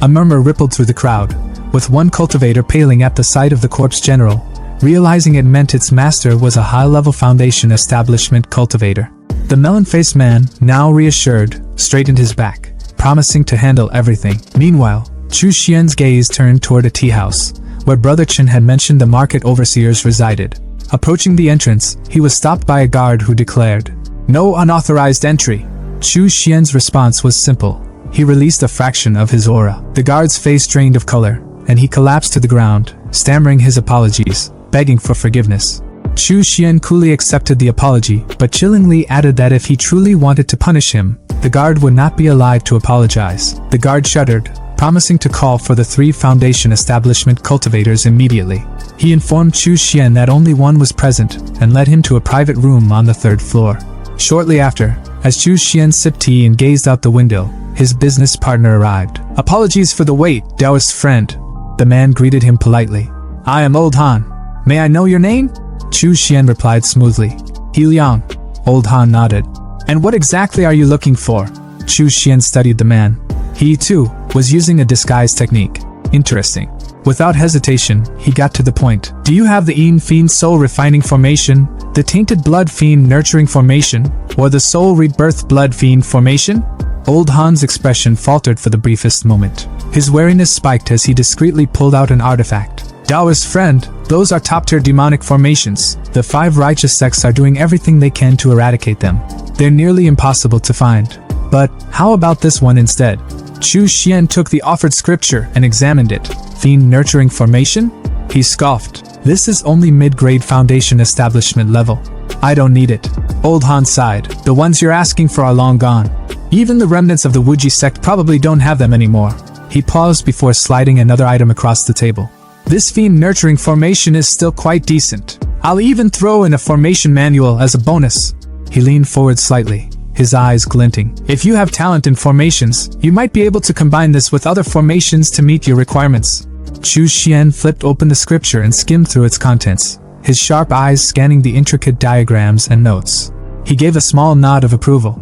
S1: A murmur rippled through the crowd, with one cultivator paling at the sight of the corpse general, realizing it meant its master was a high-level Foundation Establishment cultivator. The melon-faced man, now reassured, straightened his back, promising to handle everything. Meanwhile, Chu Xian's gaze turned toward a tea house, where Brother Chen had mentioned the market overseers resided. Approaching the entrance, he was stopped by a guard who declared, "No unauthorized entry." Chu Xian's response was simple. He released a fraction of his aura. The guard's face drained of color, and he collapsed to the ground, stammering his apologies, begging for forgiveness. Chu Xian coolly accepted the apology, but chillingly added that if he truly wanted to punish him, the guard would not be alive to apologize. The guard shuddered, promising to call for the 3 Foundation Establishment cultivators immediately. He informed Chu Xian that only one was present, and led him to a private room on the 3rd floor. Shortly after, as Chu Xian sipped tea and gazed out the window, his business partner arrived. "Apologies for the wait, Taoist friend." The man greeted him politely. "I am Old Han. May I know your name? Chu Xian replied smoothly. He Liang. Old Han nodded. And what exactly are you looking for? Chu Xian studied the man. He, too, was using a disguise technique. Interesting. Without hesitation, he got to the point. Do you have the Yin Fiend Soul Refining Formation, the Tainted Blood Fiend Nurturing Formation, or the Soul Rebirth Blood Fiend Formation? Old Han's expression faltered for the briefest moment. His wariness spiked as he discreetly pulled out an artifact. Taoist friend, those are top-tier demonic formations. The 5 righteous sects are doing everything they can to eradicate them. They're nearly impossible to find. But how about this one instead? Chu Xian took the offered scripture and examined it. Fiend Nurturing Formation? He scoffed. This is only mid-grade foundation establishment level. I don't need it. Old Han sighed. The ones you're asking for are long gone. Even the remnants of the Wuji sect probably don't have them anymore. He paused before sliding another item across the table. This Fiend Nurturing Formation is still quite decent. I'll even throw in a formation manual as a bonus. He leaned forward slightly, his eyes glinting. If you have talent in formations, you might be able to combine this with other formations to meet your requirements. Chu Xian flipped open the scripture and skimmed through its contents, his sharp eyes scanning the intricate diagrams and notes. He gave a small nod of approval.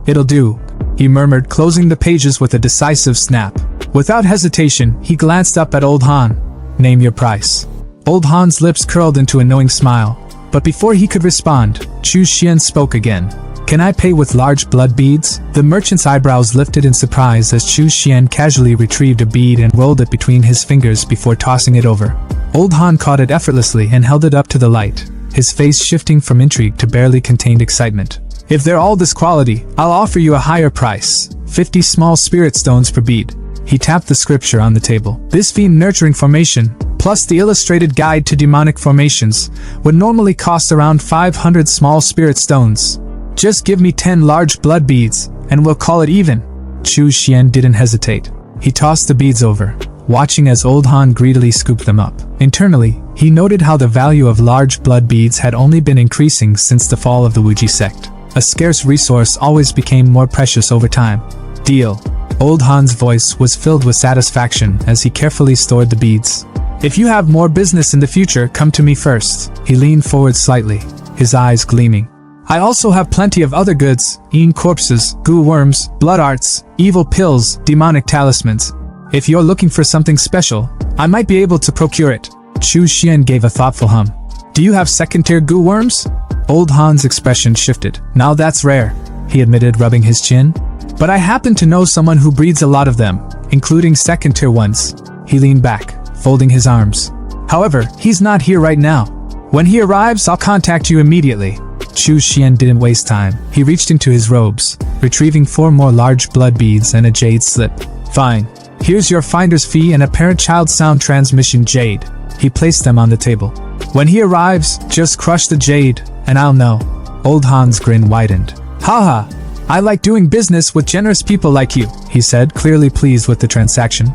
S1: It'll do, he murmured, closing the pages with a decisive snap. Without hesitation, he glanced up at Old Han. Name your price. Old Han's lips curled into a knowing smile, but before he could respond, Chu Xian spoke again. Can I pay with large blood beads? The merchant's eyebrows lifted in surprise as Chu Xian casually retrieved a bead and rolled it between his fingers before tossing it over. Old Han caught it effortlessly and held it up to the light, his face shifting from intrigue to barely contained excitement. If they're all this quality, I'll offer you a higher price. 50 small spirit stones per bead. He tapped the scripture on the table. This Fiend Nurturing Formation, plus the illustrated guide to demonic formations, would normally cost around 500 small spirit stones. Just give me 10 large blood beads, and we'll call it even. Chu Xian didn't hesitate. He tossed the beads over, watching as Old Han greedily scooped them up. Internally, he noted how the value of large blood beads had only been increasing since the fall of the Wuji sect. A scarce resource always became more precious over time. Deal. Old Han's voice was filled with satisfaction as he carefully stored the beads. If you have more business in the future, come to me first. He leaned forward slightly, his eyes gleaming. I also have plenty of other goods, Yin corpses, goo worms, blood arts, evil pills, demonic talismans. If you're looking for something special, I might be able to procure it. Chu Xian gave a thoughtful hum. Do you have second-tier goo worms? Old Han's expression shifted. Now that's rare, he admitted, rubbing his chin. But I happen to know someone who breeds a lot of them, including second-tier ones. He leaned back, folding his arms. However, he's not here right now. When he arrives, I'll contact you immediately. Chu Xian didn't waste time. He reached into his robes, retrieving 4 more large blood beads and a jade slip. Fine. Here's your finder's fee and a parent-child sound transmission jade. He placed them on the table. When he arrives, just crush the jade, and I'll know. Old Han's grin widened. Haha, I like doing business with generous people like you, he said, clearly pleased with the transaction.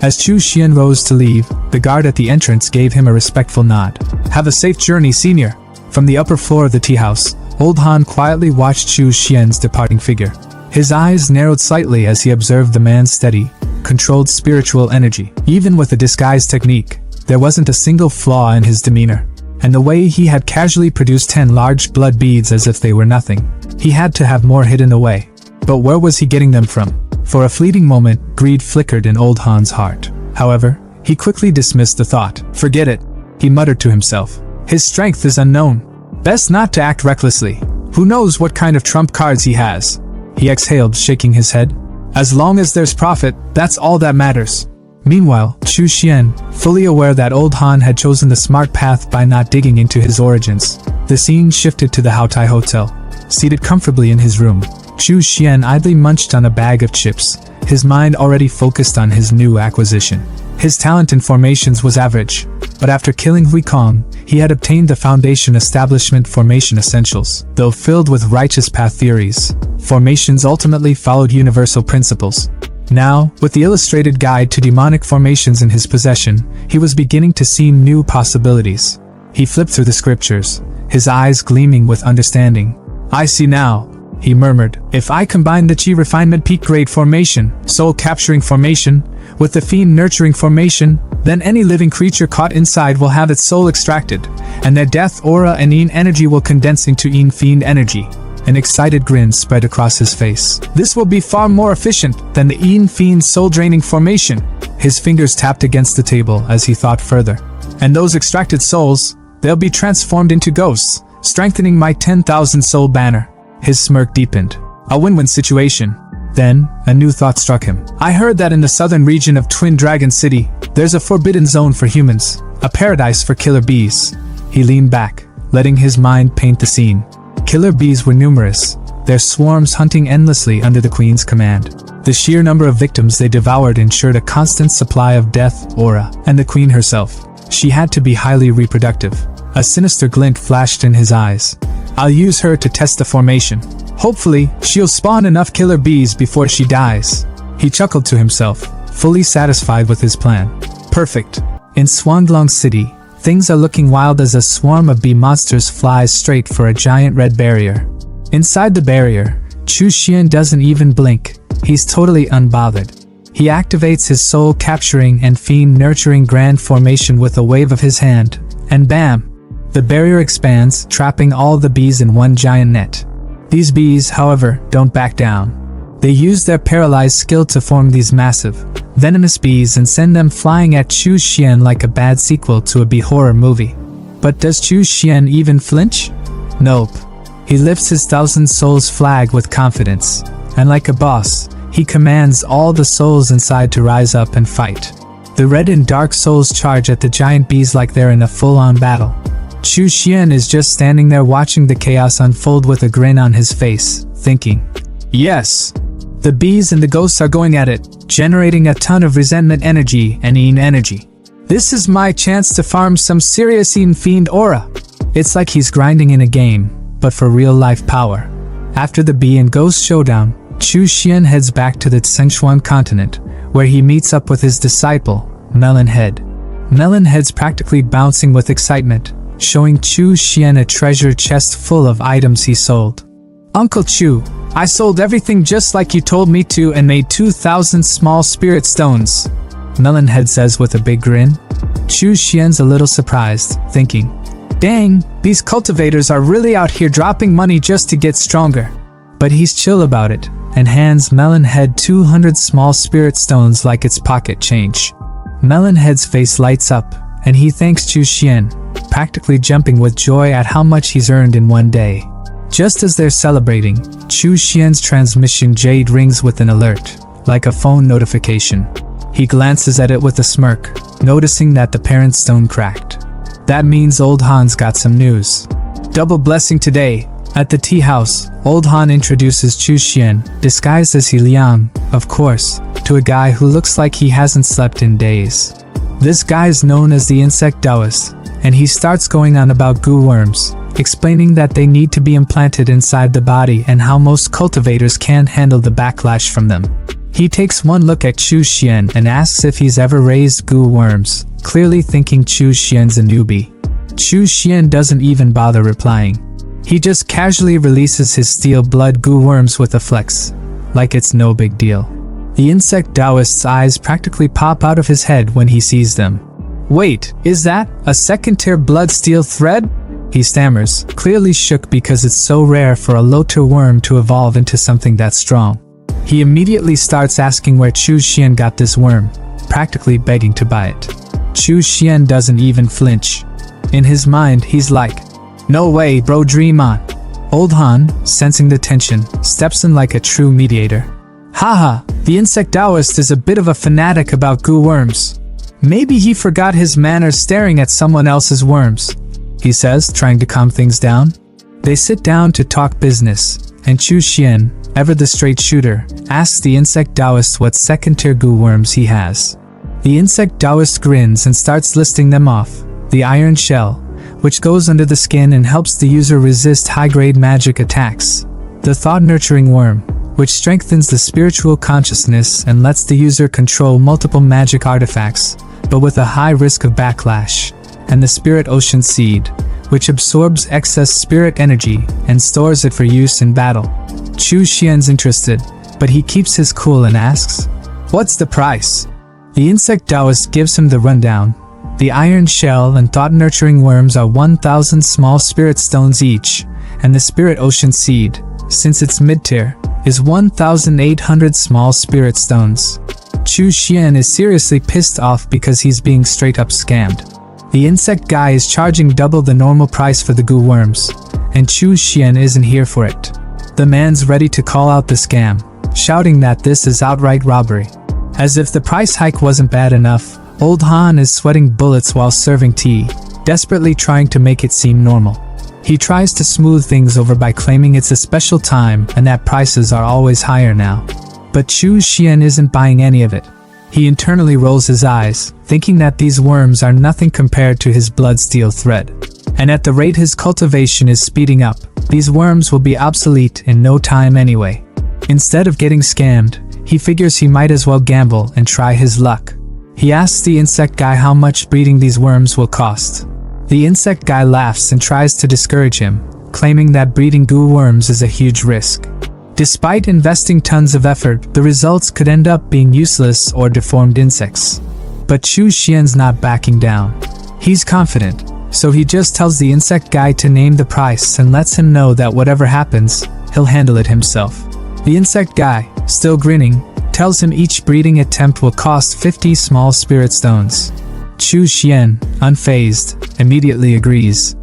S1: As Chu Xian rose to leave, the guard at the entrance gave him a respectful nod. Have a safe journey, senior. From the upper floor of the tea house, Old Han quietly watched Chu Xian's departing figure. His eyes narrowed slightly as he observed the man's steady, controlled spiritual energy. Even with the disguise technique, there wasn't a single flaw in his demeanor. And the way he had casually produced 10 large blood beads as if they were nothing. He had to have more hidden away. But where was he getting them from? For a fleeting moment, greed flickered in Old Han's heart. However, he quickly dismissed the thought. Forget it, he muttered to himself. His strength is unknown. Best not to act recklessly. Who knows what kind of trump cards he has? He exhaled, shaking his head. As long as there's profit, that's all that matters. Meanwhile, Chu Xian, fully aware that Old Han had chosen the smart path by not digging into his origins, the scene shifted to the Haotai Hotel. Seated comfortably in his room, Chu Xian idly munched on a bag of chips, his mind already focused on his new acquisition. His talent in formations was average, but after killing Hui Kong, he had obtained the Foundation Establishment Formation Essentials. Though filled with righteous path theories, formations ultimately followed universal principles. Now, with the illustrated guide to demonic formations in his possession, he was beginning to see new possibilities. He flipped through the scriptures, his eyes gleaming with understanding. I see now, he murmured. If I combine the Chi Refinement Peak Grade Formation, Soul Capturing Formation, With the fiend nurturing formation, then any living creature caught inside will have its soul extracted, and their death aura and Yin energy will condense into Yin fiend energy. An excited grin spread across his face. This will be far more efficient than the Yin fiend's soul-draining formation. His fingers tapped against the table as he thought further. And those extracted souls, they'll be transformed into ghosts, strengthening my 10,000 soul banner. His smirk deepened. A win-win situation. Then, a new thought struck him. I heard that in the southern region of Twin Dragon City, there's a forbidden zone for humans, a paradise for killer bees. He leaned back, letting his mind paint the scene. Killer bees were numerous, their swarms hunting endlessly under the queen's command. The sheer number of victims they devoured ensured a constant supply of death aura, and the queen herself. She had to be highly reproductive. A sinister glint flashed in his eyes. I'll use her to test the formation. Hopefully, she'll spawn enough killer bees before she dies. He chuckled to himself, fully satisfied with his plan. Perfect. In Swanglong City, things are looking wild as a swarm of bee monsters flies straight for a giant red barrier. Inside the barrier, Chu Xian doesn't even blink. He's totally unbothered. He activates his soul-capturing and fiend-nurturing grand formation with a wave of his hand, and bam! The barrier expands, trapping all the bees in one giant net. These bees, however, don't back down. They use their paralyzed skill to form these massive, venomous bees and send them flying at Chu Xian like a bad sequel to a bee horror movie. But does Chu Xian even flinch? Nope. He lifts his 1,000 souls flag with confidence, and like a boss, he commands all the souls inside to rise up and fight. The red and dark souls charge at the giant bees like they're in a full-on battle. Chu Xian is just standing there watching the chaos unfold with a grin on his face, thinking, yes, the bees and the ghosts are going at it, generating a ton of resentment energy and Yin energy. This is my chance to farm some serious Yin fiend aura. It's like he's grinding in a game, but for real-life power. After the bee and ghost showdown, Chu Xian heads back to the Sichuan continent, where he meets up with his disciple, Melonhead. Melonhead's practically bouncing with excitement, showing Chu Xian a treasure chest full of items he sold. Uncle Chu, I sold everything just like you told me to and made 2,000 small spirit stones, Melonhead says with a big grin. Chu Xian's a little surprised, thinking, dang, these cultivators are really out here dropping money just to get stronger. But he's chill about it, and hands Melonhead 200 small spirit stones like it's pocket change. Melonhead's face lights up, and he thanks Chu Xian, practically jumping with joy at how much he's earned in one day. Just as they're celebrating, Chu Xian's transmission jade rings with an alert, like a phone notification. He glances at it with a smirk, noticing that the parent stone cracked. That means Old Han's got some news. Double blessing today. At the tea house, Old Han introduces Chu Xian, disguised as He Liang, of course, to a guy who looks like he hasn't slept in days. This guy is known as the Insect Taoist, and he starts going on about goo worms, explaining that they need to be implanted inside the body and how most cultivators can't handle the backlash from them. He takes one look at Chu Xian and asks if he's ever raised goo worms, clearly thinking Chu Xian's a newbie. Chu Xian doesn't even bother replying. He just casually releases his steel blood goo worms with a flex, like it's no big deal. The insect Taoist's eyes practically pop out of his head when he sees them. Wait, is that a second-tier blood steel thread? He stammers, clearly shook because it's so rare for a low-tier worm to evolve into something that strong. He immediately starts asking where Chu Xian got this worm, practically begging to buy it. Chu Xian doesn't even flinch. In his mind, he's like, no way, bro, dream on. Old Han, sensing the tension, steps in like a true mediator. Haha, the insect Taoist is a bit of a fanatic about goo worms. Maybe he forgot his manners staring at someone else's worms, he says, trying to calm things down. They sit down to talk business, and Chu Xian, ever the straight shooter, asks the insect Taoist what second-tier goo worms he has. The insect Taoist grins and starts listing them off. The iron shell, which goes under the skin and helps the user resist high-grade magic attacks. The thought-nurturing worm, which strengthens the spiritual consciousness and lets the user control multiple magic artifacts, but with a high risk of backlash. And the spirit ocean seed, which absorbs excess spirit energy and stores it for use in battle. Chu Xian's interested, but he keeps his cool and asks, what's the price? The insect Taoist gives him the rundown. The iron shell and thought-nurturing worms are 1,000 small spirit stones each, and the spirit ocean seed, since it's mid-tier, is 1,800 small spirit stones. Chu Xian is seriously pissed off because he's being straight-up scammed. The insect guy is charging double the normal price for the goo worms, and Chu Xian isn't here for it. The man's ready to call out the scam, shouting that this is outright robbery. As if the price hike wasn't bad enough, Old Han is sweating bullets while serving tea, desperately trying to make it seem normal. He tries to smooth things over by claiming it's a special time and that prices are always higher now. But Chu Xian isn't buying any of it. He internally rolls his eyes, thinking that these worms are nothing compared to his blood steel thread. And at the rate his cultivation is speeding up, these worms will be obsolete in no time anyway. Instead of getting scammed, he figures he might as well gamble and try his luck. He asks the insect guy how much breeding these worms will cost. The insect guy laughs and tries to discourage him, claiming that breeding goo worms is a huge risk. Despite investing tons of effort, the results could end up being useless or deformed insects. But Chu Xian's not backing down. He's confident, so he just tells the insect guy to name the price and lets him know that whatever happens, he'll handle it himself. The insect guy, still grinning, tells him each breeding attempt will cost 50 small spirit stones. Chu Xian, unfazed, immediately agrees.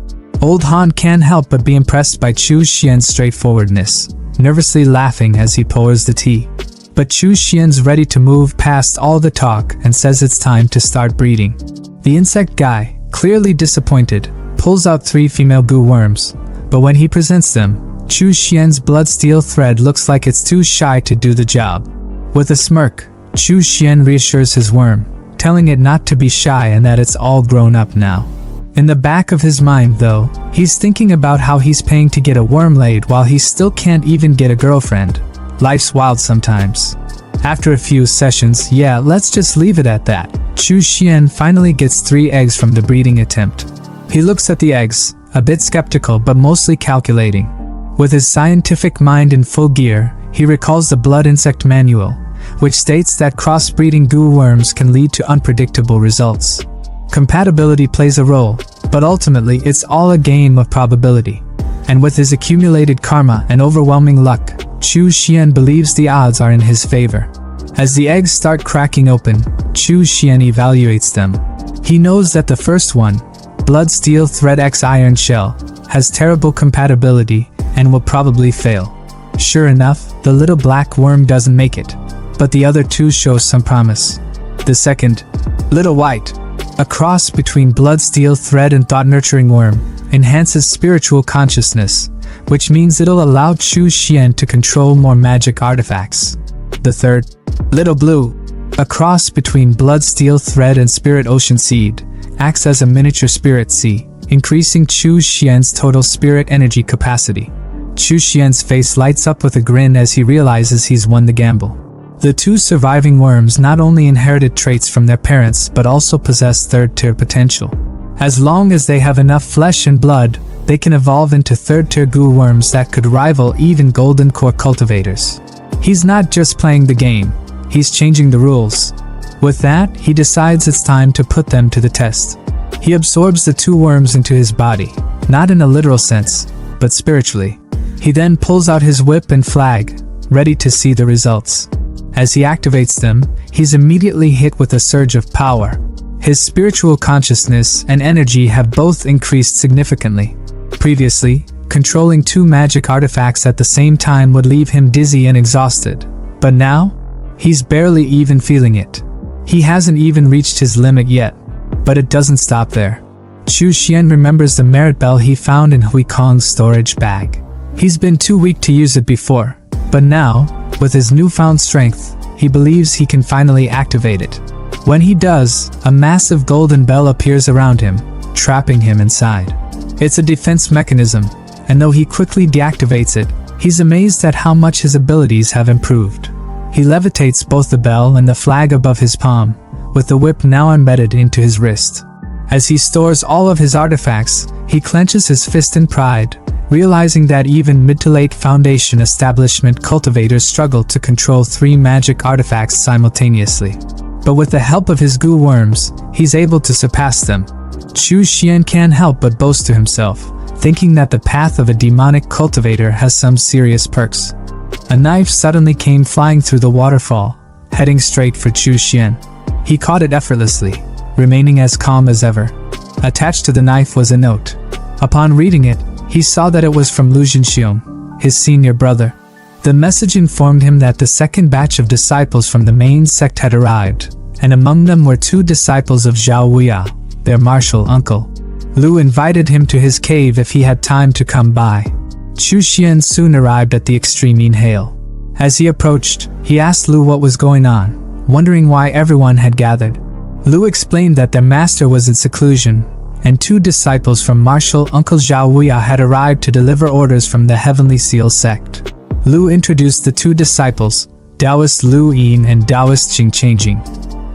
S1: Old Han can't help but be impressed by Chu Xian's straightforwardness, nervously laughing as he pours the tea. But Chu Xian's ready to move past all the talk and says it's time to start breeding. The insect guy, clearly disappointed, pulls out 3 female goo worms, but when he presents them, Chu Xian's blood steel thread looks like it's too shy to do the job. With a smirk, Chu Xian reassures his worm, telling it not to be shy and that it's all grown up now. In the back of his mind, though, he's thinking about how he's paying to get a worm laid while he still can't even get a girlfriend. Life's wild sometimes. After a few sessions, yeah, let's just leave it at that, Chu Xian finally gets 3 eggs from the breeding attempt. He looks at the eggs, a bit skeptical but mostly calculating. With his scientific mind in full gear, he recalls the blood insect manual, which states that crossbreeding goo worms can lead to unpredictable results. Compatibility plays a role, but ultimately it's all a game of probability. And with his accumulated karma and overwhelming luck, Chu Xian believes the odds are in his favor. As the eggs start cracking open, Chu Xian evaluates them. He knows that the first one, Blood Steel Thread X Iron Shell, has terrible compatibility and will probably fail. Sure enough, the little black worm doesn't make it, but the other 2 show some promise. The second, Little White, a cross between blood steel thread and thought-nurturing worm, enhances spiritual consciousness, which means it'll allow Chu Xian to control more magic artifacts. The third, Little Blue, a cross between blood steel thread and spirit ocean seed, acts as a miniature spirit sea, increasing Chu Xian's total spirit energy capacity. Chu Xian's face lights up with a grin as he realizes he's won the gamble. The 2 surviving worms not only inherited traits from their parents but also possess third-tier potential. As long as they have enough flesh and blood, they can evolve into third-tier goo worms that could rival even golden core cultivators. He's not just playing the game, he's changing the rules. With that, he decides it's time to put them to the test. He absorbs the 2 worms into his body, not in a literal sense, but spiritually. He then pulls out his whip and flag, ready to see the results. As he activates them, he's immediately hit with a surge of power. His spiritual consciousness and energy have both increased significantly. Previously, controlling 2 magic artifacts at the same time would leave him dizzy and exhausted. But now, he's barely even feeling it. He hasn't even reached his limit yet. But it doesn't stop there. Chu Xian remembers the merit bell he found in Hui Kong's storage bag. He's been too weak to use it before, but now, with his newfound strength, he believes he can finally activate it. When he does, a massive golden bell appears around him, trapping him inside. It's a defense mechanism, and though he quickly deactivates it, he's amazed at how much his abilities have improved. He levitates both the bell and the flag above his palm, with the whip now embedded into his wrist. As he stores all of his artifacts, he clenches his fist in pride, realizing that even mid to late Foundation establishment cultivators struggle to control 3 magic artifacts simultaneously. but with the help of his goo worms, he's able to surpass them. Chu Xian can't help but boast to himself, thinking that the path of a demonic cultivator has some serious perks. A knife suddenly came flying through the waterfall, heading straight for Chu Xian. He caught it effortlessly, remaining as calm as ever. Attached to the knife was a note. Upon reading it, he saw that it was from Lu Jinxiong, his senior brother. The message informed him that the second batch of disciples from the main sect had arrived, and among them were 2 disciples of Zhao Wuya, their martial uncle. Lu invited him to his cave if he had time to come by. Chu Xian soon arrived at the extreme inhale. As he approached, he asked Lu what was going on, wondering why everyone had gathered. Lu explained that their master was in seclusion, and 2 disciples from martial uncle Zhao Wuya had arrived to deliver orders from the Heavenly Seal sect. Lu introduced the 2 disciples, Taoist Lu Yin and Taoist Jing Changing.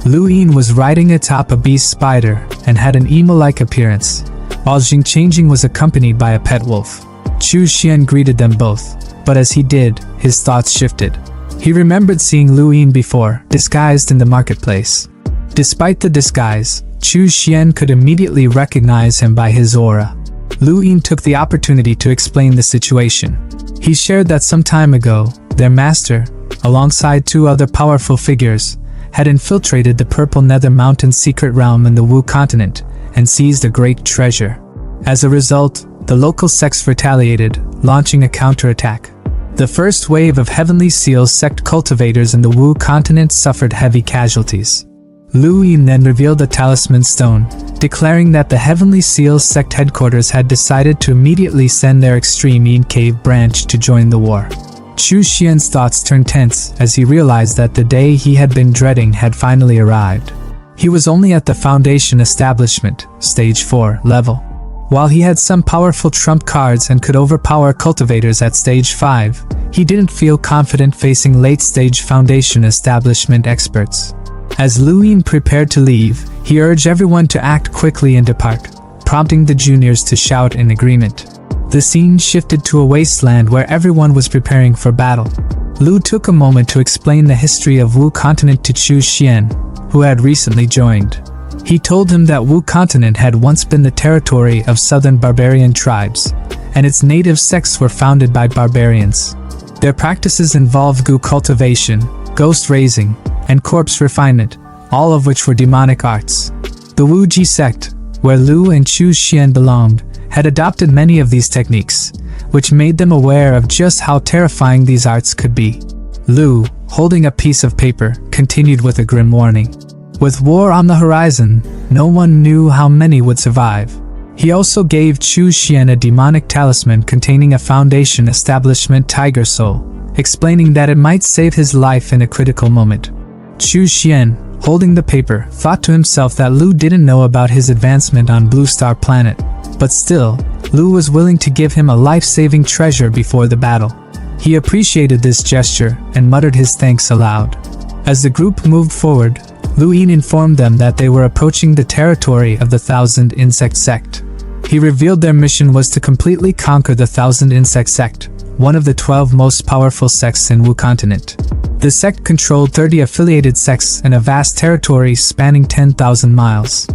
S1: Lu Yin was riding atop a beast spider and had an emo-like appearance, while Jing Changing was accompanied by a pet wolf. Chu Xian greeted them both, but as he did, his thoughts shifted. He remembered seeing Lu Yin before, disguised in the marketplace. Despite the disguise, Chu Xian could immediately recognize him by his aura. Lu Yin took the opportunity to explain the situation. He shared that some time ago, their master, alongside 2 other powerful figures, had infiltrated the Purple Nether Mountain secret realm in the Wu continent and seized a great treasure. As a result, the local sects retaliated, launching a counterattack. The first wave of Heavenly Seal sect cultivators in the Wu continent suffered heavy casualties. Lu Yin then revealed the talisman stone, declaring that the Heavenly Seal sect headquarters had decided to immediately send their Extreme Yin Cave branch to join the war. Chu Xian's thoughts turned tense as he realized that the day he had been dreading had finally arrived. He was only at the Foundation Establishment, Stage 4 level. While he had some powerful trump cards and could overpower cultivators at Stage 5, he didn't feel confident facing late-stage Foundation Establishment experts. As Lu Yin prepared to leave, he urged everyone to act quickly and depart, prompting the juniors to shout in agreement. The scene shifted to a wasteland where everyone was preparing for battle. Lu took a moment to explain the history of Wu continent to Chu Xian, who had recently joined. He told him that Wu continent had once been the territory of southern barbarian tribes, and its native sects were founded by barbarians. Their practices involved goo cultivation, ghost raising, and corpse refinement, all of which were demonic arts. The Wu Ji sect, where Lu and Chu Xian belonged, had adopted many of these techniques, which made them aware of just how terrifying these arts could be. Lu, holding a piece of paper, continued with a grim warning. With war on the horizon, no one knew how many would survive. He also gave Chu Xian a demonic talisman containing a Foundation Establishment tiger soul, explaining that it might save his life in a critical moment. Chu Xian, holding the paper, thought to himself that Lu didn't know about his advancement on Blue Star Planet, but still, Lu was willing to give him a life-saving treasure before the battle. He appreciated this gesture and muttered his thanks aloud. As the group moved forward, Lu Yin informed them that they were approaching the territory of the Thousand Insect Sect. He revealed their mission was to completely conquer the Thousand Insect Sect, one of the 12 most powerful sects in Wu continent. The sect controlled 30 affiliated sects and a vast territory spanning 10,000 miles.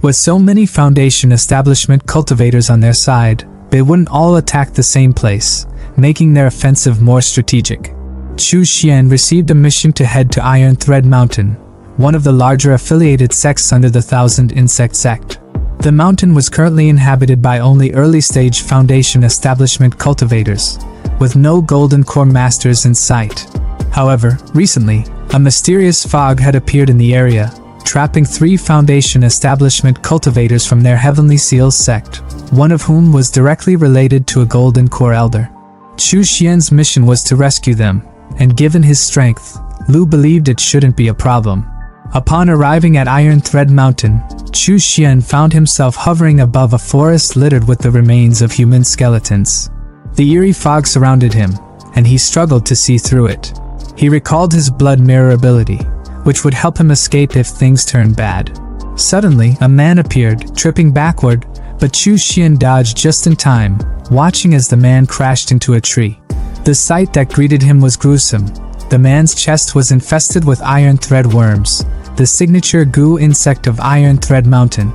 S1: With so many Foundation Establishment cultivators on their side, they wouldn't all attack the same place, making their offensive more strategic. Chu Xian received a mission to head to Iron Thread Mountain, one of the larger affiliated sects under the Thousand Insect Sect. The mountain was currently inhabited by only early-stage Foundation Establishment cultivators, with no Golden Core Masters in sight. However, recently, a mysterious fog had appeared in the area, trapping 3 Foundation Establishment cultivators from their Heavenly Seal sect, one of whom was directly related to a Golden Core Elder. Chu Xian's mission was to rescue them, and given his strength, Lu believed it shouldn't be a problem. Upon arriving at Iron Thread Mountain, Chu Xian found himself hovering above a forest littered with the remains of human skeletons. The eerie fog surrounded him, and he struggled to see through it. He recalled his blood mirror ability, which would help him escape if things turned bad. Suddenly, a man appeared, tripping backward, but Chu Xian dodged just in time, watching as the man crashed into a tree. The sight that greeted him was gruesome. The man's chest was infested with iron thread worms, the signature goo insect of Iron Thread Mountain.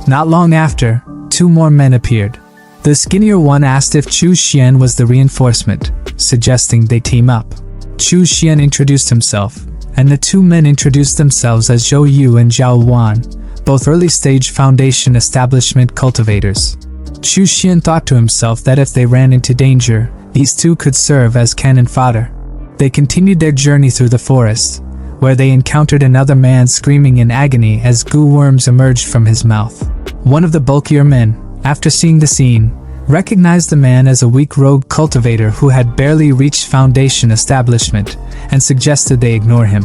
S1: Not long after, 2 more men appeared. The skinnier one asked if Chu Xian was the reinforcement, suggesting they team up. Chu Xian introduced himself, and the 2 men introduced themselves as Zhou Yu and Zhao Wan, both early-stage Foundation establishment cultivators. Chu Xian thought to himself that if they ran into danger, these 2 could serve as cannon fodder. They continued their journey through the forest, where they encountered another man screaming in agony as goo worms emerged from his mouth. One of the bulkier men, after seeing the scene, recognized the man as a weak rogue cultivator who had barely reached Foundation establishment and suggested they ignore him.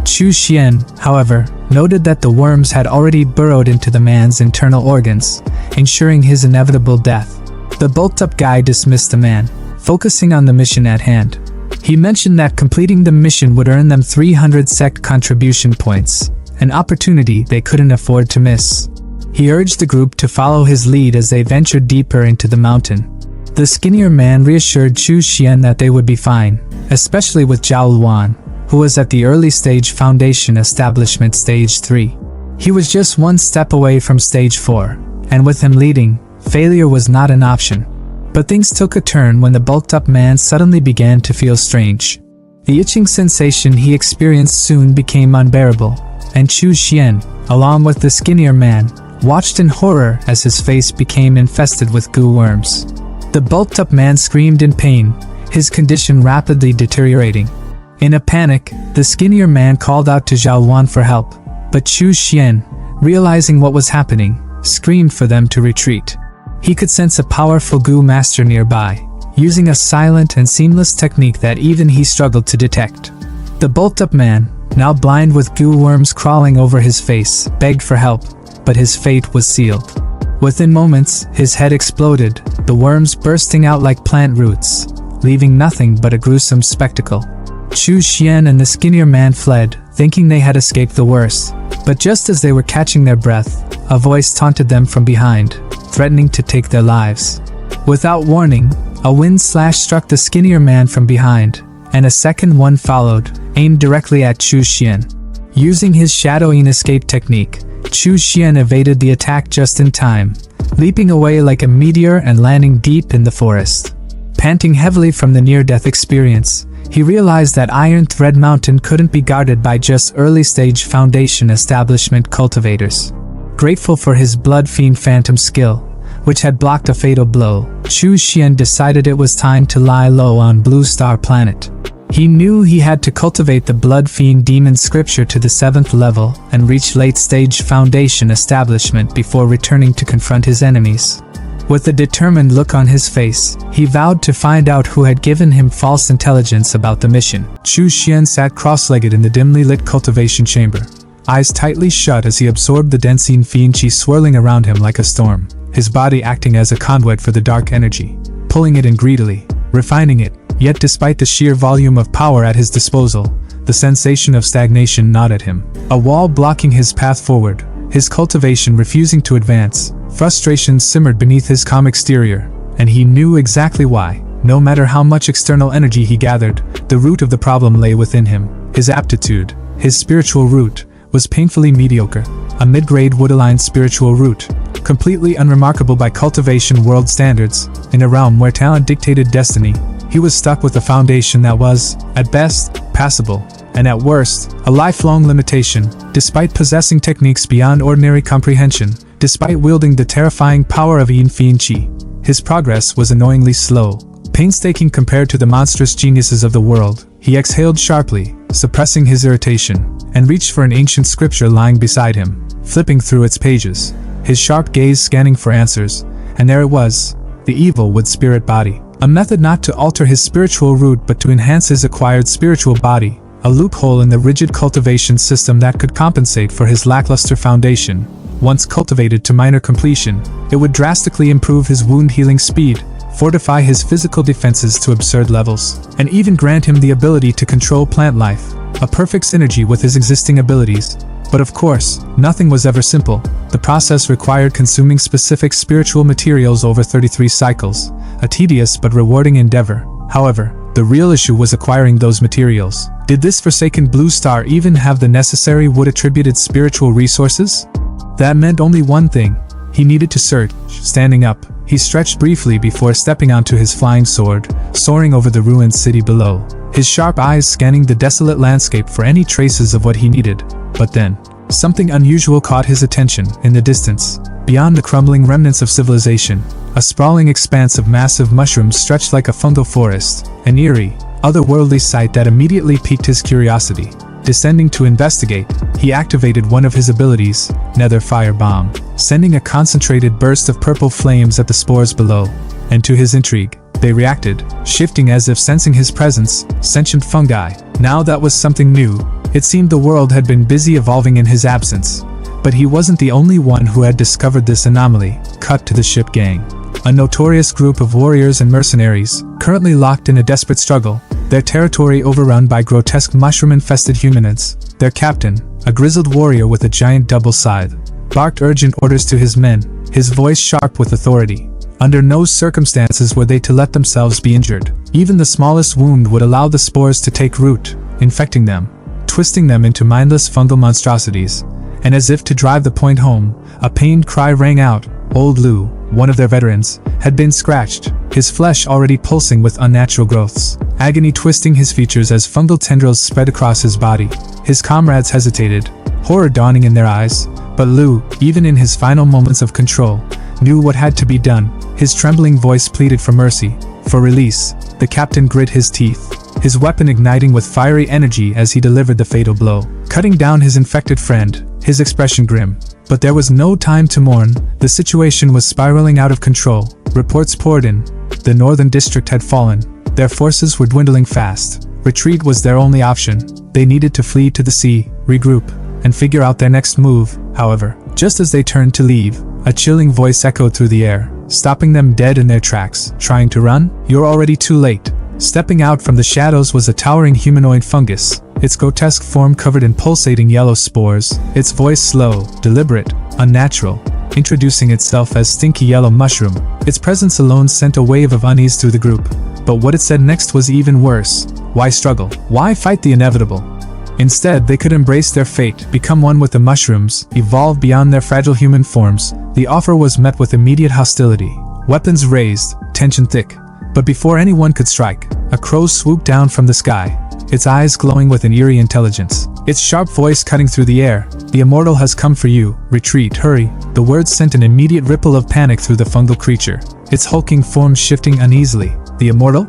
S1: Chu Xian, however, noted that the worms had already burrowed into the man's internal organs, ensuring his inevitable death. The bulked-up guy dismissed the man, focusing on the mission at hand. He mentioned that completing the mission would earn them 300 sect contribution points, an opportunity they couldn't afford to miss. He urged the group to follow his lead as they ventured deeper into the mountain. The skinnier man reassured Chu Xian that they would be fine, especially with Zhao Luan, who was at the early stage Foundation Establishment Stage 3. He was just 1 step away from Stage 4, and with him leading, failure was not an option. But things took a turn when the bulked-up man suddenly began to feel strange. The itching sensation he experienced soon became unbearable, and Chu Xian, along with the skinnier man, watched in horror as his face became infested with goo worms. The bulked-up man screamed in pain, his condition rapidly deteriorating. In a panic, the skinnier man called out to Zhao Wan for help, but Chu Xian, realizing what was happening, screamed for them to retreat. He could sense a powerful goo master nearby, using a silent and seamless technique that even he struggled to detect. The bulked-up man, now blind with goo worms crawling over his face, begged for help, but his fate was sealed. Within moments, his head exploded, the worms bursting out like plant roots, leaving nothing but a gruesome spectacle. Chu Xian and the skinnier man fled, thinking they had escaped the worst, but just as they were catching their breath, a voice taunted them from behind, threatening to take their lives. Without warning, a wind slash struck the skinnier man from behind, and a second one followed, aimed directly at Chu Xian. Using his shadowing escape technique, Chu Xian evaded the attack just in time, leaping away like a meteor and landing deep in the forest. Panting heavily from the near-death experience, he realized that Iron Thread Mountain couldn't be guarded by just early-stage Foundation Establishment cultivators. Grateful for his Blood Fiend Phantom skill, which had blocked a fatal blow, Chu Xian decided it was time to lie low on Blue Star Planet. He knew he had to cultivate the Blood Fiend Demon Scripture to the 7th level and reach late-stage Foundation Establishment before returning to confront his enemies. With a determined look on his face, he vowed to find out who had given him false intelligence about the mission. Chu Xian sat cross-legged in the dimly lit cultivation chamber, eyes tightly shut as he absorbed the Densine Fiend Chi swirling around him like a storm, his body acting as a conduit for the dark energy, pulling it in greedily, refining it. Yet despite the sheer volume of power at his disposal, the sensation of stagnation gnawed at him. A wall blocking his path forward, his cultivation refusing to advance. Frustration simmered beneath his calm exterior, and he knew exactly why. No matter how much external energy he gathered, the root of the problem lay within him. His aptitude, his spiritual root, was painfully mediocre. A mid-grade wood-aligned spiritual root, completely unremarkable by cultivation world standards. In a realm where talent dictated destiny, he was stuck with a foundation that was, at best, passable, and at worst, a lifelong limitation. Despite possessing techniques beyond ordinary comprehension, despite wielding the terrifying power of Yin Fian Chi, his progress was annoyingly slow. Painstaking compared to the monstrous geniuses of the world, he exhaled sharply, suppressing his irritation, and reached for an ancient scripture lying beside him, flipping through its pages, his sharp gaze scanning for answers, and there it was, the evil wood spirit body. A method not to alter his spiritual root but to enhance his acquired spiritual body, a loophole in the rigid cultivation system that could compensate for his lackluster foundation. Once cultivated to minor completion, it would drastically improve his wound healing speed, fortify his physical defenses to absurd levels, and even grant him the ability to control plant life, a perfect synergy with his existing abilities. But of course, nothing was ever simple. The process required consuming specific spiritual materials over 33 cycles, a tedious but rewarding endeavor. However, The real issue was acquiring those materials. Did this forsaken blue star even have the necessary wood-attributed spiritual resources? That meant only one thing. He needed to search. Standing up, he stretched briefly before stepping onto his flying sword, soaring over the ruined city below, his sharp eyes scanning the desolate landscape for any traces of what he needed. But then, something unusual caught his attention. In the distance, beyond the crumbling remnants of civilization, a sprawling expanse of massive mushrooms stretched like a fungal forest, an eerie, otherworldly sight that immediately piqued his curiosity. Descending to investigate, he activated one of his abilities, Nether Fire Bomb, sending a concentrated burst of purple flames at the spores below. And to his intrigue, they reacted, shifting as if sensing his presence. Sentient fungi. Now that was something new. It seemed the world had been busy evolving in his absence. But he wasn't the only one who had discovered this anomaly. Cut to the ship gang. A notorious group of warriors and mercenaries, currently locked in a desperate struggle, their territory overrun by grotesque mushroom-infested humanoids. Their captain, a grizzled warrior with a giant double scythe, barked urgent orders to his men, his voice sharp with authority. Under no circumstances were they to let themselves be injured. Even the smallest wound would allow the spores to take root, infecting them, twisting them into mindless fungal monstrosities. And as if to drive the point home, a pained cry rang out. Old Lou, one of their veterans, had been scratched, his flesh already pulsing with unnatural growths, agony twisting his features as fungal tendrils spread across his body. His comrades hesitated, horror dawning in their eyes, but Lou, even in his final moments of control, knew what had to be done. His trembling voice pleaded for mercy, for release. The captain grit his teeth, his weapon igniting with fiery energy as he delivered the fatal blow, cutting down his infected friend, his expression grim. But there was no time to mourn. The situation was spiraling out of control. Reports poured in. The northern district had fallen. Their forces were dwindling fast. Retreat was their only option. They needed to flee to the sea, regroup, and figure out their next move. However, just as they turned to leave, a chilling voice echoed through the air, stopping them dead in their tracks. Trying to run? You're already too late. Stepping out from the shadows was a towering humanoid fungus, its grotesque form covered in pulsating yellow spores, its voice slow, deliberate, unnatural, introducing itself as Stinky Yellow Mushroom. Its presence alone sent a wave of unease through the group. But what it said next was even worse. Why struggle? Why fight the inevitable? Instead, they could embrace their fate, become one with the mushrooms, evolve beyond their fragile human forms. The offer was met with immediate hostility. Weapons raised, tension thick. But before anyone could strike, a crow swooped down from the sky, its eyes glowing with an eerie intelligence. Its sharp voice cutting through the air. The immortal has come for you. Retreat, hurry. The words sent an immediate ripple of panic through the fungal creature, its hulking form shifting uneasily. The immortal?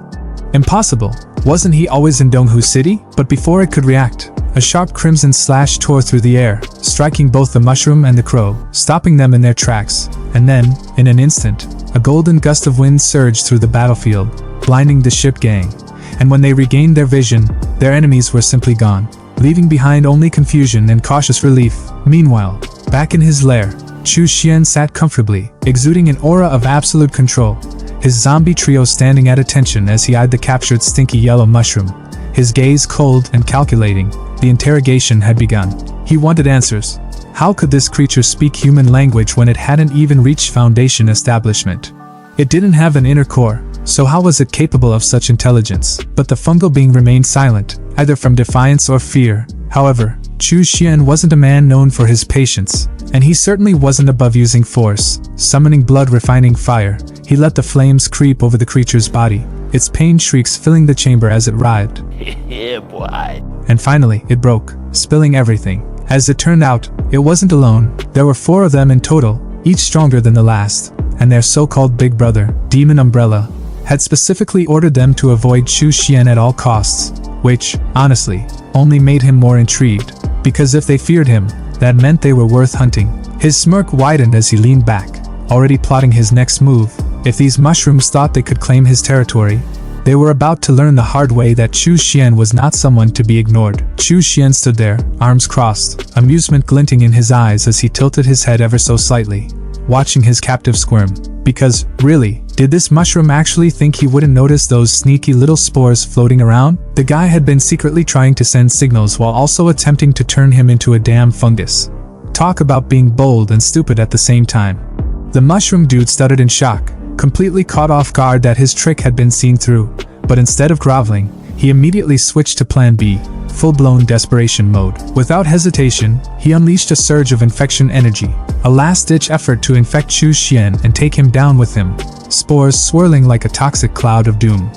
S1: Impossible. Wasn't he always in Donghu City? But before it could react, a sharp crimson slash tore through the air, striking both the mushroom and the crow, stopping them in their tracks. And then, in an instant, a golden gust of wind surged through the battlefield, blinding the ship gang. And when they regained their vision, their enemies were simply gone, leaving behind only confusion and cautious relief. Meanwhile, back in his lair, Chu Xian sat comfortably, exuding an aura of absolute control, his zombie trio standing at attention as he eyed the captured Stinky Yellow Mushroom, his gaze cold and calculating. The interrogation had begun. He wanted answers. How could this creature speak human language when it hadn't even reached Foundation establishment? It didn't have an inner core, so how was it capable of such intelligence? But the fungal being remained silent, either from defiance or fear. However, Chu Xian wasn't a man known for his patience, and he certainly wasn't above using force. Summoning blood refining fire, he let the flames creep over the creature's body, its pain shrieks filling the chamber as it writhed.
S2: Yeah, boy.
S1: And finally, it broke, spilling everything. As it turned out, it wasn't alone. There were 4 of them in total, each stronger than the last, and their so-called big brother, Demon Umbrella, had specifically ordered them to avoid Chu Xian at all costs, which, honestly, only made him more intrigued, because if they feared him, that meant they were worth hunting. His smirk widened as he leaned back, already plotting his next move. If these mushrooms thought they could claim his territory, they were about to learn the hard way that Chu Xian was not someone to be ignored. Chu Xian stood there, arms crossed, amusement glinting in his eyes as he tilted his head ever so slightly, watching his captive squirm. Because, really, did this mushroom actually think he wouldn't notice those sneaky little spores floating around? The guy had been secretly trying to send signals while also attempting to turn him into a damn fungus. Talk about being bold and stupid at the same time. The mushroom dude stuttered in shock, completely caught off guard that his trick had been seen through. But instead of groveling, he immediately switched to Plan B, full-blown desperation mode. Without hesitation, he unleashed a surge of infection energy, a last-ditch effort to infect Chu Xian and take him down with him, spores swirling like a toxic cloud of doom.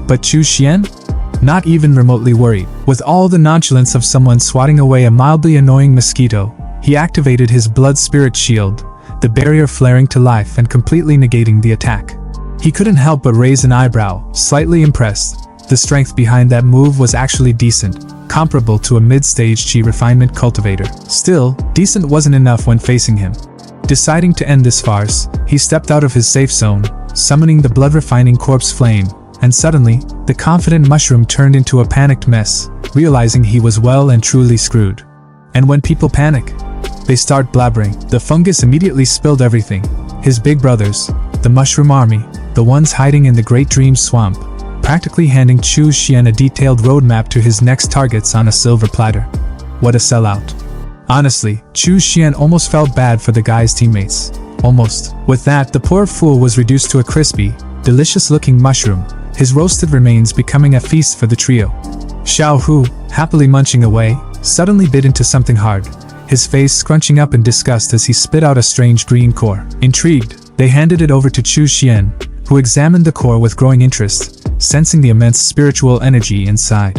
S1: But Chu Xian? Not even remotely worried. With all the nonchalance of someone swatting away a mildly annoying mosquito, he activated his blood spirit shield, the barrier flaring to life and completely negating the attack. He couldn't help but raise an eyebrow, slightly impressed. The strength behind that move was actually decent, comparable to a mid-stage chi refinement cultivator. Still, decent wasn't enough when facing him. Deciding to end this farce, he stepped out of his safe zone, summoning the blood-refining corpse flame, and suddenly, the confident mushroom turned into a panicked mess, realizing he was well and truly screwed. And when people panic, they start blabbering. The fungus immediately spilled everything. His big brothers, the mushroom army, the ones hiding in the Great Dream Swamp, practically handing Chu Xian a detailed roadmap to his next targets on a silver platter. What a sellout. Honestly, Chu Xian almost felt bad for the guy's teammates. Almost. With that, the poor fool was reduced to a crispy, delicious-looking mushroom, his roasted remains becoming a feast for the trio. Xiao Hu, happily munching away, suddenly bit into something hard, his face scrunching up in disgust as he spit out a strange green core. Intrigued, they handed it over to Chu Xian, who examined the core with growing interest, sensing the immense spiritual energy inside.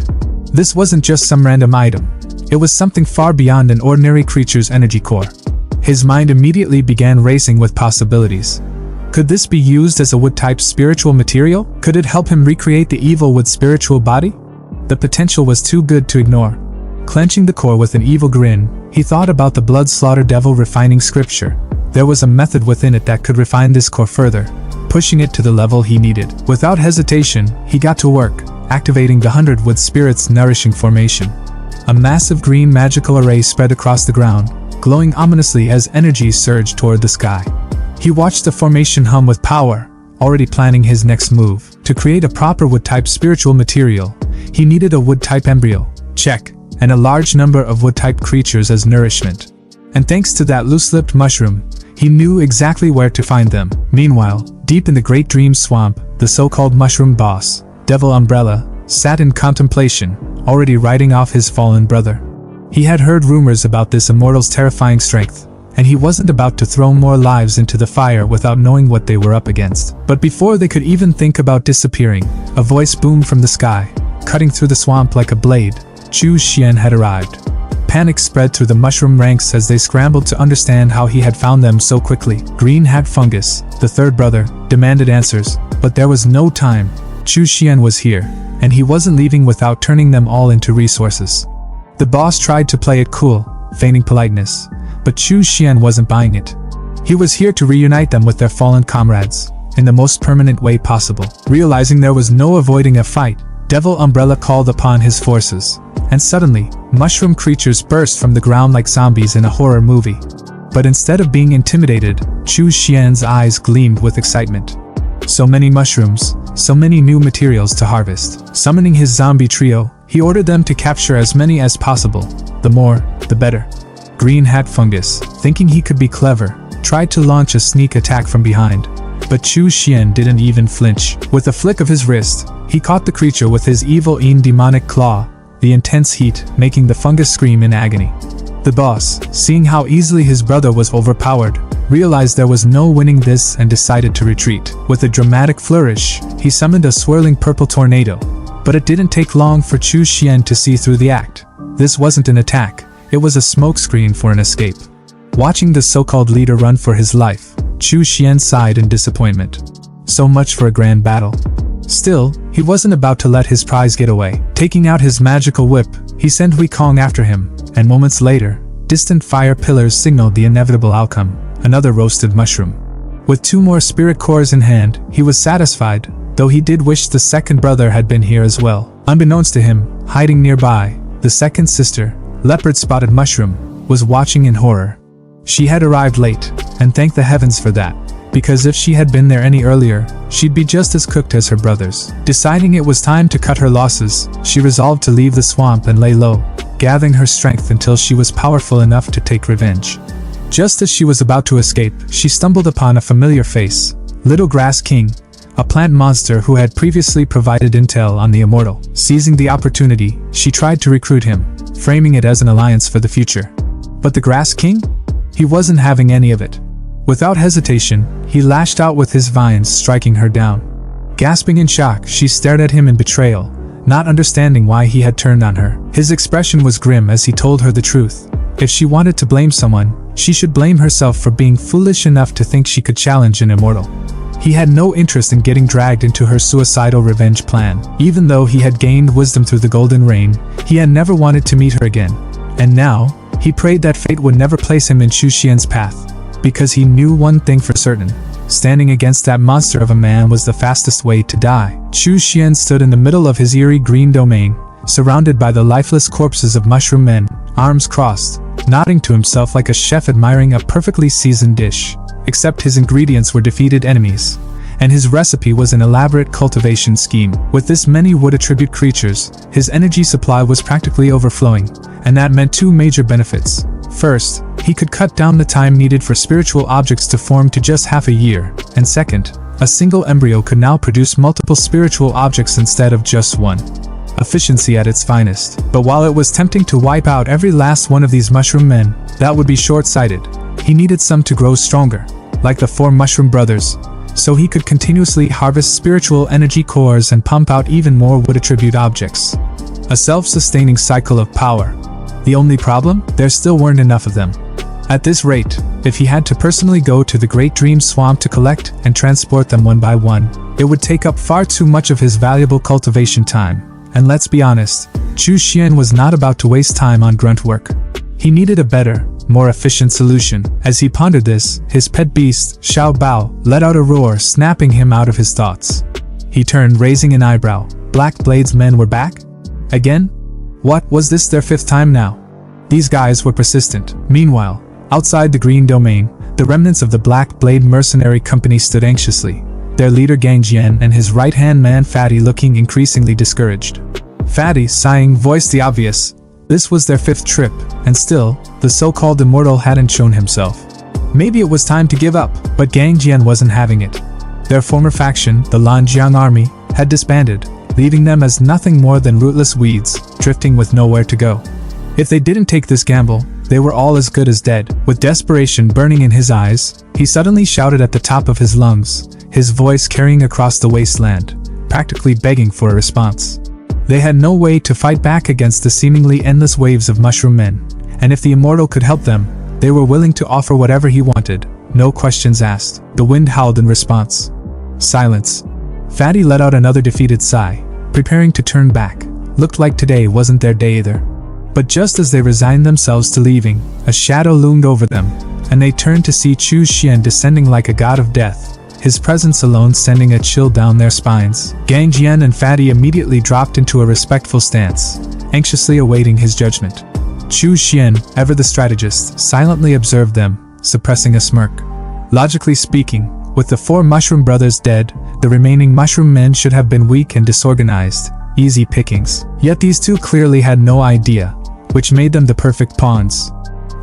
S1: This wasn't just some random item. It was something far beyond an ordinary creature's energy core. His mind immediately began racing with possibilities. Could this be used as a wood-type spiritual material? Could it help him recreate the evil wood spiritual body? The potential was too good to ignore. Clenching the core with an evil grin, he thought about the blood slaughter devil refining scripture. There was a method within it that could refine this core further, pushing it to the level he needed. Without hesitation, he got to work, activating the 100 Wood Spirit's nourishing formation. A massive green magical array spread across the ground, glowing ominously as energy surged toward the sky. He watched the formation hum with power, already planning his next move. To create a proper wood-type spiritual material, he needed a wood-type embryo, check, and a large number of wood-type creatures as nourishment. And thanks to that loose-lipped mushroom, he knew exactly where to find them. Meanwhile, deep in the Great Dream Swamp, the so-called mushroom boss, Devil Umbrella, sat in contemplation, already writing off his fallen brother. He had heard rumors about this immortal's terrifying strength, and he wasn't about to throw more lives into the fire without knowing what they were up against. But before they could even think about disappearing, a voice boomed from the sky, cutting through the swamp like a blade. Chu Xian had arrived. Panic spread through the mushroom ranks as they scrambled to understand how he had found them so quickly. Green Hat Fungus, the third brother, demanded answers, but there was no time. Chu Xian was here, and he wasn't leaving without turning them all into resources. The boss tried to play it cool, feigning politeness, but Chu Xian wasn't buying it. He was here to reunite them with their fallen comrades, in the most permanent way possible. Realizing there was no avoiding a fight, Devil Umbrella called upon his forces, and suddenly, mushroom creatures burst from the ground like zombies in a horror movie. But instead of being intimidated, Chu Xian's eyes gleamed with excitement. So many mushrooms, so many new materials to harvest. Summoning his zombie trio, he ordered them to capture as many as possible. The more, the better. Green Hat Fungus, thinking he could be clever, tried to launch a sneak attack from behind. But Chu Xian didn't even flinch. With a flick of his wrist, he caught the creature with his evil demonic claw, the intense heat making the fungus scream in agony. The boss, seeing how easily his brother was overpowered, realized there was no winning this and decided to retreat. With a dramatic flourish, he summoned a swirling purple tornado. But it didn't take long for Chu Xian to see through the act. This wasn't an attack, it was a smokescreen for an escape. Watching the so-called leader run for his life, Chu Xian sighed in disappointment. So much for a grand battle. Still, he wasn't about to let his prize get away. Taking out his magical whip, he sent Wei Kong after him, and moments later, distant fire pillars signaled the inevitable outcome, another roasted mushroom. With 2 more spirit cores in hand, he was satisfied, though he did wish the second brother had been here as well. Unbeknownst to him, hiding nearby, the second sister, Leopard-Spotted Mushroom, was watching in horror. She had arrived late, and thank the heavens for that, because if she had been there any earlier, she'd be just as cooked as her brothers. Deciding it was time to cut her losses, she resolved to leave the swamp and lay low, gathering her strength until she was powerful enough to take revenge. Just as she was about to escape, she stumbled upon a familiar face, Little Grass King, a plant monster who had previously provided intel on the immortal. Seizing the opportunity, she tried to recruit him, framing it as an alliance for the future. But the Grass King? He wasn't having any of it. Without hesitation, he lashed out with his vines, striking her down. Gasping in shock, she stared at him in betrayal, not understanding why he had turned on her. His expression was grim as he told her the truth. If she wanted to blame someone, she should blame herself for being foolish enough to think she could challenge an immortal. He had no interest in getting dragged into her suicidal revenge plan. Even though he had gained wisdom through the Golden Rain, he had never wanted to meet her again. And now, he prayed that fate would never place him in Chu Xian's path, because he knew one thing for certain. Standing against that monster of a man was the fastest way to die. Chu Xian stood in the middle of his eerie green domain, surrounded by the lifeless corpses of mushroom men, arms crossed, nodding to himself like a chef admiring a perfectly seasoned dish. Except his ingredients were defeated enemies, and his recipe was an elaborate cultivation scheme. With this many wood-attribute creatures, his energy supply was practically overflowing, and that meant two major benefits. First, he could cut down the time needed for spiritual objects to form to just half a year, and second, a single embryo could now produce multiple spiritual objects instead of just one. Efficiency at its finest. But while it was tempting to wipe out every last one of these mushroom men, that would be short-sighted. He needed some to grow stronger, like the 4 mushroom brothers, so he could continuously harvest spiritual energy cores and pump out even more wood-attribute objects. A self-sustaining cycle of power. The only problem? There still weren't enough of them. At this rate, if he had to personally go to the Great Dream Swamp to collect and transport them one by one, it would take up far too much of his valuable cultivation time. And let's be honest, Chu Xian was not about to waste time on grunt work. He needed a better, more efficient solution. As he pondered this, his pet beast, Xiao Bao, let out a roar, snapping him out of his thoughts. He turned, raising an eyebrow. Black Blade's men were back? Again? What, was this their 5th time now? These guys were persistent. Meanwhile, outside the green domain, the remnants of the Black Blade mercenary company stood anxiously, their leader Gang Jian and his right-hand man Fatty looking increasingly discouraged. Fatty, sighing, voiced the obvious. This was their 5th trip, and still, the so-called immortal hadn't shown himself. Maybe it was time to give up, but Gang Jian wasn't having it. Their former faction, the Lanjiang army, had disbanded, leaving them as nothing more than rootless weeds, drifting with nowhere to go. If they didn't take this gamble, they were all as good as dead. With desperation burning in his eyes, he suddenly shouted at the top of his lungs, his voice carrying across the wasteland, practically begging for a response. They had no way to fight back against the seemingly endless waves of mushroom men, and if the immortal could help them, they were willing to offer whatever he wanted, no questions asked. The wind howled in response. Silence. Fatty let out another defeated sigh, preparing to turn back. Looked like today wasn't their day either. But just as they resigned themselves to leaving, a shadow loomed over them, and they turned to see Chu Xian descending like a god of death, his presence alone sending a chill down their spines. Gang Jian and Fatty immediately dropped into a respectful stance, anxiously awaiting his judgment. Chu Xian, ever the strategist, silently observed them, suppressing a smirk. Logically speaking, with the 4 mushroom brothers dead, the remaining mushroom men should have been weak and disorganized, easy pickings. Yet these two clearly had no idea, which made them the perfect pawns.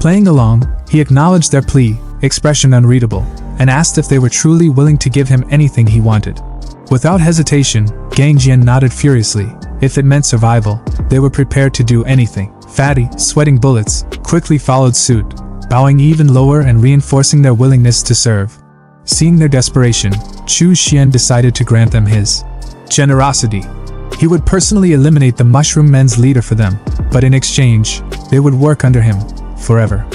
S1: Playing along, he acknowledged their plea, expression unreadable, and asked if they were truly willing to give him anything he wanted. Without hesitation, Gang Jian nodded furiously. If it meant survival, they were prepared to do anything. Fatty, sweating bullets, quickly followed suit, bowing even lower and reinforcing their willingness to serve. Seeing their desperation, Chu Xian decided to grant them his generosity. He would personally eliminate the mushroom men's leader for them, but in exchange, they would work under him, forever.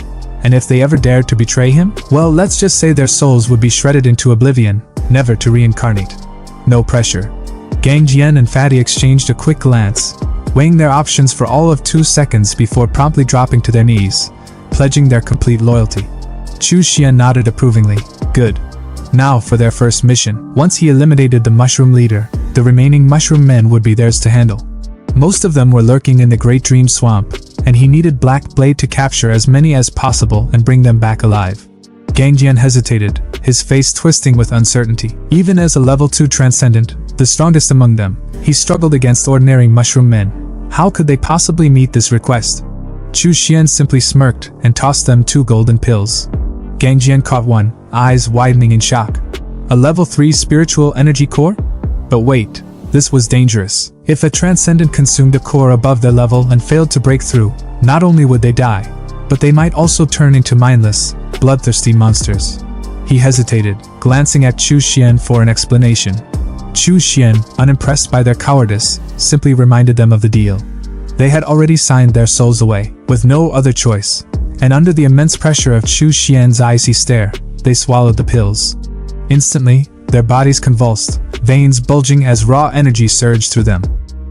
S1: And if they ever dared to betray him, well, let's just say their souls would be shredded into oblivion, never to reincarnate. No pressure. Gang Jian and Fatty exchanged a quick glance, weighing their options for all of 2 seconds before promptly dropping to their knees, pledging their complete loyalty. Chu Xian nodded approvingly. Good. Now for their first mission. Once he eliminated the mushroom leader, the remaining mushroom men would be theirs to handle. Most of them were lurking in the Great Dream Swamp, and he needed Black Blade to capture as many as possible and bring them back alive. Gang Jian hesitated, his face twisting with uncertainty. Even as a level 2 transcendent, the strongest among them, he struggled against ordinary mushroom men. How could they possibly meet this request? Chu Xian simply smirked and tossed them 2 golden pills. Gang Jian caught one, eyes widening in shock. A level 3 spiritual energy core? But wait, this was dangerous. If a transcendent consumed a core above their level and failed to break through, not only would they die, but they might also turn into mindless, bloodthirsty monsters. He hesitated, glancing at Chu Xian for an explanation. Chu Xian, unimpressed by their cowardice, simply reminded them of the deal. They had already signed their souls away, with no other choice, and under the immense pressure of Chu Xian's icy stare, they swallowed the pills. Instantly, their bodies convulsed, veins bulging as raw energy surged through them.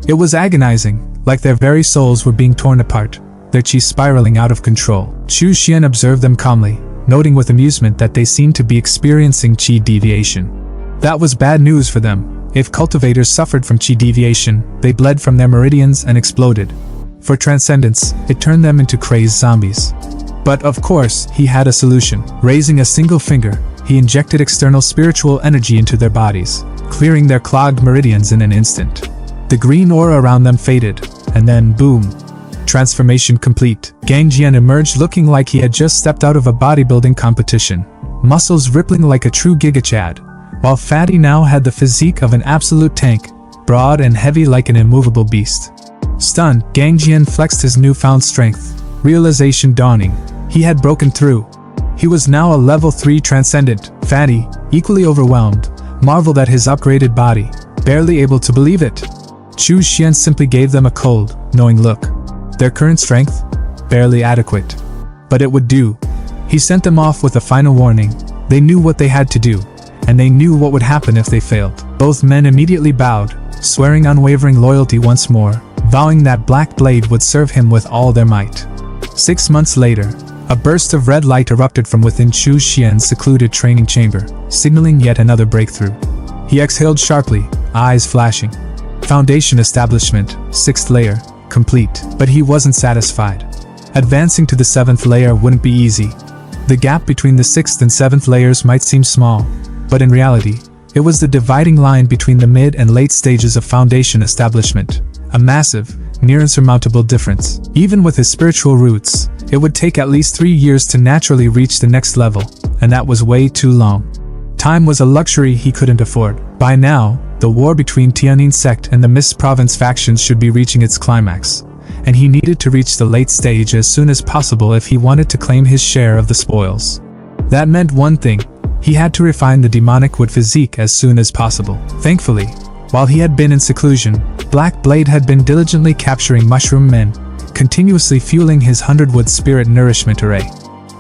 S1: It was agonizing, like their very souls were being torn apart, their chi spiraling out of control. Chu Xian observed them calmly, noting with amusement that they seemed to be experiencing chi deviation. That was bad news for them. If cultivators suffered from chi deviation, they bled from their meridians and exploded. For transcendence, it turned them into crazed zombies. But of course, he had a solution. Raising a single finger, he injected external spiritual energy into their bodies, clearing their clogged meridians in an instant. The green aura around them faded, and then boom. Transformation complete. Gang Jian emerged looking like he had just stepped out of a bodybuilding competition, muscles rippling like a true gigachad, while Fatty now had the physique of an absolute tank, broad and heavy like an immovable beast. Stunned, Gang Jian flexed his newfound strength, realization dawning. He had broken through. He was now a level 3 transcendent. Fatty, equally overwhelmed, marveled at his upgraded body, barely able to believe it. Chu Xian simply gave them a cold, knowing look. Their current strength? Barely adequate. But it would do. He sent them off with a final warning. They knew what they had to do, and they knew what would happen if they failed. Both men immediately bowed, swearing unwavering loyalty once more, vowing that Black Blade would serve him with all their might. 6 months later, a burst of red light erupted from within Chu Xian's secluded training chamber, signaling yet another breakthrough. He exhaled sharply, eyes flashing. Foundation establishment, 6th layer, complete. But he wasn't satisfied. Advancing to the 7th layer wouldn't be easy. The gap between the 6th and 7th layers might seem small, but in reality, it was the dividing line between the mid and late stages of foundation establishment. A massive, near insurmountable difference. Even with his spiritual roots, it would take at least 3 years to naturally reach the next level, and that was way too long. Time was a luxury he couldn't afford. By now, the war between Tianyin sect and the Mist Province factions should be reaching its climax, and he needed to reach the late stage as soon as possible if he wanted to claim his share of the spoils. That meant one thing: he had to refine the demonic wood physique as soon as possible. Thankfully, while he had been in seclusion, Black Blade had been diligently capturing mushroom men, continuously fueling his 100-wood spirit nourishment array.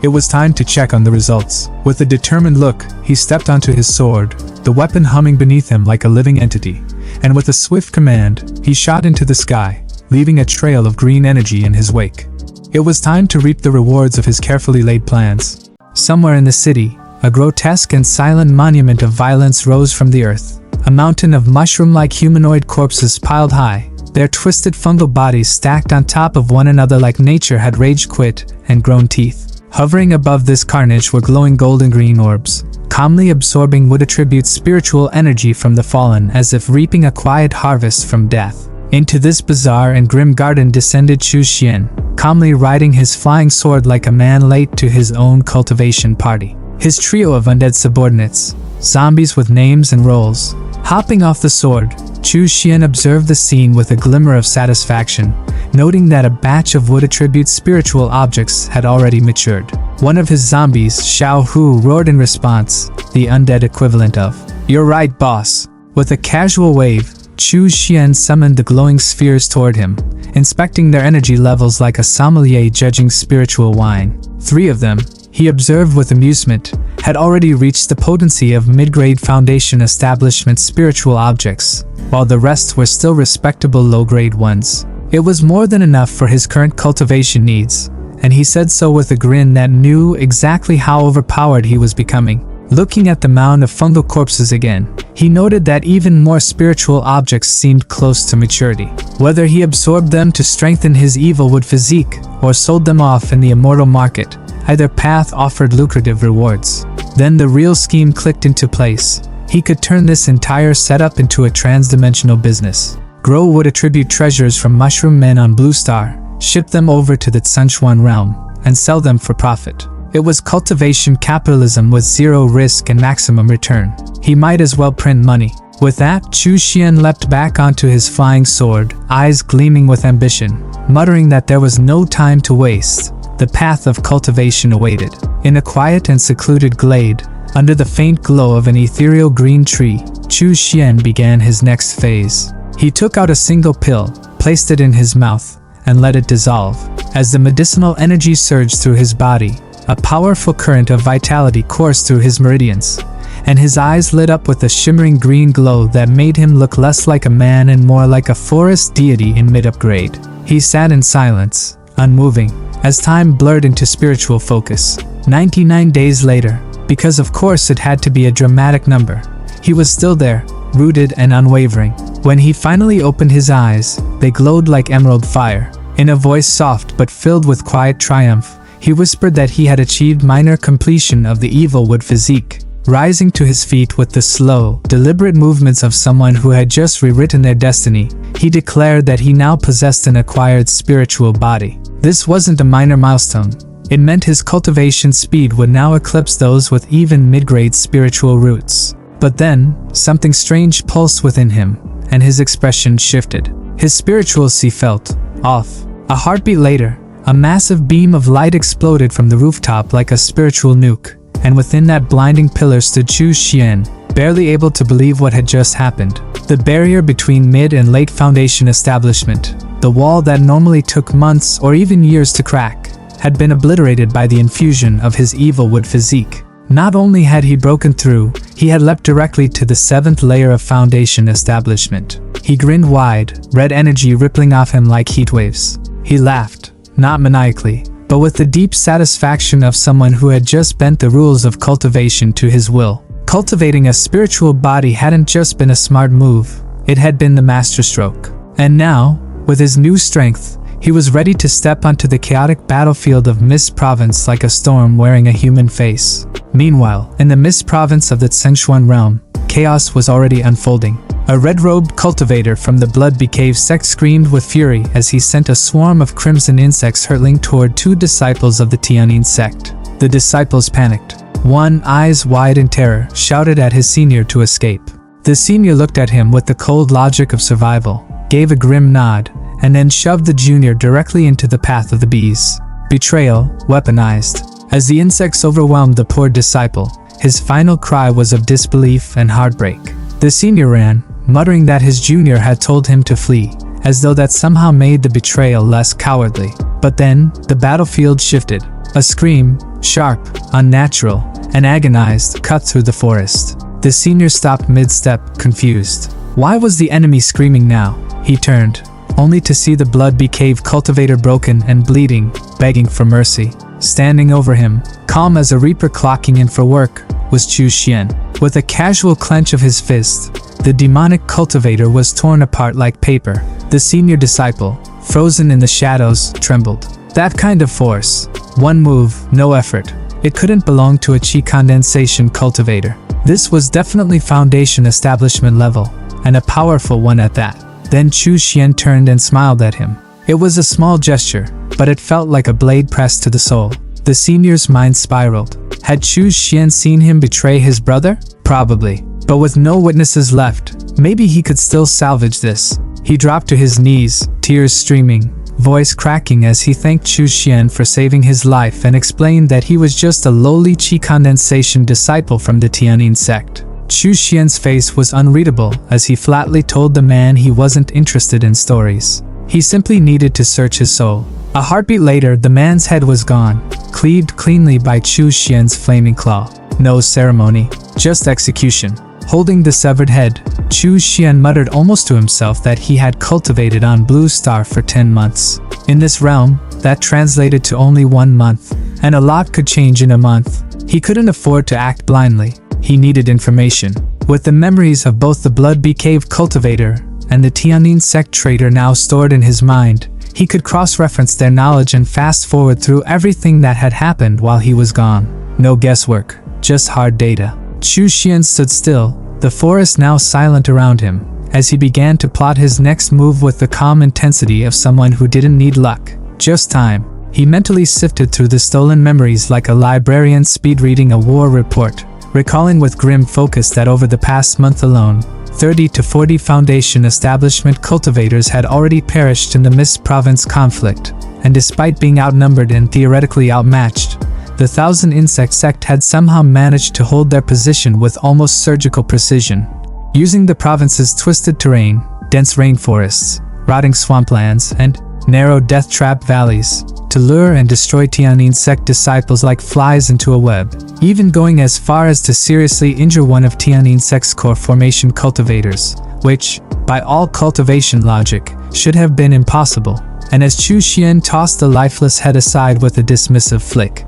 S1: It was time to check on the results. With a determined look, he stepped onto his sword, the weapon humming beneath him like a living entity, and with a swift command, he shot into the sky, leaving a trail of green energy in his wake. It was time to reap the rewards of his carefully laid plans. Somewhere in the city, a grotesque and silent monument of violence rose from the earth. A mountain of mushroom-like humanoid corpses piled high, their twisted fungal bodies stacked on top of one another like nature had rage quit and grown teeth. Hovering above this carnage were glowing golden green orbs, calmly absorbing would attribute spiritual energy from the fallen as if reaping a quiet harvest from death. Into this bizarre and grim garden descended Chu Xian, calmly riding his flying sword like a man late to his own cultivation party. His trio of undead subordinates, zombies with names and roles, hopping off the sword, Chu Xian observed the scene with a glimmer of satisfaction, noting that a batch of wood attribute spiritual objects had already matured. One of his zombies, Xiao Hu, roared in response, the undead equivalent of, "You're right, boss." With a casual wave, Chu Xian summoned the glowing spheres toward him, inspecting their energy levels like a sommelier judging spiritual wine. 3 of them, he observed with amusement, had already reached the potency of mid-grade foundation establishment spiritual objects, while the rest were still respectable low-grade ones. It was more than enough for his current cultivation needs, and he said so with a grin that knew exactly how overpowered he was becoming. Looking at the mound of fungal corpses again, he noted that even more spiritual objects seemed close to maturity. Whether he absorbed them to strengthen his evil wood physique, or sold them off in the immortal market, either path offered lucrative rewards. Then the real scheme clicked into place. He could turn this entire setup into a trans-dimensional business. Grow would attribute treasures from mushroom men on Blue Star, ship them over to the Tsunchuan realm, and sell them for profit. It was cultivation capitalism with zero risk and maximum return. He might as well print money. With that, Chu Xian leapt back onto his flying sword, eyes gleaming with ambition, muttering that there was no time to waste. The path of cultivation awaited. In a quiet and secluded glade, under the faint glow of an ethereal green tree, Chu Xian began his next phase. He took out a single pill, placed it in his mouth, and let it dissolve. As the medicinal energy surged through his body, a powerful current of vitality coursed through his meridians, and his eyes lit up with a shimmering green glow that made him look less like a man and more like a forest deity in mid-upgrade. He sat in silence, unmoving, as time blurred into spiritual focus. 99 days later, because of course it had to be a dramatic number, he was still there, rooted and unwavering. When he finally opened his eyes, they glowed like emerald fire. In a voice soft but filled with quiet triumph, he whispered that he had achieved minor completion of the evil wood physique. Rising to his feet with the slow, deliberate movements of someone who had just rewritten their destiny, he declared that he now possessed an acquired spiritual body. This wasn't a minor milestone. It meant his cultivation speed would now eclipse those with even mid-grade spiritual roots. But then, something strange pulsed within him, and his expression shifted. His spirituality felt off. A heartbeat later, a massive beam of light exploded from the rooftop like a spiritual nuke, and within that blinding pillar stood Chu Xian, barely able to believe what had just happened. The barrier between mid and late foundation establishment, the wall that normally took months or even years to crack, had been obliterated by the infusion of his evil wood physique. Not only had he broken through, he had leapt directly to the 7th layer of foundation establishment. He grinned wide, red energy rippling off him like heat waves. He laughed, not maniacally, but with the deep satisfaction of someone who had just bent the rules of cultivation to his will. Cultivating a spiritual body hadn't just been a smart move, it had been the masterstroke. And now, with his new strength, he was ready to step onto the chaotic battlefield of Mist Province like a storm wearing a human face. Meanwhile, in the Mist Province of the Zhengshuan realm, chaos was already unfolding. A red-robed cultivator from the Blood-Bee Cave sect screamed with fury as he sent a swarm of crimson insects hurtling toward 2 disciples of the Tianyin sect. The disciples panicked. One, eyes wide in terror, shouted at his senior to escape. The senior looked at him with the cold logic of survival, gave a grim nod, and then shoved the junior directly into the path of the bees. Betrayal, weaponized. As the insects overwhelmed the poor disciple, his final cry was of disbelief and heartbreak. The senior ran, muttering that his junior had told him to flee, as though that somehow made the betrayal less cowardly. But then, the battlefield shifted. A scream, sharp, unnatural, and agonized, cut through the forest. The senior stopped mid-step, confused. Why was the enemy screaming now? He turned, only to see the Blood-Bee Cave cultivator broken and bleeding, begging for mercy. Standing over him, calm as a reaper clocking in for work, was Chu Xian. With a casual clench of his fist, the demonic cultivator was torn apart like paper. The senior disciple, frozen in the shadows, trembled. That kind of force. One move, no effort. It couldn't belong to a chi condensation cultivator. This was definitely foundation establishment level, and a powerful one at that. Then Chu Xian turned and smiled at him. It was a small gesture, but it felt like a blade pressed to the soul. The senior's mind spiraled. Had Chu Xian seen him betray his brother? Probably. But with no witnesses left, maybe he could still salvage this. He dropped to his knees, tears streaming, voice cracking as he thanked Chu Xian for saving his life and explained that he was just a lowly chi condensation disciple from the Tianyin sect. Chu Xian's face was unreadable as he flatly told the man he wasn't interested in stories. He simply needed to search his soul. A heartbeat later, the man's head was gone, cleaved cleanly by Chu Xian's flaming claw. No ceremony, just execution. Holding the severed head, Chu Xian muttered almost to himself that he had cultivated on Blue Star for 10 months. In this realm, that translated to only 1 month, and a lot could change in a month. He couldn't afford to act blindly. He needed information. With the memories of both the Blood-Bee Cave cultivator and the Tianyin sect trader now stored in his mind, he could cross-reference their knowledge and fast-forward through everything that had happened while he was gone. No guesswork, just hard data. Chu Xian stood still, the forest now silent around him, as he began to plot his next move with the calm intensity of someone who didn't need luck, just time. He mentally sifted through the stolen memories like a librarian speed-reading a war report, recalling with grim focus that over the past month alone, 30 to 40 Foundation establishment cultivators had already perished in the Mist Province conflict, and despite being outnumbered and theoretically outmatched, the Thousand Insect sect had somehow managed to hold their position with almost surgical precision. Using the province's twisted terrain, dense rainforests, rotting swamplands, and narrow death trap valleys to lure and destroy Tianyin sect disciples like flies into a web, even going as far as to seriously injure one of Tianyin sect's core formation cultivators, which, by all cultivation logic, should have been impossible. And as Chu Xian tossed the lifeless head aside with a dismissive flick,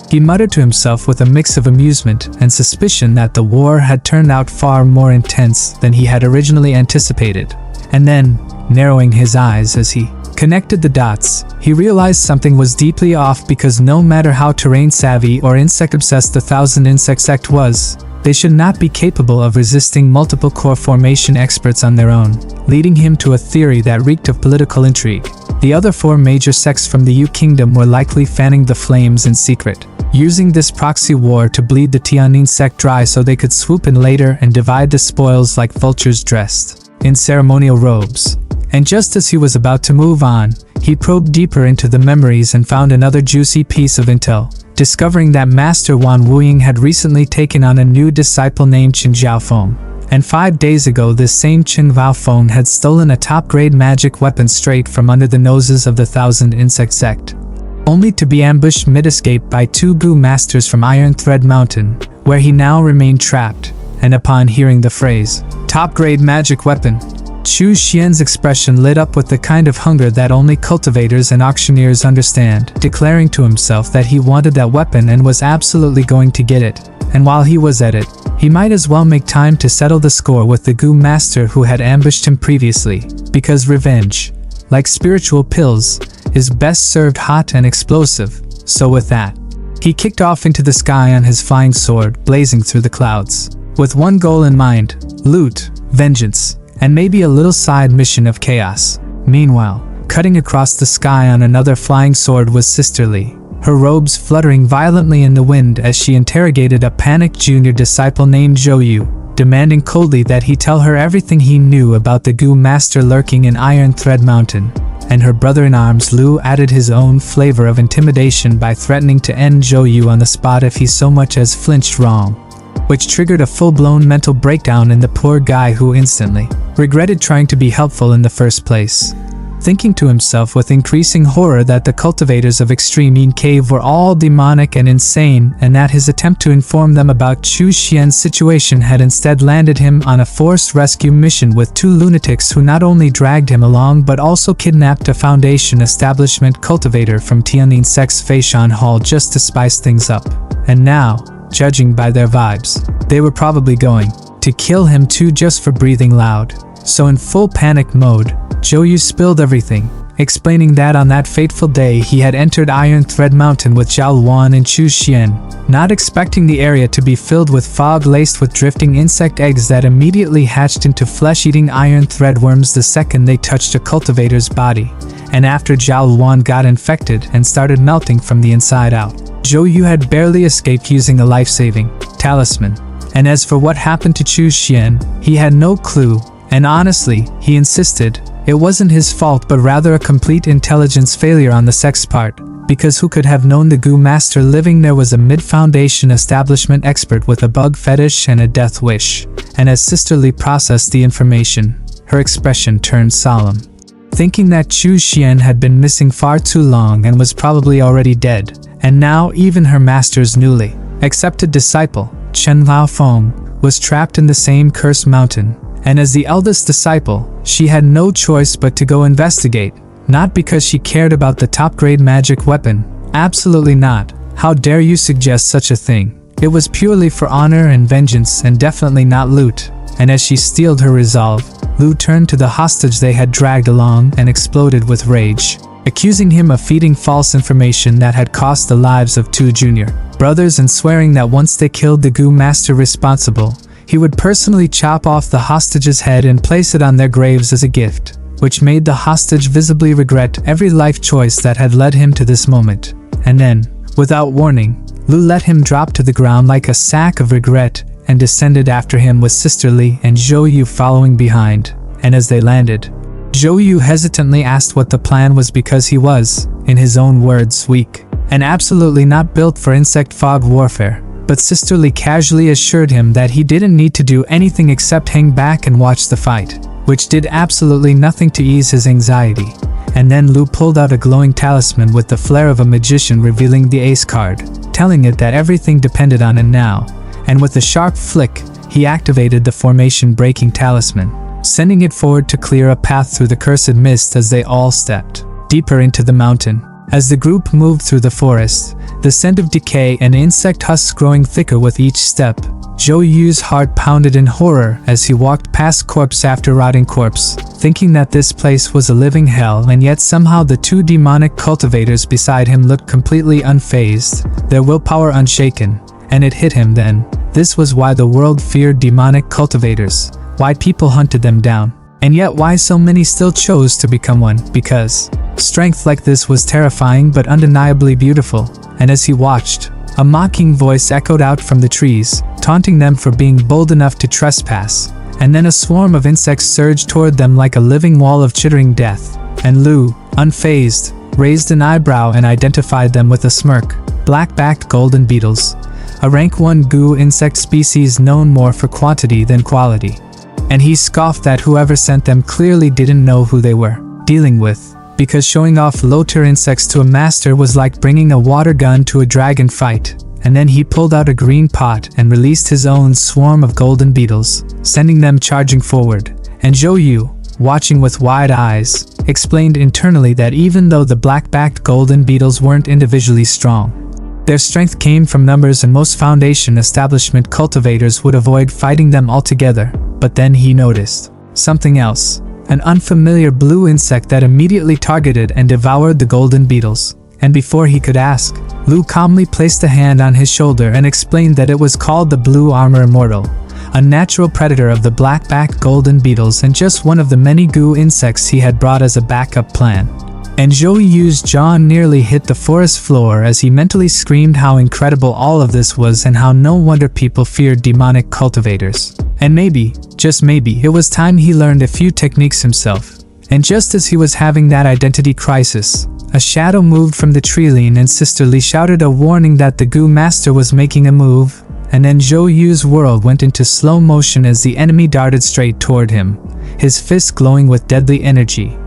S1: he muttered to himself with a mix of amusement and suspicion that the war had turned out far more intense than he had originally anticipated. And then, narrowing his eyes as he connected the dots, he realized something was deeply off, because no matter how terrain-savvy or insect-obsessed the Thousand Insect sect was, they should not be capable of resisting multiple core formation experts on their own, leading him to a theory that reeked of political intrigue. The other 4 major sects from the Yu Kingdom were likely fanning the flames in secret, using this proxy war to bleed the Tianyin sect dry so they could swoop in later and divide the spoils like vultures dressed in ceremonial robes. And just as he was about to move on, he probed deeper into the memories and found another juicy piece of intel, discovering that Master Wan Wuying had recently taken on a new disciple named Qin Zhaofeng. And 5 days ago this same Qin Zhaofeng had stolen a top-grade magic weapon straight from under the noses of the Thousand Insect sect, only to be ambushed mid-escape by 2 Gu masters from Iron Thread Mountain, where he now remained trapped. And upon hearing the phrase, top-grade magic weapon, Chu Xian's expression lit up with the kind of hunger that only cultivators and auctioneers understand, declaring to himself that he wanted that weapon and was absolutely going to get it. And while he was at it, he might as well make time to settle the score with the Gu master who had ambushed him previously, because revenge, like spiritual pills, is best served hot and explosive. So with that, he kicked off into the sky on his flying sword, blazing through the clouds, with one goal in mind: loot, vengeance, and maybe a little side mission of chaos. Meanwhile, cutting across the sky on another flying sword was Sisterly, her robes fluttering violently in the wind as she interrogated a panicked junior disciple named Zhou Yu, demanding coldly that he tell her everything he knew about the Gu master lurking in Iron Thread Mountain. And her brother-in-arms Lu added his own flavor of intimidation by threatening to end Zhou Yu on the spot if he so much as flinched wrong, which triggered a full-blown mental breakdown in the poor guy, who instantly regretted trying to be helpful in the first place, thinking to himself with increasing horror that the cultivators of Extreme Yin Cave were all demonic and insane, and that his attempt to inform them about Chu Xian's situation had instead landed him on a forced rescue mission with 2 lunatics who not only dragged him along but also kidnapped a Foundation establishment cultivator from Tianyin sect's Feishan Hall just to spice things up. And now, judging by their vibes, they were probably going to kill him too just for breathing loud. So in full panic mode, Zhou Yu spilled everything, explaining that on that fateful day he had entered Iron Thread Mountain with Zhao Luan and Chu Xian, not expecting the area to be filled with fog laced with drifting insect eggs that immediately hatched into flesh-eating iron thread worms the second they touched a cultivator's body. And after Zhao Luan got infected and started melting from the inside out, Zhou Yu had barely escaped using a life-saving talisman. And as for what happened to Chu Xian, he had no clue, and honestly, he insisted, it wasn't his fault but rather a complete intelligence failure on the sect's part, because who could have known the Gu master living there was a mid-foundation establishment expert with a bug fetish and a death wish. And as Sisterly processed the information, her expression turned solemn, thinking that Chu Xian had been missing far too long and was probably already dead. And now even her master's newly accepted disciple, Chen Zhaofeng, was trapped in the same cursed mountain. And as the eldest disciple, she had no choice but to go investigate, not because she cared about the top-grade magic weapon. Absolutely not. How dare you suggest such a thing? It was purely for honor and vengeance, and definitely not loot. And as she steeled her resolve, Lu turned to the hostage they had dragged along and exploded with rage, accusing him of feeding false information that had cost the lives of 2 junior brothers and swearing that once they killed the Gu master responsible, he would personally chop off the hostage's head and place it on their graves as a gift. which made the hostage visibly regret every life choice that had led him to this moment. And then, without warning, Lu let him drop to the ground like a sack of regret and descended after him with Sister Lee and Zhou Yu following behind. And as they landed, Zhou Yu hesitantly asked what the plan was because he was, in his own words, weak and absolutely not built for insect fog warfare. But Sister Lee casually assured him that he didn't need to do anything except hang back and watch the fight, which did absolutely nothing to ease his anxiety. And then Lu pulled out a glowing talisman with the flair of a magician, revealing the ace card, telling it that everything depended on it now. And with a sharp flick, he activated the formation-breaking talisman, sending it forward to clear a path through the cursed mist as they all stepped deeper into the mountain. As the group moved through the forest, the scent of decay and insect husks growing thicker with each step, Zhou Yu's heart pounded in horror as he walked past corpse after rotting corpse, thinking that this place was a living hell, and yet somehow the two demonic cultivators beside him looked completely unfazed, their willpower unshaken. And it hit him then. This was why the world feared demonic cultivators, why people hunted them down, and yet why so many still chose to become one, because strength like this was terrifying but undeniably beautiful. And as he watched, a mocking voice echoed out from the trees, taunting them for being bold enough to trespass, and then a swarm of insects surged toward them like a living wall of chittering death. And Lu, unfazed, raised an eyebrow and identified them with a smirk. Black-backed golden beetles, a rank 1 goo insect species known more for quantity than quality. And he scoffed that whoever sent them clearly didn't know who they were dealing with, because showing off low-tier insects to a master was like bringing a water gun to a dragon fight. And then he pulled out a green pot and released his own swarm of golden beetles, sending them charging forward. And Zhou Yu, watching with wide eyes, explained internally that even though the black-backed golden beetles weren't individually strong, their strength came from numbers, and most Foundation establishment cultivators would avoid fighting them altogether. But then he noticed something else, an unfamiliar blue insect that immediately targeted and devoured the golden beetles. And before he could ask, Lu calmly placed a hand on his shoulder and explained that it was called the Blue Armor Immortal, a natural predator of the black-backed golden beetles and just one of the many goo insects he had brought as a backup plan. And Zhou Yu's jaw nearly hit the forest floor as he mentally screamed how incredible all of this was and how no wonder people feared demonic cultivators. And maybe, just maybe, it was time he learned a few techniques himself. And just as he was having that identity crisis, a shadow moved from the tree line and Sister Lee shouted a warning that the goo master was making a move. And then Zhou Yu's world went into slow motion as the enemy darted straight toward him, his fist glowing with deadly energy.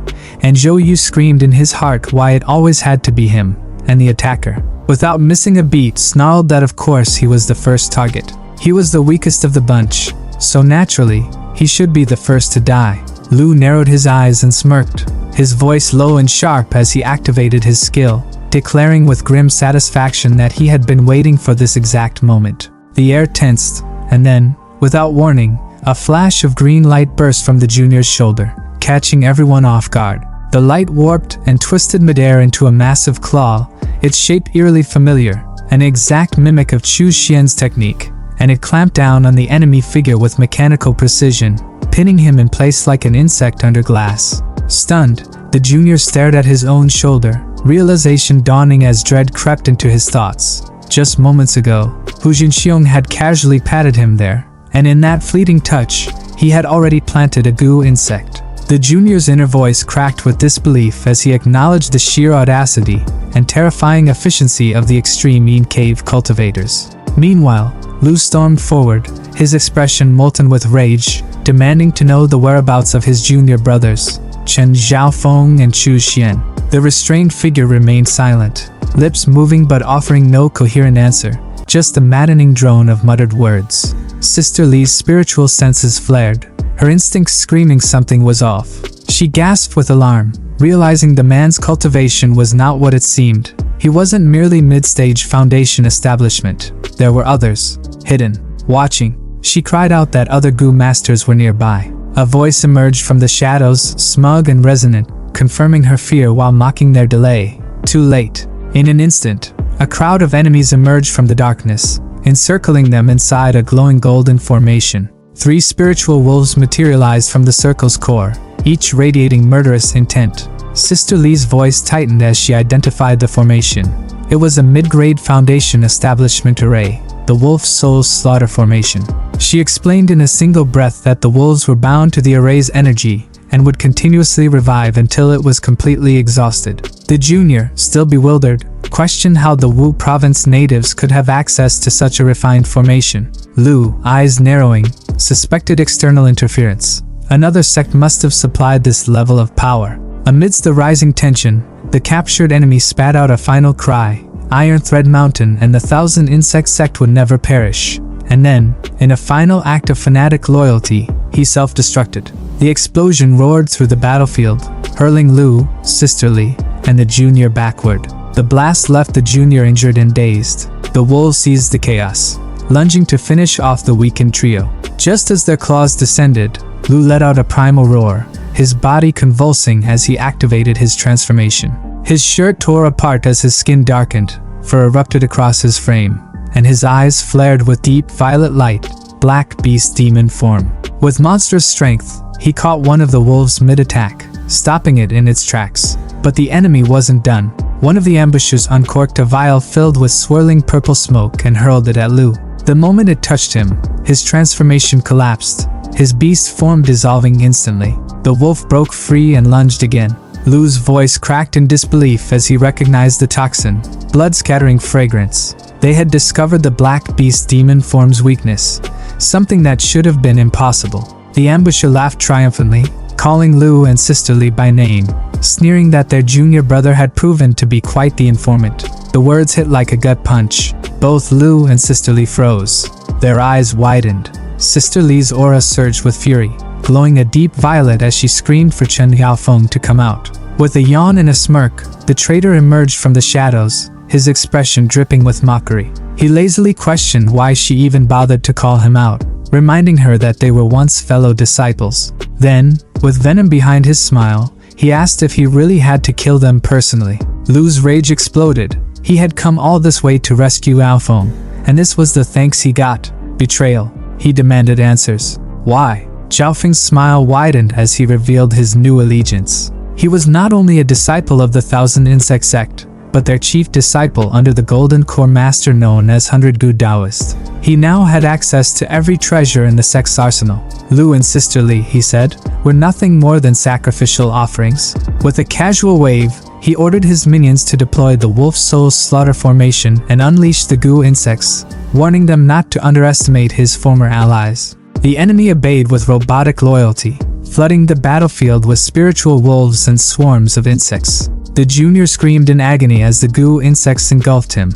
S1: And Zhou Yu screamed in his heart why it always had to be him, and the attacker, without missing a beat, snarled that of course he was the first target. He was the weakest of the bunch, so naturally, he should be the first to die. Lu narrowed his eyes and smirked, his voice low and sharp as he activated his skill, declaring with grim satisfaction that he had been waiting for this exact moment. The air tensed, and then, without warning, a flash of green light burst from the junior's shoulder, catching everyone off guard. The light warped and twisted midair into a massive claw, its shape eerily familiar, an exact mimic of Chu Xian's technique, and it clamped down on the enemy figure with mechanical precision, pinning him in place like an insect under glass. Stunned, the junior stared at his own shoulder, realization dawning as dread crept into his thoughts. Just moments ago, Hu Jinxiong had casually patted him there, and in that fleeting touch, he had already planted a goo insect. The junior's inner voice cracked with disbelief as he acknowledged the sheer audacity and terrifying efficiency of the extreme mean cave cultivators. Meanwhile, Lu stormed forward, his expression molten with rage, demanding to know the whereabouts of his junior brothers, Chen Xiaofeng and Chu Xian. The restrained figure remained silent, lips moving but offering no coherent answer, just a maddening drone of muttered words. Sister Lee's spiritual senses flared, her instincts screaming something was off. She gasped with alarm, realizing the man's cultivation was not what it seemed. He wasn't merely mid-stage Foundation establishment. There were others, hidden, watching. She cried out that other goo masters were nearby. A voice emerged from the shadows, smug and resonant, confirming her fear while mocking their delay. Too late. In an instant, a crowd of enemies emerged from the darkness, encircling them inside a glowing golden formation. 3 spiritual wolves materialized from the circle's core, each radiating murderous intent. Sister Lee's voice tightened as she identified the formation. It was a mid-grade Foundation establishment array, the Wolf Soul Slaughter Formation. She explained in a single breath that the wolves were bound to the array's energy and would continuously revive until it was completely exhausted. The junior, still bewildered, questioned how the Wu province natives could have access to such a refined formation. Lu, eyes narrowing, suspected external interference. Another sect must have supplied this level of power. Amidst the rising tension, the captured enemy spat out a final cry. Iron Thread Mountain and the 1,000 Insect sect would never perish. And then, in a final act of fanatic loyalty, he self-destructed. The explosion roared through the battlefield, hurling Lu, Sister Lee, and the junior backward. The blast left the junior injured and dazed. The wolves seized the chaos, lunging to finish off the weakened trio. Just as their claws descended, Lu let out a primal roar, his body convulsing as he activated his transformation. His shirt tore apart as his skin darkened, fur erupted across his frame, and his eyes flared with deep violet light, black beast demon form. With monstrous strength, he caught one of the wolves mid-attack, stopping it in its tracks. But the enemy wasn't done. One of the ambushers uncorked a vial filled with swirling purple smoke and hurled it at Lu. The moment it touched him, his transformation collapsed, his beast form dissolving instantly. The wolf broke free and lunged again. Lu's voice cracked in disbelief as he recognized the toxin, blood-scattering fragrance. They had discovered the black beast demon form's weakness, something that should have been impossible. The ambusher laughed triumphantly, calling Lu and Sister Lee by name, sneering that their junior brother had proven to be quite the informant. The words hit like a gut punch. Both Lu and Sister Lee froze. Their eyes widened. Sister Lee's aura surged with fury, glowing a deep violet as she screamed for Chen Yaofeng to come out. With a yawn and a smirk, the traitor emerged from the shadows, his expression dripping with mockery. He lazily questioned why she even bothered to call him out, reminding her that they were once fellow disciples. Then, with venom behind his smile, he asked if he really had to kill them personally. Lu's rage exploded. He had come all this way to rescue Yaofeng, and this was the thanks he got. Betrayal. He demanded answers. Why? Zhaofeng's smile widened as he revealed his new allegiance. He was not only a disciple of the 1,000 Insect sect, but their chief disciple under the Golden Core Master known as 100 Good Taoist. He now had access to every treasure in the sect's arsenal. Lu and Sister Lee, he said, were nothing more than sacrificial offerings. With a casual wave, he ordered his minions to deploy the Wolf Soul Slaughter Formation and unleash the goo insects, warning them not to underestimate his former allies. The enemy obeyed with robotic loyalty, flooding the battlefield with spiritual wolves and swarms of insects. The junior screamed in agony as the goo insects engulfed him,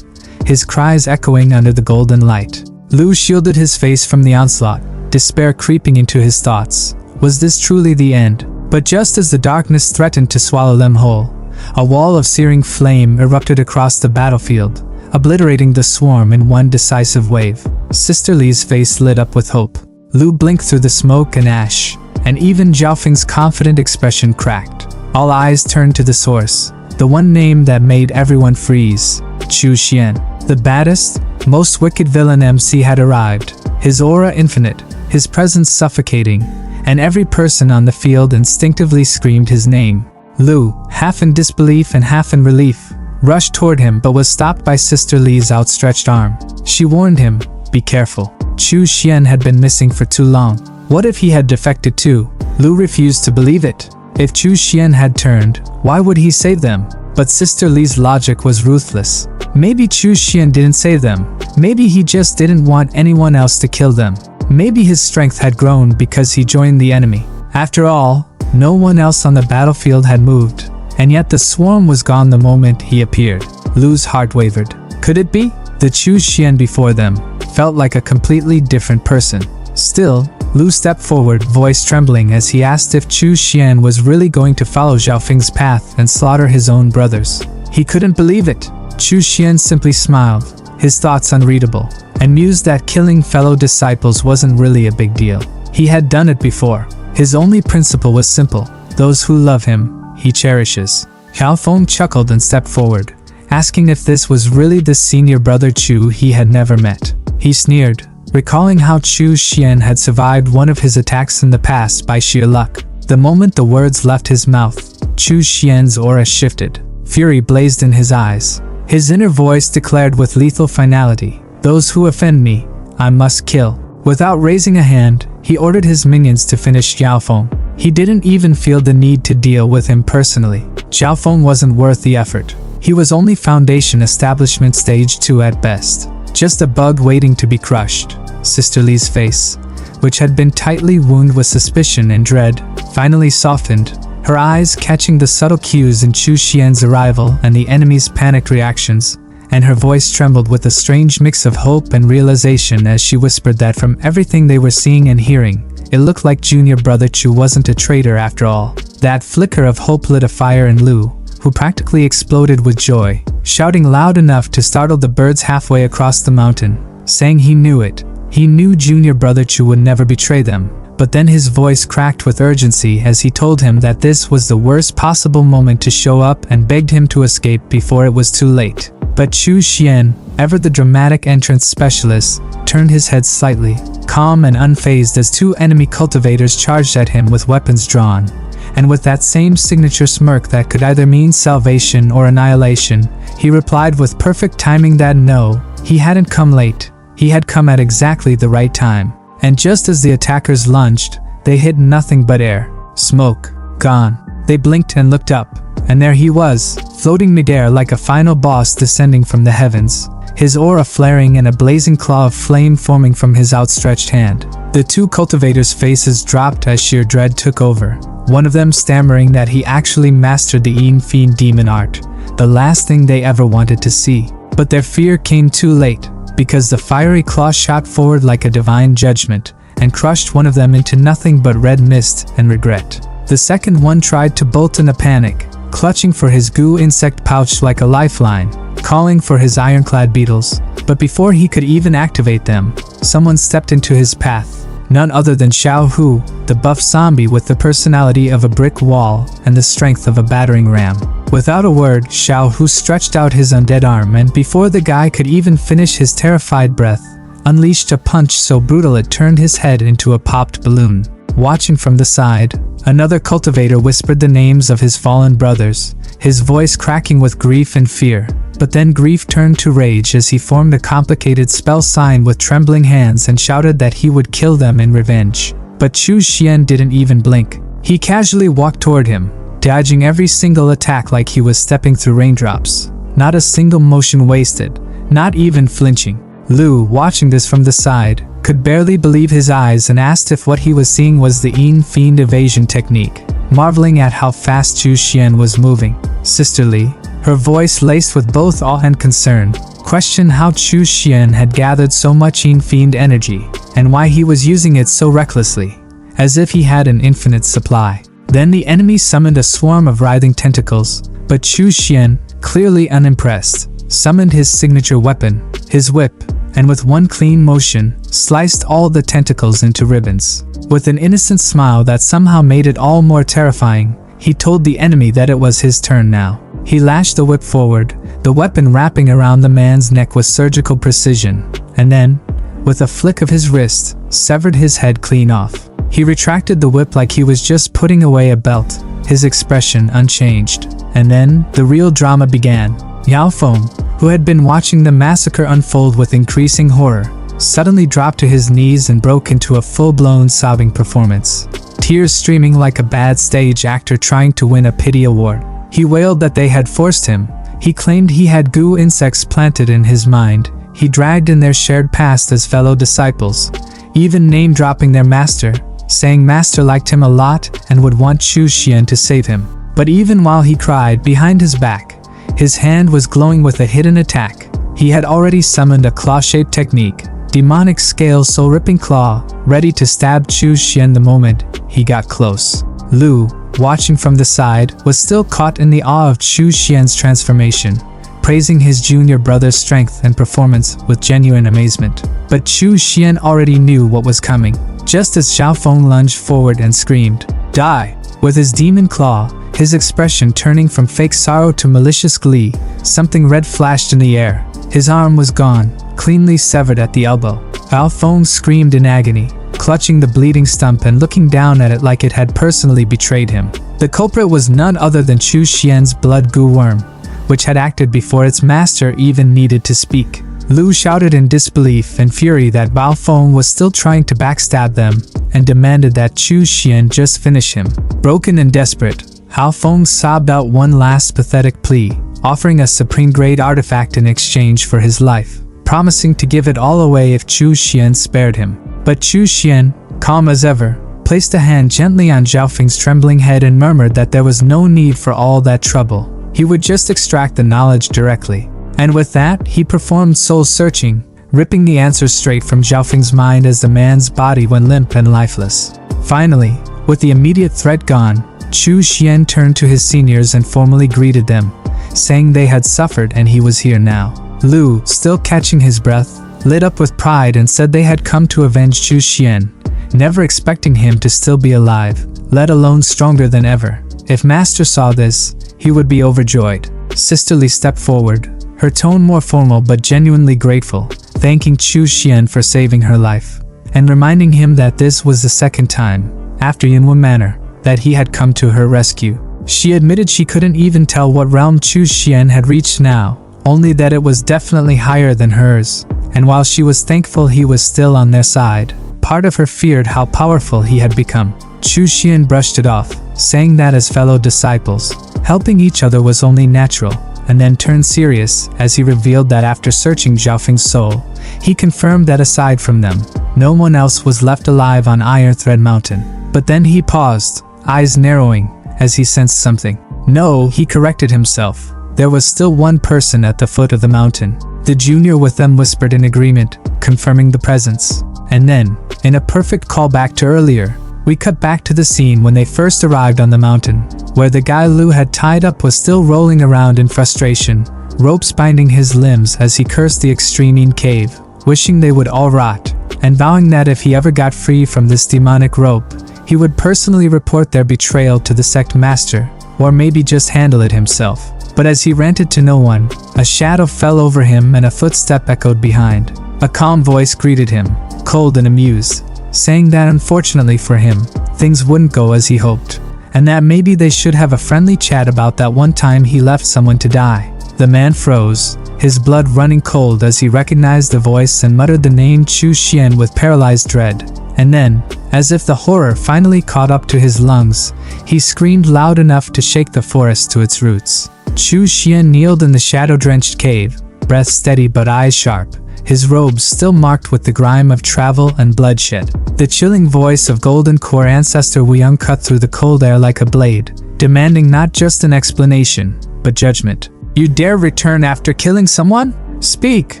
S1: his cries echoing under the golden light. Lu shielded his face from the onslaught, despair creeping into his thoughts. Was this truly the end? But just as the darkness threatened to swallow them whole, a wall of searing flame erupted across the battlefield, obliterating the swarm in one decisive wave. Sister Lee's face lit up with hope. Lu blinked through the smoke and ash, and even Zhaofeng's confident expression cracked. All eyes turned to the source, the one name that made everyone freeze. Chu Xian. The baddest, most wicked villain MC had arrived, his aura infinite, his presence suffocating, and every person on the field instinctively screamed his name. Lu, half in disbelief and half in relief, rushed toward him but was stopped by Sister Lee's outstretched arm. She warned him, "Be careful. Chu Xian had been missing for too long. What if he had defected too?" Lu refused to believe it. If Chu Xian had turned, why would he save them? But Sister Lee's logic was ruthless. Maybe Chu Xian didn't save them. Maybe he just didn't want anyone else to kill them. Maybe his strength had grown because he joined the enemy. After all, no one else on the battlefield had moved, and yet the swarm was gone the moment he appeared. Lu's heart wavered. Could it be? The Chu Xian before them felt like a completely different person. Still, Lu stepped forward, voice trembling as he asked if Chu Xian was really going to follow Zhaofeng's path and slaughter his own brothers. He couldn't believe it. Chu Xian simply smiled, his thoughts unreadable, and mused that killing fellow disciples wasn't really a big deal. He had done it before. His only principle was simple: those who love him, he cherishes. Yaofeng chuckled and stepped forward, asking if this was really the senior brother Chu he had never met. He sneered, recalling how Chu Xian had survived one of his attacks in the past by sheer luck. The moment the words left his mouth, Chu Xian's aura shifted. Fury blazed in his eyes. His inner voice declared with lethal finality, "Those who offend me, I must kill." Without raising a hand, he ordered his minions to finish Xiaofeng. He didn't even feel the need to deal with him personally. Xiaofeng wasn't worth the effort. He was only Foundation Establishment Stage 2 at best. Just a bug waiting to be crushed. Sister Li's face, which had been tightly wounded with suspicion and dread, finally softened, her eyes catching the subtle cues in Chu Xian's arrival and the enemy's panicked reactions, and her voice trembled with a strange mix of hope and realization as she whispered that from everything they were seeing and hearing, it looked like junior brother Chu wasn't a traitor after all. That flicker of hope lit a fire in Lu, who practically exploded with joy, shouting loud enough to startle the birds halfway across the mountain, saying he knew it. He knew junior brother Chu would never betray them. But then his voice cracked with urgency as he told him that this was the worst possible moment to show up and begged him to escape before it was too late. But Chu Xian, ever the dramatic entrance specialist, turned his head slightly, calm and unfazed as two enemy cultivators charged at him with weapons drawn. And with that same signature smirk that could either mean salvation or annihilation, he replied with perfect timing that no, he hadn't come late. He had come at exactly the right time. And just as the attackers lunged, they hit nothing but air. Smoke. Gone. They blinked and looked up, and there he was, floating midair like a final boss descending from the heavens, his aura flaring and a blazing claw of flame forming from his outstretched hand. The two cultivators' faces dropped as sheer dread took over, one of them stammering that he actually mastered the Yin Fiend demon art, the last thing they ever wanted to see. But their fear came too late, because the fiery claw shot forward like a divine judgment and crushed one of them into nothing but red mist and regret. The second one tried to bolt in a panic, clutching for his goo insect pouch like a lifeline, calling for his ironclad beetles. But before he could even activate them, someone stepped into his path. None other than Xiao Hu, the buff zombie with the personality of a brick wall and the strength of a battering ram. Without a word, Xiao Hu stretched out his undead arm and before the guy could even finish his terrified breath, unleashed a punch so brutal it turned his head into a popped balloon. Watching from the side, another cultivator whispered the names of his fallen brothers, his voice cracking with grief and fear. But then grief turned to rage as he formed a complicated spell sign with trembling hands and shouted that he would kill them in revenge. But Chu Xian didn't even blink. He casually walked toward him, dodging every single attack like he was stepping through raindrops. Not a single motion wasted, not even flinching. Lu, watching this from the side, could barely believe his eyes and asked if what he was seeing was the Yin Fiend evasion technique, marveling at how fast Chu Xian was moving. Sister Li, her voice laced with both awe and concern, questioned how Chu Xian had gathered so much Yin Fiend energy, and why he was using it so recklessly, as if he had an infinite supply. Then the enemy summoned a swarm of writhing tentacles, but Chu Xian, clearly unimpressed, summoned his signature weapon, his whip, and with one clean motion, sliced all the tentacles into ribbons. With an innocent smile that somehow made it all more terrifying, he told the enemy that it was his turn now. He lashed the whip forward, the weapon wrapping around the man's neck with surgical precision, and then, with a flick of his wrist, severed his head clean off. He retracted the whip like he was just putting away a belt, his expression unchanged. And then, the real drama began. Xiaofeng, who had been watching the massacre unfold with increasing horror, suddenly dropped to his knees and broke into a full-blown sobbing performance. Tears streaming like a bad stage actor trying to win a pity award. He wailed that they had forced him. He claimed he had goo insects planted in his mind. He dragged in their shared past as fellow disciples, even name-dropping their master, saying master liked him a lot and would want Chu Xian to save him. But even while he cried behind his back, his hand was glowing with a hidden attack. He had already summoned a claw-shaped technique, demonic scale soul-ripping claw, ready to stab Chu Xian the moment he got close. Lu, watching from the side, was still caught in the awe of Chu Xian's transformation, praising his junior brother's strength and performance with genuine amazement. But Chu Xian already knew what was coming, just as Xiaofeng lunged forward and screamed, "Die!" With his demon claw, his expression turning from fake sorrow to malicious glee, something red flashed in the air. His arm was gone, cleanly severed at the elbow. Xiaofeng screamed in agony, clutching the bleeding stump and looking down at it like it had personally betrayed him. The culprit was none other than Chu Xian's blood goo worm, which had acted before its master even needed to speak. Lu shouted in disbelief and fury that Bao Feng was still trying to backstab them, and demanded that Chu Xian just finish him. Broken and desperate, Hao Feng sobbed out one last pathetic plea, offering a supreme-grade artifact in exchange for his life, promising to give it all away if Chu Xian spared him. But Chu Xian, calm as ever, placed a hand gently on Zhao Feng's trembling head and murmured that there was no need for all that trouble. He would just extract the knowledge directly. And with that, he performed soul-searching, ripping the answers straight from Zhao Feng's mind as the man's body went limp and lifeless. Finally, with the immediate threat gone, Chu Xian turned to his seniors and formally greeted them, saying they had suffered and he was here now. Lu, still catching his breath, lit up with pride and said they had come to avenge Chu Xian, never expecting him to still be alive, let alone stronger than ever. If Master saw this, he would be overjoyed. Sister Li stepped forward, her tone more formal but genuinely grateful, thanking Chu Xian for saving her life, and reminding him that this was the second time, after Yanhua Manor, that he had come to her rescue. She admitted she couldn't even tell what realm Chu Xian had reached now, only that it was definitely higher than hers, and while she was thankful he was still on their side, part of her feared how powerful he had become. Chu Xian brushed it off, saying that as fellow disciples, helping each other was only natural, and then turned serious as he revealed that after searching Zhao Feng's soul, he confirmed that aside from them, no one else was left alive on Iron Thread Mountain. But then he paused, eyes narrowing, as he sensed something. No, he corrected himself. There was still one person at the foot of the mountain. The junior with them whispered in agreement, confirming the presence. And then, in a perfect callback to earlier, we cut back to the scene when they first arrived on the mountain, where the guy Lu had tied up was still rolling around in frustration, ropes binding his limbs as he cursed the extreme cave, wishing they would all rot, and vowing that if he ever got free from this demonic rope, he would personally report their betrayal to the sect master, or maybe just handle it himself. But as he ranted to no one, a shadow fell over him and a footstep echoed behind. A calm voice greeted him, cold and amused, saying that unfortunately for him, things wouldn't go as he hoped, and that maybe they should have a friendly chat about that one time he left someone to die. The man froze, his blood running cold as he recognized the voice and muttered the name Chu Xian with paralyzed dread. And then, as if the horror finally caught up to his lungs, he screamed loud enough to shake the forest to its roots. Chu Xian kneeled in the shadow-drenched cave, breath steady but eyes sharp, his robes still marked with the grime of travel and bloodshed. The chilling voice of Golden Core ancestor Wuyang cut through the cold air like a blade, demanding not just an explanation, but judgment. You dare return after killing someone? Speak!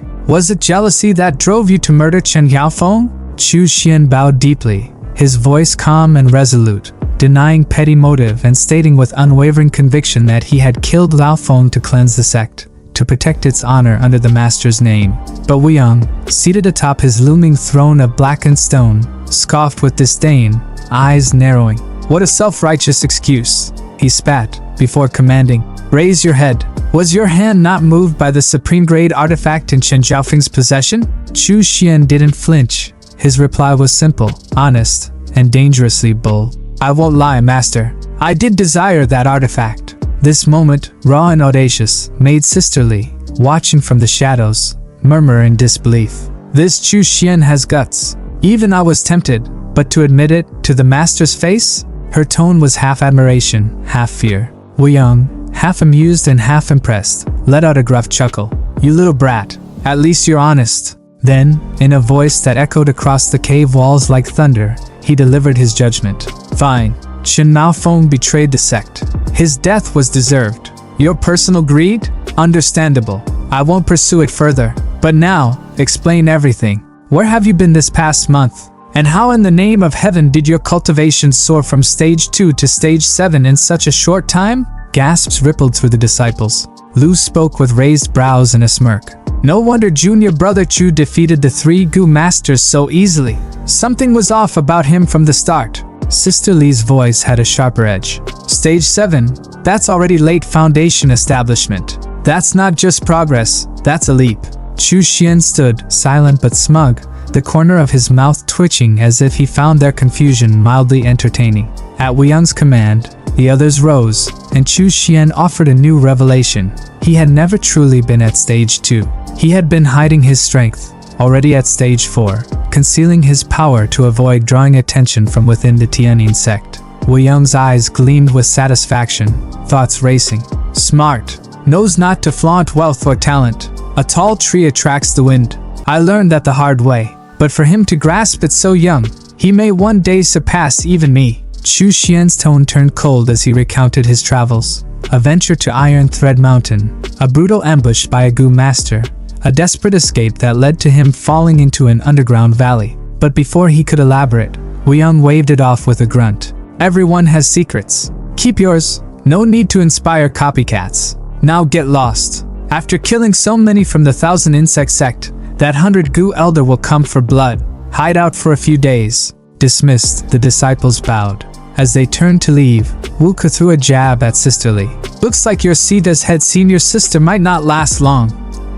S1: Was it jealousy that drove you to murder Chen Yaofeng? Chu Xian bowed deeply, his voice calm and resolute, denying petty motive and stating with unwavering conviction that he had killed Lao Feng to cleanse the sect, to protect its honor under the master's name. But Wuyang, seated atop his looming throne of blackened stone, scoffed with disdain, eyes narrowing. What a self-righteous excuse, he spat, before commanding, raise your head. Was your hand not moved by the supreme-grade artifact in Chen Zhaofeng's possession? Chu Xian didn't flinch. His reply was simple, honest, and dangerously bold. I won't lie, master. I did desire that artifact. This moment, raw and audacious, made Sister Li, watching from the shadows, murmur in disbelief. This Chu Xian has guts. Even I was tempted, but to admit it, to the master's face? Her tone was half admiration, half fear. Wuyang, half amused and half impressed, let out a gruff chuckle. You little brat, at least you're honest. Then, in a voice that echoed across the cave walls like thunder, he delivered his judgment. Fine. Chen Yaofeng betrayed the sect. His death was deserved. Your personal greed? Understandable. I won't pursue it further. But now, explain everything. Where have you been this past month? And how in the name of heaven did your cultivation soar from stage 2 to stage 7 in such a short time? Gasps rippled through the disciples. Lu spoke with raised brows and a smirk. No wonder junior brother Chu defeated the 3 Gu masters so easily. Something was off about him from the start. Sister Li's voice had a sharper edge. Stage 7, that's already late foundation establishment. That's not just progress, that's a leap. Chu Xian stood, silent but smug, the corner of his mouth twitching as if he found their confusion mildly entertaining. At Wu Yang's command, the others rose, and Chu Xian offered a new revelation. He had never truly been at stage 2. He had been hiding his strength, already at stage 4, concealing his power to avoid drawing attention from within the Tianyin sect. Wu Yang's eyes gleamed with satisfaction, thoughts racing. Smart. Knows not to flaunt wealth or talent. A tall tree attracts the wind. I learned that the hard way. But for him to grasp it so young, he may one day surpass even me. Chu Xian's tone turned cold as he recounted his travels. A venture to Iron Thread Mountain, a brutal ambush by a Gu master, a desperate escape that led to him falling into an underground valley. But before he could elaborate, Wu Yang waved it off with a grunt. Everyone has secrets. Keep yours. No need to inspire copycats. Now get lost. After killing so many from the 1,000 Insect sect, that 100 Gu elder will come for blood. Hide out for a few days. Dismissed, the disciples bowed. As they turned to leave, Wu Ke threw a jab at Sister Li. Looks like your Sida's head senior sister might not last long.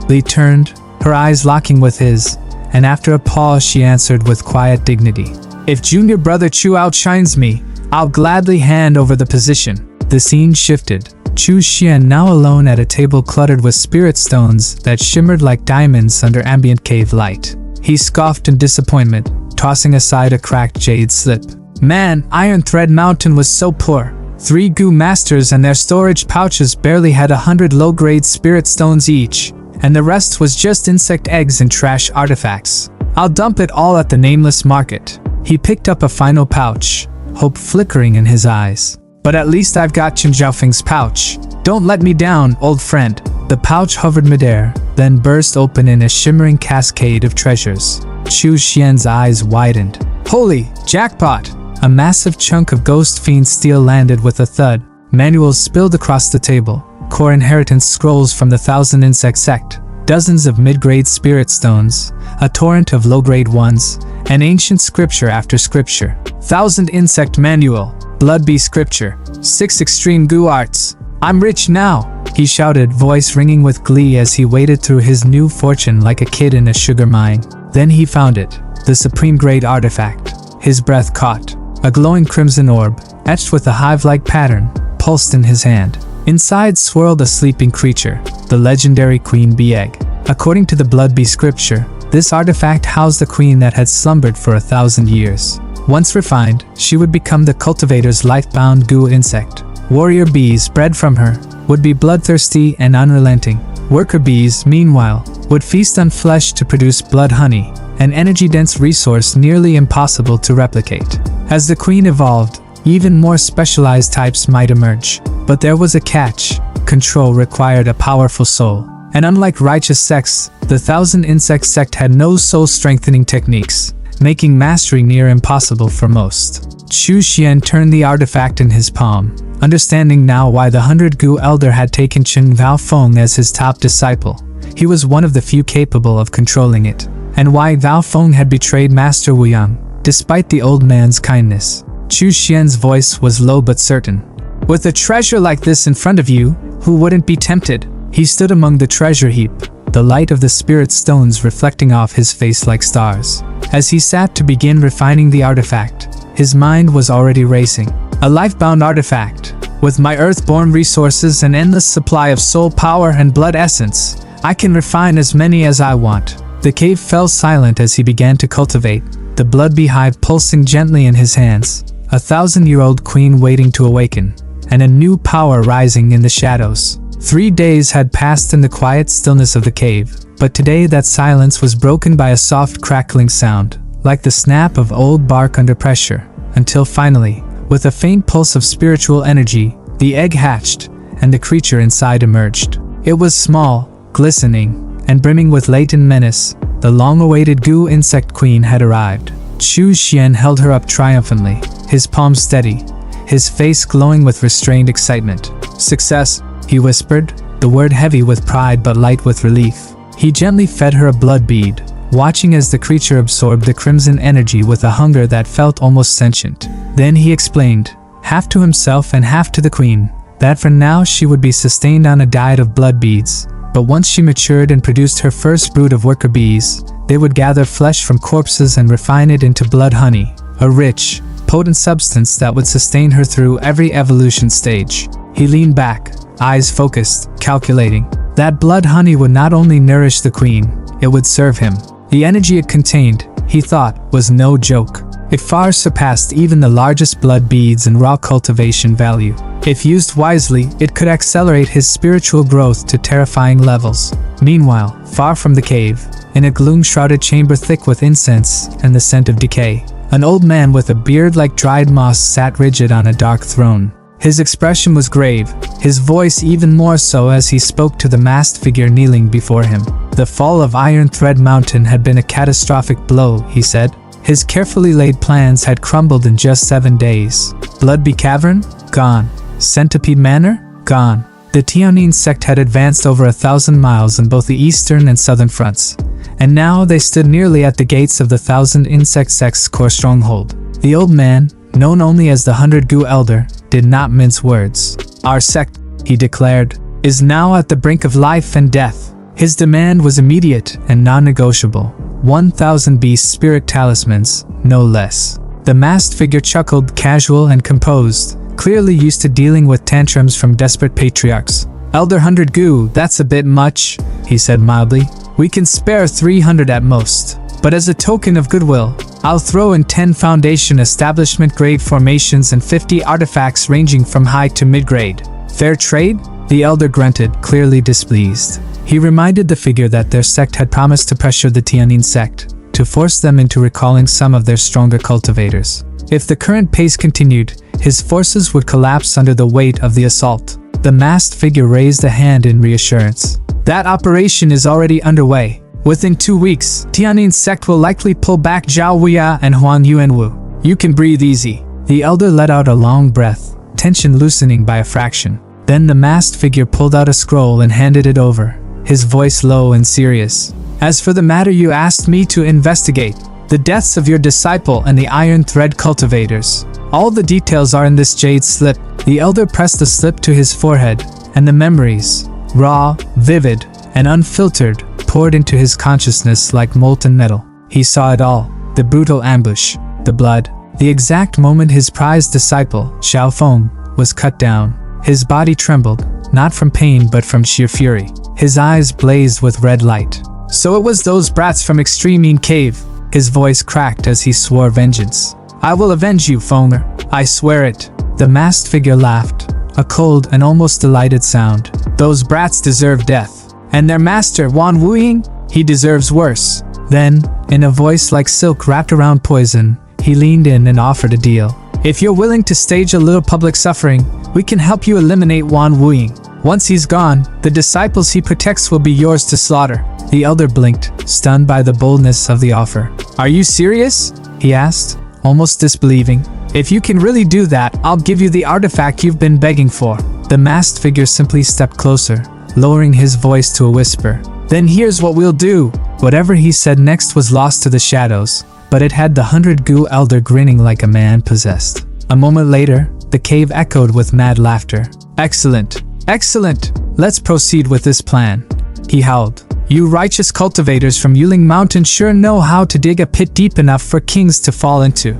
S1: Li turned, her eyes locking with his, and after a pause she answered with quiet dignity. If junior brother Chu outshines me, I'll gladly hand over the position. The scene shifted. Chu Xian, now alone at a table cluttered with spirit stones that shimmered like diamonds under ambient cave light. He scoffed in disappointment, tossing aside a cracked jade slip. Man, Iron Thread Mountain was so poor. 3 Gu masters and their storage pouches barely had 100 low-grade spirit stones each, and the rest was just insect eggs and trash artifacts. I'll dump it all at the nameless market. He picked up a final pouch, hope flickering in his eyes. But at least I've got Chen Zhaofeng's pouch. Don't let me down, old friend. The pouch hovered midair, then burst open in a shimmering cascade of treasures. Chu Xian's eyes widened. Holy jackpot! A massive chunk of ghost fiend steel landed with a thud. Manuals spilled across the table. Core inheritance scrolls from the 1,000 Insect sect. Dozens of mid-grade spirit stones. A torrent of low-grade ones. And ancient scripture after scripture. 1,000 Insect manual. Blood Bee scripture. 6 extreme Gu arts. I'm rich now, he shouted, voice ringing with glee as he waded through his new fortune like a kid in a sugar mine. Then he found it, the supreme grade artifact. His breath caught. A glowing crimson orb, etched with a hive-like pattern, pulsed in his hand. Inside swirled a sleeping creature, the legendary Queen Bee Egg. According to the Blood Bee scripture, this artifact housed the queen that had slumbered for 1,000 years. Once refined, she would become the cultivator's life-bound Gu insect. Warrior bees bred from her would be bloodthirsty and unrelenting. Worker bees, meanwhile, would feast on flesh to produce blood honey, an energy-dense resource nearly impossible to replicate. As the queen evolved, even more specialized types might emerge. But there was a catch. Control required a powerful soul. And unlike righteous sects, the 1,000 Insect sect had no soul-strengthening techniques, making mastery near impossible for most. Chu Xian turned the artifact in his palm, understanding now why the 100 Gu elder had taken Chen Vaofeng as his top disciple. He was one of the few capable of controlling it, and why Vaofeng had betrayed Master Wu Yang, despite the old man's kindness. Chu Xian's voice was low but certain. With a treasure like this in front of you, who wouldn't be tempted? He stood among the treasure heap, the light of the spirit stones reflecting off his face like stars. As he sat to begin refining the artifact, his mind was already racing. A life-bound artifact. With my earth-born resources and endless supply of soul power and blood essence, I can refine as many as I want. The cave fell silent as he began to cultivate, the blood beehive pulsing gently in his hands, a 1,000-year-old queen waiting to awaken, and a new power rising in the shadows. 3 days had passed in the quiet stillness of the cave, but today that silence was broken by a soft crackling sound, like the snap of old bark under pressure, until finally, with a faint pulse of spiritual energy, the egg hatched, and the creature inside emerged. It was small, glistening, and brimming with latent menace. The long-awaited Gu insect queen had arrived. Chu Xian held her up triumphantly, his palms steady, his face glowing with restrained excitement. Success, he whispered, the word heavy with pride but light with relief. He gently fed her a blood bead, watching as the creature absorbed the crimson energy with a hunger that felt almost sentient. Then he explained, half to himself and half to the queen, that for now she would be sustained on a diet of blood beads, But once she matured and produced her first brood of worker bees, they would gather flesh from corpses and refine it into blood honey, a rich, potent substance that would sustain her through every evolution stage. He leaned back, eyes focused, calculating. That blood honey would not only nourish the queen, it would serve him. The energy it contained, he thought, was no joke. It far surpassed even the largest blood beads in raw cultivation value. If used wisely, it could accelerate his spiritual growth to terrifying levels. Meanwhile, far from the cave, in a gloom-shrouded chamber thick with incense and the scent of decay, an old man with a beard like dried moss sat rigid on a dark throne. His expression was grave, his voice even more so as he spoke to the masked figure kneeling before him. The fall of Iron Thread Mountain had been a catastrophic blow, he said. His carefully laid plans had crumbled in just 7 days. Bloodbee Cavern? Gone. Centipede Manor? Gone. The Tianyin sect had advanced over 1,000 miles on both the eastern and southern fronts, and now they stood nearly at the gates of the 1,000 Insect Sect's core stronghold. The old man, known only as the 100 Gu Elder, did not mince words. Our sect, he declared, is now at the brink of life and death. His demand was immediate and non-negotiable. 1,000 beast spirit talismans, no less. The masked figure chuckled, casual and composed, clearly used to dealing with tantrums from desperate patriarchs. Elder 100 Gu, that's a bit much, he said mildly. We can spare 300 at most. But as a token of goodwill, I'll throw in 10 Foundation establishment-grade formations and 50 artifacts ranging from high to mid-grade. Fair trade? The elder grunted, clearly displeased. He reminded the figure that their sect had promised to pressure the Tianyin sect, to force them into recalling some of their stronger cultivators. If the current pace continued, his forces would collapse under the weight of the assault. The masked figure raised a hand in reassurance. That operation is already underway. Within 2 weeks, Tianyin sect will likely pull back Zhao Wuya and Huang Yuanwu. You can breathe easy. The elder let out a long breath, tension loosening by a fraction. Then the masked figure pulled out a scroll and handed it over, his voice low and serious. As for the matter you asked me to investigate, the deaths of your disciple and the Iron Thread cultivators, all the details are in this jade slip. The elder pressed the slip to his forehead, and the memories, raw, vivid, and unfiltered, poured into his consciousness like molten metal. He saw it all, the brutal ambush, the blood, the exact moment his prized disciple, Xiao Feng, was cut down. His body trembled, not from pain but from sheer fury. His eyes blazed with red light. So it was those brats from Extreme Cave. His voice cracked as he swore vengeance. I will avenge you, Fenger. I swear it. The masked figure laughed, a cold and almost delighted sound. Those brats deserve death. And their master, Wan Wuying? He deserves worse. Then, in a voice like silk wrapped around poison, he leaned in and offered a deal. If you're willing to stage a little public suffering, we can help you eliminate Wan Wuying. Once he's gone, the disciples he protects will be yours to slaughter. The elder blinked, stunned by the boldness of the offer. Are you serious? He asked, almost disbelieving. If you can really do that, I'll give you the artifact you've been begging for. The masked figure simply stepped closer, lowering his voice to a whisper. Then here's what we'll do. Whatever he said next was lost to the shadows, but it had the 100 Gu Elder grinning like a man possessed. A moment later, the cave echoed with mad laughter. Excellent. Excellent. Let's proceed with this plan. He howled. You righteous cultivators from Yuling Mountain sure know how to dig a pit deep enough for kings to fall into.